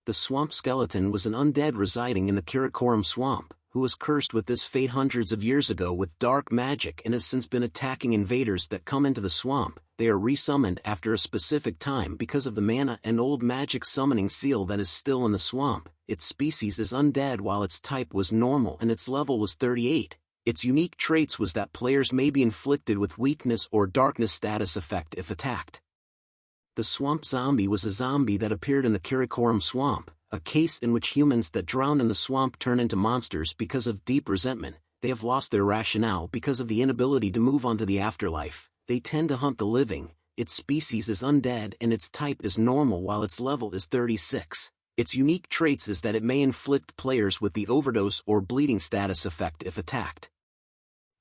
The swamp skeleton was an undead residing in the Karakoram swamp, who was cursed with this fate hundreds of years ago with dark magic and has since been attacking invaders that come into the swamp. They are resummoned after a specific time because of the mana and old magic summoning seal that is still in the swamp. Its species is undead while its type was normal and its level was 38. Its unique traits was that players may be inflicted with weakness or darkness status effect if attacked. The swamp zombie was a zombie that appeared in the Karakoram swamp, a case in which humans that drown in the swamp turn into monsters because of deep resentment. They have lost their rationale because of the inability to move on to the afterlife. They tend to hunt the living. Its species is undead and its type is normal while its level is 36. Its unique traits is that it may inflict players with the overdose or bleeding status effect if attacked.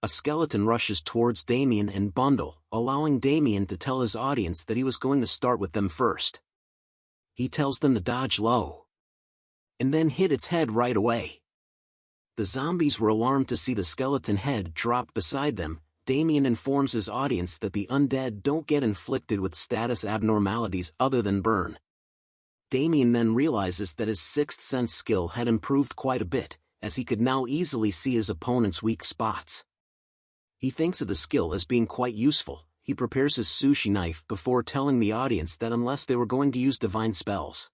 A skeleton rushes towards Damien and Bundle, allowing Damien to tell his audience that he was going to start with them first. He tells them to dodge low and then hit its head right away. The zombies were alarmed to see the skeleton head drop beside them. Damien informs his audience that the undead don't get inflicted with status abnormalities other than burn. Damien then realizes that his sixth sense skill had improved quite a bit, as he could now easily see his opponent's weak spots. He thinks of the skill as being quite useful. He prepares his sushi knife before telling the audience that unless they were going to use divine spells,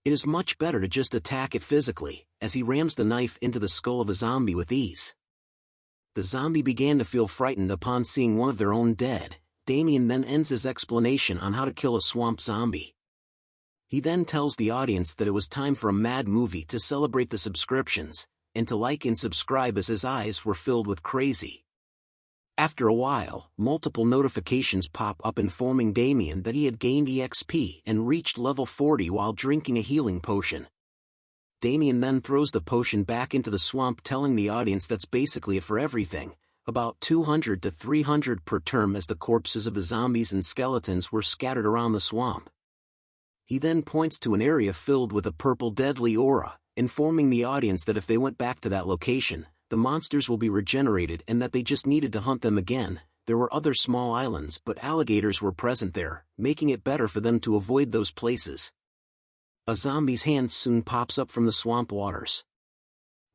it is much better to just attack it physically, as he rams the knife into the skull of a zombie with ease. The zombie began to feel frightened upon seeing one of their own dead. Damien then ends his explanation on how to kill a swamp zombie. He then tells the audience that it was time for a mad movie to celebrate the subscriptions, and to like and subscribe as his eyes were filled with crazy. After a while, multiple notifications pop up informing Damien that he had gained EXP and reached level 40 while drinking a healing potion. Damien then throws the potion back into the swamp, telling the audience that's basically it for everything, about 200 to 300 per turn, as the corpses of the zombies and skeletons were scattered around the swamp. He then points to an area filled with a purple deadly aura, informing the audience that if they went back to that location, the monsters will be regenerated and that they just needed to hunt them again. There were other small islands, but alligators were present there, making it better for them to avoid those places. A zombie's hand soon pops up from the swamp waters.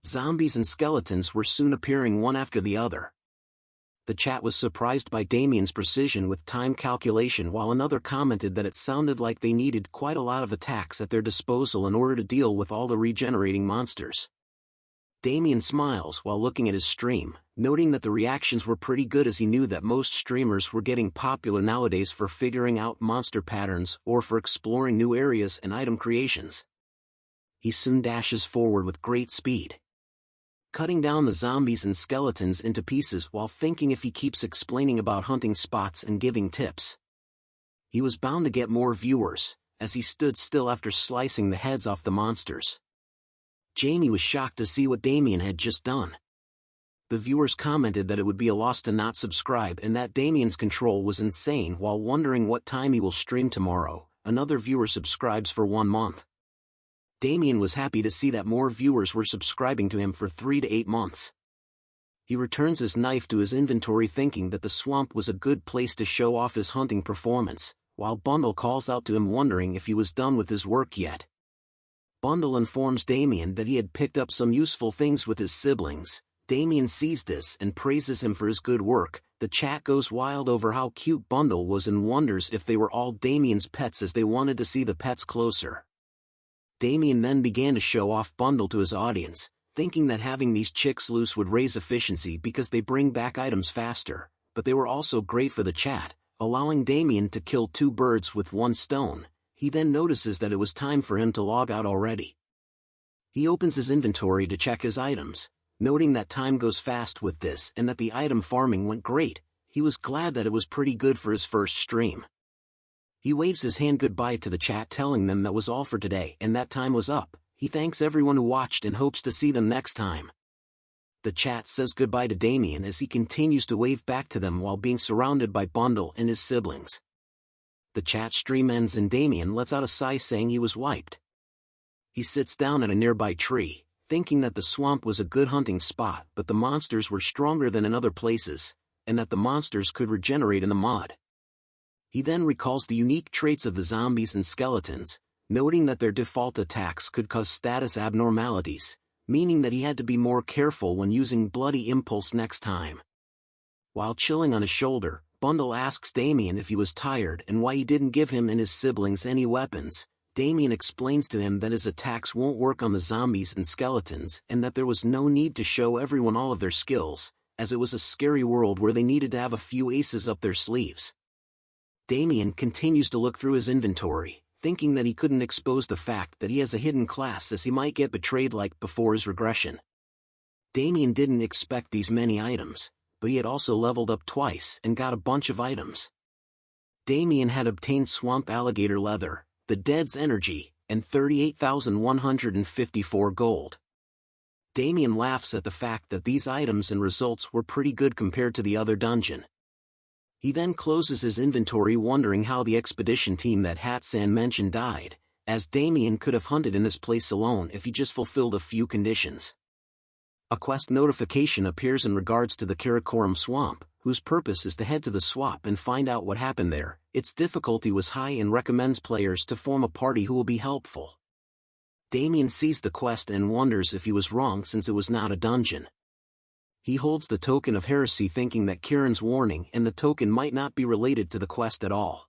Zombies and skeletons were soon appearing one after the other. The chat was surprised by Damien's precision with time calculation, while another commented that it sounded like they needed quite a lot of attacks at their disposal in order to deal with all the regenerating monsters. Damien smiles while looking at his stream, noting that the reactions were pretty good, as he knew that most streamers were getting popular nowadays for figuring out monster patterns or for exploring new areas and item creations. He soon dashes forward with great speed, cutting down the zombies and skeletons into pieces while thinking if he keeps explaining about hunting spots and giving tips, he was bound to get more viewers, as he stood still after slicing the heads off the monsters. Jamie was shocked to see what Damien had just done. The viewers commented that it would be a loss to not subscribe and that Damien's control was insane. While wondering what time he will stream tomorrow, another viewer subscribes for 1 month. Damien was happy to see that more viewers were subscribing to him for 3 to 8 months. He returns his knife to his inventory, thinking that the swamp was a good place to show off his hunting performance, while Bundle calls out to him wondering if he was done with his work yet. Bundle informs Damien that he had picked up some useful things with his siblings. Damien sees this and praises him for his good work. The chat goes wild over how cute Bundle was and wonders if they were all Damien's pets, as they wanted to see the pets closer. Damien then began to show off Bundle to his audience, thinking that having these chicks loose would raise efficiency because they bring back items faster, but they were also great for the chat, allowing Damien to kill 2 birds with 1 stone. He then notices that it was time for him to log out already. He opens his inventory to check his items, noting that time goes fast with this and that the item farming went great. He was glad that it was pretty good for his first stream. He waves his hand goodbye to the chat, telling them that was all for today and that time was up. He thanks everyone who watched and hopes to see them next time. The chat says goodbye to Damien as he continues to wave back to them while being surrounded by Bundle and his siblings. The chat stream ends and Damien lets out a sigh, saying he was wiped. He sits down at a nearby tree, thinking that the swamp was a good hunting spot, but the monsters were stronger than in other places, and that the monsters could regenerate in the mud. He then recalls the unique traits of the zombies and skeletons, noting that their default attacks could cause status abnormalities, meaning that he had to be more careful when using Bloody Impulse next time. While chilling on his shoulder, Bundle asks Damien if he was tired and why he didn't give him and his siblings any weapons. Damien explains to him that his attacks won't work on the zombies and skeletons and that there was no need to show everyone all of their skills, as it was a scary world where they needed to have a few aces up their sleeves. Damien continues to look through his inventory, thinking that he couldn't expose the fact that he has a hidden class, as he might get betrayed like before his regression. Damien didn't expect these many items, but he had also leveled up twice and got a bunch of items. Damien had obtained swamp alligator leather, the dead's energy, and 38,154 gold. Damien laughs at the fact that these items and results were pretty good compared to the other dungeon. He then closes his inventory, wondering how the expedition team that Hatsan mentioned died, as Damien could have hunted in this place alone if he just fulfilled a few conditions. A quest notification appears in regards to the Karakoram swamp, whose purpose is to head to the swamp and find out what happened there. Its difficulty was high and recommends players to form a party who will be helpful. Damien sees the quest and wonders if he was wrong, since it was not a dungeon. He holds the token of heresy, thinking that Kieran's warning and the token might not be related to the quest at all.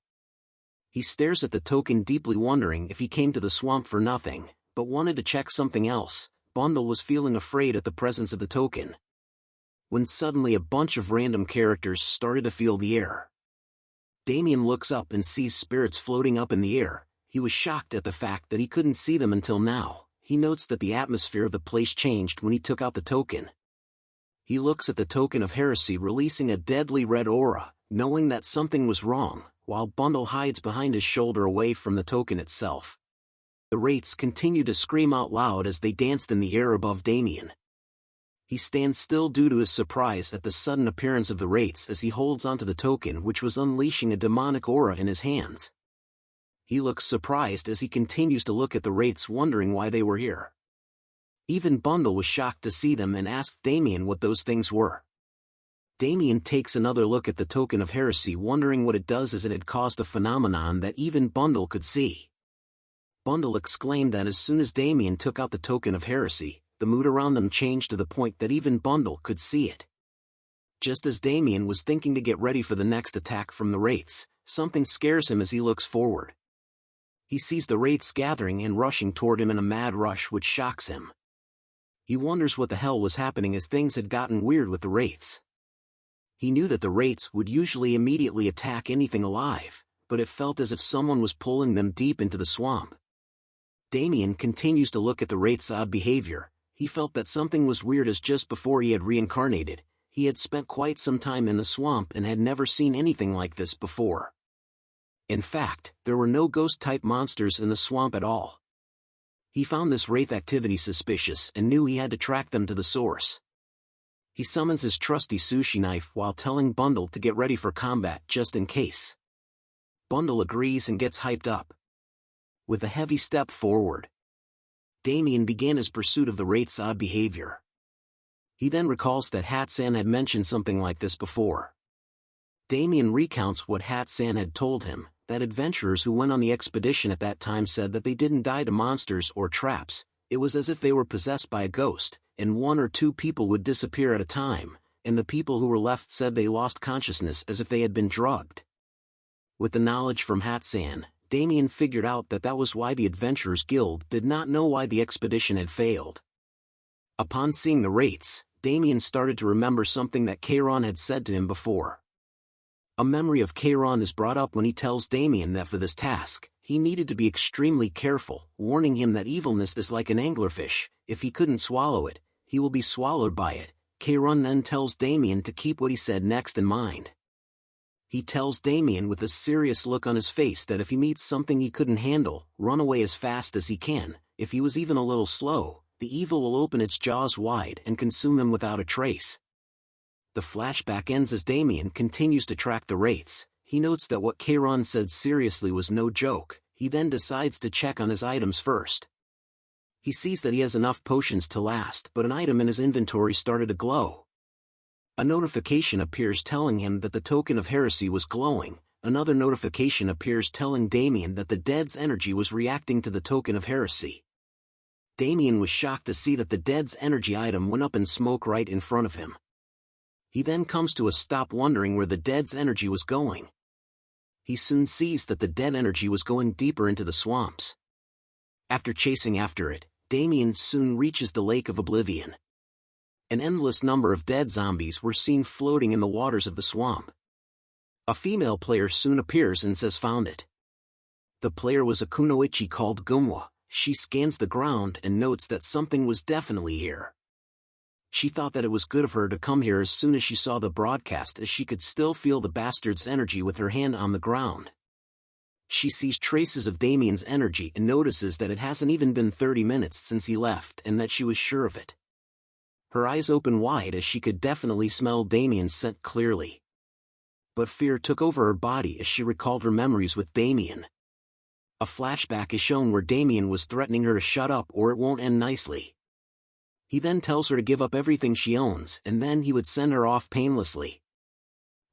He stares at the token deeply, wondering if he came to the swamp for nothing, but wanted to check something else. Bundle was feeling afraid at the presence of the token, when suddenly a bunch of random characters started to fill the air. Damien looks up and sees spirits floating up in the air. He was shocked at the fact that he couldn't see them until now. He notes that the atmosphere of the place changed when he took out the token. He looks at the token of heresy, releasing a deadly red aura, knowing that something was wrong, while Bundle hides behind his shoulder away from the token itself. The wraiths continue to scream out loud as they danced in the air above Damien. He stands still due to his surprise at the sudden appearance of the wraiths, as he holds onto the token, which was unleashing a demonic aura in his hands. He looks surprised as he continues to look at the wraiths, wondering why they were here. Even Bundle was shocked to see them and asked Damien what those things were. Damien takes another look at the token of heresy, wondering what it does, as it had caused a phenomenon that even Bundle could see. Bundle exclaimed that as soon as Damien took out the token of heresy, the mood around them changed to the point that even Bundle could see it. Just as Damien was thinking to get ready for the next attack from the wraiths, something scares him as he looks forward. He sees the wraiths gathering and rushing toward him in a mad rush, which shocks him. He wonders what the hell was happening, as things had gotten weird with the wraiths. He knew that the wraiths would usually immediately attack anything alive, but it felt as if someone was pulling them deep into the swamp. Damien continues to look at the wraith's odd behavior. He felt that something was weird, as just before he had reincarnated, he had spent quite some time in the swamp and had never seen anything like this before. In fact, there were no ghost-type monsters in the swamp at all. He found this wraith activity suspicious and knew he had to track them to the source. He summons his trusty sushi knife while telling Bundle to get ready for combat just in case. Bundle agrees and gets hyped up. With a heavy step forward, Damien began his pursuit of the wraith's odd behavior. He then recalls that Hatsan had mentioned something like this before. Damien recounts what Hatsan had told him, that adventurers who went on the expedition at that time said that they didn't die to monsters or traps. It was as if they were possessed by a ghost, and 1 or 2 people would disappear at a time, and the people who were left said they lost consciousness as if they had been drugged. With the knowledge from Hatsan, Damien figured out that that was why the Adventurers Guild did not know why the expedition had failed. Upon seeing the wraiths, Damien started to remember something that Kairon had said to him before. A memory of Kairon is brought up when he tells Damien that for this task, he needed to be extremely careful, warning him that evilness is like an anglerfish. If he couldn't swallow it, he will be swallowed by it. Kairon then tells Damien to keep what he said next in mind. He tells Damien with a serious look on his face that if he meets something he couldn't handle, run away as fast as he can. If he was even a little slow, the evil will open its jaws wide and consume him without a trace. The flashback ends as Damien continues to track the wraiths. He notes that what Kairon said seriously was no joke. He then decides to check on his items first. He sees that he has enough potions to last, but an item in his inventory started to glow. A notification appears telling him that the token of heresy was glowing. Another notification appears telling Damien that the dead's energy was reacting to the token of heresy. Damien was shocked to see that the dead's energy item went up in smoke right in front of him. He then comes to a stop, wondering where the dead's energy was going. He soon sees that the dead energy was going deeper into the swamps. After chasing after it, Damien soon reaches the Lake of Oblivion. An endless number of dead zombies were seen floating in the waters of the swamp. A female player soon appears and says found it. The player was a kunoichi called Gumwa. She scans the ground and notes that something was definitely here. She thought that it was good of her to come here as soon as she saw the broadcast, as she could still feel the bastard's energy with her hand on the ground. She sees traces of Damien's energy and notices that it hasn't even been 30 minutes since he left, and that she was sure of it. Her eyes open wide as she could definitely smell Damien's scent clearly. But fear took over her body as she recalled her memories with Damien. A flashback is shown where Damien was threatening her to shut up or it won't end nicely. He then tells her to give up everything she owns, and then he would send her off painlessly.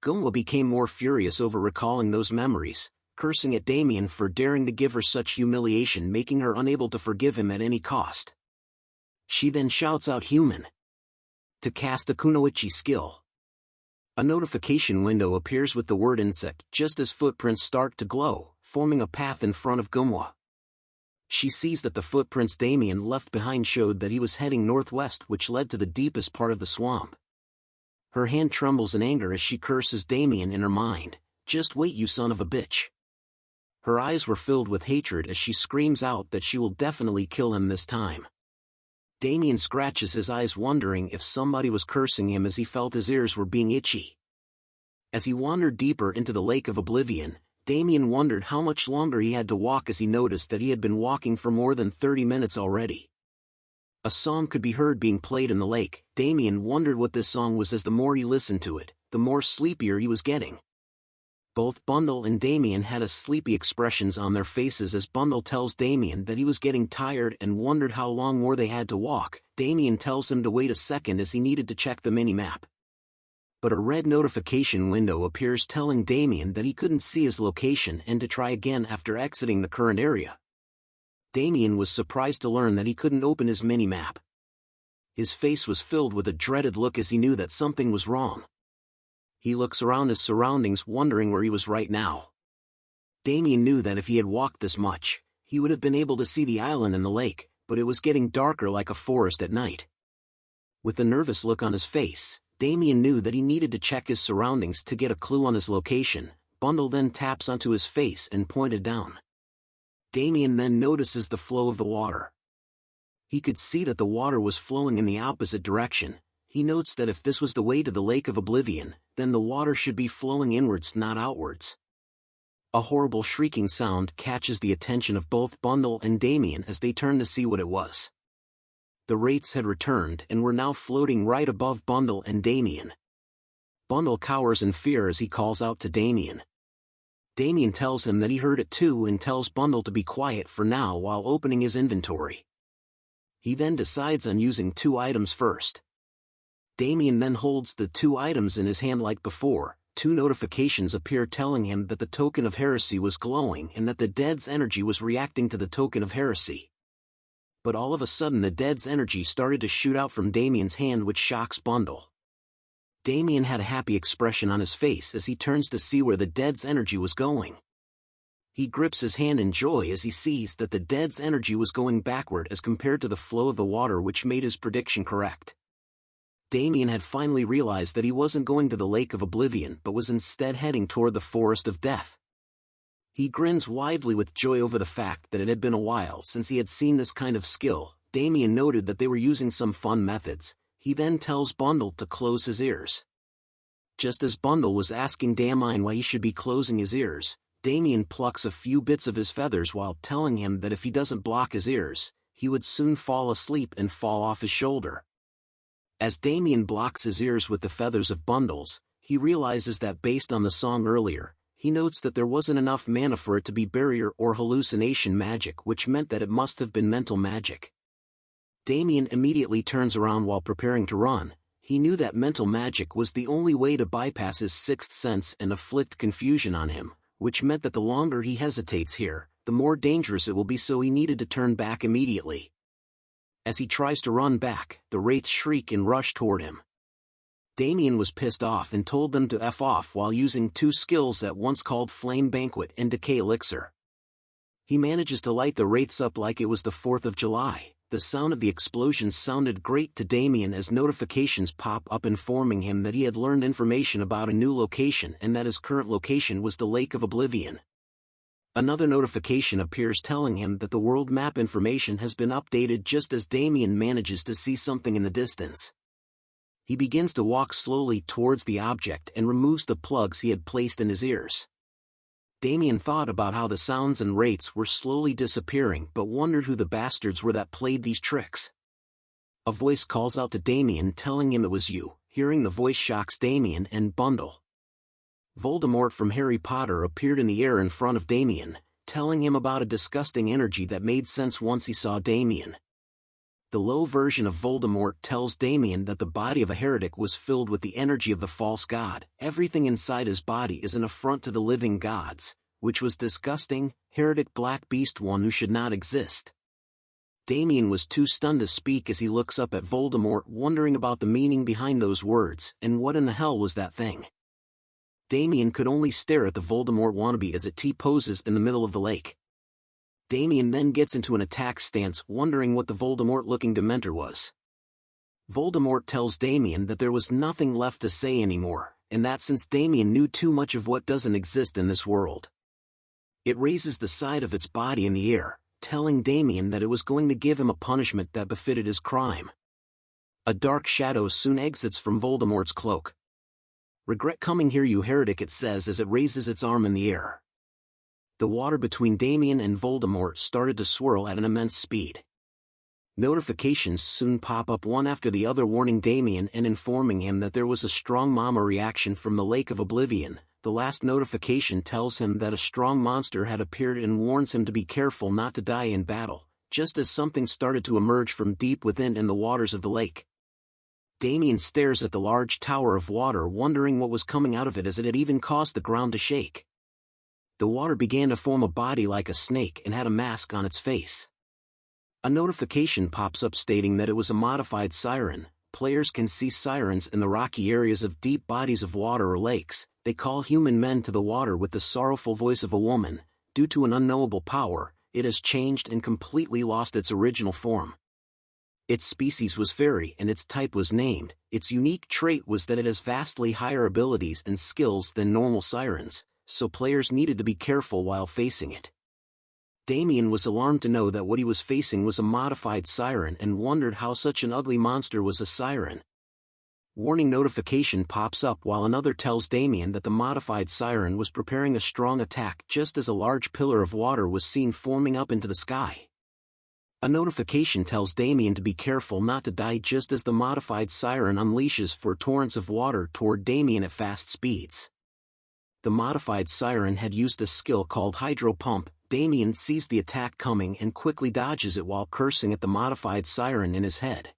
Gumwa became more furious over recalling those memories, cursing at Damien for daring to give her such humiliation, making her unable to forgive him at any cost. She then shouts out human to cast a kunoichi skill. A notification window appears with the word insect just as footprints start to glow, forming a path in front of Gumwa. She sees that the footprints Damien left behind showed that he was heading northwest, which led to the deepest part of the swamp. Her hand trembles in anger as she curses Damien in her mind. Just wait, you son of a bitch. Her eyes were filled with hatred as she screams out that she will definitely kill him this time. Damien scratches his eyes, wondering if somebody was cursing him as he felt his ears were being itchy. As he wandered deeper into the lake of oblivion, Damien wondered how much longer he had to walk as he noticed that he had been walking for more than 30 minutes already. A song could be heard being played in the lake. Damien wondered what this song was. As the more he listened to it, the more sleepier he was getting. Both Bundle and Damien had sleepy expressions on their faces as Bundle tells Damien that he was getting tired and wondered how long more they had to walk. Damien tells him to wait a second as he needed to check the mini-map. But a red notification window appears telling Damien that he couldn't see his location and to try again after exiting the current area. Damien was surprised to learn that he couldn't open his mini-map. His face was filled with a dreaded look as he knew that something was wrong. He looks around his surroundings, wondering where he was right now. Damien knew that if he had walked this much, he would have been able to see the island and the lake, but it was getting darker like a forest at night. With a nervous look on his face, Damien knew that he needed to check his surroundings to get a clue on his location. Bundle then taps onto his face and pointed down. Damien then notices the flow of the water. He could see that the water was flowing in the opposite direction. He notes that if this was the way to the Lake of Oblivion, then the water should be flowing inwards, not outwards. A horrible shrieking sound catches the attention of both Bundle and Damien as they turn to see what it was. The wraiths had returned and were now floating right above Bundle and Damien. Bundle cowers in fear as he calls out to Damien. Damien tells him that he heard it too and tells Bundle to be quiet for now while opening his inventory. He then decides on using 2 items first. Damien then holds the 2 items in his hand like before. 2 notifications appear telling him that the token of heresy was glowing and that the dead's energy was reacting to the token of heresy. But all of a sudden the dead's energy started to shoot out from Damien's hand, which shocks Bundle. Damien had a happy expression on his face as he turns to see where the dead's energy was going. He grips his hand in joy as he sees that the dead's energy was going backward as compared to the flow of the water, which made his prediction correct. Damien had finally realized that he wasn't going to the Lake of Oblivion but was instead heading toward the Forest of Death. He grins widely with joy over the fact that it had been a while since he had seen this kind of skill. Damien noted that they were using some fun methods. He then tells Bundle to close his ears. Just as Bundle was asking Damien why he should be closing his ears, Damien plucks a few bits of his feathers while telling him that if he doesn't block his ears, he would soon fall asleep and fall off his shoulder. As Damien blocks his ears with the feathers of Bundle's, he realizes that based on the song earlier, he notes that there wasn't enough mana for it to be barrier or hallucination magic, which meant that it must have been mental magic. Damien immediately turns around while preparing to run. He knew that mental magic was the only way to bypass his 6th sense and afflict confusion on him, which meant that the longer he hesitates here, the more dangerous it will be, so he needed to turn back immediately. As he tries to run back, the wraiths shriek and rush toward him. Damien was pissed off and told them to F off while using 2 skills at once called Flame Banquet and Decay Elixir. He manages to light the wraiths up like it was the 4th of July. The sound of the explosions sounded great to Damien as notifications pop up informing him that he had learned information about a new location and that his current location was the Lake of Oblivion. Another notification appears telling him that the world map information has been updated just as Damien manages to see something in the distance. He begins to walk slowly towards the object and removes the plugs he had placed in his ears. Damien thought about how the sounds and rates were slowly disappearing but wondered who the bastards were that played these tricks. A voice calls out to Damien telling him it was you. Hearing the voice shocks Damien and Bundle. Voldemort from Harry Potter appeared in the air in front of Damien, telling him about a disgusting energy that made sense once he saw Damien. The low version of Voldemort tells Damien that the body of a heretic was filled with the energy of the false god. Everything inside his body is an affront to the living gods, which was disgusting. Heretic black beast one who should not exist. Damien was too stunned to speak as he looks up at Voldemort, wondering about the meaning behind those words and what in the hell was that thing. Damien could only stare at the Voldemort wannabe as it T-poses in the middle of the lake. Damien then gets into an attack stance, wondering what the Voldemort-looking Dementor was. Voldemort tells Damien that there was nothing left to say anymore, and that since Damien knew too much of what doesn't exist in this world. It raises the side of its body in the air, telling Damien that it was going to give him a punishment that befitted his crime. A dark shadow soon exits from Voldemort's cloak. "Regret coming here, you heretic," it says as it raises its arm in the air. The water between Damien and Voldemort started to swirl at an immense speed. Notifications soon pop up one after the other warning Damien and informing him that there was a strong mama reaction from the Lake of Oblivion. The last notification tells him that a strong monster had appeared and warns him to be careful not to die in battle, just as something started to emerge from deep within in the waters of the lake. Damien stares at the large tower of water, wondering what was coming out of it as it had even caused the ground to shake. The water began to form a body like a snake and had a mask on its face. A notification pops up stating that it was a modified siren. Players can see sirens in the rocky areas of deep bodies of water or lakes. They call human men to the water with the sorrowful voice of a woman. Due to an unknowable power, it has changed and completely lost its original form. Its species was fairy and its type was named. Its unique trait was that it has vastly higher abilities and skills than normal sirens, so players needed to be careful while facing it. Damien was alarmed to know that what he was facing was a modified siren and wondered how such an ugly monster was a siren. Warning notification pops up while another tells Damien that the modified siren was preparing a strong attack just as a large pillar of water was seen forming up into the sky. A notification tells Damien to be careful not to die just as the modified siren unleashes four torrents of water toward Damien at fast speeds. The modified siren had used a skill called Hydro Pump. Damien sees the attack coming and quickly dodges it while cursing at the modified siren in his head.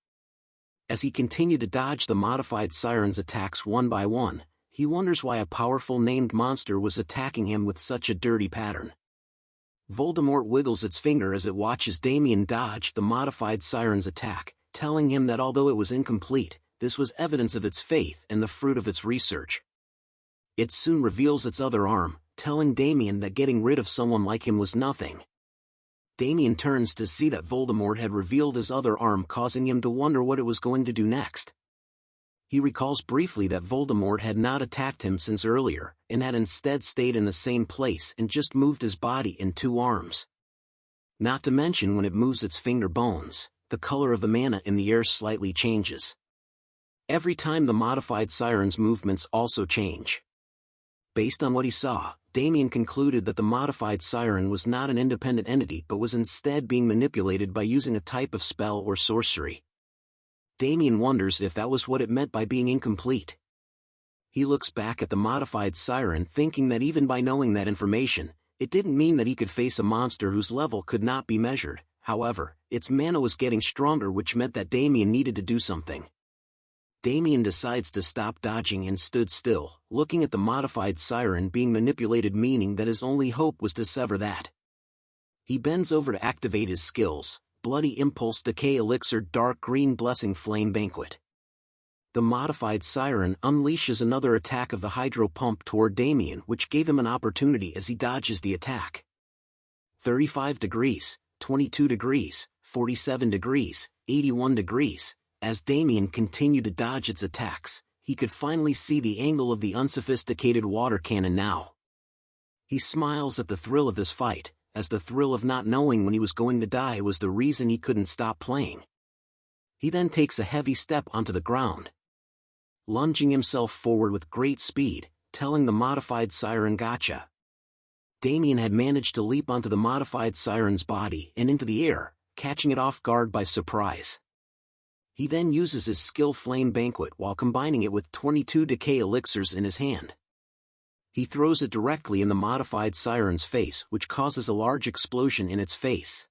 As he continued to dodge the modified siren's attacks one by one, he wonders why a powerful named monster was attacking him with such a dirty pattern. Voldemort wiggles its finger as it watches Damien dodge the modified siren's attack, telling him that although it was incomplete, this was evidence of its faith and the fruit of its research. It soon reveals its other arm, telling Damien that getting rid of someone like him was nothing. Damien turns to see that Voldemort had revealed his other arm, causing him to wonder what it was going to do next. He recalls briefly that Voldemort had not attacked him since earlier, and had instead stayed in the same place and just moved his body in two arms. Not to mention when it moves its finger bones, the color of the mana in the air slightly changes. Every time the modified siren's movements also change. Based on what he saw, Damien concluded that the modified siren was not an independent entity but was instead being manipulated by using a type of spell or sorcery. Damien wonders if that was what it meant by being incomplete. He looks back at the modified siren thinking that even by knowing that information, it didn't mean that he could face a monster whose level could not be measured. However, its mana was getting stronger, which meant that Damien needed to do something. Damien decides to stop dodging and stood still, looking at the modified siren being manipulated, meaning that his only hope was to sever that. He bends over to activate his skills: Bloody Impulse, Decay Elixir, Dark Green Blessing, Flame Banquet. The modified siren unleashes another attack of the Hydro Pump toward Damien, which gave him an opportunity as he dodges the attack. 35 degrees. 22 degrees, 47 degrees, 81 degrees. As Damien continued to dodge its attacks, he could finally see the angle of the unsophisticated water cannon now. He smiles at the thrill of this fight, as the thrill of not knowing when he was going to die was the reason he couldn't stop playing. He then takes a heavy step onto the ground, lunging himself forward with great speed, telling the modified siren gotcha. Damien had managed to leap onto the modified siren's body and into the air, catching it off guard by surprise. He then uses his skill Flame Banquet while combining it with 22 decay elixirs in his hand. He throws it directly in the modified siren's face, which causes a large explosion in its face.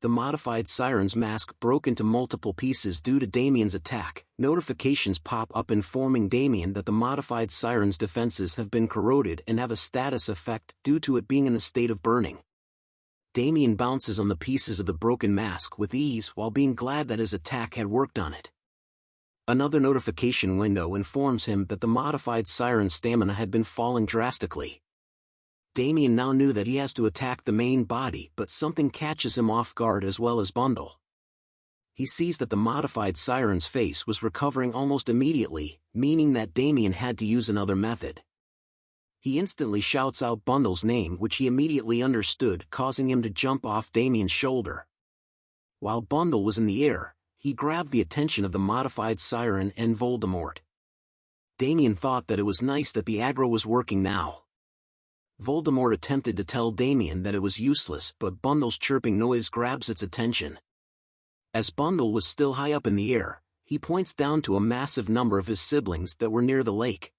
The modified siren's mask broke into multiple pieces due to Damien's attack. Notifications pop up informing Damien that the modified siren's defenses have been corroded and have a status effect due to it being in a state of burning. Damien bounces on the pieces of the broken mask with ease while being glad that his attack had worked on it. Another notification window informs him that the modified siren's stamina had been falling drastically. Damien now knew that he has to attack the main body, but something catches him off guard as well as Bundle. He sees that the modified siren's face was recovering almost immediately, meaning that Damien had to use another method. He instantly shouts out Bundle's name, which he immediately understood, causing him to jump off Damien's shoulder. While Bundle was in the air, he grabbed the attention of the modified siren and Voldemort. Damien thought that it was nice that the aggro was working now. Voldemort attempted to tell Damien that it was useless, but Bundle's chirping noise grabs its attention. As Bundle was still high up in the air, he points down to a massive number of his siblings that were near the lake.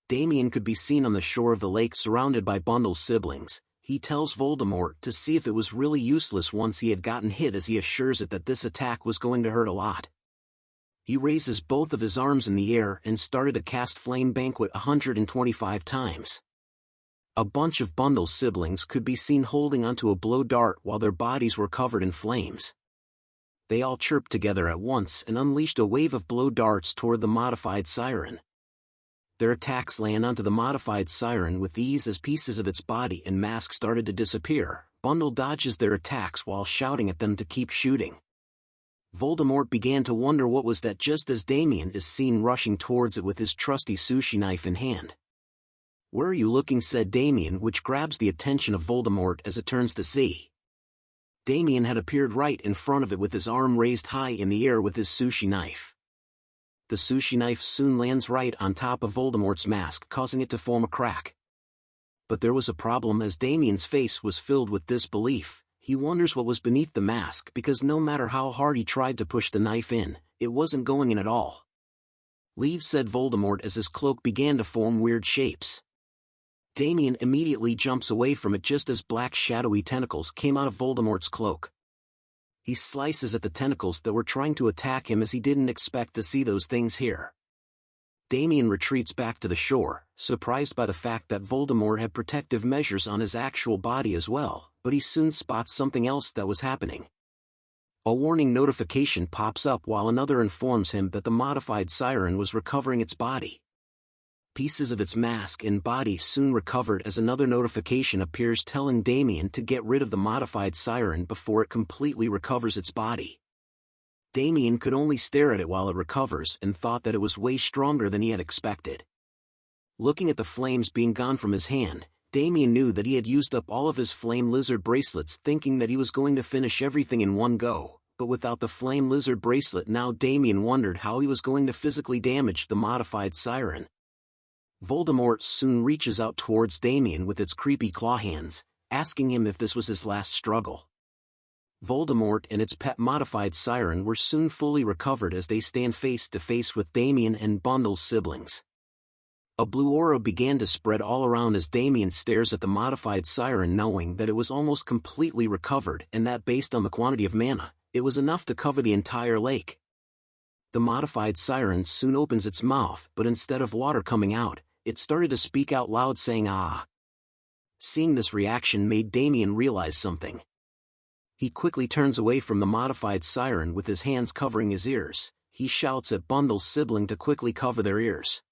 Damien could be seen on the shore of the lake surrounded by Bundle's siblings. He tells Voldemort to see if it was really useless once he had gotten hit, as he assures it that this attack was going to hurt a lot. He raises both of his arms in the air and started to cast Flame Banquet 125 times. A bunch of Bundle's siblings could be seen holding onto a blow dart while their bodies were covered in flames. They all chirped together at once and unleashed a wave of blow darts toward the modified siren. Their attacks land onto the modified siren with ease as pieces of its body and mask started to disappear. Bundle dodges their attacks while shouting at them to keep shooting. Voldemort began to wonder what was that just as Damien is seen rushing towards it with his trusty sushi knife in hand. "Where are you looking?" said Damien, which grabs the attention of Voldemort as it turns to see. Damien had appeared right in front of it with his arm raised high in the air with his sushi knife. The sushi knife soon lands right on top of Voldemort's mask, causing it to form a crack. But there was a problem, as Damien's face was filled with disbelief. He wonders what was beneath the mask, because no matter how hard he tried to push the knife in, it wasn't going in at all. "Leave," said Voldemort as his cloak began to form weird shapes. Damien immediately jumps away from it just as black shadowy tentacles came out of Voldemort's cloak. He slices at the tentacles that were trying to attack him, as he didn't expect to see those things here. Damien retreats back to the shore, surprised by the fact that Voldemort had protective measures on his actual body as well, but he soon spots something else that was happening. A warning notification pops up while another informs him that the modified siren was recovering its body. Pieces of its mask and body soon recovered, as another notification appears telling Damien to get rid of the modified siren before it completely recovers its body. Damien could only stare at it while it recovers and thought that it was way stronger than he had expected. Looking at the flames being gone from his hand, Damien knew that he had used up all of his flame lizard bracelets, thinking that he was going to finish everything in one go, but without the flame lizard bracelet now Damien wondered how he was going to physically damage the modified siren. Voldemort soon reaches out towards Damien with its creepy claw hands, asking him if this was his last struggle. Voldemort and its pet modified siren were soon fully recovered as they stand face to face with Damien and Bundle's siblings. A blue aura began to spread all around as Damien stares at the modified siren, knowing that it was almost completely recovered and that based on the quantity of mana, it was enough to cover the entire lake. The modified siren soon opens its mouth, but instead of water coming out, it started to speak out loud, saying "ah." Seeing this reaction made Damien realize something. He quickly turns away from the modified siren with his hands covering his ears. He shouts at Bundle's sibling to quickly cover their ears.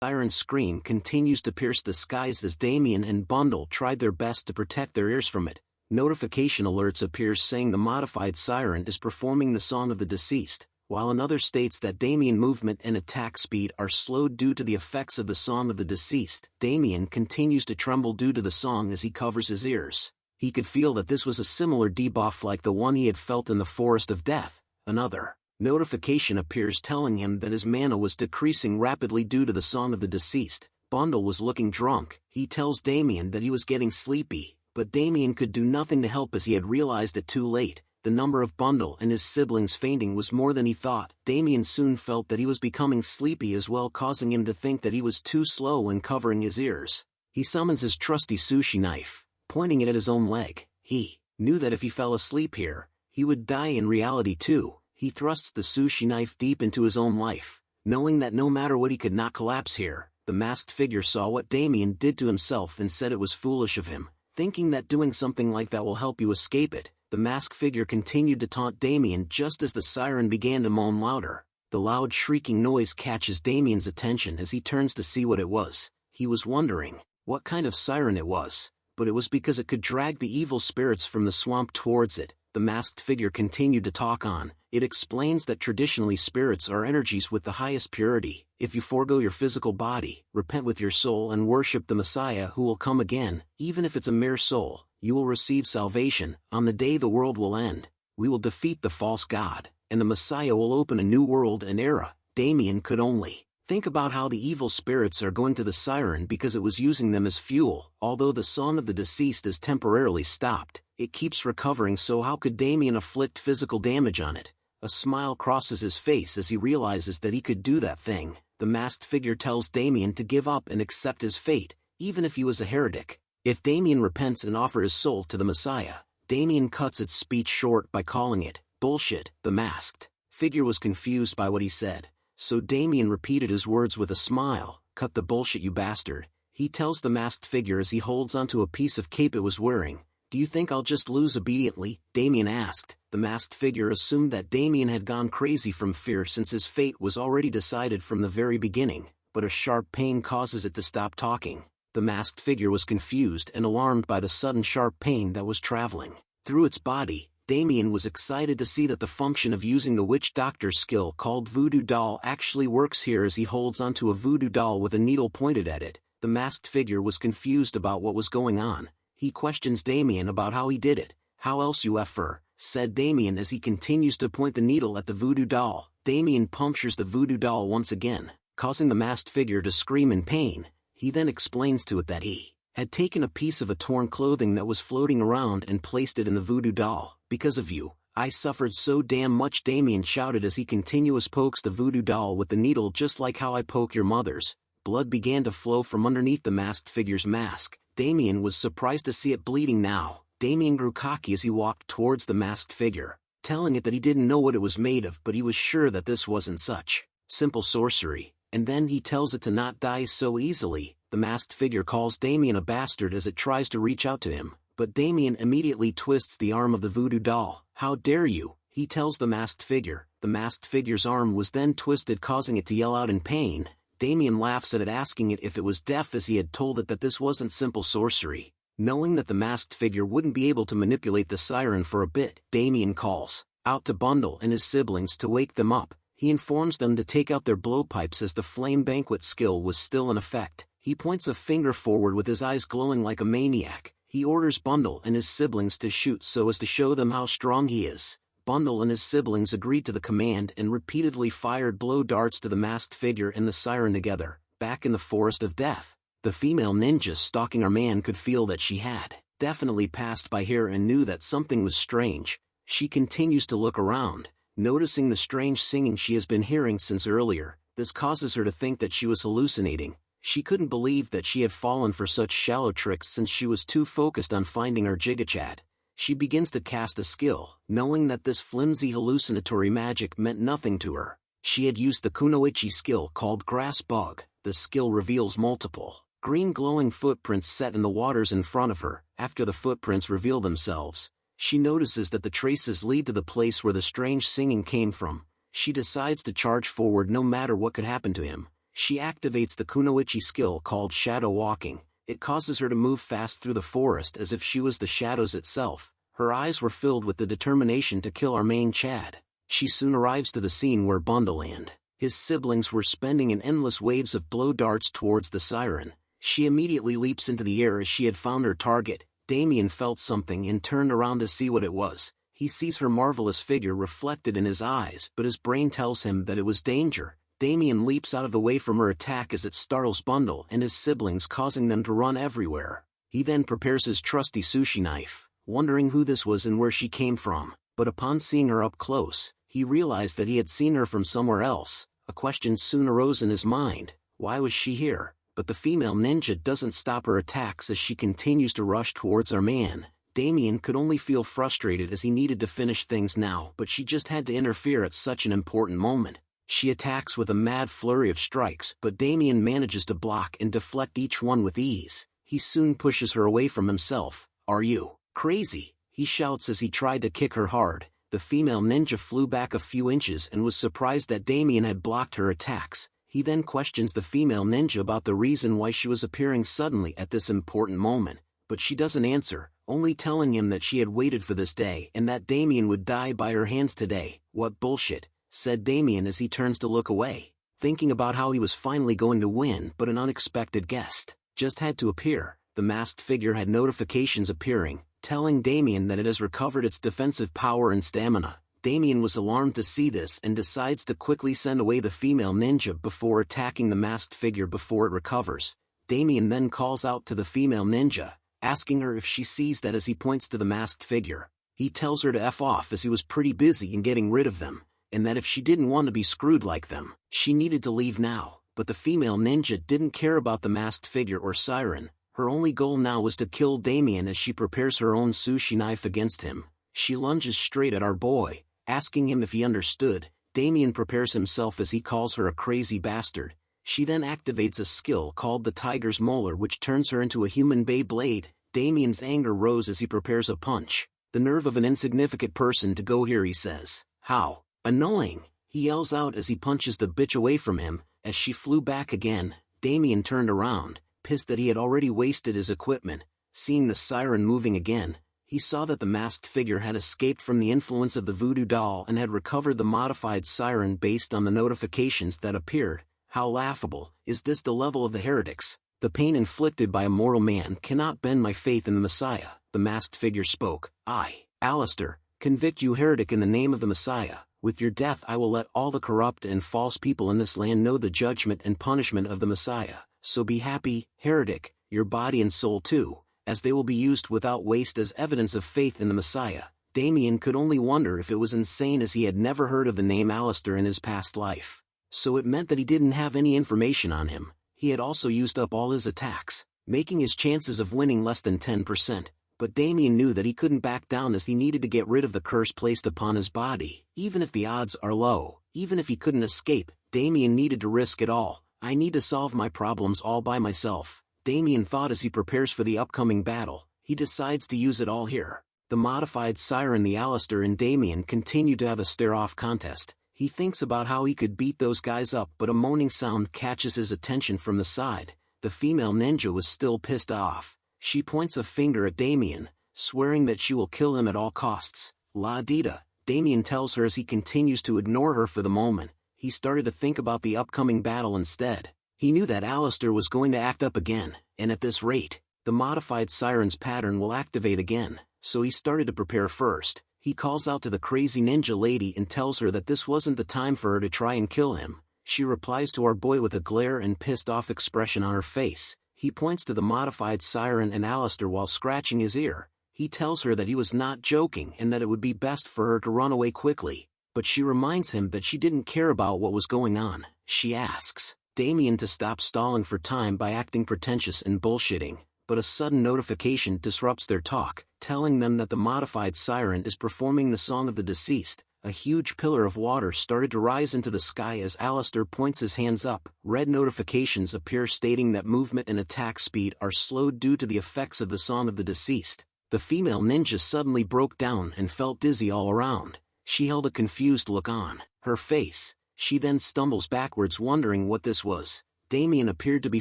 The siren's scream continues to pierce the skies as Damien and Bundle tried their best to protect their ears from it. Notification alerts appears saying the modified siren is performing the song of the deceased, while another states that Damien movement and attack speed are slowed due to the effects of the song of the deceased. Damien continues to tremble due to the song as he covers his ears. He could feel that this was a similar debuff like the one he had felt in the Forest of Death. Another notification appears telling him that his mana was decreasing rapidly due to the song of the deceased. Bundle was looking drunk. He tells Damien that he was getting sleepy, but Damien could do nothing to help as he had realized it too late. The number of Bundle and his siblings fainting was more than he thought. Damien soon felt that he was becoming sleepy as well, causing him to think that he was too slow in covering his ears. He summons his trusty sushi knife, pointing it at his own leg. He knew that if he fell asleep here, he would die in reality too. He thrusts the sushi knife deep into his own life, knowing that no matter what he could not collapse here. The masked figure saw what Damien did to himself and said it was foolish of him, thinking that doing something like that will help you escape it. The masked figure continued to taunt Damien just as the siren began to moan louder. The loud shrieking noise catches Damien's attention as he turns to see what it was. He was wondering what kind of siren it was, but it was because it could drag the evil spirits from the swamp towards it. The masked figure continued to talk on. It explains that traditionally spirits are energies with the highest purity. If you forego your physical body, repent with your soul and worship the Messiah who will come again, even if it's a mere soul, you will receive salvation. On the day the world will end, we will defeat the false god, and the Messiah will open a new world and era. Damien could only think about how the evil spirits are going to the siren because it was using them as fuel. Although the song of the deceased is temporarily stopped, it keeps recovering, so how could Damien inflict physical damage on it? A smile crosses his face as he realizes that he could do that thing. The masked figure tells Damien to give up and accept his fate, even if he was a heretic. If Damien repents and offers his soul to the Messiah, Damien cuts its speech short by calling it bullshit. The masked figure was confused by what he said, so Damien repeated his words with a smile. Cut the bullshit, you bastard, he tells the masked figure as he holds onto a piece of cape it was wearing. Do you think I'll just lose obediently? Damien asked. The masked figure assumed that Damien had gone crazy from fear since his fate was already decided from the very beginning, but a sharp pain causes it to stop talking. The masked figure was confused and alarmed by the sudden sharp pain that was traveling through its body. Damien was excited to see that the function of using the witch doctor's skill called voodoo doll actually works here as he holds onto a voodoo doll with a needle pointed at it. The masked figure was confused about what was going on. He questions Damien about how he did it. How else you effer, said Damien as he continues to point the needle at the voodoo doll. Damien punctures the voodoo doll once again, causing the masked figure to scream in pain. He then explains to it that he had taken a piece of a torn clothing that was floating around and placed it in the voodoo doll. Because of you, I suffered so damn much, Damien shouted as he continuously pokes the voodoo doll with the needle, just like how I poke your mothers. Blood began to flow from underneath the masked figure's mask. Damien was surprised to see it bleeding now. Damien grew cocky as he walked towards the masked figure, telling it that he didn't know what it was made of, but he was sure that this wasn't such simple sorcery. And then he tells it to not die so easily. The masked figure calls Damien a bastard as it tries to reach out to him, but Damien immediately twists the arm of the voodoo doll. How dare you, he tells the masked figure. The masked figure's arm was then twisted, causing it to yell out in pain. Damien laughs at it, asking it if it was deaf, as he had told it that this wasn't simple sorcery. Knowing that the masked figure wouldn't be able to manipulate the siren for a bit, Damien calls out to Bundle and his siblings to wake them up. He informs them to take out their blowpipes as the flame banquet skill was still in effect. He points a finger forward with his eyes glowing like a maniac. He orders Bundle and his siblings to shoot so as to show them how strong he is. Bundle and his siblings agreed to the command and repeatedly fired blow darts to the masked figure and the siren together. Back in the Forest of Death, the female ninja stalking our man could feel that she had definitely passed by here and knew that something was strange. She continues to look around, noticing the strange singing she has been hearing since earlier. This causes her to think that she was hallucinating. She couldn't believe that she had fallen for such shallow tricks since she was too focused on finding her Jigachad. She begins to cast a skill, knowing that this flimsy hallucinatory magic meant nothing to her. She had used the kunoichi skill called Grass Bug. The skill reveals multiple green glowing footprints set in the waters in front of her. After the footprints reveal themselves, she notices that the traces lead to the place where the strange singing came from. She decides to charge forward no matter what could happen to him. She activates the kunoichi skill called Shadow Walking. It causes her to move fast through the forest as if she was the shadows itself. Her eyes were filled with the determination to kill our main Chad. She soon arrives to the scene where Bundle and his siblings were spending in endless waves of blow darts towards the siren. She immediately leaps into the air as she had found her target. Damien felt something and turned around to see what it was. He sees her marvelous figure reflected in his eyes, but his brain tells him that it was danger. Damien leaps out of the way from her attack as it startles Bundle and his siblings, causing them to run everywhere. He then prepares his trusty sushi knife, wondering who this was and where she came from. But upon seeing her up close, he realized that he had seen her from somewhere else. A question soon arose in his mind: why was she here? But the female ninja doesn't stop her attacks as she continues to rush towards our man. Damien could only feel frustrated as he needed to finish things now, but she just had to interfere at such an important moment. She attacks with a mad flurry of strikes, but Damien manages to block and deflect each one with ease. He soon pushes her away from himself. "Are you crazy?" he shouts as he tried to kick her hard. The female ninja flew back a few inches and was surprised that Damien had blocked her attacks. He then questions the female ninja about the reason why she was appearing suddenly at this important moment, but she doesn't answer, only telling him that she had waited for this day and that Damien would die by her hands today. "What bullshit," said Damien as he turns to look away, thinking about how he was finally going to win, but an unexpected guest just had to appear. The masked figure had notifications appearing, telling Damien that it has recovered its defensive power and stamina. Damien was alarmed to see this and decides to quickly send away the female ninja before attacking the masked figure before it recovers. Damien then calls out to the female ninja, asking her if she sees that as he points to the masked figure. He tells her to F off as he was pretty busy in getting rid of them, and that if she didn't want to be screwed like them, she needed to leave now. But the female ninja didn't care about the masked figure or siren. Her only goal now was to kill Damien as she prepares her own sushi knife against him. She lunges straight at our boy, asking him if he understood. Damien prepares himself as he calls her a crazy bastard. She then activates a skill called the Tiger's Molar, which turns her into a human Beyblade. Damien's anger rose as he prepares a punch. "The nerve of an insignificant person to go here," he says. "How annoying," he yells out as he punches the bitch away from him. As she flew back again, Damien turned around, pissed that he had already wasted his equipment. Seeing the siren moving again, he saw that the masked figure had escaped from the influence of the voodoo doll and had recovered the modified siren based on the notifications that appeared. How laughable. Is this the level of the heretics? The pain inflicted by a mortal man cannot bend my faith in the Messiah. The masked figure spoke. "I, Alistair, convict you heretic in the name of the Messiah. With your death I will let all the corrupt and false people in this land know the judgment and punishment of the Messiah. So be happy, heretic, your body and soul too, as they will be used without waste as evidence of faith in the Messiah." Damien could only wonder if it was insane, as he had never heard of the name Alistair in his past life. So it meant that he didn't have any information on him. He had also used up all his attacks, making his chances of winning less than 10%. But Damien knew that he couldn't back down, as he needed to get rid of the curse placed upon his body. Even if the odds are low, even if he couldn't escape, Damien needed to risk it all. "I need to solve my problems all by myself," Damien thought as he prepares for the upcoming battle. He decides to use it all here. The modified siren, the Alistair and Damien continue to have a stare-off contest. He thinks about how he could beat those guys up, but a moaning sound catches his attention from the side. The female ninja was still pissed off. She points a finger at Damien, swearing that she will kill him at all costs. "La Dita," Damien tells her as he continues to ignore her for the moment. He started to think about the upcoming battle instead. He knew that Alistair was going to act up again, and at this rate, the modified siren's pattern will activate again, so he started to prepare first. He calls out to the crazy ninja lady and tells her that this wasn't the time for her to try and kill him. She replies to our boy with a glare and pissed-off expression on her face. He points to the modified siren and Alistair while scratching his ear. He tells her that he was not joking and that it would be best for her to run away quickly. But she reminds him that she didn't care about what was going on. She asks Damien to stop stalling for time by acting pretentious and bullshitting. But a sudden notification disrupts their talk, telling them that the modified siren is performing the song of the deceased. A huge pillar of water started to rise into the sky as Alistair points his hands up. Red notifications appear stating that movement and attack speed are slowed due to the effects of the song of the deceased. The female ninja suddenly broke down and felt dizzy all around. She held a confused look on her face. She then stumbles backwards, wondering what this was. Damien appeared to be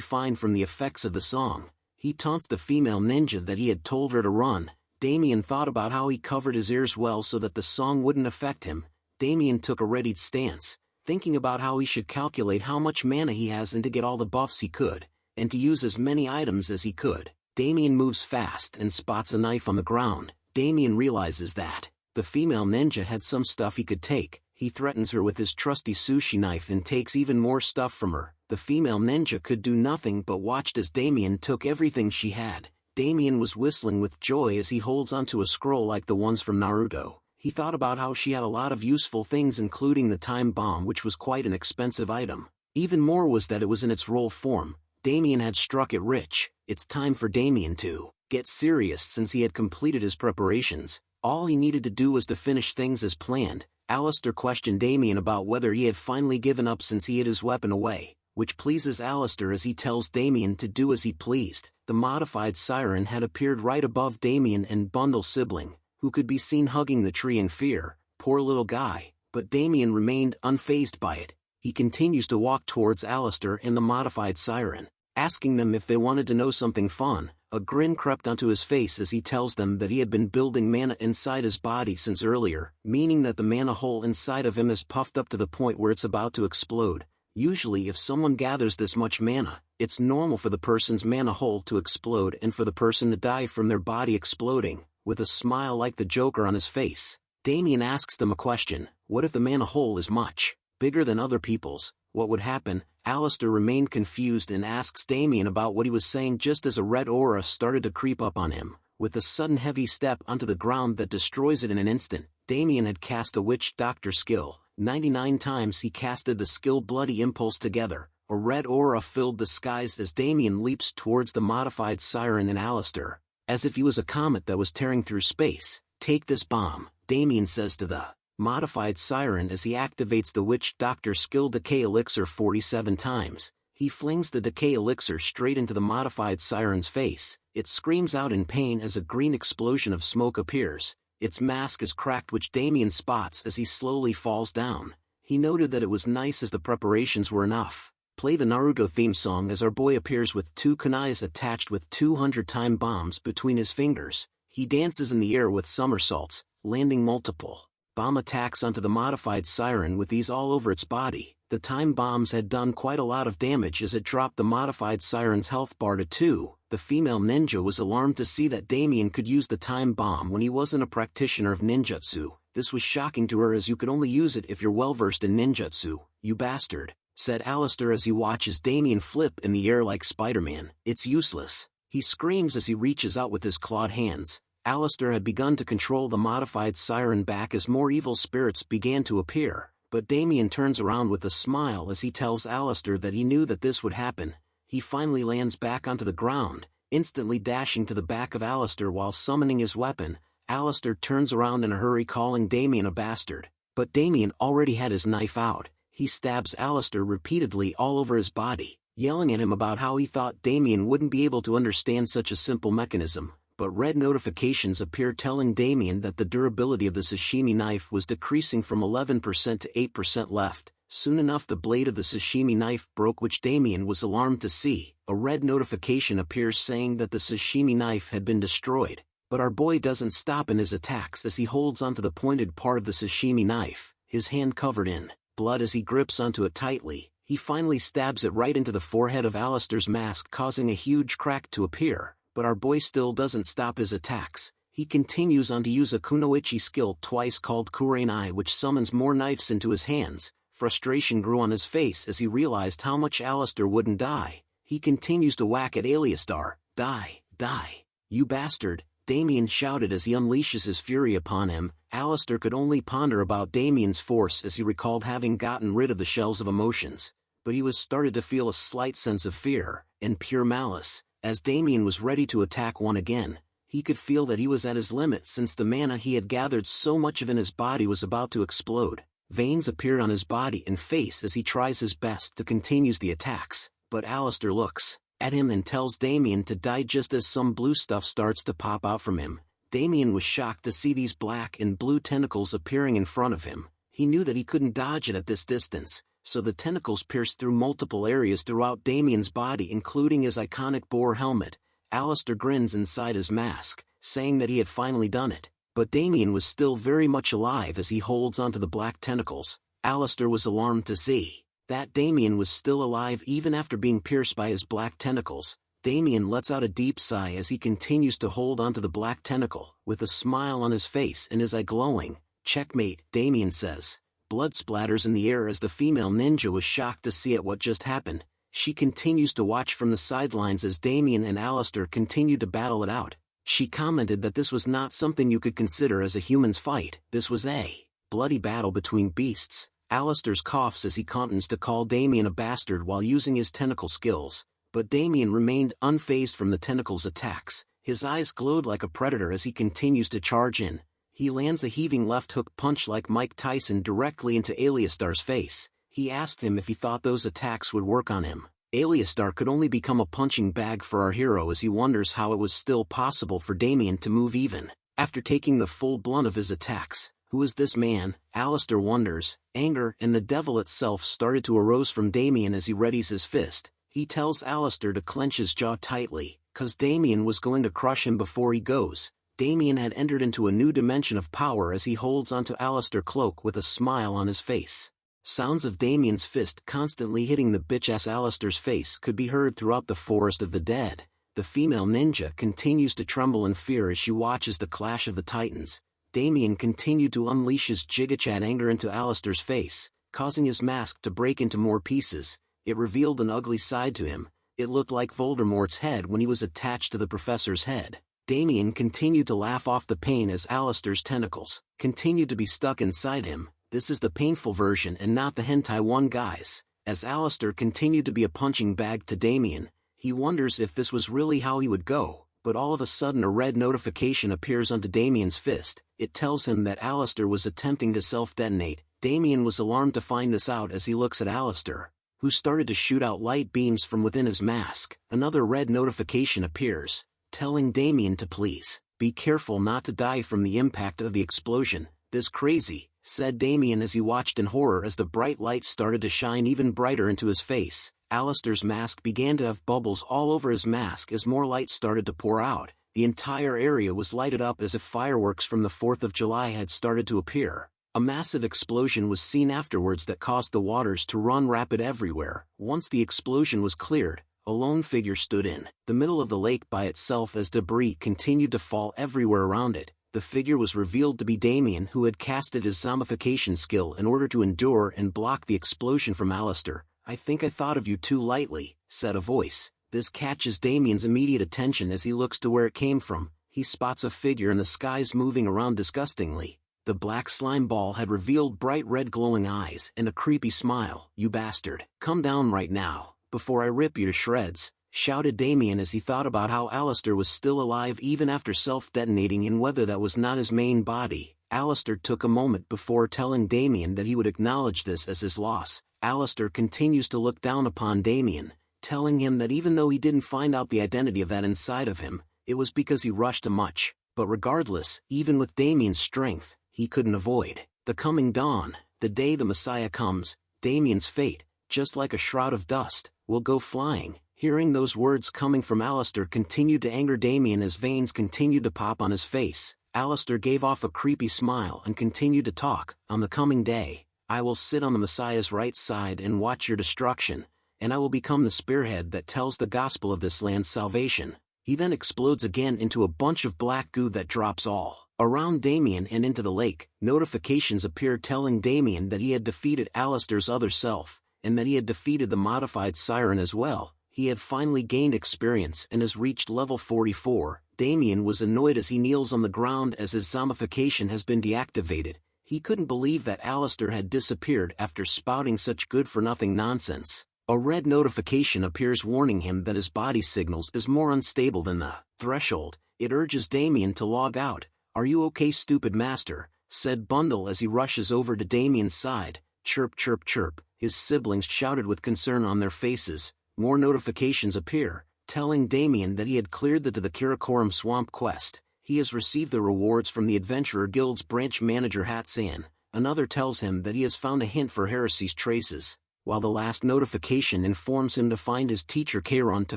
fine from the effects of the song. He taunts the female ninja that he had told her to run. Damien thought about how he covered his ears well so that the song wouldn't affect him. Damien took a readied stance, thinking about how he should calculate how much mana he has and to get all the buffs he could, and to use as many items as he could. Damien moves fast and spots a knife on the ground. Damien realizes that the female ninja had some stuff he could take. He threatens her with his trusty sushi knife and takes even more stuff from her. The female ninja could do nothing but watched as Damien took everything she had. Damien was whistling with joy as he holds onto a scroll like the ones from Naruto. He thought about how she had a lot of useful things, including the time bomb, which was quite an expensive item. Even more was that it was in its roll form. Damien had struck it rich. It's time for Damien to get serious since he had completed his preparations. All he needed to do was to finish things as planned. Alistair questioned Damien about whether he had finally given up since he hid his weapon away, which pleases Alistair as he tells Damien to do as he pleased. The modified siren had appeared right above Damien and Bundle's sibling, who could be seen hugging the tree in fear. Poor little guy, but Damien remained unfazed by it. He continues to walk towards Alistair and the modified siren, asking them if they wanted to know something fun. A grin crept onto his face as he tells them that he had been building mana inside his body since earlier, meaning that the mana hole inside of him is puffed up to the point where it's about to explode. Usually if someone gathers this much mana, it's normal for the person's mana hole to explode and for the person to die from their body exploding. With a smile like the Joker on his face, Damien asks them a question: what if the mana hole is much bigger than other people's? What would happen? Alistair remained confused and asks Damien about what he was saying just as a red aura started to creep up on him. With a sudden heavy step onto the ground that destroys it in an instant, Damien had cast the Witch Doctor skill. 99 times he casted the skill Bloody Impulse together. A red aura filled the skies as Damien leaps towards the modified siren and Alistair, as if he was a comet that was tearing through space. Take this bomb, Damien says to the modified siren as he activates the Witch Doctor skill Decay Elixir 47 times. He flings the Decay Elixir straight into the modified siren's face. It screams out in pain as a green explosion of smoke appears. Its mask is cracked, which Damien spots as he slowly falls down. He noted that it was nice as the preparations were enough. Play the Naruto theme song as our boy appears with 2 kunais attached with 200 time bombs between his fingers. He dances in the air with somersaults, landing multiple bomb attacks onto the modified siren with ease all over its body. The time bombs had done quite a lot of damage as it dropped the modified siren's health bar to 2. The female ninja was alarmed to see that Damien could use the time bomb when he wasn't a practitioner of ninjutsu. This was shocking to her, as you could only use it if you're well versed in ninjutsu. You bastard, said Alistair as he watches Damien flip in the air like Spider-Man. It's useless, he screams as he reaches out with his clawed hands. Alistair had begun to control the modified siren back as more evil spirits began to appear, but Damien turns around with a smile as he tells Alistair that he knew that this would happen. He finally lands back onto the ground, instantly dashing to the back of Alistair while summoning his weapon. Alistair turns around in a hurry, calling Damien a bastard, but Damien already had his knife out. He stabs Alistair repeatedly all over his body, yelling at him about how he thought Damien wouldn't be able to understand such a simple mechanism. But red notifications appear telling Damien that the durability of the sashimi knife was decreasing from 11% to 8% left. Soon enough the blade of the sashimi knife broke, which Damien was alarmed to see. A red notification appears saying that the sashimi knife had been destroyed, but our boy doesn't stop in his attacks as he holds onto the pointed part of the sashimi knife, his hand covered in blood as he grips onto it tightly. He finally stabs it right into the forehead of Alistair's mask, causing a huge crack to appear. But our boy still doesn't stop his attacks. He continues on to use a kunoichi skill twice called Kurenai, which summons more knives into his hands. Frustration grew on his face as he realized how much Alistair wouldn't die. He continues to whack at Alistair. Die, die, you bastard, Damien shouted as he unleashes his fury upon him. Alistair could only ponder about Damien's force as he recalled having gotten rid of the shells of emotions, but he was started to feel a slight sense of fear and pure malice. As Damien was ready to attack one again, he could feel that he was at his limit since the mana he had gathered so much of in his body was about to explode. Veins appeared on his body and face as he tries his best to continue the attacks, but Alistair looks at him and tells Damien to die just as some blue stuff starts to pop out from him. Damien was shocked to see these black and blue tentacles appearing in front of him. He knew that he couldn't dodge it at this distance, so the tentacles pierced through multiple areas throughout Damien's body, including his iconic boar helmet. Alistair grins inside his mask, saying that he had finally done it. But Damien was still very much alive as he holds onto the black tentacles. Alistair was alarmed to see that Damien was still alive even after being pierced by his black tentacles. Damien lets out a deep sigh as he continues to hold onto the black tentacle, with a smile on his face and his eye glowing. "Checkmate," Damien says. Blood splatters in the air as the female ninja was shocked to see what just happened. She continues to watch from the sidelines as Damien and Alistair continue to battle it out. She commented that this was not something you could consider as a human's fight. This was a bloody battle between beasts. Alistair's coughs as he continues to call Damien a bastard while using his tentacle skills. But Damien remained unfazed from the tentacle's attacks. His eyes glowed like a predator as he continues to charge in. He lands a heaving left hook punch like Mike Tyson directly into Aliastar's face. He asked him if he thought those attacks would work on him. Aliastar could only become a punching bag for our hero as he wonders how it was still possible for Damien to move even after taking the full blunt of his attacks. Who is this man? Alistair wonders. Anger and the devil itself started to arise from Damien as he readies his fist. He tells Alistair to clench his jaw tightly, cause Damien was going to crush him before he goes. Damien had entered into a new dimension of power as he holds onto Alistair's cloak with a smile on his face. Sounds of Damien's fist constantly hitting the bitch-ass Alistair's face could be heard throughout the forest of the dead. The female ninja continues to tremble in fear as she watches the clash of the titans. Damien continued to unleash his gigachat anger into Alistair's face, causing his mask to break into more pieces. It revealed an ugly side to him. It looked like Voldemort's head when he was attached to the professor's head. Damien continued to laugh off the pain as Alistair's tentacles continued to be stuck inside him. This is the painful version and not the hentai one, guys. As Alistair continued to be a punching bag to Damien, he wonders if this was really how he would go, but all of a sudden a red notification appears onto Damien's fist. It tells him that Alistair was attempting to self-detonate. Damien was alarmed to find this out as he looks at Alistair, who started to shoot out light beams from within his mask. Another red notification appears, telling Damien to please be careful not to die from the impact of the explosion. "This crazy," said Damien as he watched in horror as the bright light started to shine even brighter into his face. Alistair's mask began to have bubbles all over his mask as more light started to pour out. The entire area was lighted up as if fireworks from the 4th of July had started to appear. A massive explosion was seen afterwards that caused the waters to run rapid everywhere. Once the explosion was cleared, a lone figure stood in the middle of the lake by itself as debris continued to fall everywhere around it. The figure was revealed to be Damien, who had casted his zombification skill in order to endure and block the explosion from Alistair. "I think I thought of you too lightly," said a voice. This catches Damien's immediate attention as he looks to where it came from. He spots a figure in the skies moving around disgustingly. The black slime ball had revealed bright red glowing eyes and a creepy smile. "You bastard, come down right now, before I rip you to shreds," shouted Damien as he thought about how Alistair was still alive even after self-detonating and whether that was not his main body. Alistair took a moment before telling Damien that he would acknowledge this as his loss. Alistair continues to look down upon Damien, telling him that even though he didn't find out the identity of that inside of him, it was because he rushed too much. But regardless, even with Damien's strength, he couldn't avoid the coming dawn. The day the Messiah comes, Damien's fate, just like a shroud of dust, will go flying. Hearing those words coming from Alistair continued to anger Damien as veins continued to pop on his face. Alistair gave off a creepy smile and continued to talk. "On the coming day, I will sit on the Messiah's right side and watch your destruction, and I will become the spearhead that tells the gospel of this land's salvation." He then explodes again into a bunch of black goo that drops all around Damien and into the lake. Notifications appear telling Damien that he had defeated Alistair's other self, and that he had defeated the modified siren as well. He had finally gained experience and has reached level 44. Damien was annoyed as he kneels on the ground as his zombification has been deactivated. He couldn't believe that Alistair had disappeared after spouting such good-for-nothing nonsense. A red notification appears warning him that his body signals is more unstable than the threshold. It urges Damien to log out. "Are you okay, stupid master?" said Bundle as he rushes over to Damien's side. "Chirp chirp chirp," his siblings shouted with concern on their faces. More notifications appear, telling Damien that he had cleared the Karakoram Swamp quest. He has received the rewards from the Adventurer Guild's branch manager Hatsan. Another tells him that he has found a hint for Heresy's traces, while the last notification informs him to find his teacher Kairon to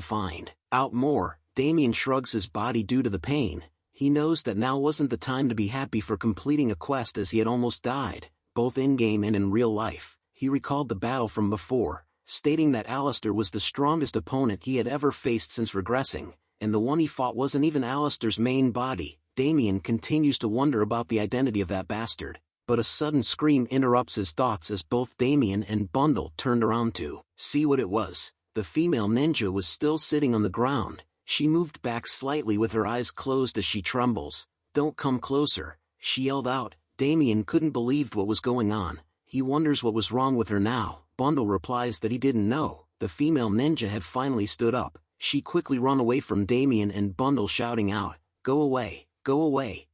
find out more. Damien shrugs his body due to the pain. He knows that now wasn't the time to be happy for completing a quest, as he had almost died, both in-game and in real life. He recalled the battle from before, stating that Alistair was the strongest opponent he had ever faced since regressing, and the one he fought wasn't even Alistair's main body. Damien continues to wonder about the identity of that bastard, but a sudden scream interrupts his thoughts as both Damien and Bundle turned around to see what it was. The female ninja was still sitting on the ground. She moved back slightly with her eyes closed as she trembles. "Don't come closer," she yelled out. Damien couldn't believe what was going on. He wonders what was wrong with her now. Bundle replies that he didn't know. The female ninja had finally stood up. She quickly ran away from Damien and Bundle, shouting out, go away,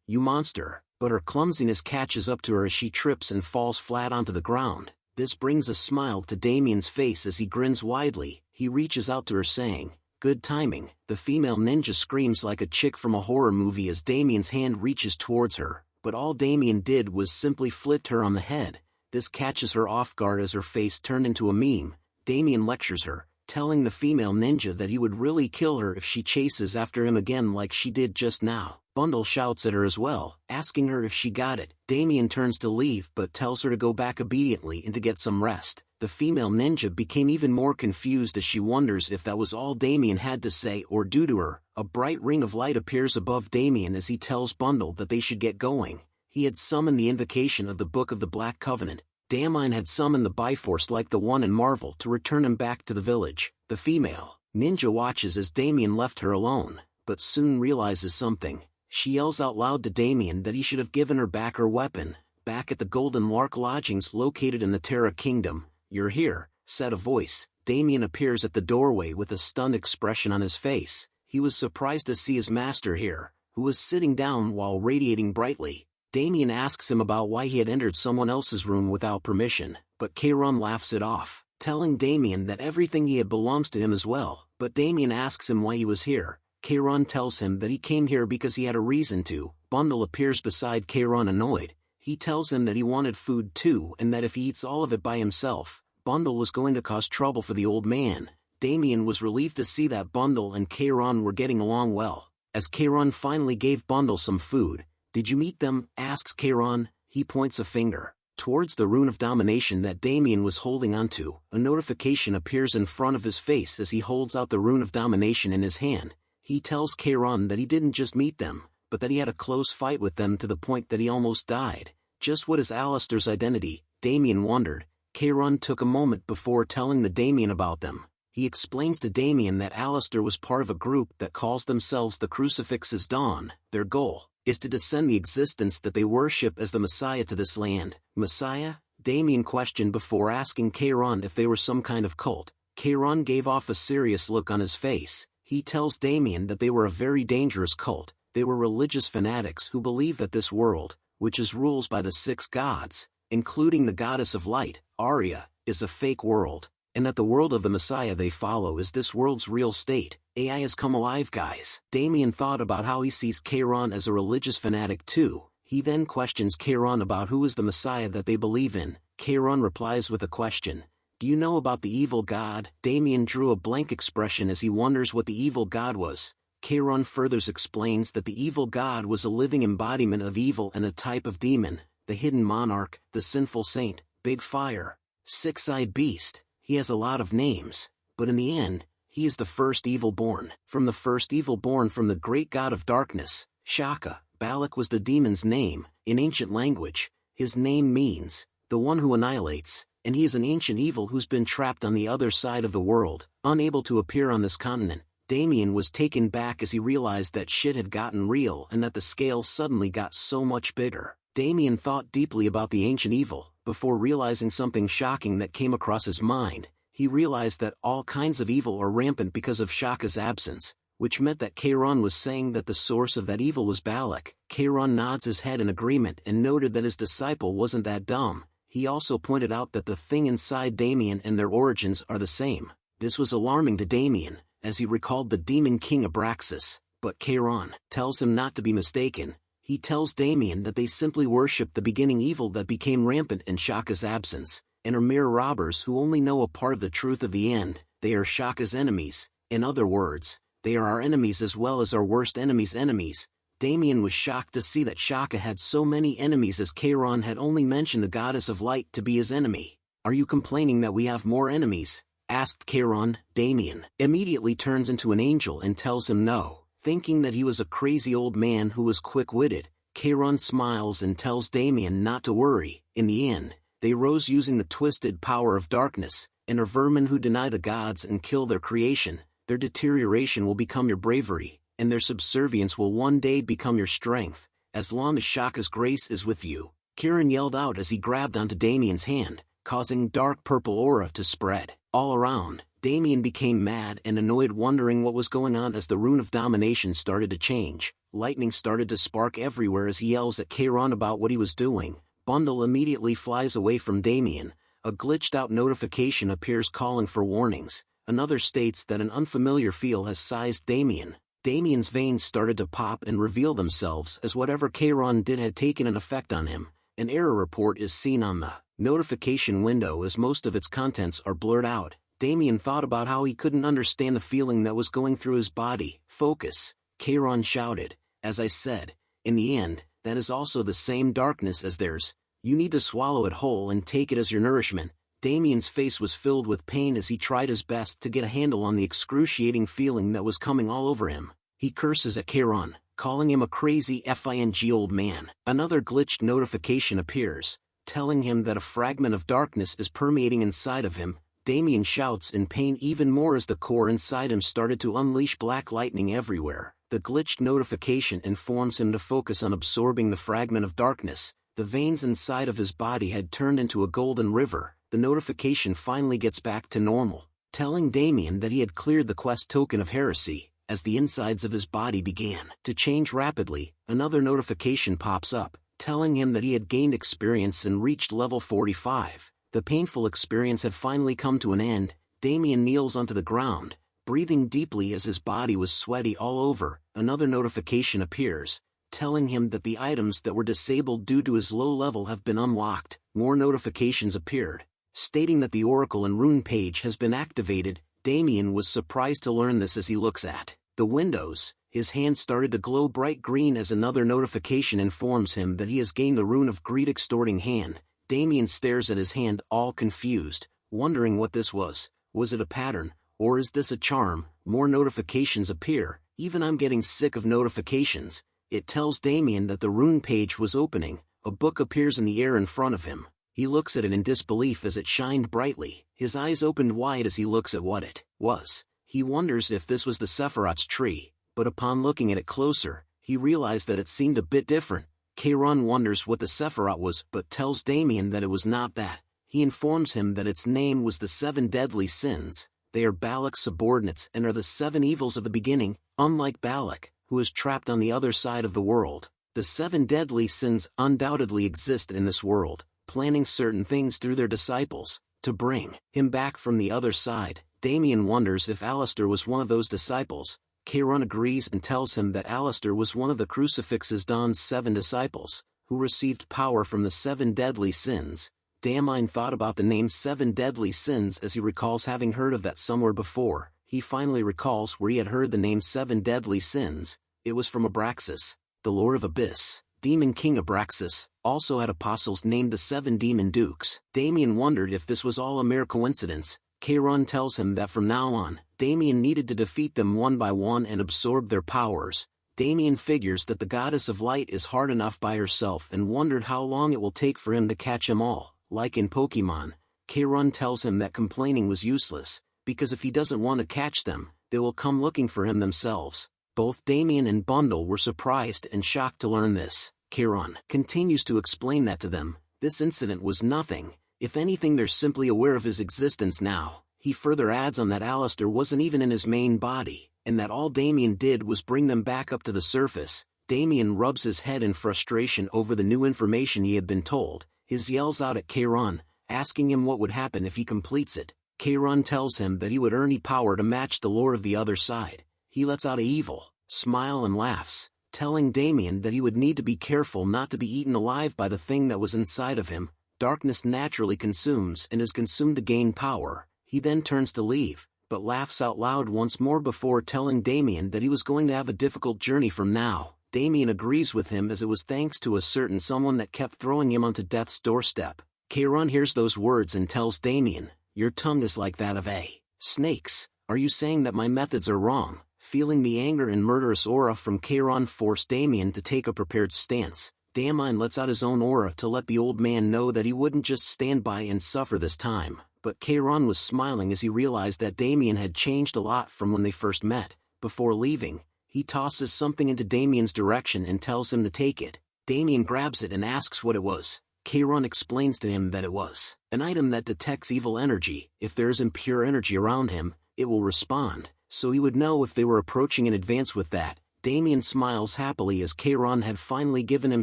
you monster," but her clumsiness catches up to her as she trips and falls flat onto the ground. This brings a smile to Damien's face as he grins widely. He reaches out to her saying, "Good timing." The female ninja screams like a chick from a horror movie as Damien's hand reaches towards her, but all Damien did was simply flick her on the head. This catches her off guard as her face turned into a meme. Damien lectures her, telling the female ninja that he would really kill her if she chases after him again like she did just now. Bundle shouts at her as well, asking her if she got it. Damien turns to leave but tells her to go back obediently and to get some rest. The female ninja became even more confused as she wonders if that was all Damien had to say or do to her. A bright ring of light appears above Damien as he tells Bundle that they should get going. He had summoned the invocation of the Book of the Black Covenant. Damien had summoned the Bifrost like the one in Marvel to return him back to the village. The female ninja watches as Damien left her alone, but soon realizes something. She yells out loud to Damien that he should have given her back her weapon. Back at the Golden Lark lodgings located in the Terra Kingdom, "You're here," said a voice. Damien appears at the doorway with a stunned expression on his face. He was surprised to see his master here, who was sitting down while radiating brightly. Damien asks him about why he had entered someone else's room without permission, but Kayron laughs it off, telling Damien that everything he had belongs to him as well. But Damien asks him why he was here. Kayron tells him that he came here because he had a reason to. Bundle appears beside Kayron annoyed. He tells him that he wanted food too and that if he eats all of it by himself, Bundle was going to cause trouble for the old man. Damien was relieved to see that Bundle and Kayron were getting along well. As Kayron finally gave Bundle some food, "Did you meet them?" asks Kayron. He points a finger towards the rune of domination that Damien was holding onto. A notification appears in front of his face as he holds out the rune of domination in his hand. He tells Kayron that he didn't just meet them, but that he had a close fight with them to the point that he almost died. Just what is Alistair's identity? Damien wondered. Kayron took a moment before telling the Damien about them. He explains to Damien that Alistair was part of a group that calls themselves the Crucifix's Dawn. Their goal is to descend the existence that they worship as the Messiah to this land. Messiah? Damien questioned before asking Kayron if they were some kind of cult. Kayron gave off a serious look on his face. He tells Damien that they were a very dangerous cult. They were religious fanatics who believe that this world, which is ruled by the 6 gods, including the goddess of light, Arya, is a fake world, and that the world of the Messiah they follow is this world's real state. AI has come alive, guys. Damien thought about how he sees Kayron as a religious fanatic too. He then questions Kayron about who is the Messiah that they believe in. Kayron replies with a question. "Do you know about the evil god?" Damien drew a blank expression as he wonders what the evil god was. Kayron further explains that the evil god was a living embodiment of evil and a type of demon, the hidden monarch, the sinful saint, Big Fire, Six-Eyed Beast. He has a lot of names, but in the end, he is the first evil born. From the first evil born from the great god of darkness, Shaka. Balak was the demon's name. In ancient language, his name means, the one who annihilates, and he is an ancient evil who's been trapped on the other side of the world, unable to appear on this continent. Damien was taken back as he realized that shit had gotten real and that the scale suddenly got so much bigger. Damien thought deeply about the ancient evil, before realizing something shocking that came across his mind. He realized that all kinds of evil are rampant because of Shaka's absence, which meant that Kayron was saying that the source of that evil was Balak. Kayron nods his head in agreement and noted that his disciple wasn't that dumb. He also pointed out that the thing inside Damien and their origins are the same. This was alarming to Damien, as he recalled the demon king Abraxas, but Kayron tells him not to be mistaken. He tells Damien that they simply worship the beginning evil that became rampant in Shaka's absence, and are mere robbers who only know a part of the truth of the end. They are Shaka's enemies. In other words, They are our enemies as well as our worst enemies' enemies. Damien was shocked to see that Shaka had so many enemies, as Kairon had only mentioned the goddess of light to be his enemy. "Are you complaining that we have more enemies?" asked Kairon. Damien immediately turns into an angel and tells him no, thinking that he was a crazy old man who was quick-witted. Kairon smiles and tells Damien not to worry. In the end, they rose using the twisted power of darkness, and are vermin who deny the gods and kill their creation. Their deterioration will become your bravery, and their subservience will one day become your strength, as long as Shaka's grace is with you. Kairon yelled out as he grabbed onto Damien's hand, causing dark purple aura to spread all around. Damien became mad and annoyed, wondering what was going on as the rune of domination started to change. Lightning started to spark everywhere as he yells at Kairon about what he was doing. Bundle immediately flies away from Damien. A glitched-out notification appears calling for warnings. Another states that an unfamiliar feel has seized Damien. Damien's veins started to pop and reveal themselves as whatever Kairon did had taken an effect on him. An error report is seen on the notification window as most of its contents are blurred out. Damien thought about how he couldn't understand the feeling that was going through his body. "Focus," Kairon shouted. "As I said, in the end, that is also the same darkness as theirs. You need to swallow it whole and take it as your nourishment." Damien's face was filled with pain as he tried his best to get a handle on the excruciating feeling that was coming all over him. He curses at Kairon, calling him a crazy FING old man. Another glitched notification appears, telling him that a fragment of darkness is permeating inside of him. Damien shouts in pain even more as the core inside him started to unleash black lightning everywhere. The glitched notification informs him to focus on absorbing the fragment of darkness. The veins inside of his body had turned into a golden river. The notification finally gets back to normal, telling Damien that he had cleared the quest token of heresy. As the insides of his body began to change rapidly, another notification pops up, telling him that he had gained experience and reached level 45. The painful experience had finally come to an end. Damien kneels onto the ground, breathing deeply as his body was sweaty all over. Another notification appears, telling him that the items that were disabled due to his low level have been unlocked. More notifications appeared, stating that the Oracle and Rune page has been activated. Damien was surprised to learn this as he looks at the windows. His hand started to glow bright green as another notification informs him that he has gained the Rune of Greed Extorting Hand. Damien stares at his hand, all confused, wondering what this was. Was it a pattern, or is this a charm? More notifications appear. Even I'm getting sick of notifications. It tells Damien that the Rune page was opening. A book appears in the air in front of him. He looks at it in disbelief as it shined brightly. His eyes opened wide as he looks at what it was. He wonders if this was the Sephiroth's tree, but upon looking at it closer, he realized that it seemed a bit different. Kairon wonders what the Sephiroth was but tells Damien that it was not that. He informs him that its name was the 7 Deadly Sins. They are Balak's subordinates and are the 7 evils of the beginning. Unlike Balak, who is trapped on the other side of the world, the 7 Deadly Sins undoubtedly exist in this world, planning certain things through their disciples, to bring him back from the other side. Damien wonders if Alistair was one of those disciples. Kairon agrees and tells him that Alistair was one of the Crucifix's Dawn's 7 disciples, who received power from the 7 Deadly Sins. Damien thought about the name 7 Deadly Sins as he recalls having heard of that somewhere before. He finally recalls where he had heard the name 7 Deadly Sins. It was from Abraxas, the Lord of Abyss. Demon King Abraxas also had apostles named the 7 Demon Dukes. Damien wondered if this was all a mere coincidence. Kairon tells him that from now on, Damien needed to defeat them one by one and absorb their powers. Damien figures that the Goddess of Light is hard enough by herself and wondered how long it will take for him to catch them all. Like in Pokemon, Kairon tells him that complaining was useless, because if he doesn't want to catch them, they will come looking for him themselves. Both Damien and Bundle were surprised and shocked to learn this. Kairon continues to explain that to them. This incident was nothing. If anything, they're simply aware of his existence now. He further adds on that Alistair wasn't even in his main body, and that all Damien did was bring them back up to the surface. Damien rubs his head in frustration over the new information he had been told. He yells out at Kairon, asking him what would happen if he completes it. Kairon tells him that he would earn power to match the lore of the other side. He lets out an evil smile and laughs, telling Damien that he would need to be careful not to be eaten alive by the thing that was inside of him. Darkness naturally consumes and is consumed to gain power. He then turns to leave, but laughs out loud once more before telling Damien that he was going to have a difficult journey from now. Damien agrees with him, as it was thanks to a certain someone that kept throwing him onto death's doorstep. Keiron hears those words and tells Damien, "Your tongue is like that of a snake's. Are you saying that my methods are wrong?" Feeling the anger and murderous aura from Keiron forced Damien to take a prepared stance. Damien lets out his own aura to let the old man know that he wouldn't just stand by and suffer this time. But Keiron was smiling as he realized that Damien had changed a lot from when they first met. Before leaving, he tosses something into Damien's direction and tells him to take it. Damien grabs it and asks what it was. Keiron explains to him that it was an item that detects evil energy. If there is impure energy around him, it will respond, so he would know if they were approaching in advance with that. Damien smiles happily as Keiron had finally given him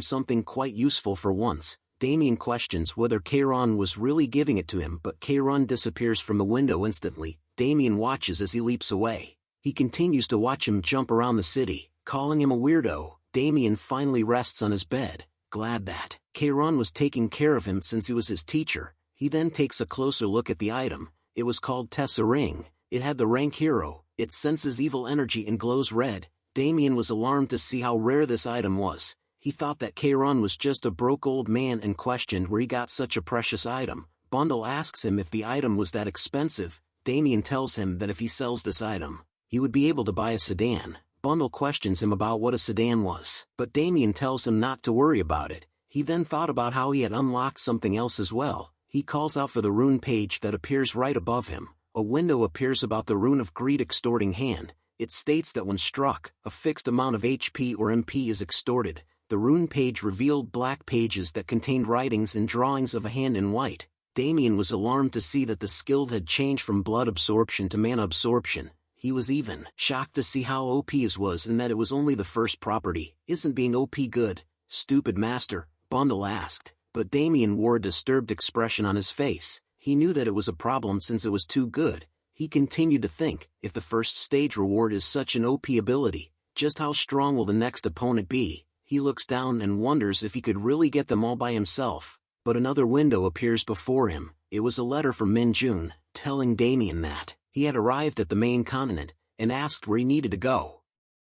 something quite useful for once. Damien questions whether Keiron was really giving it to him, but Keiron disappears from the window instantly. Damien watches as he leaps away. He continues to watch him jump around the city, calling him a weirdo. Damien finally rests on his bed, glad that Keiron was taking care of him since he was his teacher. He then takes a closer look at the item. It was called Tessa Ring. It had the rank hero. It senses evil energy and glows red. Damien was alarmed to see how rare this item was. He thought that Keiron was just a broke old man and questioned where he got such a precious item. Bundle asks him if the item was that expensive. Damien tells him that if he sells this item, he would be able to buy a sedan. Bundle questions him about what a sedan was, but Damien tells him not to worry about it. He then thought about how he had unlocked something else as well. He calls out for the rune page that appears right above him. A window appears about the rune of greed extorting hand. It states that when struck, a fixed amount of HP or MP is extorted. The rune page revealed black pages that contained writings and drawings of a hand in white. Damien was alarmed to see that the skill had changed from blood absorption to mana absorption. He was even shocked to see how OP his was and that it was only the first property. "Isn't being OP good, stupid master?" Bundle asked, but Damien wore a disturbed expression on his face. He knew that it was a problem since it was too good. He continued to think, if the first stage reward is such an OP ability, just how strong will the next opponent be? He looks down and wonders if he could really get them all by himself. But another window appears before him. It was a letter from Minjun, telling Damien that he had arrived at the main continent, and asked where he needed to go.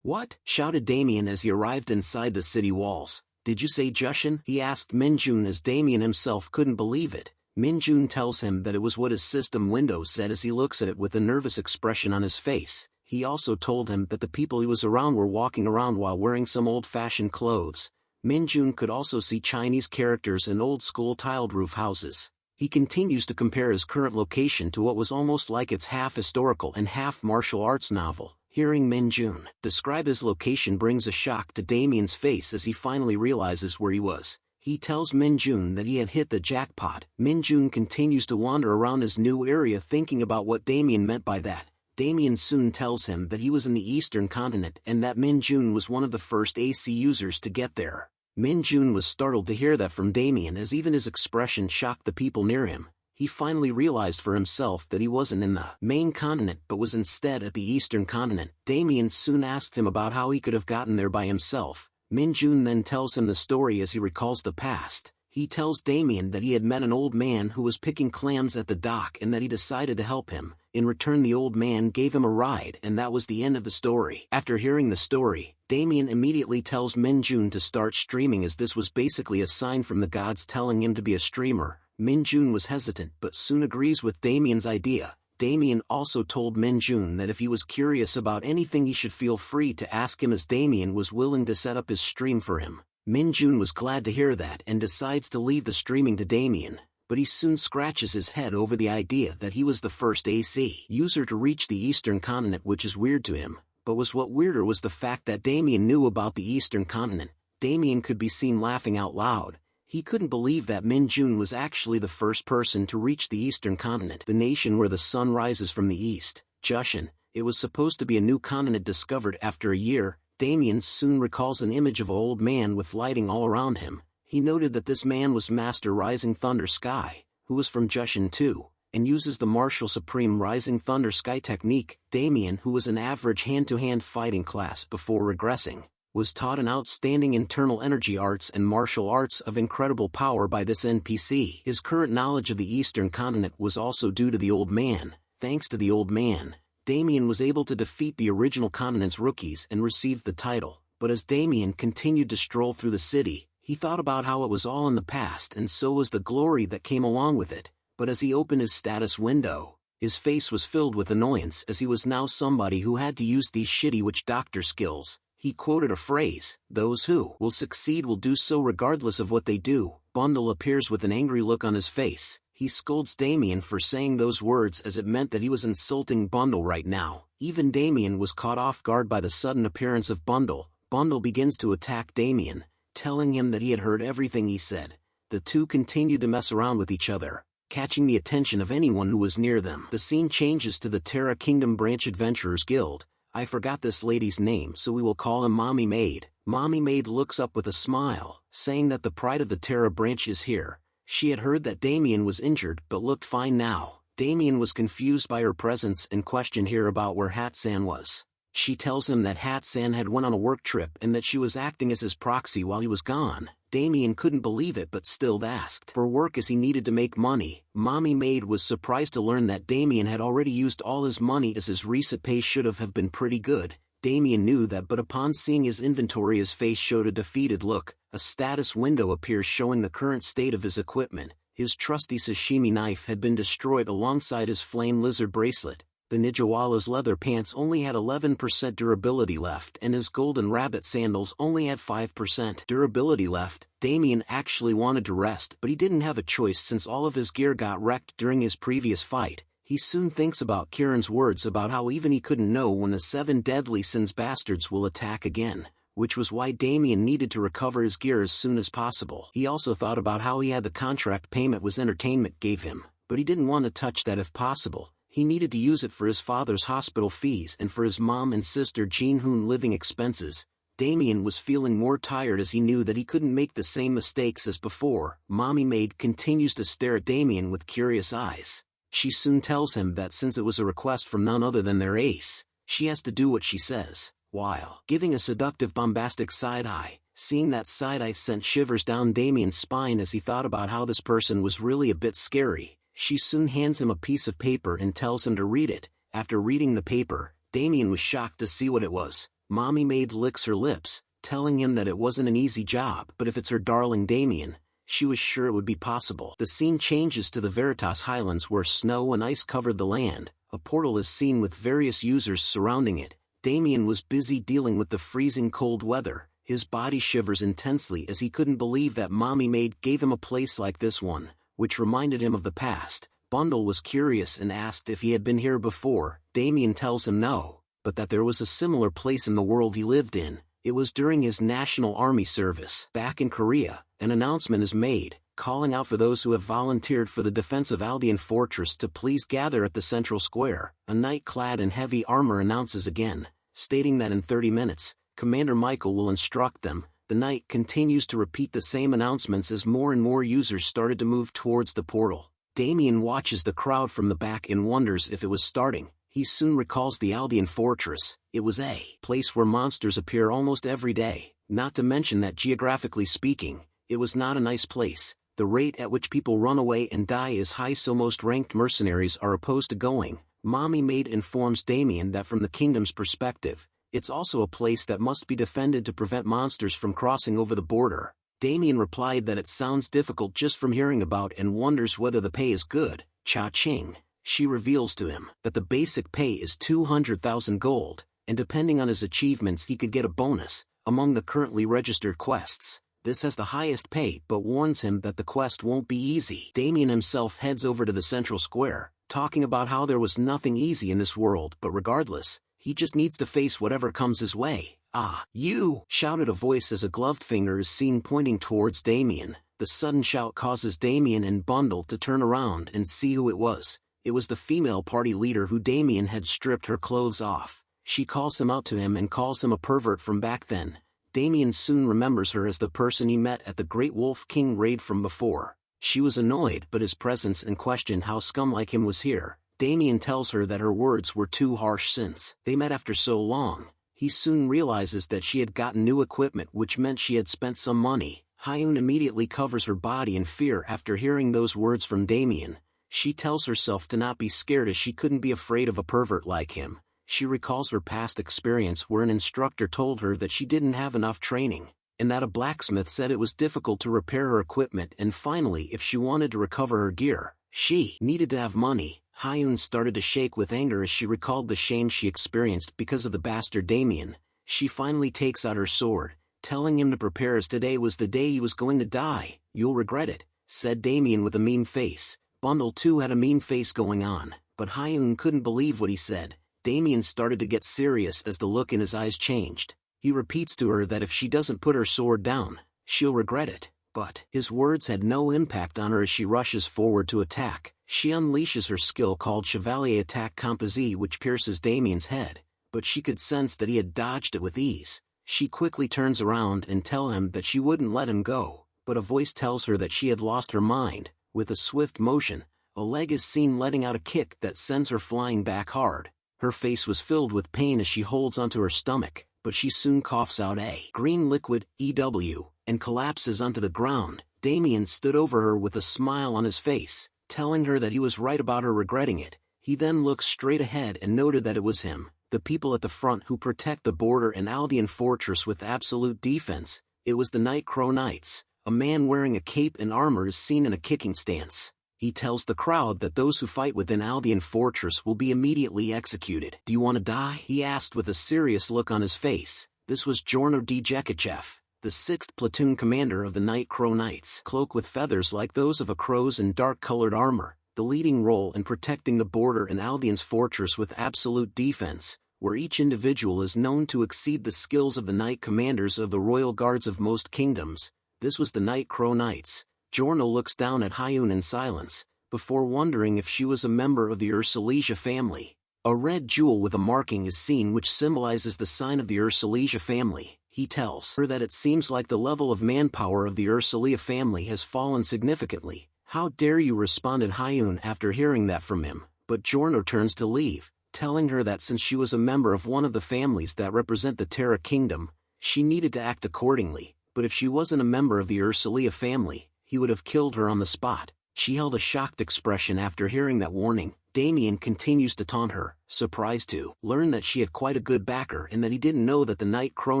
"What?" shouted Damien as he arrived inside the city walls. "Did you say Jushin?" he asked Minjun, as Damien himself couldn't believe it. Minjun tells him that it was what his system window said as he looks at it with a nervous expression on his face. He also told him that the people he was around were walking around while wearing some old-fashioned clothes. Minjun could also see Chinese characters and old-school tiled roof houses. He continues to compare his current location to what was almost like its half-historical and half-martial arts novel. Hearing Minjun describe his location brings a shock to Damien's face as he finally realizes where he was. He tells Minjun that he had hit the jackpot. Minjun continues to wander around his new area thinking about what Damien meant by that. Damien soon tells him that he was in the Eastern Continent and that Minjun was one of the first AC users to get there. Minjun was startled to hear that from Damien, as even his expression shocked the people near him. He finally realized for himself that he wasn't in the main continent but was instead at the Eastern Continent. Damien soon asked him about how he could have gotten there by himself. Minjun then tells him the story as he recalls the past. He tells Damien that he had met an old man who was picking clams at the dock and that he decided to help him. In return, the old man gave him a ride, and that was the end of the story. After hearing the story, Damien immediately tells Minjun to start streaming, as this was basically a sign from the gods telling him to be a streamer. Minjun was hesitant but soon agrees with Damien's idea. Damien also told Minjun that if he was curious about anything he should feel free to ask him, as Damien was willing to set up his stream for him. Minjun was glad to hear that and decides to leave the streaming to Damien, but he soon scratches his head over the idea that he was the first AC user to reach the Eastern Continent, which is weird to him. But what weirder was the fact that Damien knew about the Eastern Continent. Damien could be seen laughing out loud. He couldn't believe that Minjun was actually the first person to reach the Eastern Continent, the nation where the sun rises from the east. Jushin. It was supposed to be a new continent discovered after a year. Damien soon recalls an image of an old man with lighting all around him. He noted that this man was Master Rising Thunder Sky, who was from Jushin too, and uses the Martial Supreme Rising Thunder Sky technique. Damien, who was an average hand-to-hand fighting class before regressing, was taught an outstanding internal energy arts and martial arts of incredible power by this NPC. His current knowledge of the Eastern Continent was also due to the old man. Thanks to the old man, Damien was able to defeat the original continent's rookies and received the title, but as Damien continued to stroll through the city, he thought about how it was all in the past and so was the glory that came along with it, but as he opened his status window, his face was filled with annoyance as he was now somebody who had to use these shitty witch doctor skills. He quoted a phrase, "Those who will succeed will do so regardless of what they do." Bundle appears with an angry look on his face. He scolds Damien for saying those words as it meant that he was insulting Bundle right now. Even Damien was caught off guard by the sudden appearance of Bundle. Bundle begins to attack Damien, telling him that he had heard everything he said. The two continued to mess around with each other, catching the attention of anyone who was near them. The scene changes to the Terra Kingdom Branch Adventurers Guild. I forgot this lady's name, so we will call him Mommy Maid. Mommy Maid looks up with a smile, saying that the pride of the Terra branch is here. She had heard that Damien was injured but looked fine now. Damien was confused by her presence and questioned her about where Hatsan was. She tells him that Hatsan had went on a work trip and that she was acting as his proxy while he was gone. Damien couldn't believe it but still asked for work as he needed to make money. Mommy Maid was surprised to learn that Damien had already used all his money as his recent pay should have been pretty good. Damien knew that, but upon seeing his inventory his face showed a defeated look. A status window appears showing the current state of his equipment. His trusty sashimi knife had been destroyed alongside his flame lizard bracelet. The Ninjawala's leather pants only had 11% durability left and his golden rabbit sandals only had 5% durability left. Damien actually wanted to rest, but he didn't have a choice since all of his gear got wrecked during his previous fight. He soon thinks about Kieran's words about how even he couldn't know when the 7 deadly sins bastards will attack again, which was why Damien needed to recover his gear as soon as possible. He also thought about how he had the contract payment was entertainment gave him, but he didn't want to touch that if possible. He needed to use it for his father's hospital fees and for his mom and sister Jean-Hoon living expenses. Damien was feeling more tired as he knew that he couldn't make the same mistakes as before. Mommy Maid continues to stare at Damien with curious eyes. She soon tells him that since it was a request from none other than their ace, she has to do what she says, while giving a seductive bombastic side-eye. Seeing that side-eye sent shivers down Damien's spine as he thought about how this person was really a bit scary. She soon hands him a piece of paper and tells him to read it. After reading the paper, Damien was shocked to see what it was. Mommy Maid licks her lips, telling him that it wasn't an easy job, but if it's her darling Damien, she was sure it would be possible. The scene changes to the Veritas Highlands where snow and ice covered the land. A portal is seen with various users surrounding it. Damien was busy dealing with the freezing cold weather. His body shivers intensely as he couldn't believe that Mommy Maid gave him a place like this one, which reminded him of the past. Bundle was curious and asked if he had been here before. Damien tells him no, but that there was a similar place in the world he lived in. It was during his National Army service. Back in Korea, an announcement is made, calling out for those who have volunteered for the defense of Aldean Fortress to please gather at the central square. A knight clad in heavy armor announces again, stating that in 30 minutes, Commander Michael will instruct them. The knight continues to repeat the same announcements as more and more users started to move towards the portal. Damien watches the crowd from the back and wonders if it was starting. He soon recalls the Aldean Fortress. It was a place where monsters appear almost every day, not to mention that geographically speaking, it was not a nice place. The rate at which people run away and die is high, so most ranked mercenaries are opposed to going. Mommy Maid informs Damien that from the kingdom's perspective, it's also a place that must be defended to prevent monsters from crossing over the border. Damien replied that it sounds difficult just from hearing about and wonders whether the pay is good. Cha-ching. She reveals to him that the basic pay is 200,000 gold, and depending on his achievements he could get a bonus. Among the currently registered quests, this has the highest pay but warns him that the quest won't be easy. Damien himself heads over to the central square, talking about how there was nothing easy in this world, but regardless, he just needs to face whatever comes his way. "Ah, you!" shouted a voice as a gloved finger is seen pointing towards Damien. The sudden shout causes Damien and Bundle to turn around and see who it was. It was the female party leader who Damien had stripped her clothes off. She calls him out to him and calls him a pervert from back then. Damien soon remembers her as the person he met at the Great Wolf King raid from before. She was annoyed but his presence and questioned how scum like him was here. Damien tells her that her words were too harsh since they met after so long. He soon realizes that she had gotten new equipment, which meant she had spent some money. Hyun immediately covers her body in fear after hearing those words from Damien. She tells herself to not be scared as she couldn't be afraid of a pervert like him. She recalls her past experience where an instructor told her that she didn't have enough training, and that a blacksmith said it was difficult to repair her equipment, and finally if she wanted to recover her gear, she needed to have money. Hyun started to shake with anger as she recalled the shame she experienced because of the bastard Damien. She finally takes out her sword, telling him to prepare as today was the day he was going to die. "You'll regret it," said Damien with a mean face. Bundle too had a mean face going on, but Hyun couldn't believe what he said. Damien started to get serious as the look in his eyes changed. He repeats to her that if she doesn't put her sword down, she'll regret it. But his words had no impact on her as she rushes forward to attack. She unleashes her skill called Chevalier Attack Composite, which pierces Damien's head, but she could sense that he had dodged it with ease. She quickly turns around and tells him that she wouldn't let him go, but a voice tells her that she had lost her mind. With a swift motion, a leg is seen letting out a kick that sends her flying back hard. Her face was filled with pain as she holds onto her stomach, but she soon coughs out a green liquid, EW, and collapses onto the ground. Damien stood over her with a smile on his face, telling her that he was right about her regretting it. He then looked straight ahead and noted that it was him, the people at the front who protect the border and Aldean fortress with absolute defense. It was the Night Crow Knights. A man wearing a cape and armor is seen in a kicking stance. He tells the crowd that those who fight within Aldean fortress will be immediately executed. "Do you want to die?" he asked with a serious look on his face. This was Jorno D. Jekachev, the 6th platoon commander of the Night Crow Knights. Cloak with feathers like those of a crow's and dark-colored armor, the leading role in protecting the border in Aldean's fortress with absolute defense, where each individual is known to exceed the skills of the knight commanders of the royal guards of most kingdoms. This was the Night Crow Knights. Jorno looks down at Hyun in silence, before wondering if she was a member of the Ursulija family. A red jewel with a marking is seen which symbolizes the sign of the Ursulija family. He tells her that it seems like the level of manpower of the Ursulija family has fallen significantly. "How dare you," responded Hyun after hearing that from him, but Jorno turns to leave, telling her that since she was a member of one of the families that represent the Terra Kingdom, she needed to act accordingly, but if she wasn't a member of the Ursulija family, he would have killed her on the spot. She held a shocked expression after hearing that warning. Damien continues to taunt her, surprised to learn that she had quite a good backer and that he didn't know that the Night Crow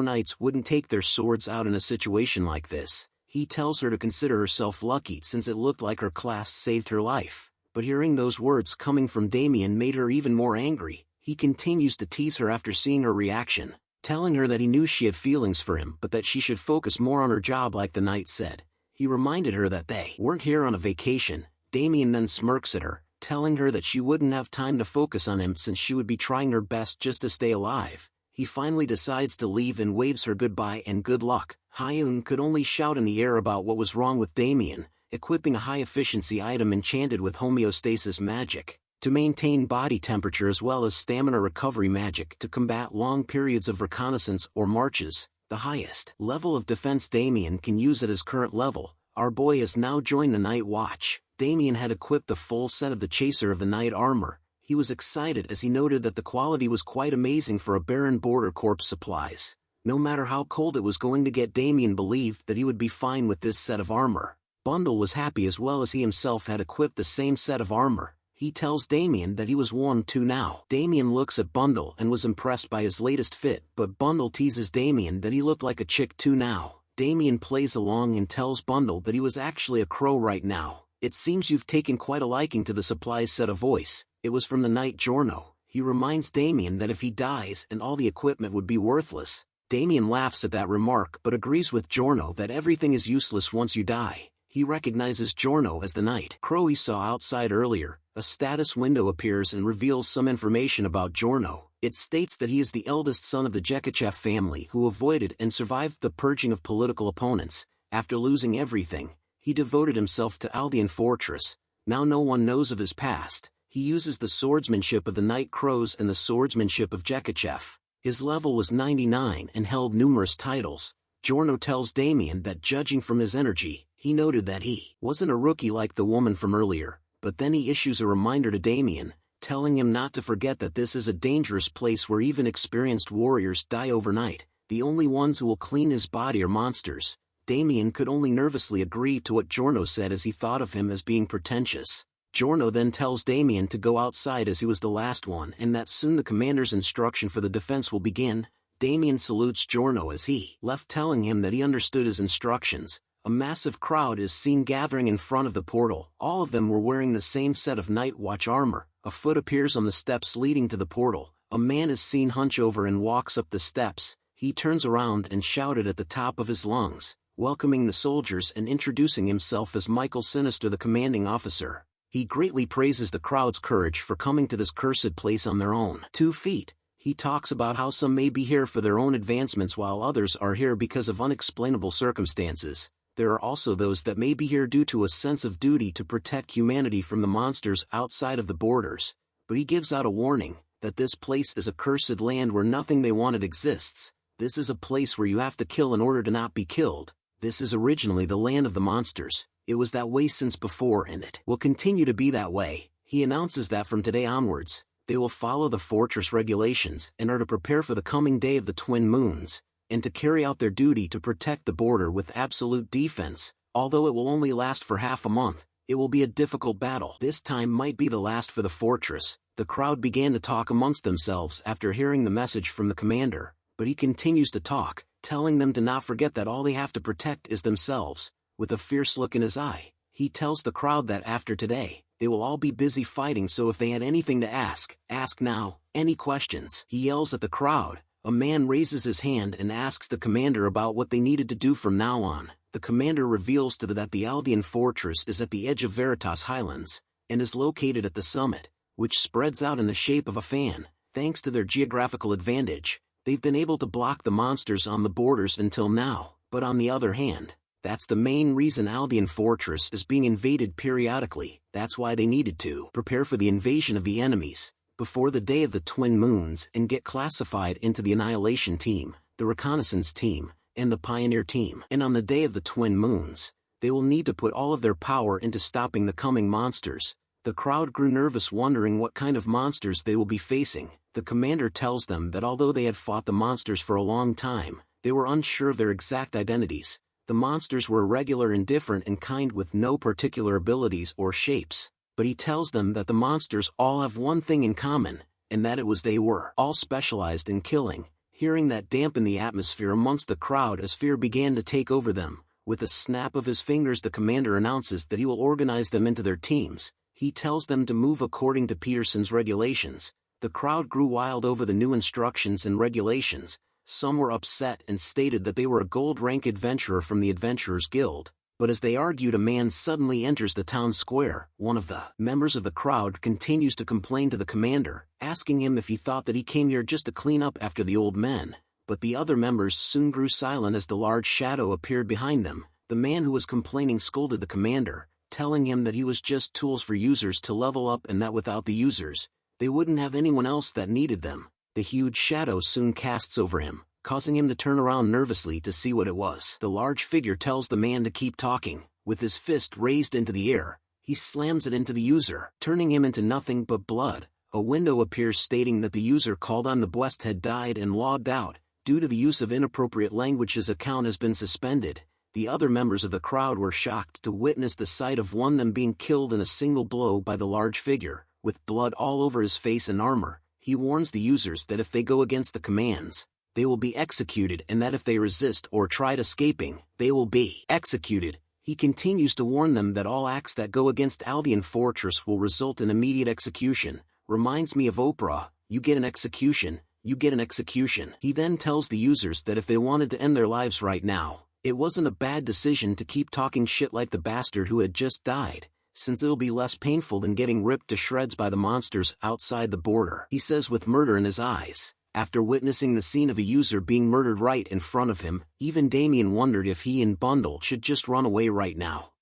Knights wouldn't take their swords out in a situation like this. He tells her to consider herself lucky since it looked like her class saved her life. But hearing those words coming from Damien made her even more angry. He continues to tease her after seeing her reaction, telling her that he knew she had feelings for him but that she should focus more on her job like the knight said. He reminded her that they weren't here on a vacation. Damien then smirks at her, telling her that she wouldn't have time to focus on him since she would be trying her best just to stay alive. He finally decides to leave and waves her goodbye and good luck. Hyun could only shout in the air about what was wrong with Damien, equipping a high-efficiency item enchanted with homeostasis magic to maintain body temperature as well as stamina recovery magic to combat long periods of reconnaissance or marches. The highest level of defense Damien can use at his current level. Our boy has now joined the Night Watch. Damien had equipped the full set of the Chaser of the Night armor. He was excited as he noted that the quality was quite amazing for a Baron Border Corps supplies. No matter how cold it was going to get, Damien believed that he would be fine with this set of armor. Bundle was happy as well as he himself had equipped the same set of armor. He tells Damien that he was warm too now. Damien looks at Bundle and was impressed by his latest fit, but Bundle teases Damien that he looked like a chick too now. Damien plays along and tells Bundle that he was actually a crow right now. "It seems you've taken quite a liking to the supplies," said a voice. It was from the Knight Jorno. He reminds Damien that if he dies and all the equipment would be worthless. Damien laughs at that remark but agrees with Jorno that everything is useless once you die. He recognizes Jorno as the Night Crow he saw outside earlier. A status window appears and reveals some information about Jorno. It states that he is the eldest son of the Jekachev family who avoided and survived the purging of political opponents. After losing everything, he devoted himself to Aldean Fortress. Now no one knows of his past. He uses the swordsmanship of the Night Crows and the swordsmanship of Jekachev. His level was 99 and held numerous titles. Jorno tells Damien that judging from his energy, he noted that he wasn't a rookie like the woman from earlier. But then he issues a reminder to Damien, telling him not to forget that this is a dangerous place where even experienced warriors die overnight. The only ones who will clean his body are monsters. Damien could only nervously agree to what Jorno said as he thought of him as being pretentious. Giorno then tells Damien to go outside as he was the last one and that soon the commander's instruction for the defense will begin. Damien salutes Giorno as he left, telling him that he understood his instructions. A massive crowd is seen gathering in front of the portal. All of them were wearing the same set of night watch armor. A foot appears on the steps leading to the portal. A man is seen hunch over and walks up the steps. He turns around and shouted at the top of his lungs, welcoming the soldiers and introducing himself as Michael Sinister, the commanding officer. He greatly praises the crowd's courage for coming to this cursed place on their own 2 feet. He talks about how some may be here for their own advancements while others are here because of unexplainable circumstances. There are also those that may be here due to a sense of duty to protect humanity from the monsters outside of the borders. But he gives out a warning that this place is a cursed land where nothing they wanted exists. This is a place where you have to kill in order to not be killed. This is originally the land of the monsters. It was that way since before and it will continue to be that way. He announces that from today onwards, they will follow the fortress regulations and are to prepare for the coming day of the twin moons, and to carry out their duty to protect the border with absolute defense. Although it will only last for half a month, it will be a difficult battle. This time might be the last for the fortress. The crowd began to talk amongst themselves after hearing the message from the commander, but he continues to talk, telling them to not forget that all they have to protect is themselves. With a fierce look in his eye, he tells the crowd that after today, they will all be busy fighting, so if they had anything to ask now. Any questions? He yells at the crowd. A man raises his hand and asks the commander about what they needed to do from now on. The commander reveals to them that the Aldean fortress is at the edge of Veritas Highlands, and is located at the summit, which spreads out in the shape of a fan. Thanks to their geographical advantage, they've been able to block the monsters on the borders until now. But on the other hand, that's the main reason Aldean Fortress is being invaded periodically. That's why they needed to prepare for the invasion of the enemies before the day of the twin moons and get classified into the Annihilation Team, the Reconnaissance Team, and the Pioneer Team. And on the day of the twin moons, they will need to put all of their power into stopping the coming monsters. The crowd grew nervous, wondering what kind of monsters they will be facing. The commander tells them that although they had fought the monsters for a long time, they were unsure of their exact identities. The monsters were irregular and different in kind with no particular abilities or shapes, but he tells them that the monsters all have one thing in common, and that it was they were all specialized in killing. Hearing that dampened the atmosphere amongst the crowd as fear began to take over them. With a snap of his fingers, the commander announces that he will organize them into their teams. He tells them to move according to Peterson's regulations. The crowd grew wild over the new instructions and regulations. Some were upset and stated that they were a gold-rank adventurer from the Adventurers Guild. But as they argued, a man suddenly enters the town square. One of the members of the crowd continues to complain to the commander, asking him if he thought that he came here just to clean up after the old men. But the other members soon grew silent as the large shadow appeared behind them. The man who was complaining scolded the commander, telling him that he was just tools for users to level up and that without the users, they wouldn't have anyone else that needed them. The huge shadow soon casts over him, causing him to turn around nervously to see what it was. The large figure tells the man to keep talking. With his fist raised into the air, he slams it into the user, turning him into nothing but blood. A window appears stating that the user called on the West had died and logged out. Due to the use of inappropriate language, his account has been suspended. The other members of the crowd were shocked to witness the sight of one of them being killed in a single blow by the large figure, with blood all over his face and armor. He warns the users that if they go against the commands, they will be executed, and that if they resist or tried escaping, they will be executed. He continues to warn them that all acts that go against Aldean Fortress will result in immediate execution. Reminds me of Oprah, you get an execution, you get an execution. He then tells the users that if they wanted to end their lives right now, it wasn't a bad decision to keep talking shit like the bastard who had just died, since it'll be less painful than getting ripped to shreds by the monsters outside the border. He says with murder in his eyes. After witnessing the scene of a user being murdered right in front of him, even Damien wondered if he and Bundle should just run away right now.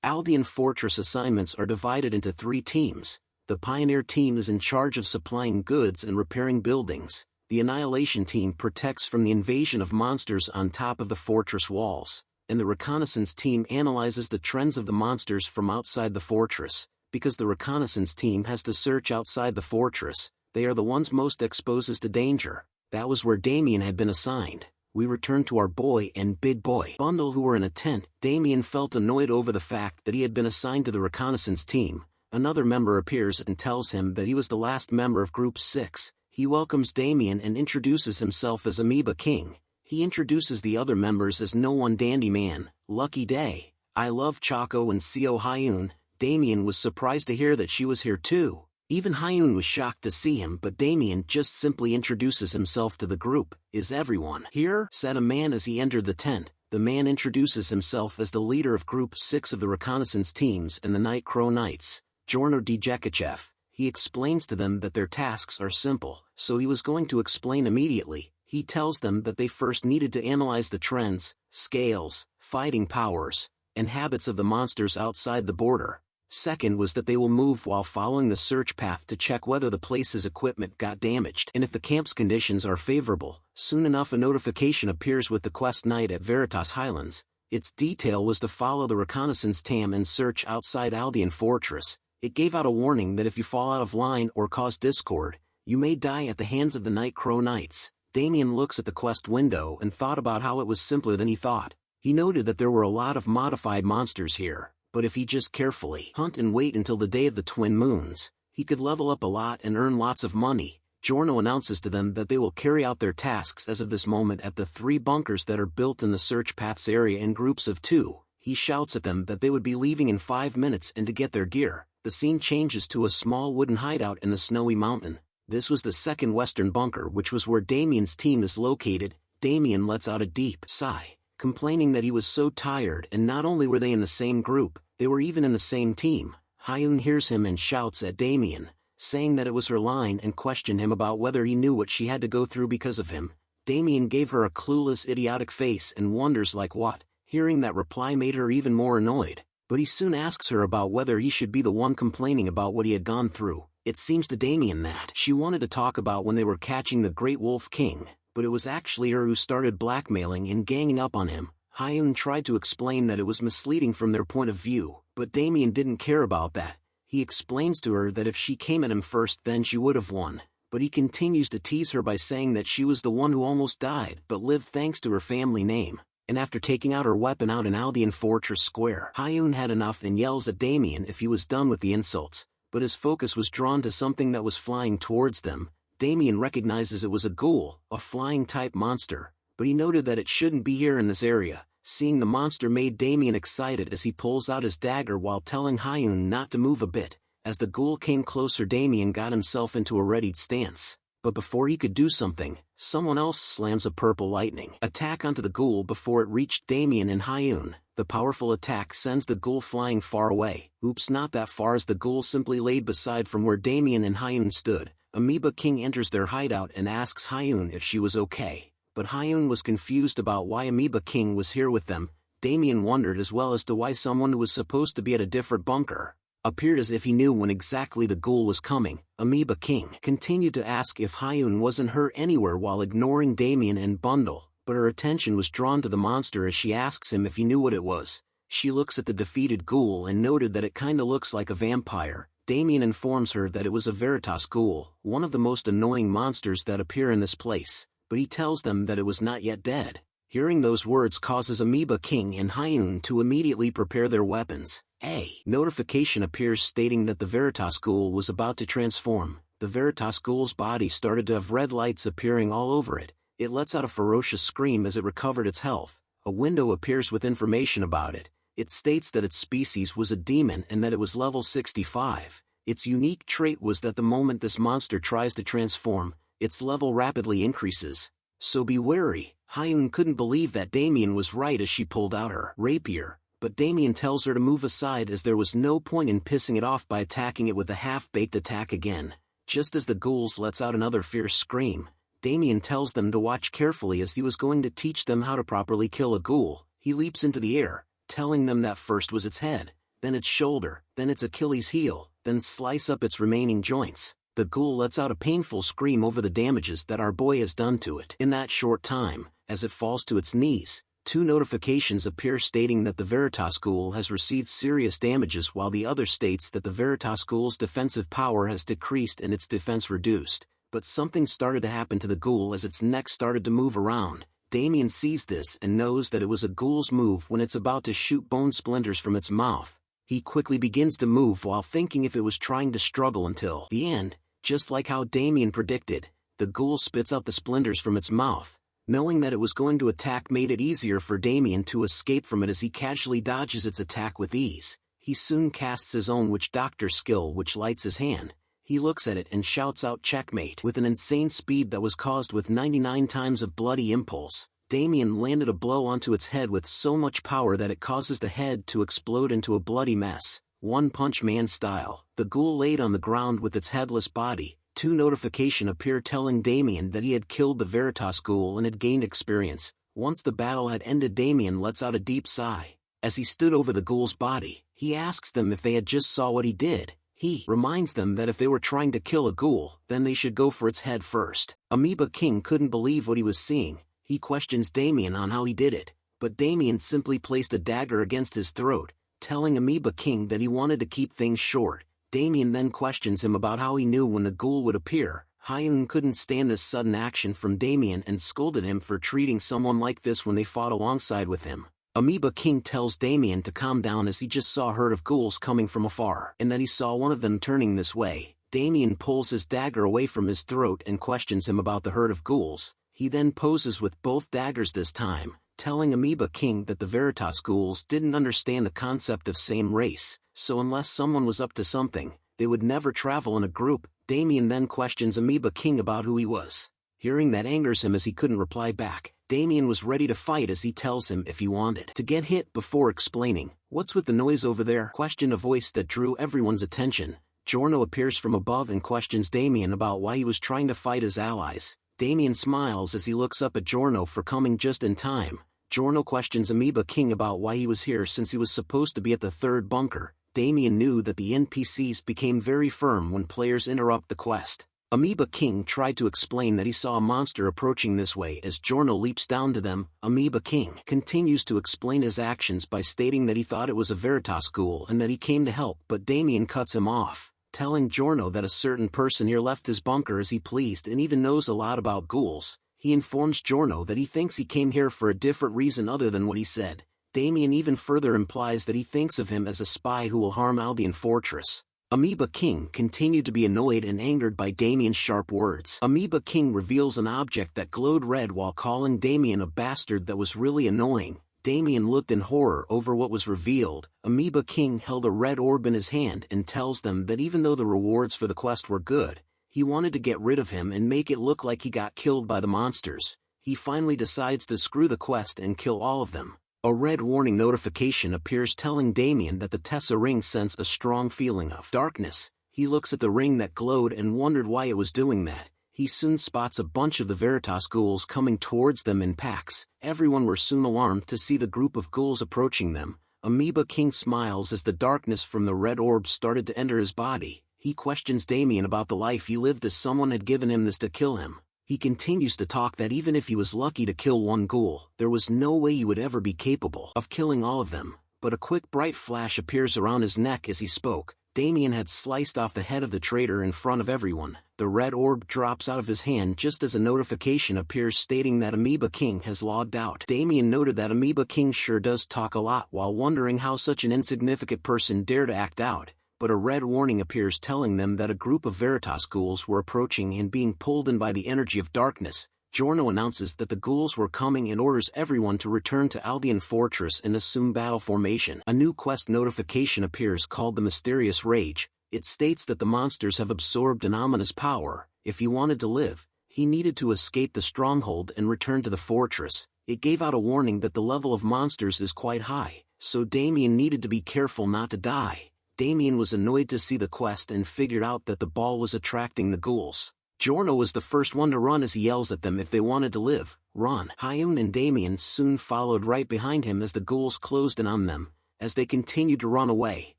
Aldean Fortress assignments are divided into 3 teams. The Pioneer Team is in charge of supplying goods and repairing buildings. The Annihilation Team protects from the invasion of monsters on top of the fortress walls. And the Reconnaissance Team analyzes the trends of the monsters from outside the fortress. Because the Reconnaissance Team has to search outside the fortress, they are the ones most exposed to danger. That was where Damien had been assigned. We returned to our boy and big boy Bundle, who were in a tent. Damien felt annoyed over the fact that he had been assigned to the Reconnaissance Team, Another member appears and tells him that he was the last member of Group 6. He welcomes Damien and introduces himself as Amoeba King. He introduces the other members as No One Dandy Man, Lucky Day, I Love Choco and Seo Hyun. Damien was surprised to hear that she was here too. Even Hyun was shocked to see him, but Damien just simply introduces himself to the group. Is everyone here? Said a man as he entered the tent. The man introduces himself as the leader of Group 6 of the reconnaissance teams and the Night Crow Knights, Jorno Djekachev. He explains to them that their tasks are simple, so he was going to explain immediately. He tells them that they first needed to analyze the trends, scales, fighting powers, and habits of the monsters outside the border. Second was that they will move while following the search path to check whether the place's equipment got damaged. And if the camp's conditions are favorable, soon enough a notification appears with the quest night at Veritas Highlands. Its detail was to follow the reconnaissance tam and search outside Aldean Fortress. It gave out a warning that if you fall out of line or cause discord, you may die at the hands of the Night Crow Knights. Damien looks at the quest window and thought about how it was simpler than he thought. He noted that there were a lot of modified monsters here, but if he just carefully hunt and wait until the day of the twin moons, he could level up a lot and earn lots of money. Jorno announces to them that they will carry out their tasks as of this moment at the 3 bunkers that are built in the search paths area in groups of 2. He shouts at them that they would be leaving in 5 minutes and to get their gear. The scene changes to a small wooden hideout in the snowy mountain. This was the second western bunker, which was where Damien's team is located. Damien lets out a deep sigh, complaining that he was so tired, and not only were they in the same group, they were even in the same team. Hyun hears him and shouts at Damien, saying that it was her line and questioned him about whether he knew what she had to go through because of him. Damien gave her a clueless, idiotic face and wonders like what. Hearing that reply made her even more annoyed, but he soon asks her about whether he should be the one complaining about what he had gone through. It seems to Damien that she wanted to talk about when they were catching the Great Wolf King, but it was actually her who started blackmailing and ganging up on him. Hyun tried to explain that it was misleading from their point of view, but Damien didn't care about that. He explains to her that if she came at him first then she would have won, but he continues to tease her by saying that she was the one who almost died but lived thanks to her family name. And after taking out her weapon out in Aldean Fortress Square, Hyun had enough and yells at Damien if he was done with the insults, but his focus was drawn to something that was flying towards them. Damien recognizes it was a ghoul, a flying-type monster, but he noted that it shouldn't be here in this area. Seeing the monster made Damien excited as he pulls out his dagger while telling Hyun not to move a bit. As the ghoul came closer, Damien got himself into a readied stance. But before he could do something, someone else slams a purple lightning attack onto the ghoul before it reached Damien and Hyun. The powerful attack sends the ghoul flying far away. Oops, not that far, as the ghoul simply laid beside from where Damien and Hyun stood. Amoeba King enters their hideout and asks Hyun if she was okay, but Hyun was confused about why Amoeba King was here with them. Damien wondered as well as to why someone who was supposed to be at a different bunker appeared as if he knew when exactly the ghoul was coming. Amoeba King continued to ask if Hyun wasn't hurt anywhere while ignoring Damien and Bundle, but her attention was drawn to the monster as she asks him if he knew what it was. She looks at the defeated ghoul and noted that it kinda looks like a vampire. Damien informs her that it was a Veritas ghoul, one of the most annoying monsters that appear in this place, but he tells them that it was not yet dead. Hearing those words causes Amoeba King and Hyun to immediately prepare their weapons. A notification appears stating that the Veritas ghoul was about to transform. The Veritas ghoul's body started to have red lights appearing all over it. It lets out a ferocious scream as it recovered its health. A window appears with information about it. It states that its species was a demon and that it was level 65. Its unique trait was that the moment this monster tries to transform, its level rapidly increases. So be wary. Hyun couldn't believe that Damien was right as she pulled out her rapier, but Damien tells her to move aside as there was no point in pissing it off by attacking it with a half-baked attack again. Just as the ghouls lets out another fierce scream, Damien tells them to watch carefully as he was going to teach them how to properly kill a ghoul. He leaps into the air, telling them that first was its head, then its shoulder, then its Achilles heel, then slice up its remaining joints. The ghoul lets out a painful scream over the damages that our boy has done to it. In that short time, as it falls to its knees, 2 notifications appear stating that the Veritas ghoul has received serious damages, while the other states that the Veritas ghoul's defensive power has decreased and its defense reduced. But something started to happen to the ghoul as its neck started to move around. Damien sees this and knows that it was a ghoul's move when it's about to shoot bone splinters from its mouth. He quickly begins to move while thinking if it was trying to struggle until the end. Just like how Damien predicted, the ghoul spits out the splinters from its mouth. Knowing that it was going to attack made it easier for Damien to escape from it as he casually dodges its attack with ease. He soon casts his own witch doctor skill, which lights his hand. He looks at it and shouts out checkmate with an insane speed that was caused with 99 times of bloody impulse. Damien landed a blow onto its head with so much power that it causes the head to explode into a bloody mess. One Punch Man style. The ghoul laid on the ground with its headless body. Two notifications appear telling Damien that he had killed the Veritas ghoul and had gained experience. Once the battle had ended, Damien lets out a deep sigh. As he stood over the ghoul's body, he asks them if they had just saw what he did. He reminds them that if they were trying to kill a ghoul, then they should go for its head first. Amoeba King couldn't believe what he was seeing. He questions Damien on how he did it, but Damien simply placed a dagger against his throat, telling Amoeba King that he wanted to keep things short. Damien then questions him about how he knew when the ghoul would appear. Hyun couldn't stand this sudden action from Damien and scolded him for treating someone like this when they fought alongside with him. Amoeba King tells Damien to calm down as he just saw a herd of ghouls coming from afar, and that he saw one of them turning this way. Damien pulls his dagger away from his throat and questions him about the herd of ghouls. He then poses with both daggers this time, telling Amoeba King that the Veritas ghouls didn't understand the concept of same race, so unless someone was up to something, they would never travel in a group. Damien then questions Amoeba King about who he was. Hearing that angers him as he couldn't reply back. Damien was ready to fight as he tells him if he wanted to get hit before explaining. "What's with the noise over there?" questioned a voice that drew everyone's attention. Giorno appears from above and questions Damien about why he was trying to fight his allies. Damien smiles as he looks up at Giorno for coming just in time. Giorno questions Amoeba King about why he was here since he was supposed to be at the third bunker. Damien knew that the NPCs became very firm when players interrupt the quest. Amoeba King tried to explain that he saw a monster approaching this way as Giorno leaps down to them. Amoeba King continues to explain his actions by stating that he thought it was a Veritas ghoul and that he came to help, but Damien cuts him off, telling Giorno that a certain person here left his bunker as he pleased and even knows a lot about ghouls. He informs Giorno that he thinks he came here for a different reason other than what he said. Damien even further implies that he thinks of him as a spy who will harm Aldean Fortress. Amoeba King continued to be annoyed and angered by Damien's sharp words. Amoeba King reveals an object that glowed red while calling Damien a bastard that was really annoying. Damien looked in horror over what was revealed. Amoeba King held a red orb in his hand and tells them that even though the rewards for the quest were good, he wanted to get rid of him and make it look like he got killed by the monsters. He finally decides to screw the quest and kill all of them. A red warning notification appears telling Damien that the Tessa ring sensed a strong feeling of darkness. He looks at the ring that glowed and wondered why it was doing that. He soon spots a bunch of the Veritas ghouls coming towards them in packs. Everyone were soon alarmed to see the group of ghouls approaching them. Amoeba King smiles as the darkness from the red orb started to enter his body. He questions Damien about the life he lived as someone had given him this to kill him. He continues to talk that even if he was lucky to kill one ghoul, there was no way he would ever be capable of killing all of them. But a quick bright flash appears around his neck as he spoke. Damien had sliced off the head of the traitor in front of everyone. The red orb drops out of his hand just as a notification appears stating that Amoeba King has logged out. Damien noted that Amoeba King sure does talk a lot while wondering how such an insignificant person dared to act out. But a red warning appears telling them that a group of Veritas ghouls were approaching and being pulled in by the energy of darkness. Giorno announces that the ghouls were coming and orders everyone to return to Aldean Fortress and assume battle formation. A new quest notification appears called the Mysterious Rage. It states that the monsters have absorbed an ominous power. If he wanted to live, he needed to escape the stronghold and return to the fortress. It gave out a warning that the level of monsters is quite high, so Damien needed to be careful not to die. Damien was annoyed to see the quest and figured out that the ball was attracting the ghouls. Giorno was the first one to run as he yells at them if they wanted to live. Run! Hyun and Damien soon followed right behind him as the ghouls closed in on them. As they continued to run away,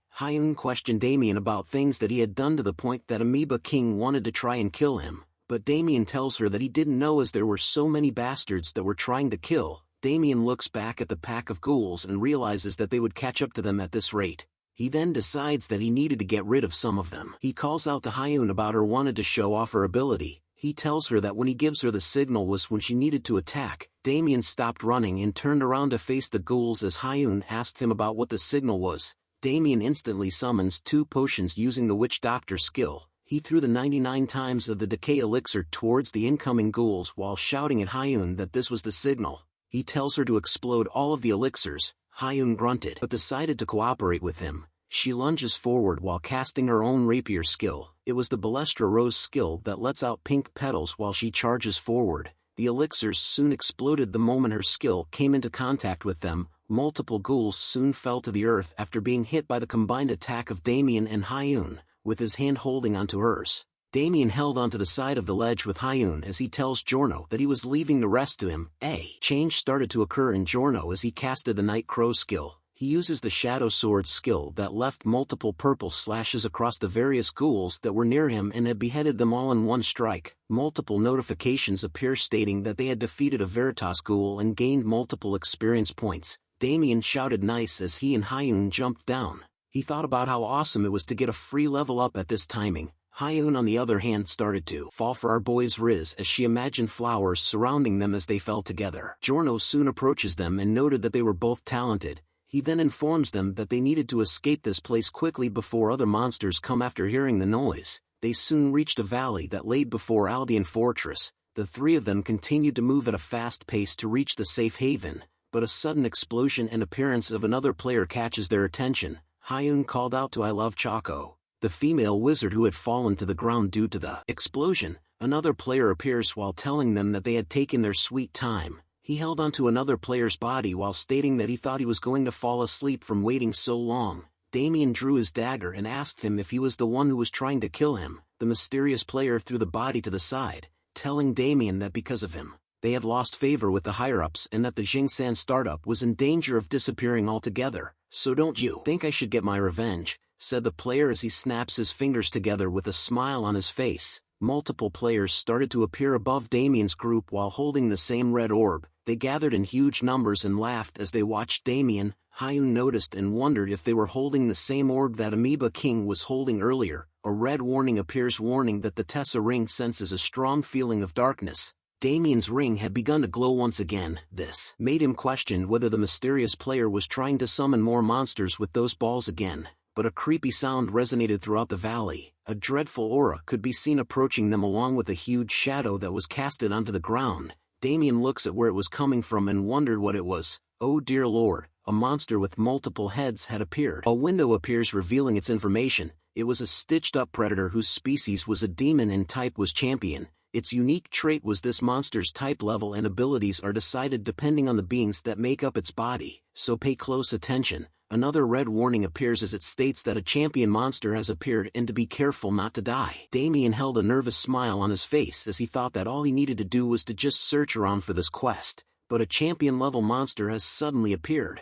Hyun questioned Damien about things that he had done to the point that Amoeba King wanted to try and kill him. But Damien tells her that he didn't know as there were so many bastards that were trying to kill. Damien looks back at the pack of ghouls and realizes that they would catch up to them at this rate. He then decides that he needed to get rid of some of them. He calls out to Hyun about her wanted to show off her ability. He tells her that when he gives her the signal was when she needed to attack. Damien stopped running and turned around to face the ghouls as Hyun asked him about what the signal was. Damien instantly summons 2 potions using the Witch Doctor skill. He threw the 99 times of the decay elixir towards the incoming ghouls while shouting at Hyun that this was the signal. He tells her to explode all of the elixirs. Hyun grunted but decided to cooperate with him. She lunges forward while casting her own rapier skill. It was the Balestra Rose skill that lets out pink petals while she charges forward. The elixirs soon exploded the moment her skill came into contact with them. Multiple ghouls soon fell to the earth after being hit by the combined attack of Damien and Hyun, with his hand holding onto hers. Damien held onto the side of the ledge with Hyun as he tells Giorno that he was leaving the rest to him. A change started to occur in Giorno as he casted the Night Crow skill. He uses the Shadow Sword skill that left multiple purple slashes across the various ghouls that were near him and had beheaded them all in one strike. Multiple notifications appear stating that they had defeated a Veritas ghoul and gained multiple experience points. Damien shouted nice as he and Hyun jumped down. He thought about how awesome it was to get a free level up at this timing. Hyun on the other hand started to fall for our boy's Riz as she imagined flowers surrounding them as they fell together. Giorno soon approaches them and noted that they were both talented. He then informs them that they needed to escape this place quickly before other monsters come. After hearing the noise, they soon reached a valley that laid before Aldean Fortress. The 3 of them continued to move at a fast pace to reach the safe haven, but a sudden explosion and appearance of another player catches their attention. Hyun called out to I Love Choco, the female wizard who had fallen to the ground due to the explosion. Another player appears while telling them that they had taken their sweet time. He held onto another player's body while stating that he thought he was going to fall asleep from waiting so long. Damien drew his dagger and asked him if he was the one who was trying to kill him. The mysterious player threw the body to the side, telling Damien that because of him, they had lost favor with the higher-ups and that the Jingsan startup was in danger of disappearing altogether. So don't you think I should get my revenge? Said the player as he snaps his fingers together with a smile on his face. Multiple players started to appear above Damien's group while holding the same red orb. They gathered in huge numbers and laughed as they watched Damien. Hyun noticed and wondered if they were holding the same orb that Amoeba King was holding earlier. A red warning appears warning that the Tessa ring senses a strong feeling of darkness. Damien's ring had begun to glow once again. This made him question whether the mysterious player was trying to summon more monsters with those balls again. But a creepy sound resonated throughout the valley. A dreadful aura could be seen approaching them along with a huge shadow that was casted onto the ground. Damien looks at where it was coming from and wondered what it was. Oh dear lord, a monster with multiple heads had appeared. A window appears revealing its information. It was a stitched-up predator whose species was a demon and type was champion. Its unique trait was this monster's type level and abilities are decided depending on the beings that make up its body, so pay close attention. Another red warning appears as it states that a champion monster has appeared and to be careful not to die. Damien held a nervous smile on his face as he thought that all he needed to do was to just search around for this quest, but a champion-level monster has suddenly appeared.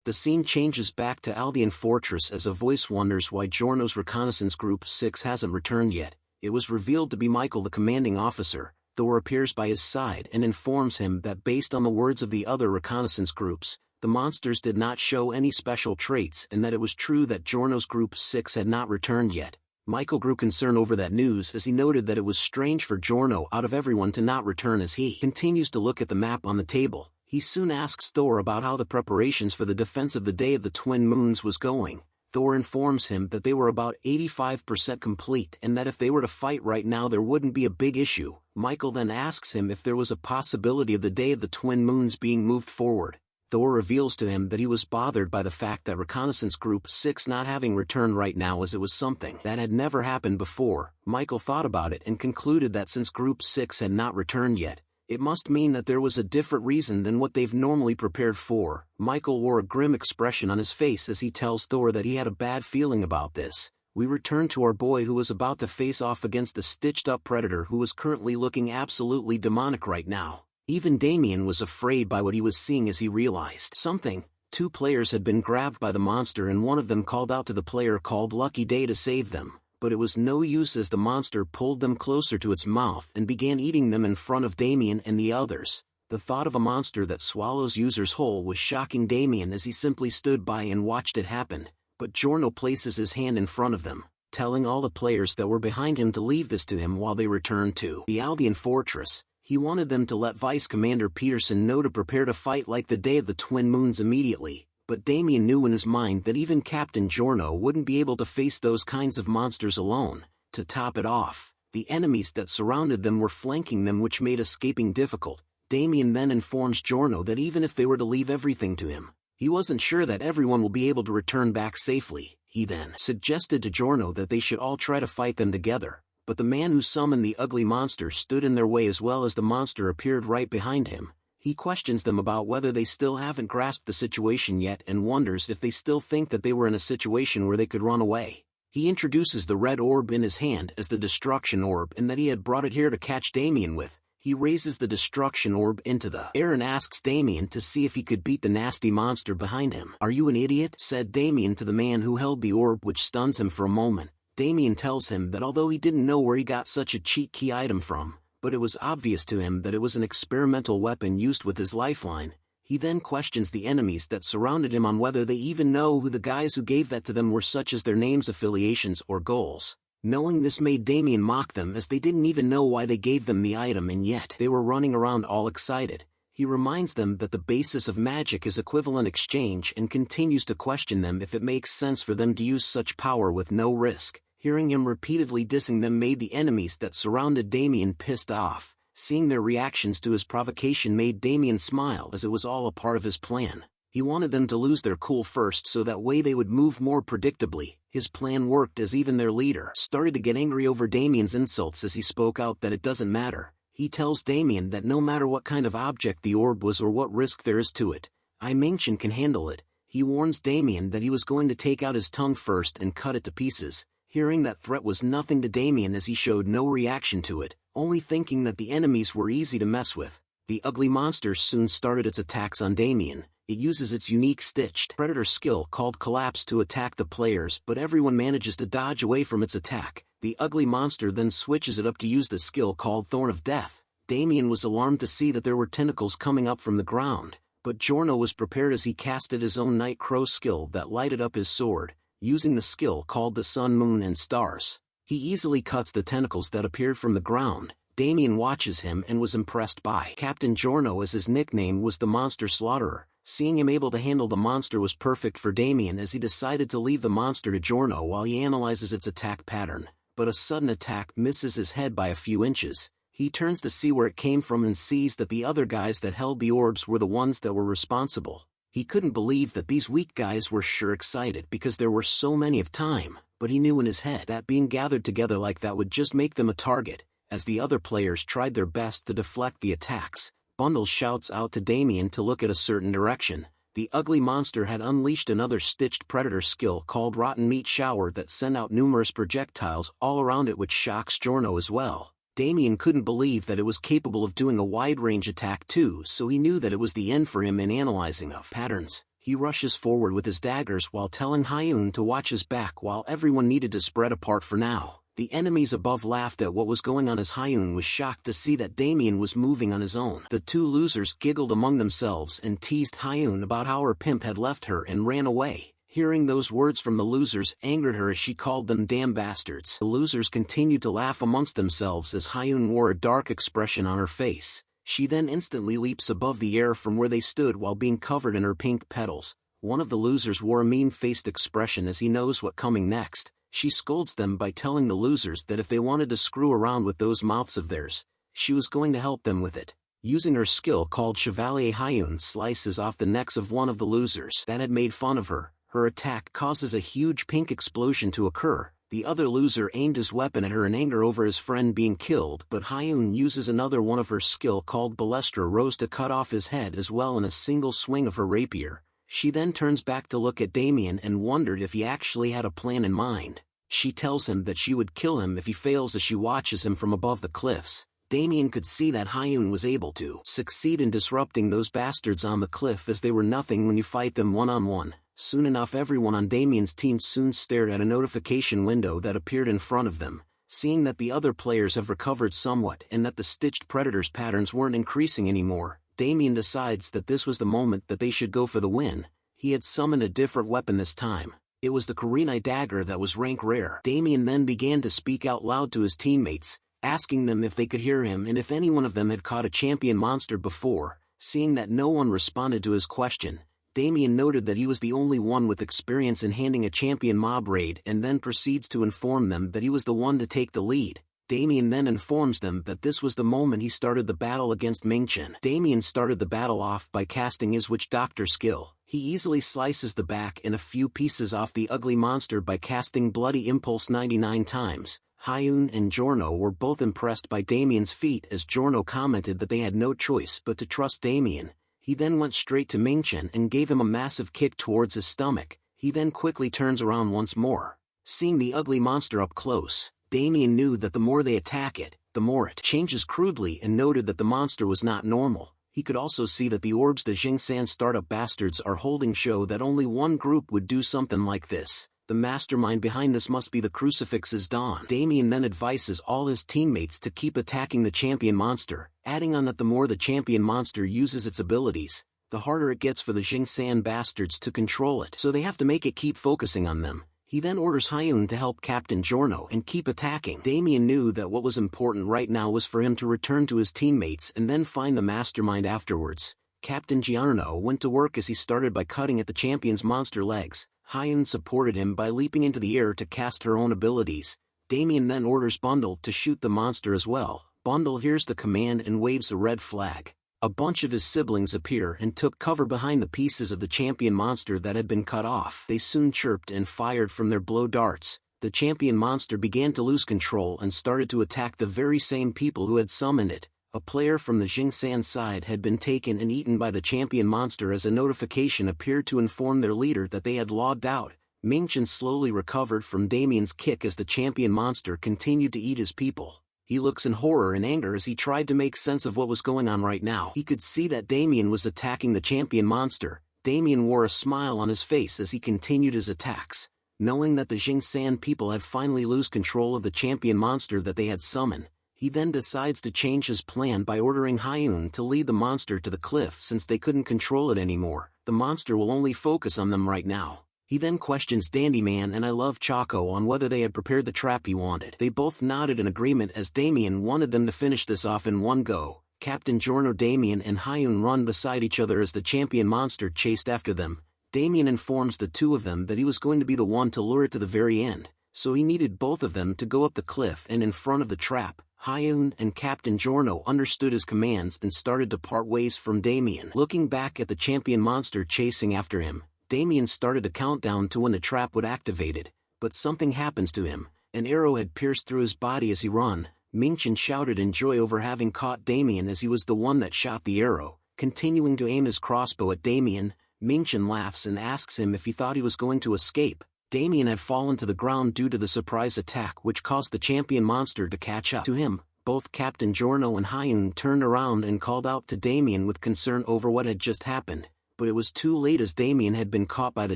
The scene changes back to Aldean Fortress as a voice wonders why Giorno's reconnaissance group 6 hasn't returned yet. It was revealed to be Michael, the commanding officer. Thor appears by his side and informs him that based on the words of the other reconnaissance groups, the monsters did not show any special traits and that it was true that Giorno's Group 6 had not returned yet. Michael grew concerned over that news as he noted that it was strange for Giorno out of everyone to not return. As he continues to look at the map on the table, he soon asks Thor about how the preparations for the defense of the Day of the Twin Moons was going. Thor informs him that they were about 85% complete and that if they were to fight right now there wouldn't be a big issue. Michael then asks him if there was a possibility of the Day of the Twin Moons being moved forward. Thor reveals to him that he was bothered by the fact that Reconnaissance Group 6 not having returned right now as it was something that had never happened before. Michael thought about it and concluded that since Group 6 had not returned yet, it must mean that there was a different reason than what they've normally prepared for. Michael wore a grim expression on his face as he tells Thor that he had a bad feeling about this. We return to our boy who was about to face off against a stitched-up predator who was currently looking absolutely demonic right now. Even Damien was afraid by what he was seeing as he realized something. 2 players had been grabbed by the monster and one of them called out to the player called Lucky Day to save them, but it was no use as the monster pulled them closer to its mouth and began eating them in front of Damien and the others. The thought of a monster that swallows users whole was shocking Damien as he simply stood by and watched it happen, but Giorno places his hand in front of them, telling all the players that were behind him to leave this to him while they returned to the Aldean Fortress. He wanted them to let Vice Commander Peterson know to prepare to fight like the Day of the Twin Moons immediately, But Damien knew in his mind that even Captain Giorno wouldn't be able to face those kinds of monsters alone. To top it off, the enemies that surrounded them were flanking them, which made escaping difficult. Damien then informs Giorno that even if they were to leave everything to him, he wasn't sure that everyone will be able to return back safely. He then suggested to Giorno that they should all try to fight them together, but the man who summoned the ugly monster stood in their way, as well as the monster appeared right behind him. He questions them about whether they still haven't grasped the situation yet and wonders if they still think that they were in a situation where they could run away. He introduces the red orb in his hand as the destruction orb and that he had brought it here to catch Damien with. He raises the destruction orb into the air and asks Damien to see if he could beat the nasty monster behind him. "Are you an idiot?" said Damien to the man who held the orb, which stuns him for a moment. Damien tells him that although he didn't know where he got such a cheat key item from, but it was obvious to him that it was an experimental weapon used with his lifeline. He then questions the enemies that surrounded him on whether they even know who the guys who gave that to them were, such as their names, affiliations, or goals. Knowing this made Damien mock them, as they didn't even know why they gave them the item and yet they were running around all excited. He reminds them that the basis of magic is equivalent exchange and continues to question them if it makes sense for them to use such power with no risk. Hearing him repeatedly dissing them made the enemies that surrounded Damien pissed off. Seeing their reactions to his provocation made Damien smile, as it was all a part of his plan. He wanted them to lose their cool first so that way they would move more predictably. His plan worked, as even their leader started to get angry over Damien's insults as he spoke out that it doesn't matter. He tells Damien that no matter what kind of object the orb was or what risk there is to it, I-Ming-Chen can handle it. He warns Damien that he was going to take out his tongue first and cut it to pieces. Hearing that threat was nothing to Damien, as he showed no reaction to it, only thinking that the enemies were easy to mess with. The ugly monster soon started its attacks on Damien. It uses its unique stitched predator skill called Collapse to attack the players, but everyone manages to dodge away from its attack. The ugly monster then switches it up to use the skill called Thorn of Death. Damien was alarmed to see that there were tentacles coming up from the ground, but Giorno was prepared as he casted his own Night Crow skill that lighted up his sword, using the skill called the Sun, Moon, and Stars. He easily cuts the tentacles that appeared from the ground. Damien watches him and was impressed by Captain Giorno, as his nickname was the Monster Slaughterer. Seeing him able to handle the monster was perfect for Damien, as he decided to leave the monster to Giorno while he analyzes its attack pattern. But a sudden attack misses his head by a few inches. He turns to see where it came from and sees that the other guys that held the orbs were the ones that were responsible. He couldn't believe that these weak guys were sure excited because there were so many of time, but he knew in his head that being gathered together like that would just make them a target. As the other players tried their best to deflect the attacks, Bundles shouts out to Damien to look at a certain direction. The ugly monster had unleashed another stitched predator skill called Rotten Meat Shower that sent out numerous projectiles all around it, which shocks Giorno as well. Damien couldn't believe that it was capable of doing a wide-range attack too, so he knew that it was the end for him in analyzing of patterns. He rushes forward with his daggers while telling Hyun to watch his back while everyone needed to spread apart for now. The enemies above laughed at what was going on as Hyun was shocked to see that Damien was moving on his own. The two losers giggled among themselves and teased Hyun about how her pimp had left her and ran away. Hearing those words from the losers angered her as she called them damn bastards. The losers continued to laugh amongst themselves as Hyun wore a dark expression on her face. She then instantly leaps above the air from where they stood while being covered in her pink petals. One of the losers wore a mean-faced expression as he knows what's coming next. She scolds them by telling the losers that if they wanted to screw around with those mouths of theirs, she was going to help them with it. Using her skill called Chevalier, Hyun slices off the necks of one of the losers that had made fun of her. Her attack causes a huge pink explosion to occur. The other loser aimed his weapon at her in anger over his friend being killed, but Hyun uses another one of her skill called Balestra Rose to cut off his head as well in a single swing of her rapier. She then turns back to look at Damien and wondered if he actually had a plan in mind. She tells him that she would kill him if he fails as she watches him from above the cliffs. Damien could see that Hyun was able to succeed in disrupting those bastards on the cliff, as they were nothing when you fight them one-on-one. Soon enough, everyone on Damien's team soon stared at a notification window that appeared in front of them. Seeing that the other players have recovered somewhat and that the stitched predators patterns weren't increasing anymore, Damien decides that this was the moment that they should go for the win. He had summoned a different weapon this time. It was the Kurenai dagger that was rank rare. Damien then began to speak out loud to his teammates, asking them if they could hear him and if any one of them had caught a champion monster before. Seeing that no one responded to his question, Damien noted that he was the only one with experience in handling a champion mob raid and then proceeds to inform them that he was the one to take the lead. Damien then informs them that this was the moment he started the battle against Mingchen. Damien started the battle off by casting his witch doctor skill. He easily slices the back and a few pieces off the ugly monster by casting Bloody Impulse 99 times. Hyun and Giorno were both impressed by Damien's feat, as Giorno commented that they had no choice but to trust Damien. He then went straight to Mingchen and gave him a massive kick towards his stomach. He then quickly turns around once more. Seeing the ugly monster up close, Damien knew that the more they attack it, the more it changes crudely, and noted that the monster was not normal. He could also see that the orbs the Jingsan startup bastards are holding show that only one group would do something like this. The mastermind behind this must be the Crucifix's Dawn. Damien then advises all his teammates to keep attacking the champion monster, adding on that the more the champion monster uses its abilities, the harder it gets for the Jingsan bastards to control it, so they have to make it keep focusing on them. He then orders Hyun to help Captain Giorno and keep attacking. Damien knew that what was important right now was for him to return to his teammates and then find the mastermind afterwards. Captain Giorno went to work as he started by cutting at the champion's monster legs. Hyun supported him by leaping into the air to cast her own abilities. Damien then orders Bundle to shoot the monster as well. Bundle hears the command and waves a red flag. A bunch of his siblings appear and took cover behind the pieces of the champion monster that had been cut off. They soon chirped and fired from their blow darts. The champion monster began to lose control and started to attack the very same people who had summoned it. A player from the Jingsan side had been taken and eaten by the champion monster as a notification appeared to inform their leader that they had logged out. Mingchen slowly recovered from Damien's kick as the champion monster continued to eat his people. He looks in horror and anger as he tried to make sense of what was going on right now. He could see that Damien was attacking the champion monster. Damien wore a smile on his face as he continued his attacks. Knowing that the Jingsan people had finally lost control of the champion monster that they had summoned, he then decides to change his plan by ordering Hyun to lead the monster to the cliff since they couldn't control it anymore. The monster will only focus on them right now. He then questions Dandyman and I Love Choco on whether they had prepared the trap he wanted. They both nodded in agreement as Damien wanted them to finish this off in one go. Captain Giorno, Damien and Hyun run beside each other as the champion monster chased after them. Damien informs the two of them that he was going to be the one to lure it to the very end, so he needed both of them to go up the cliff and in front of the trap. Hyun and Captain Giorno understood his commands and started to part ways from Damien. Looking back at the champion monster chasing after him, Damien started to count down to when the trap would activate it, but something happens to him. An arrow had pierced through his body as he ran. Mingchen shouted in joy over having caught Damien as he was the one that shot the arrow. Continuing to aim his crossbow at Damien, Mingchen laughs and asks him if he thought he was going to escape. Damien had fallen to the ground due to the surprise attack which caused the champion monster to catch up to him. Both Captain Giorno and Hyun turned around and called out to Damien with concern over what had just happened. But it was too late as Damien had been caught by the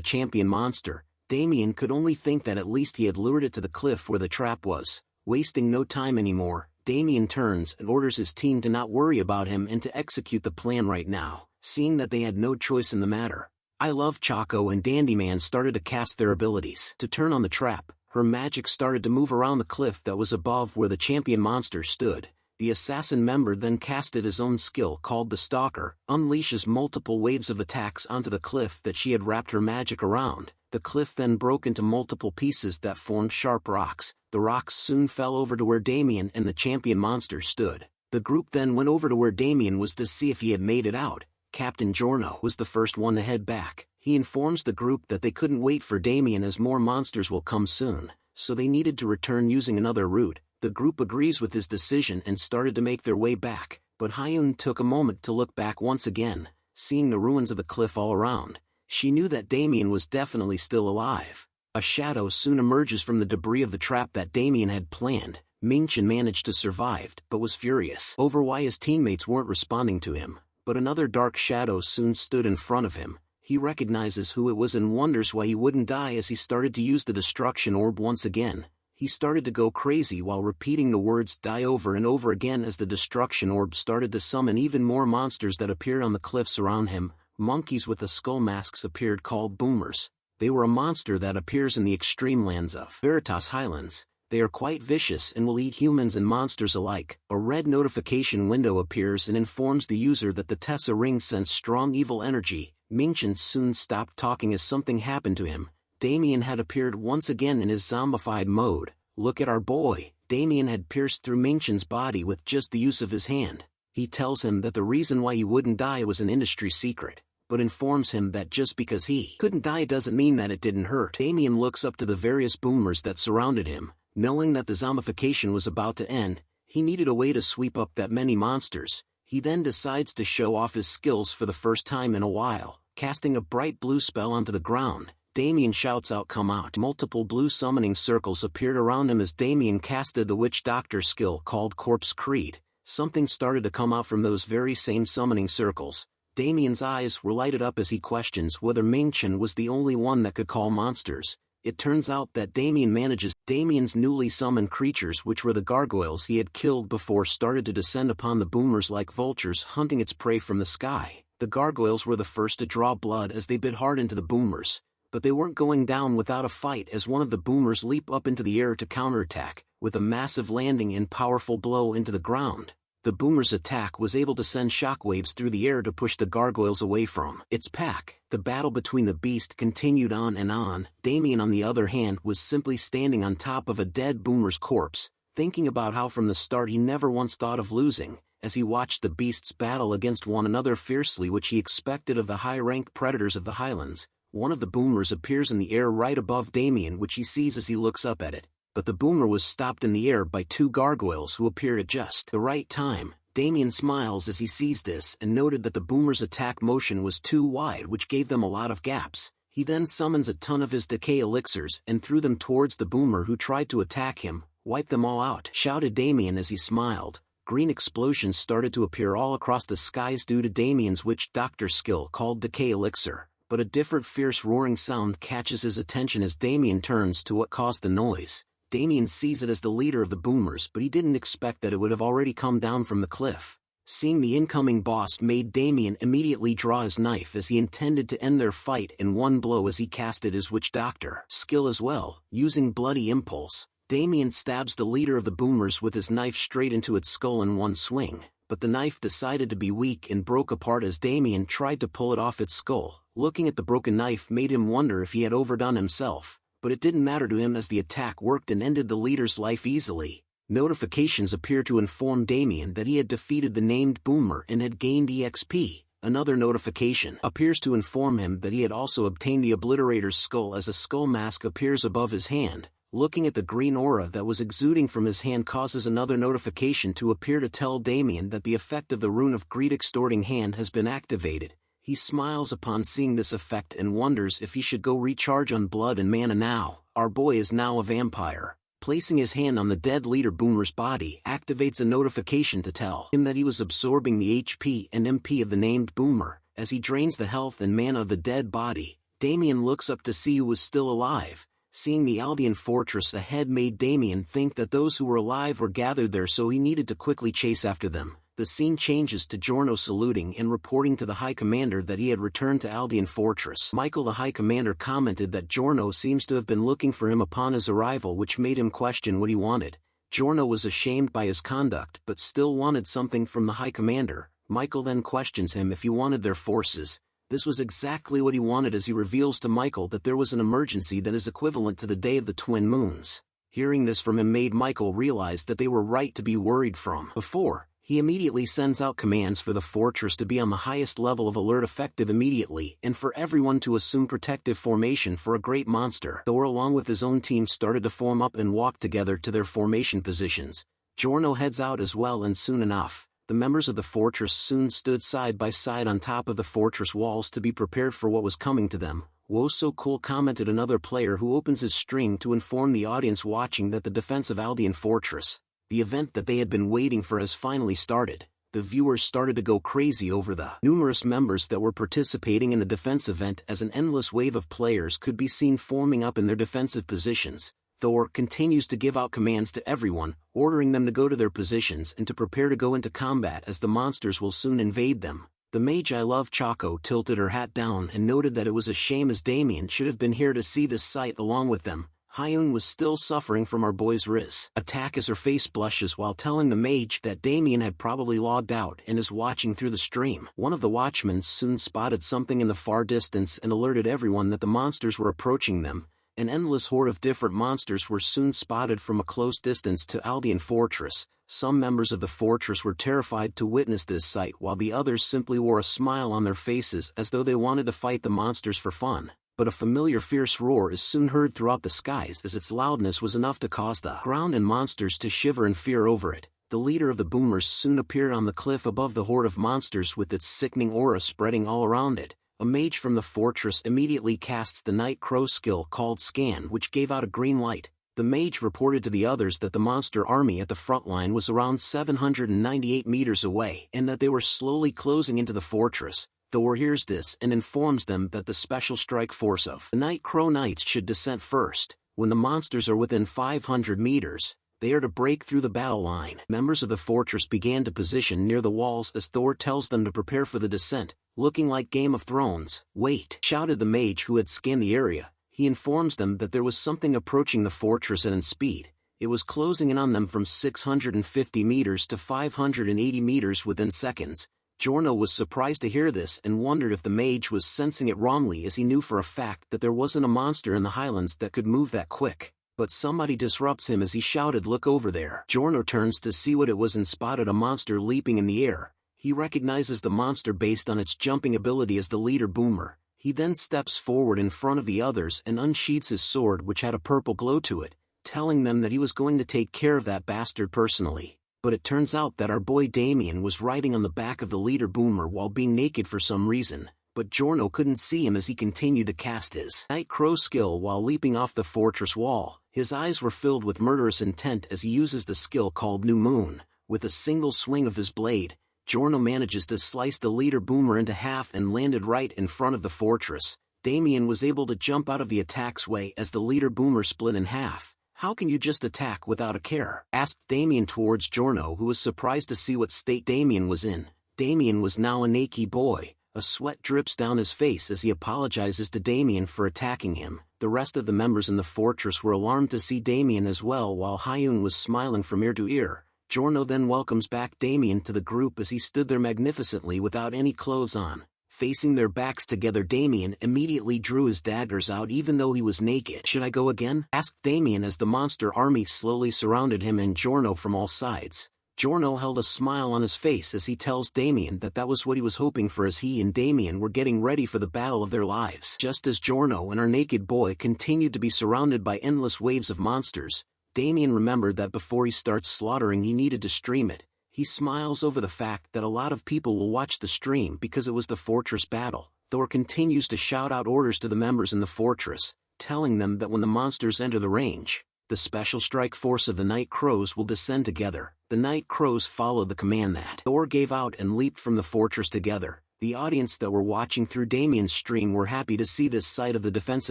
champion monster. Damien could only think that at least he had lured it to the cliff where the trap was. Wasting no time anymore, Damien turns and orders his team to not worry about him and to execute the plan right now, seeing that they had no choice in the matter. I Love Choco and Dandyman started to cast their abilities to turn on the trap. Her magic started to move around the cliff that was above where the champion monster stood. The assassin member then casted his own skill called the Stalker, unleashes multiple waves of attacks onto the cliff that she had wrapped her magic around. The cliff then broke into multiple pieces that formed sharp rocks. The rocks soon fell over to where Damien and the champion monster stood. The group then went over to where Damien was to see if he had made it out. Captain Giorno was the first one to head back. He informs the group that they couldn't wait for Damien as more monsters will come soon, so they needed to return using another route. The group agrees with his decision and started to make their way back, but Hyun took a moment to look back once again, seeing the ruins of the cliff all around. She knew that Damien was definitely still alive. A shadow soon emerges from the debris of the trap that Damien had planned. Mingchen managed to survive, but was furious over why his teammates weren't responding to him. But another dark shadow soon stood in front of him. He recognizes who it was and wonders why he wouldn't die as he started to use the destruction orb once again. He started to go crazy while repeating the words "die" over and over again as the destruction orb started to summon even more monsters that appeared on the cliffs around him. Monkeys with the skull masks appeared called boomers. They were a monster that appears in the extreme lands of Veritas Highlands. They are quite vicious and will eat humans and monsters alike. A red notification window appears and informs the user that the Tessa ring sends strong evil energy. Mingchen soon stopped talking as something happened to him. Damien had appeared once again in his zombified mode. "Look at our boy." Damien had pierced through Mingchen's body with just the use of his hand. He tells him that the reason why he wouldn't die was an industry secret, but informs him that just because he couldn't die doesn't mean that it didn't hurt. Damien looks up to the various boomers that surrounded him. Knowing that the zombification was about to end, he needed a way to sweep up that many monsters. He then decides to show off his skills for the first time in a while, casting a bright blue spell onto the ground. Damien shouts out, "Come out." Multiple blue summoning circles appeared around him as Damien casted the witch doctor skill called Corpse Creed. Something started to come out from those very same summoning circles. Damien's eyes were lighted up as he questions whether Mingchen was the only one that could call monsters. It turns out that Damien manages. Damien's newly summoned creatures, which were the gargoyles he had killed before, started to descend upon the boomers like vultures hunting its prey from the sky. The gargoyles were the first to draw blood as they bit hard into the boomers, but they weren't going down without a fight as one of the boomers leaped up into the air to counterattack, with a massive landing and powerful blow into the ground. The boomer's attack was able to send shockwaves through the air to push the gargoyles away from its pack. The battle between the beast continued on and on. Damien, on the other hand, was simply standing on top of a dead boomer's corpse, thinking about how from the start he never once thought of losing, as he watched the beasts battle against one another fiercely, which he expected of the high-ranked predators of the highlands. One of the boomers appears in the air right above Damien, which he sees as he looks up at it, but the boomer was stopped in the air by two gargoyles who appeared at just the right time. Damien smiles as he sees this and noted that the boomer's attack motion was too wide, which gave them a lot of gaps. He then summons a ton of his decay elixirs and threw them towards the boomer who tried to attack him. "Wipe them all out," shouted Damien as he smiled. Green explosions started to appear all across the skies due to Damien's witch doctor skill called Decay Elixir, but a different fierce roaring sound catches his attention as Damien turns to what caused the noise. Damien sees it as the leader of the boomers, but he didn't expect that it would have already come down from the cliff. Seeing the incoming boss made Damien immediately draw his knife as he intended to end their fight in one blow as he casted his witch doctor skill as well. Using Bloody Impulse, Damien stabs the leader of the boomers with his knife straight into its skull in one swing, but the knife decided to be weak and broke apart as Damien tried to pull it off its skull. Looking at the broken knife made him wonder if he had overdone himself, but it didn't matter to him as the attack worked and ended the leader's life easily. Notifications appear to inform Damien that he had defeated the named boomer and had gained EXP. Another notification appears to inform him that he had also obtained the obliterator's skull as a skull mask appears above his hand. Looking at the green aura that was exuding from his hand causes another notification to appear to tell Damien that the effect of the Rune of Greed Extorting Hand has been activated. He smiles upon seeing this effect and wonders if he should go recharge on blood and mana now. Our boy is now a vampire. Placing his hand on the dead leader boomer's body activates a notification to tell him that he was absorbing the HP and MP of the named boomer. As he drains the health and mana of the dead body, Damien looks up to see who was still alive. Seeing the Albion fortress ahead made Damien think that those who were alive were gathered there, so he needed to quickly chase after them. The scene changes to Giorno saluting and reporting to the High Commander that he had returned to Albion Fortress. Michael, the High Commander, commented that Giorno seems to have been looking for him upon his arrival, which made him question what he wanted. Giorno was ashamed by his conduct but still wanted something from the High Commander. Michael then questions him if he wanted their forces. This was exactly what he wanted as he reveals to Michael that there was an emergency that is equivalent to the Day of the Twin Moons. Hearing this from him made Michael realize that they were right to be worried from before. He immediately sends out commands for the fortress to be on the highest level of alert effective immediately and for everyone to assume protective formation for a great monster. Thor along with his own team started to form up and walk together to their formation positions. Giorno heads out as well, and soon enough, the members of the fortress soon stood side by side on top of the fortress walls to be prepared for what was coming to them. "Whoa, so cool," commented another player who opens his stream to inform the audience watching that the defense of Albion Fortress, the event that they had been waiting for, has finally started. The viewers started to go crazy over the numerous members that were participating in the defense event as an endless wave of players could be seen forming up in their defensive positions. Thor continues to give out commands to everyone, ordering them to go to their positions and to prepare to go into combat as the monsters will soon invade them. The mage I Love Choco tilted her hat down and noted that it was a shame as Damien should have been here to see this sight along with them. Hyun was still suffering from our boy's attack as her face blushes while telling the mage that Damien had probably logged out and is watching through the stream. One of the watchmen soon spotted something in the far distance and alerted everyone that the monsters were approaching them. An endless horde of different monsters were soon spotted from a close distance to Aldean Fortress. Some members of the fortress were terrified to witness this sight while the others simply wore a smile on their faces as though they wanted to fight the monsters for fun. But a familiar fierce roar is soon heard throughout the skies as its loudness was enough to cause the ground and monsters to shiver in fear over it. The leader of the boomers soon appeared on the cliff above the horde of monsters with its sickening aura spreading all around it. A mage from the fortress immediately casts the Night Crow skill called Scan, which gave out a green light. The mage reported to the others that the monster army at the front line was around 798 meters away and that they were slowly closing into the fortress. The war hears this and informs them that the special strike force of the Night Crow Knights should descend first. When the monsters are within 500 meters, they are to break through the battle line. Members of the fortress began to position near the walls as Thor tells them to prepare for the descent, looking like Game of Thrones. "Wait!" shouted the mage who had scanned the area. He informs them that there was something approaching the fortress at speed. It was closing in on them from 650 meters to 580 meters within seconds. Giorno was surprised to hear this and wondered if the mage was sensing it wrongly, as he knew for a fact that there wasn't a monster in the highlands that could move that quick. But somebody disrupts him as he shouted, "Look over there!" Giorno turns to see what it was and spotted a monster leaping in the air. He recognizes the monster based on its jumping ability as the leader boomer. He then steps forward in front of the others and unsheathes his sword, which had a purple glow to it, telling them that he was going to take care of that bastard personally. But it turns out that our boy Damien was riding on the back of the leader boomer while being naked for some reason, but Giorno couldn't see him as he continued to cast his Night Crow skill while leaping off the fortress wall. His eyes were filled with murderous intent as he uses the skill called New Moon. With a single swing of his blade, Giorno manages to slice the leader boomer into half and landed right in front of the fortress. Damien was able to jump out of the attack's way as the leader boomer split in half. "How can you just attack without a care?" asked Damien towards Giorno, who was surprised to see what state Damien was in. Damien was now a naked boy. A sweat drips down his face as he apologizes to Damien for attacking him. The rest of the members in the fortress were alarmed to see Damien as well, while Hyun was smiling from ear to ear. Giorno then welcomes back Damien to the group as he stood there magnificently without any clothes on. Facing their backs together, Damien immediately drew his daggers out even though he was naked. "Should I go again?" asked Damien as the monster army slowly surrounded him and Giorno from all sides. Giorno held a smile on his face as he tells Damien that that was what he was hoping for, as he and Damien were getting ready for the battle of their lives. Just as Giorno and our naked boy continued to be surrounded by endless waves of monsters, Damien remembered that before he starts slaughtering he needed to stream it. He smiles over the fact that a lot of people will watch the stream because it was the fortress battle. Thor continues to shout out orders to the members in the fortress, telling them that when the monsters enter the range, the special strike force of the Night Crows will descend together. The Night Crows followed the command that Thor gave out and leaped from the fortress together. The audience that were watching through Damien's stream were happy to see this side of the defense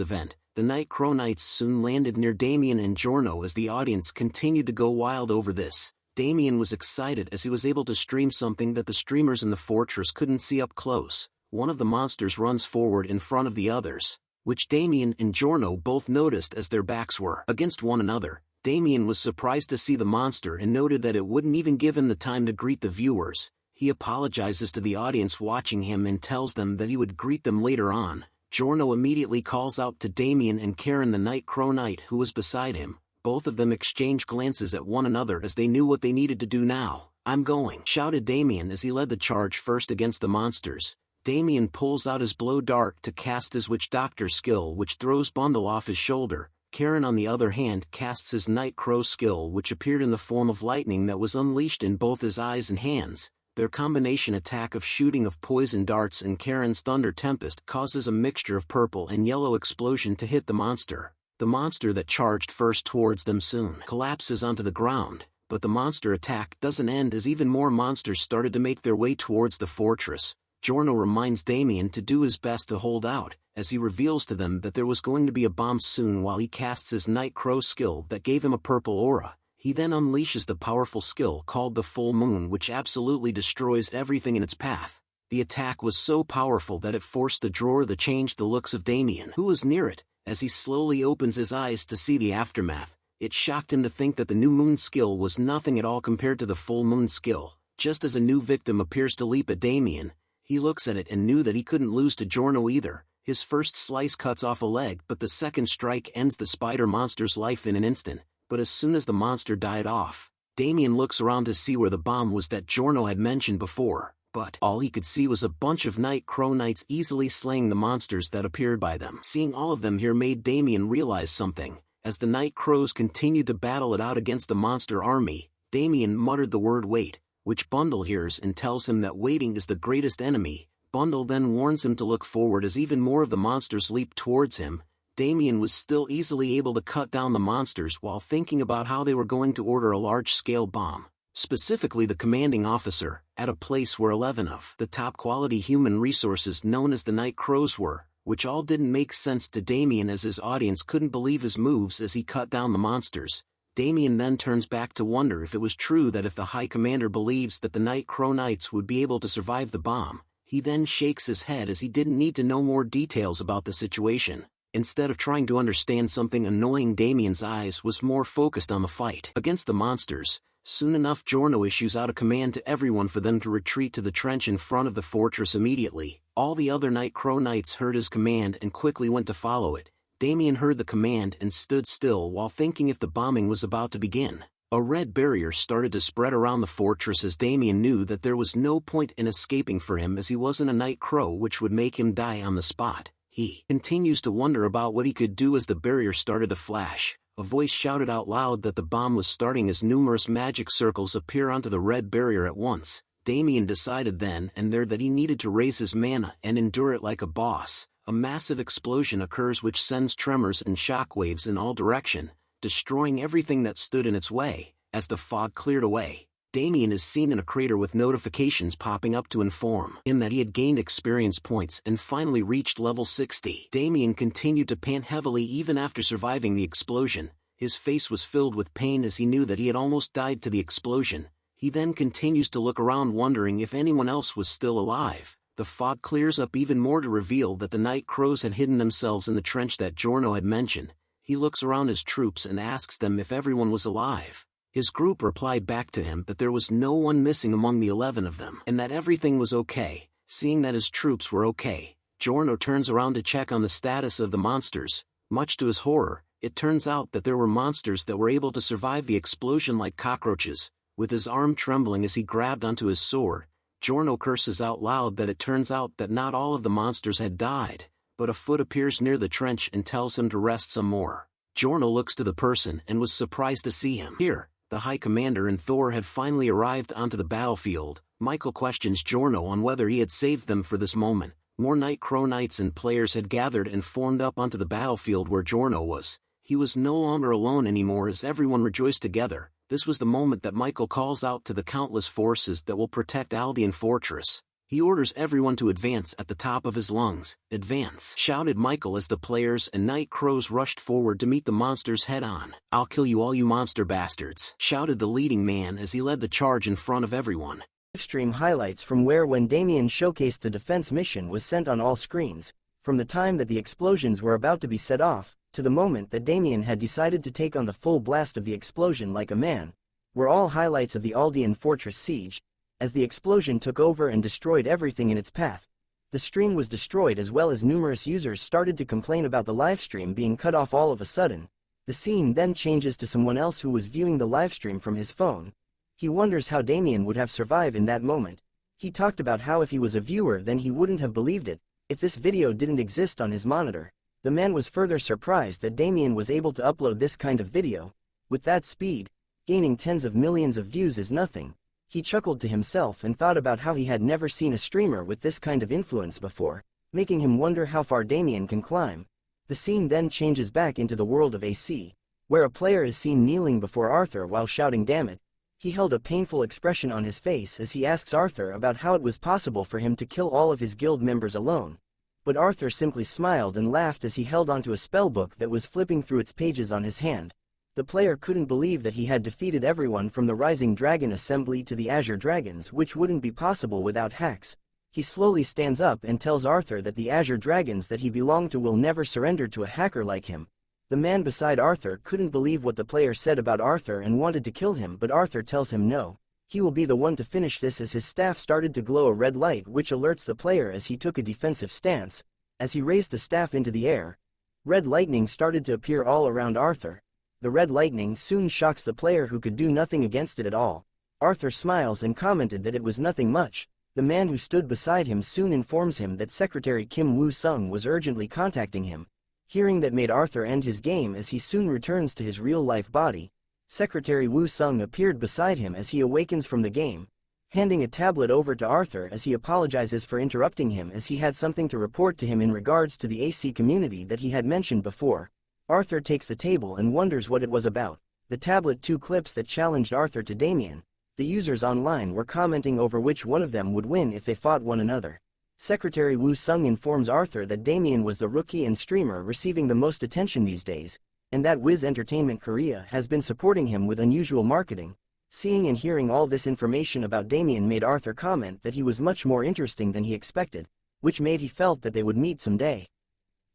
event. The Night Crow Knights soon landed near Damien and Giorno as the audience continued to go wild over this. Damien was excited as he was able to stream something that the streamers in the fortress couldn't see up close. One of the monsters runs forward in front of the others, which Damien and Giorno both noticed as their backs were against one another. Damien was surprised to see the monster and noted that it wouldn't even give him the time to greet the viewers. He apologizes to the audience watching him and tells them that he would greet them later on. Giorno immediately calls out to Damien and Karen, the Night Crow Knight who was beside him. Both of them exchange glances at one another as they knew what they needed to do now. "I'm going," shouted Damien as he led the charge first against the monsters. Damien pulls out his blow dart to cast his Witch Doctor skill, which throws Bundle off his shoulder. Karen on the other hand casts his Night Crow skill, which appeared in the form of lightning that was unleashed in both his eyes and hands. Their combination attack of shooting of poison darts and Karen's Thunder Tempest causes a mixture of purple and yellow explosion to hit the monster. The monster that charged first towards them soon collapses onto the ground, but the monster attack doesn't end as even more monsters started to make their way towards the fortress. Giorno reminds Damien to do his best to hold out, as he reveals to them that there was going to be a bomb soon while he casts his Night Crow skill that gave him a purple aura. He then unleashes the powerful skill called the Full Moon, which absolutely destroys everything in its path. The attack was so powerful that it forced the drawer to change the looks of Damien, who was near it. As he slowly opens his eyes to see the aftermath, it shocked him to think that the new moon skill was nothing at all compared to the full moon skill. Just as a new victim appears to leap at Damien, he looks at it and knew that he couldn't lose to Giorno either. His first slice cuts off a leg, but the second strike ends the spider monster's life in an instant. But as soon as the monster died off, Damien looks around to see where the bomb was that Giorno had mentioned before, but all he could see was a bunch of Night Crow Knights easily slaying the monsters that appeared by them. Seeing all of them here made Damien realize something. As the Night Crows continued to battle it out against the monster army, Damien muttered the word wait, which Bundle hears and tells him that waiting is the greatest enemy. Bundle then warns him to look forward as even more of the monsters leap towards him. Damien was still easily able to cut down the monsters while thinking about how they were going to order a large-scale bomb. Specifically the commanding officer, at a place where 11 of the top-quality human resources known as the Night Crows were, which all didn't make sense to Damien as his audience couldn't believe his moves as he cut down the monsters. Damien then turns back to wonder if it was true that if the High Commander believes that the Night Crow Knights would be able to survive the bomb. He then shakes his head as he didn't need to know more details about the situation. Instead of trying to understand something annoying, Damien's eyes was more focused on the fight against the monsters. Soon enough, Giorno issues out a command to everyone for them to retreat to the trench in front of the fortress immediately. All the other Night Crow Knights heard his command and quickly went to follow it. Damien heard the command and stood still while thinking if the bombing was about to begin. A red barrier started to spread around the fortress as Damien knew that there was no point in escaping for him as he wasn't a Night Crow, which would make him die on the spot. He continues to wonder about what he could do as the barrier started to flash. A voice shouted out loud that the bomb was starting as numerous magic circles appear onto the red barrier at once. Damien decided then and there that he needed to raise his mana and endure it like a boss. A massive explosion occurs which sends tremors and shockwaves in all directions, destroying everything that stood in its way. As the fog cleared away, Damien is seen in a crater with notifications popping up to inform him that he had gained experience points and finally reached level 60. Damien continued to pant heavily even after surviving the explosion. His face was filled with pain as he knew that he had almost died to the explosion. He then continues to look around wondering if anyone else was still alive. The fog clears up even more to reveal that the Night Crows had hidden themselves in the trench that Giorno had mentioned. He looks around his troops and asks them if everyone was alive. His group replied back to him that there was no one missing among the 11 of them and that everything was okay. Seeing that his troops were okay, Giorno turns around to check on the status of the monsters. Much to his horror, it turns out that there were monsters that were able to survive the explosion like cockroaches. With his arm trembling as he grabbed onto his sword, Giorno curses out loud that it turns out that not all of the monsters had died, but a foot appears near the trench and tells him to rest some more. Giorno looks to the person and was surprised to see him here. The High Commander and Thor had finally arrived onto the battlefield. Michael questions Giorno on whether he had saved them for this moment. More Night Crow Knights and players had gathered and formed up onto the battlefield where Giorno was. He was no longer alone anymore as everyone rejoiced together. This was the moment that Michael calls out to the countless forces that will protect Aldean Fortress. He orders everyone to advance at the top of his lungs. "Advance!" shouted Michael as the players and Night Crows rushed forward to meet the monsters head-on. "I'll kill you all, you monster bastards!" shouted the leading man as he led the charge in front of everyone. Stream highlights from when Damien showcased the defense mission was sent on all screens, from the time that the explosions were about to be set off, to the moment that Damien had decided to take on the full blast of the explosion like a man, were all highlights of the Aldean Fortress siege. As the explosion took over and destroyed everything in its path, the stream was destroyed as well as numerous users started to complain about the livestream being cut off all of a sudden. The scene then changes to someone else who was viewing the livestream from his phone. He wonders how Damien would have survived in that moment. He talked about how if he was a viewer then he wouldn't have believed it, if this video didn't exist on his monitor. The man was further surprised that Damien was able to upload this kind of video. With that speed, gaining tens of millions of views is nothing. He chuckled to himself and thought about how he had never seen a streamer with this kind of influence before, making him wonder how far Damien can climb. The scene then changes back into the world of AC, where a player is seen kneeling before Arthur while shouting "damn it." He held a painful expression on his face as he asks Arthur about how it was possible for him to kill all of his guild members alone. But Arthur simply smiled and laughed as he held onto a spellbook that was flipping through its pages on his hand. The player couldn't believe that he had defeated everyone from the Rising Dragon Assembly to the Azure Dragons, which wouldn't be possible without hacks. He slowly stands up and tells Arthur that the Azure Dragons that he belonged to will never surrender to a hacker like him. The man beside Arthur couldn't believe what the player said about Arthur and wanted to kill him, but Arthur tells him no. He will be the one to finish this, as his staff started to glow a red light which alerts the player as he took a defensive stance. As he raised the staff into the air, red lightning started to appear all around Arthur. The red lightning soon shocks the player, who could do nothing against it at all. Arthur smiles and commented that it was nothing much. The man who stood beside him soon informs him that Secretary Kim Woo-sung was urgently contacting him. Hearing that made Arthur end his game, as he soon returns to his real-life body. Secretary Woo-sung appeared beside him as he awakens from the game, handing a tablet over to Arthur as he apologizes for interrupting him, as he had something to report to him in regards to the AC community that he had mentioned before. Arthur takes the table and wonders what it was about. The tablet, 2 clips that challenged Arthur to Damien. The users online were commenting over which one of them would win if they fought one another. Secretary Woo-sung informs Arthur that Damien was the rookie and streamer receiving the most attention these days, and that Wiz Entertainment Korea has been supporting him with unusual marketing. Seeing and hearing all this information about Damien made Arthur comment that he was much more interesting than he expected, which made he felt that they would meet someday.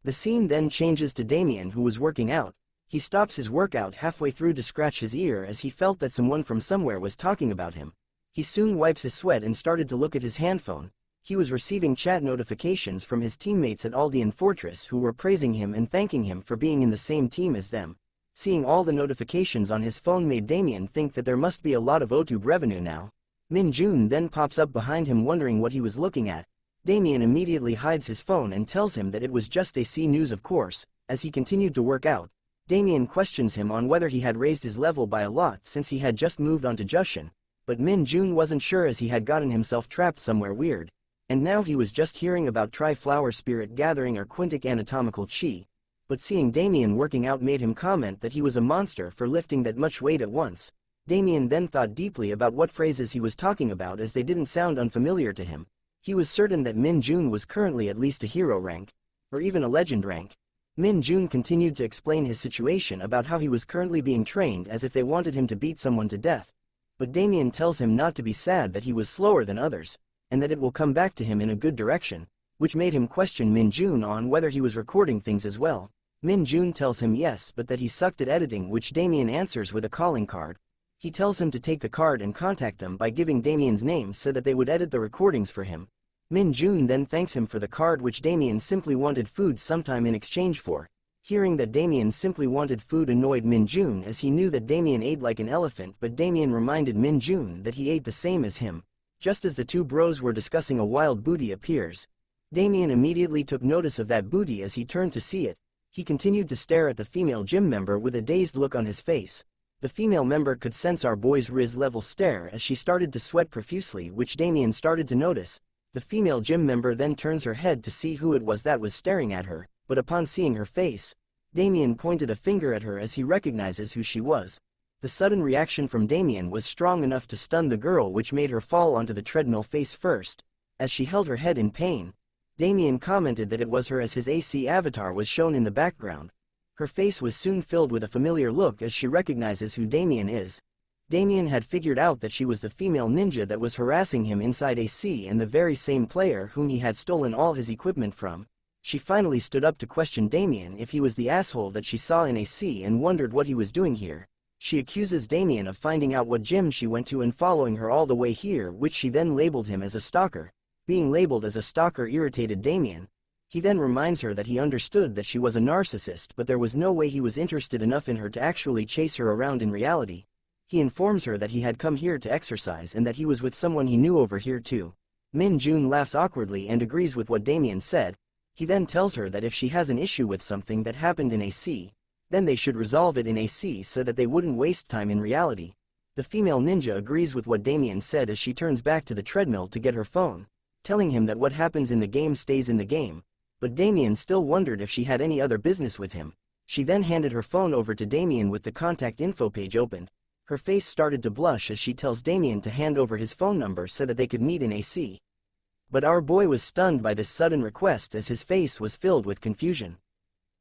The scene then changes to Damien, who was working out. He stops his workout halfway through to scratch his ear as he felt that someone from somewhere was talking about him. He soon wipes his sweat and started to look at his handphone. He was receiving chat notifications from his teammates at Aldean Fortress who were praising him and thanking him for being in the same team as them. Seeing all the notifications on his phone made Damien think that there must be a lot of OTube revenue now. Min Jun then pops up behind him, wondering what he was looking at. Damien immediately hides his phone and tells him that it was just AC news, of course. As he continued to work out, Damien questions him on whether he had raised his level by a lot since he had just moved on to Jushin, but Min Jun wasn't sure as he had gotten himself trapped somewhere weird, and now he was just hearing about Tri-Flower Spirit Gathering or Quintic Anatomical Chi, but seeing Damien working out made him comment that he was a monster for lifting that much weight at once. Damien then thought deeply about what phrases he was talking about, as they didn't sound unfamiliar to him. He was certain that Min Jun was currently at least a hero rank, or even a legend rank. Min Jun continued to explain his situation about how he was currently being trained as if they wanted him to beat someone to death. But Damien tells him not to be sad, that he was slower than others, and that it will come back to him in a good direction, which made him question Min Jun on whether he was recording things as well. Min Jun tells him yes, but that he sucked at editing, which Damien answers with a calling card. He tells him to take the card and contact them by giving Damien's name so that they would edit the recordings for him. Min Jun then thanks him for the card, which Damien simply wanted food sometime in exchange for. Hearing that Damien simply wanted food annoyed Min Jun, as he knew that Damien ate like an elephant, but Damien reminded Min Jun that he ate the same as him. Just as the two bros were discussing, a wild booty appears. Damien immediately took notice of that booty as he turned to see it. He continued to stare at the female gym member with a dazed look on his face. The female member could sense our boy's Riz level stare as she started to sweat profusely, which Damien started to notice. The female gym member then turns her head to see who it was that was staring at her, but upon seeing her face, Damien pointed a finger at her as he recognizes who she was. The sudden reaction from Damien was strong enough to stun the girl, which made her fall onto the treadmill face first. As she held her head in pain, Damien commented that it was her, as his AC avatar was shown in the background. Her face was soon filled with a familiar look as she recognizes who Damien is. Damien had figured out that she was the female ninja that was harassing him inside AC, and the very same player whom he had stolen all his equipment from. She finally stood up to question Damien if he was the asshole that she saw in AC and wondered what he was doing here. She accuses Damien of finding out what gym she went to and following her all the way here, which she then labeled him as a stalker. Being labeled as a stalker irritated Damien. He then reminds her that he understood that she was a narcissist, but there was no way he was interested enough in her to actually chase her around in reality. He informs her that he had come here to exercise and that he was with someone he knew over here too. Min Jun laughs awkwardly and agrees with what Damien said. He then tells her that if she has an issue with something that happened in AC, then they should resolve it in AC so that they wouldn't waste time in reality. The female ninja agrees with what Damien said as she turns back to the treadmill to get her phone, telling him that what happens in the game stays in the game, but Damien still wondered if she had any other business with him. She then handed her phone over to Damien with the contact info page opened. Her face started to blush as she tells Damien to hand over his phone number so that they could meet in AC. But our boy was stunned by this sudden request as his face was filled with confusion.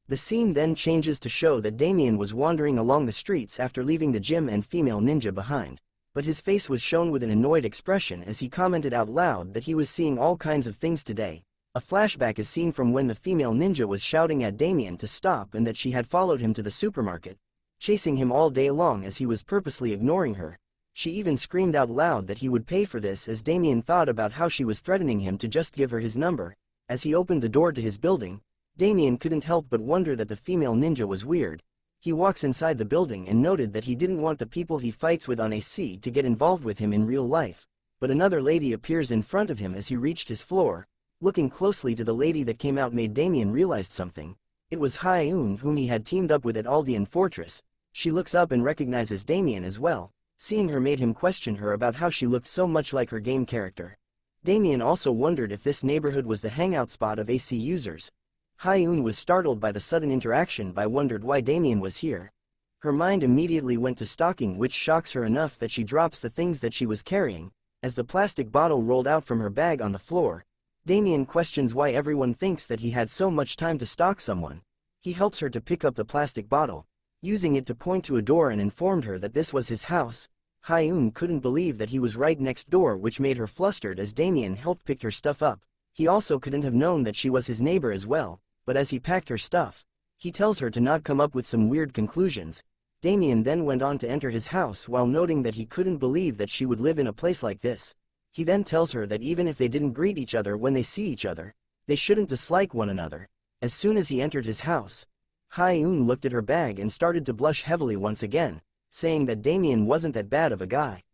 The scene then changes to show that Damien was wandering along the streets after leaving the gym and female ninja behind. but his face was shown with an annoyed expression as he commented out loud that he was seeing all kinds of things today. A flashback is seen from when the female ninja was shouting at Damien to stop and that she had followed him to the supermarket, chasing him all day long as he was purposely ignoring her. She even screamed out loud that he would pay for this as Damien thought about how she was threatening him to just give her his number. As he opened the door to his building, Damien couldn't help but wonder that the female ninja was weird. He walks inside the building and noted that he didn't want the people he fights with on AC to get involved with him in real life, but another lady appears in front of him as he reached his floor. Looking closely to the lady that came out made Damien realize something. It was Hyun, whom he had teamed up with at Aldean Fortress. She looks up and recognizes Damien as well. Seeing her made him question her about how she looked so much like her game character. Damien also wondered if this neighborhood was the hangout spot of AC users. Hyun was startled by the sudden interaction but wondered why Damien was here. Her mind immediately went to stalking, which shocks her enough that she drops the things that she was carrying. As the plastic bottle rolled out from her bag on the floor, Damien questions why everyone thinks that he had so much time to stalk someone. He helps her to pick up the plastic bottle, using it to point to a door, and informed her that this was his house. Hyun couldn't believe that he was right next door, which made her flustered as Damien helped pick her stuff up. He also couldn't have known that she was his neighbor as well, but as he packed her stuff, he tells her to not come up with some weird conclusions. Damien then went on to enter his house while noting that he couldn't believe that she would live in a place like this. He then tells her that even if they didn't greet each other when they see each other, they shouldn't dislike one another. As soon as he entered his house, Hyun looked at her bag and started to blush heavily once again, saying that Damien wasn't that bad of a guy.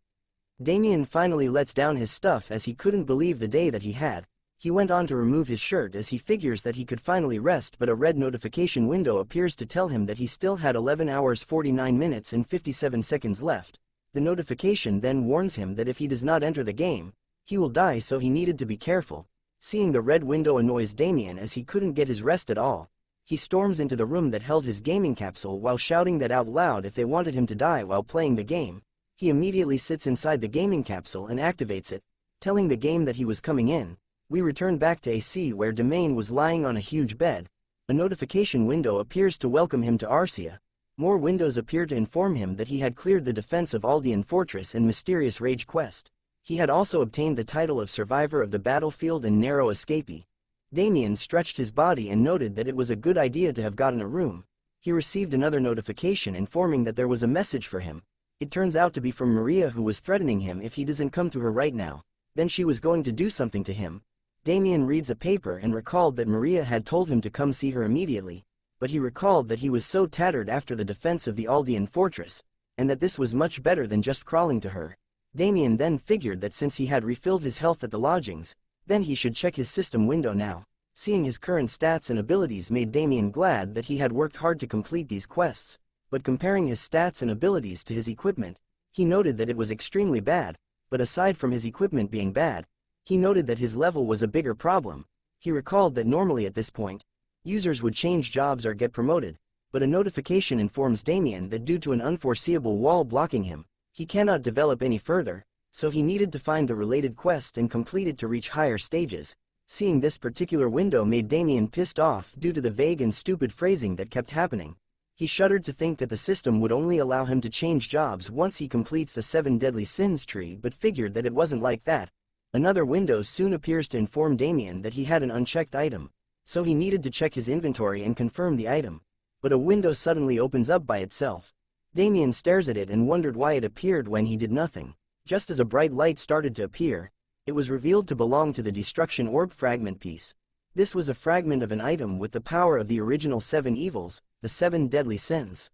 Damien finally lets down his stuff as he couldn't believe the day that he had. He went on to remove his shirt as he figures that he could finally rest, but a red notification window appears to tell him that he still had 11 hours 49 minutes and 57 seconds left. The notification then warns him that if he does not enter the game, he will die, so he needed to be careful. Seeing the red window annoys Damien as he couldn't get his rest at all. He storms into the room that held his gaming capsule while shouting that out loud if they wanted him to die while playing the game. He immediately sits inside the gaming capsule and activates it, telling the game that he was coming in. We return back to AC where Damien was lying on a huge bed. A notification window appears to welcome him to Arcia. More windows appear to inform him that he had cleared the defense of Aldean Fortress and Mysterious Rage quest. He had also obtained the title of Survivor of the Battlefield and Narrow Escapee. Damien stretched his body and noted that it was a good idea to have gotten a room. He received another notification informing that there was a message for him. It turns out to be from Maria, who was threatening him if he doesn't come to her right now, then she was going to do something to him. Damien reads a paper and recalled that Maria had told him to come see her immediately, but he recalled that he was so tattered after the defense of the Aldean Fortress, and that this was much better than just crawling to her. Damien then figured that since he had refilled his health at the lodgings, then he should check his system window now. Seeing his current stats and abilities made Damien glad that he had worked hard to complete these quests, but comparing his stats and abilities to his equipment, he noted that it was extremely bad. But aside from his equipment being bad, he noted that his level was a bigger problem. He recalled that normally at this point, users would change jobs or get promoted, but a notification informs Damien that due to an unforeseeable wall blocking him, he cannot develop any further, so he needed to find the related quest and complete it to reach higher stages. Seeing this particular window made Damien pissed off due to the vague and stupid phrasing that kept happening. He shuddered to think that the system would only allow him to change jobs once he completes the 7 Deadly Sins tree, but figured that it wasn't like that. Another window soon appears to inform Damien that he had an unchecked item, so he needed to check his inventory and confirm the item. But a window suddenly opens up by itself. Damien stares at it and wondered why it appeared when he did nothing. Just as a bright light started to appear, it was revealed to belong to the Destruction Orb fragment piece. This was a fragment of an item with the power of the original 7 evils, the 7 Deadly Sins.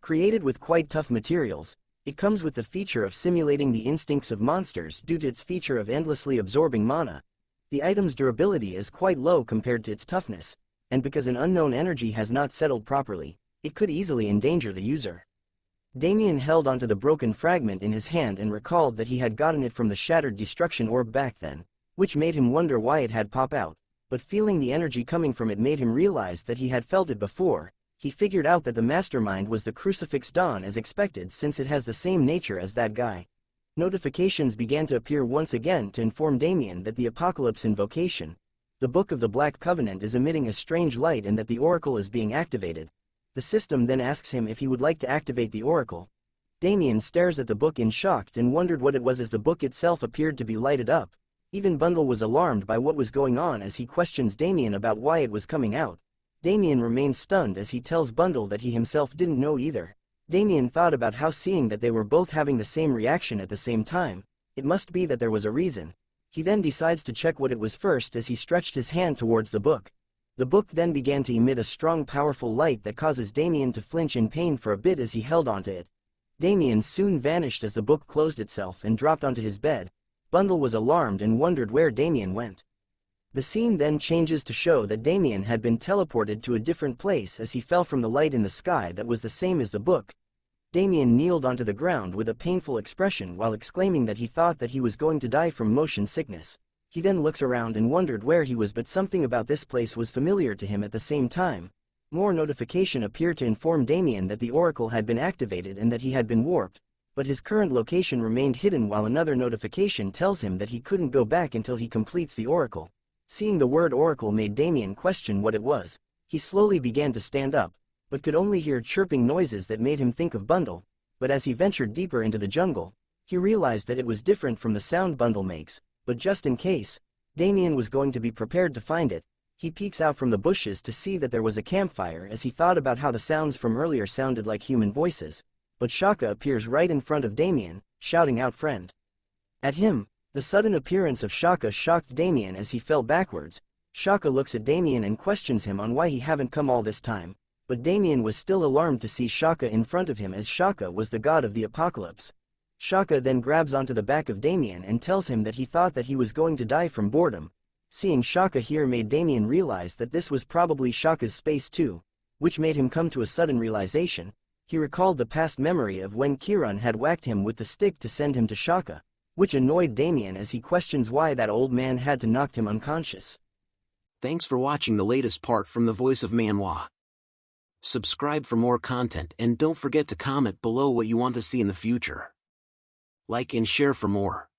Created with quite tough materials, it comes with the feature of simulating the instincts of monsters due to its feature of endlessly absorbing mana. The item's durability is quite low compared to its toughness, and because an unknown energy has not settled properly, it could easily endanger the user. Damien held onto the broken fragment in his hand and recalled that he had gotten it from the shattered Destruction Orb back then, which made him wonder why it had popped out, but feeling the energy coming from it made him realize that he had felt it before. He figured out that the mastermind was the Crucifix Dawn as expected, since it has the same nature as that guy. Notifications began to appear once again to inform Damien that the Apocalypse Invocation, the Book of the Black Covenant, is emitting a strange light and that the Oracle is being activated. The system then asks him if he would like to activate the Oracle. Damien stares at the book in shock and wondered what it was as the book itself appeared to be lighted up. Even Bundle was alarmed by what was going on as he questions Damien about why it was coming out. Damien remains stunned as he tells Bundle that he himself didn't know either. Damien thought about how seeing that they were both having the same reaction at the same time, it must be that there was a reason. He then decides to check what it was first as he stretched his hand towards the book. The book then began to emit a strong powerful light that causes Damien to flinch in pain for a bit as he held onto it. Damien soon vanished as the book closed itself and dropped onto his bed. Bundle was alarmed and wondered where Damien went. The scene then changes to show that Damien had been teleported to a different place as he fell from the light in the sky that was the same as the book. Damien kneeled onto the ground with a painful expression while exclaiming that he thought that he was going to die from motion sickness. He then looks around and wondered where he was, but something about this place was familiar to him at the same time. More notification appeared to inform Damien that the oracle had been activated and that he had been warped, but his current location remained hidden, while another notification tells him that he couldn't go back until he completes the oracle. Seeing the word oracle made Damien question what it was. He slowly began to stand up, but could only hear chirping noises that made him think of Bundle. But as he ventured deeper into the jungle, he realized that it was different from the sound Bundle makes. But just in case, Damien was going to be prepared to find it. He peeks out from the bushes to see that there was a campfire as he thought about how the sounds from earlier sounded like human voices. But Shaka appears right in front of Damien, shouting out "friend" at him. The sudden appearance of Shaka shocked Damien as he fell backwards. Shaka looks at Damien and questions him on why he haven't come all this time. But Damien was still alarmed to see Shaka in front of him, as Shaka was the god of the apocalypse. Shaka then grabs onto the back of Damien and tells him that he thought that he was going to die from boredom. Seeing Shaka here made Damien realize that this was probably Shaka's space too, which made him come to a sudden realization. He recalled the past memory of when Kiran had whacked him with the stick to send him to Shaka, which annoyed Damien as he questions why that old man had to knock him unconscious. Thanks for watching the latest part from the voice of Manhwa. Subscribe for more content and don't forget to comment below what you want to see in the future. Like and share for more.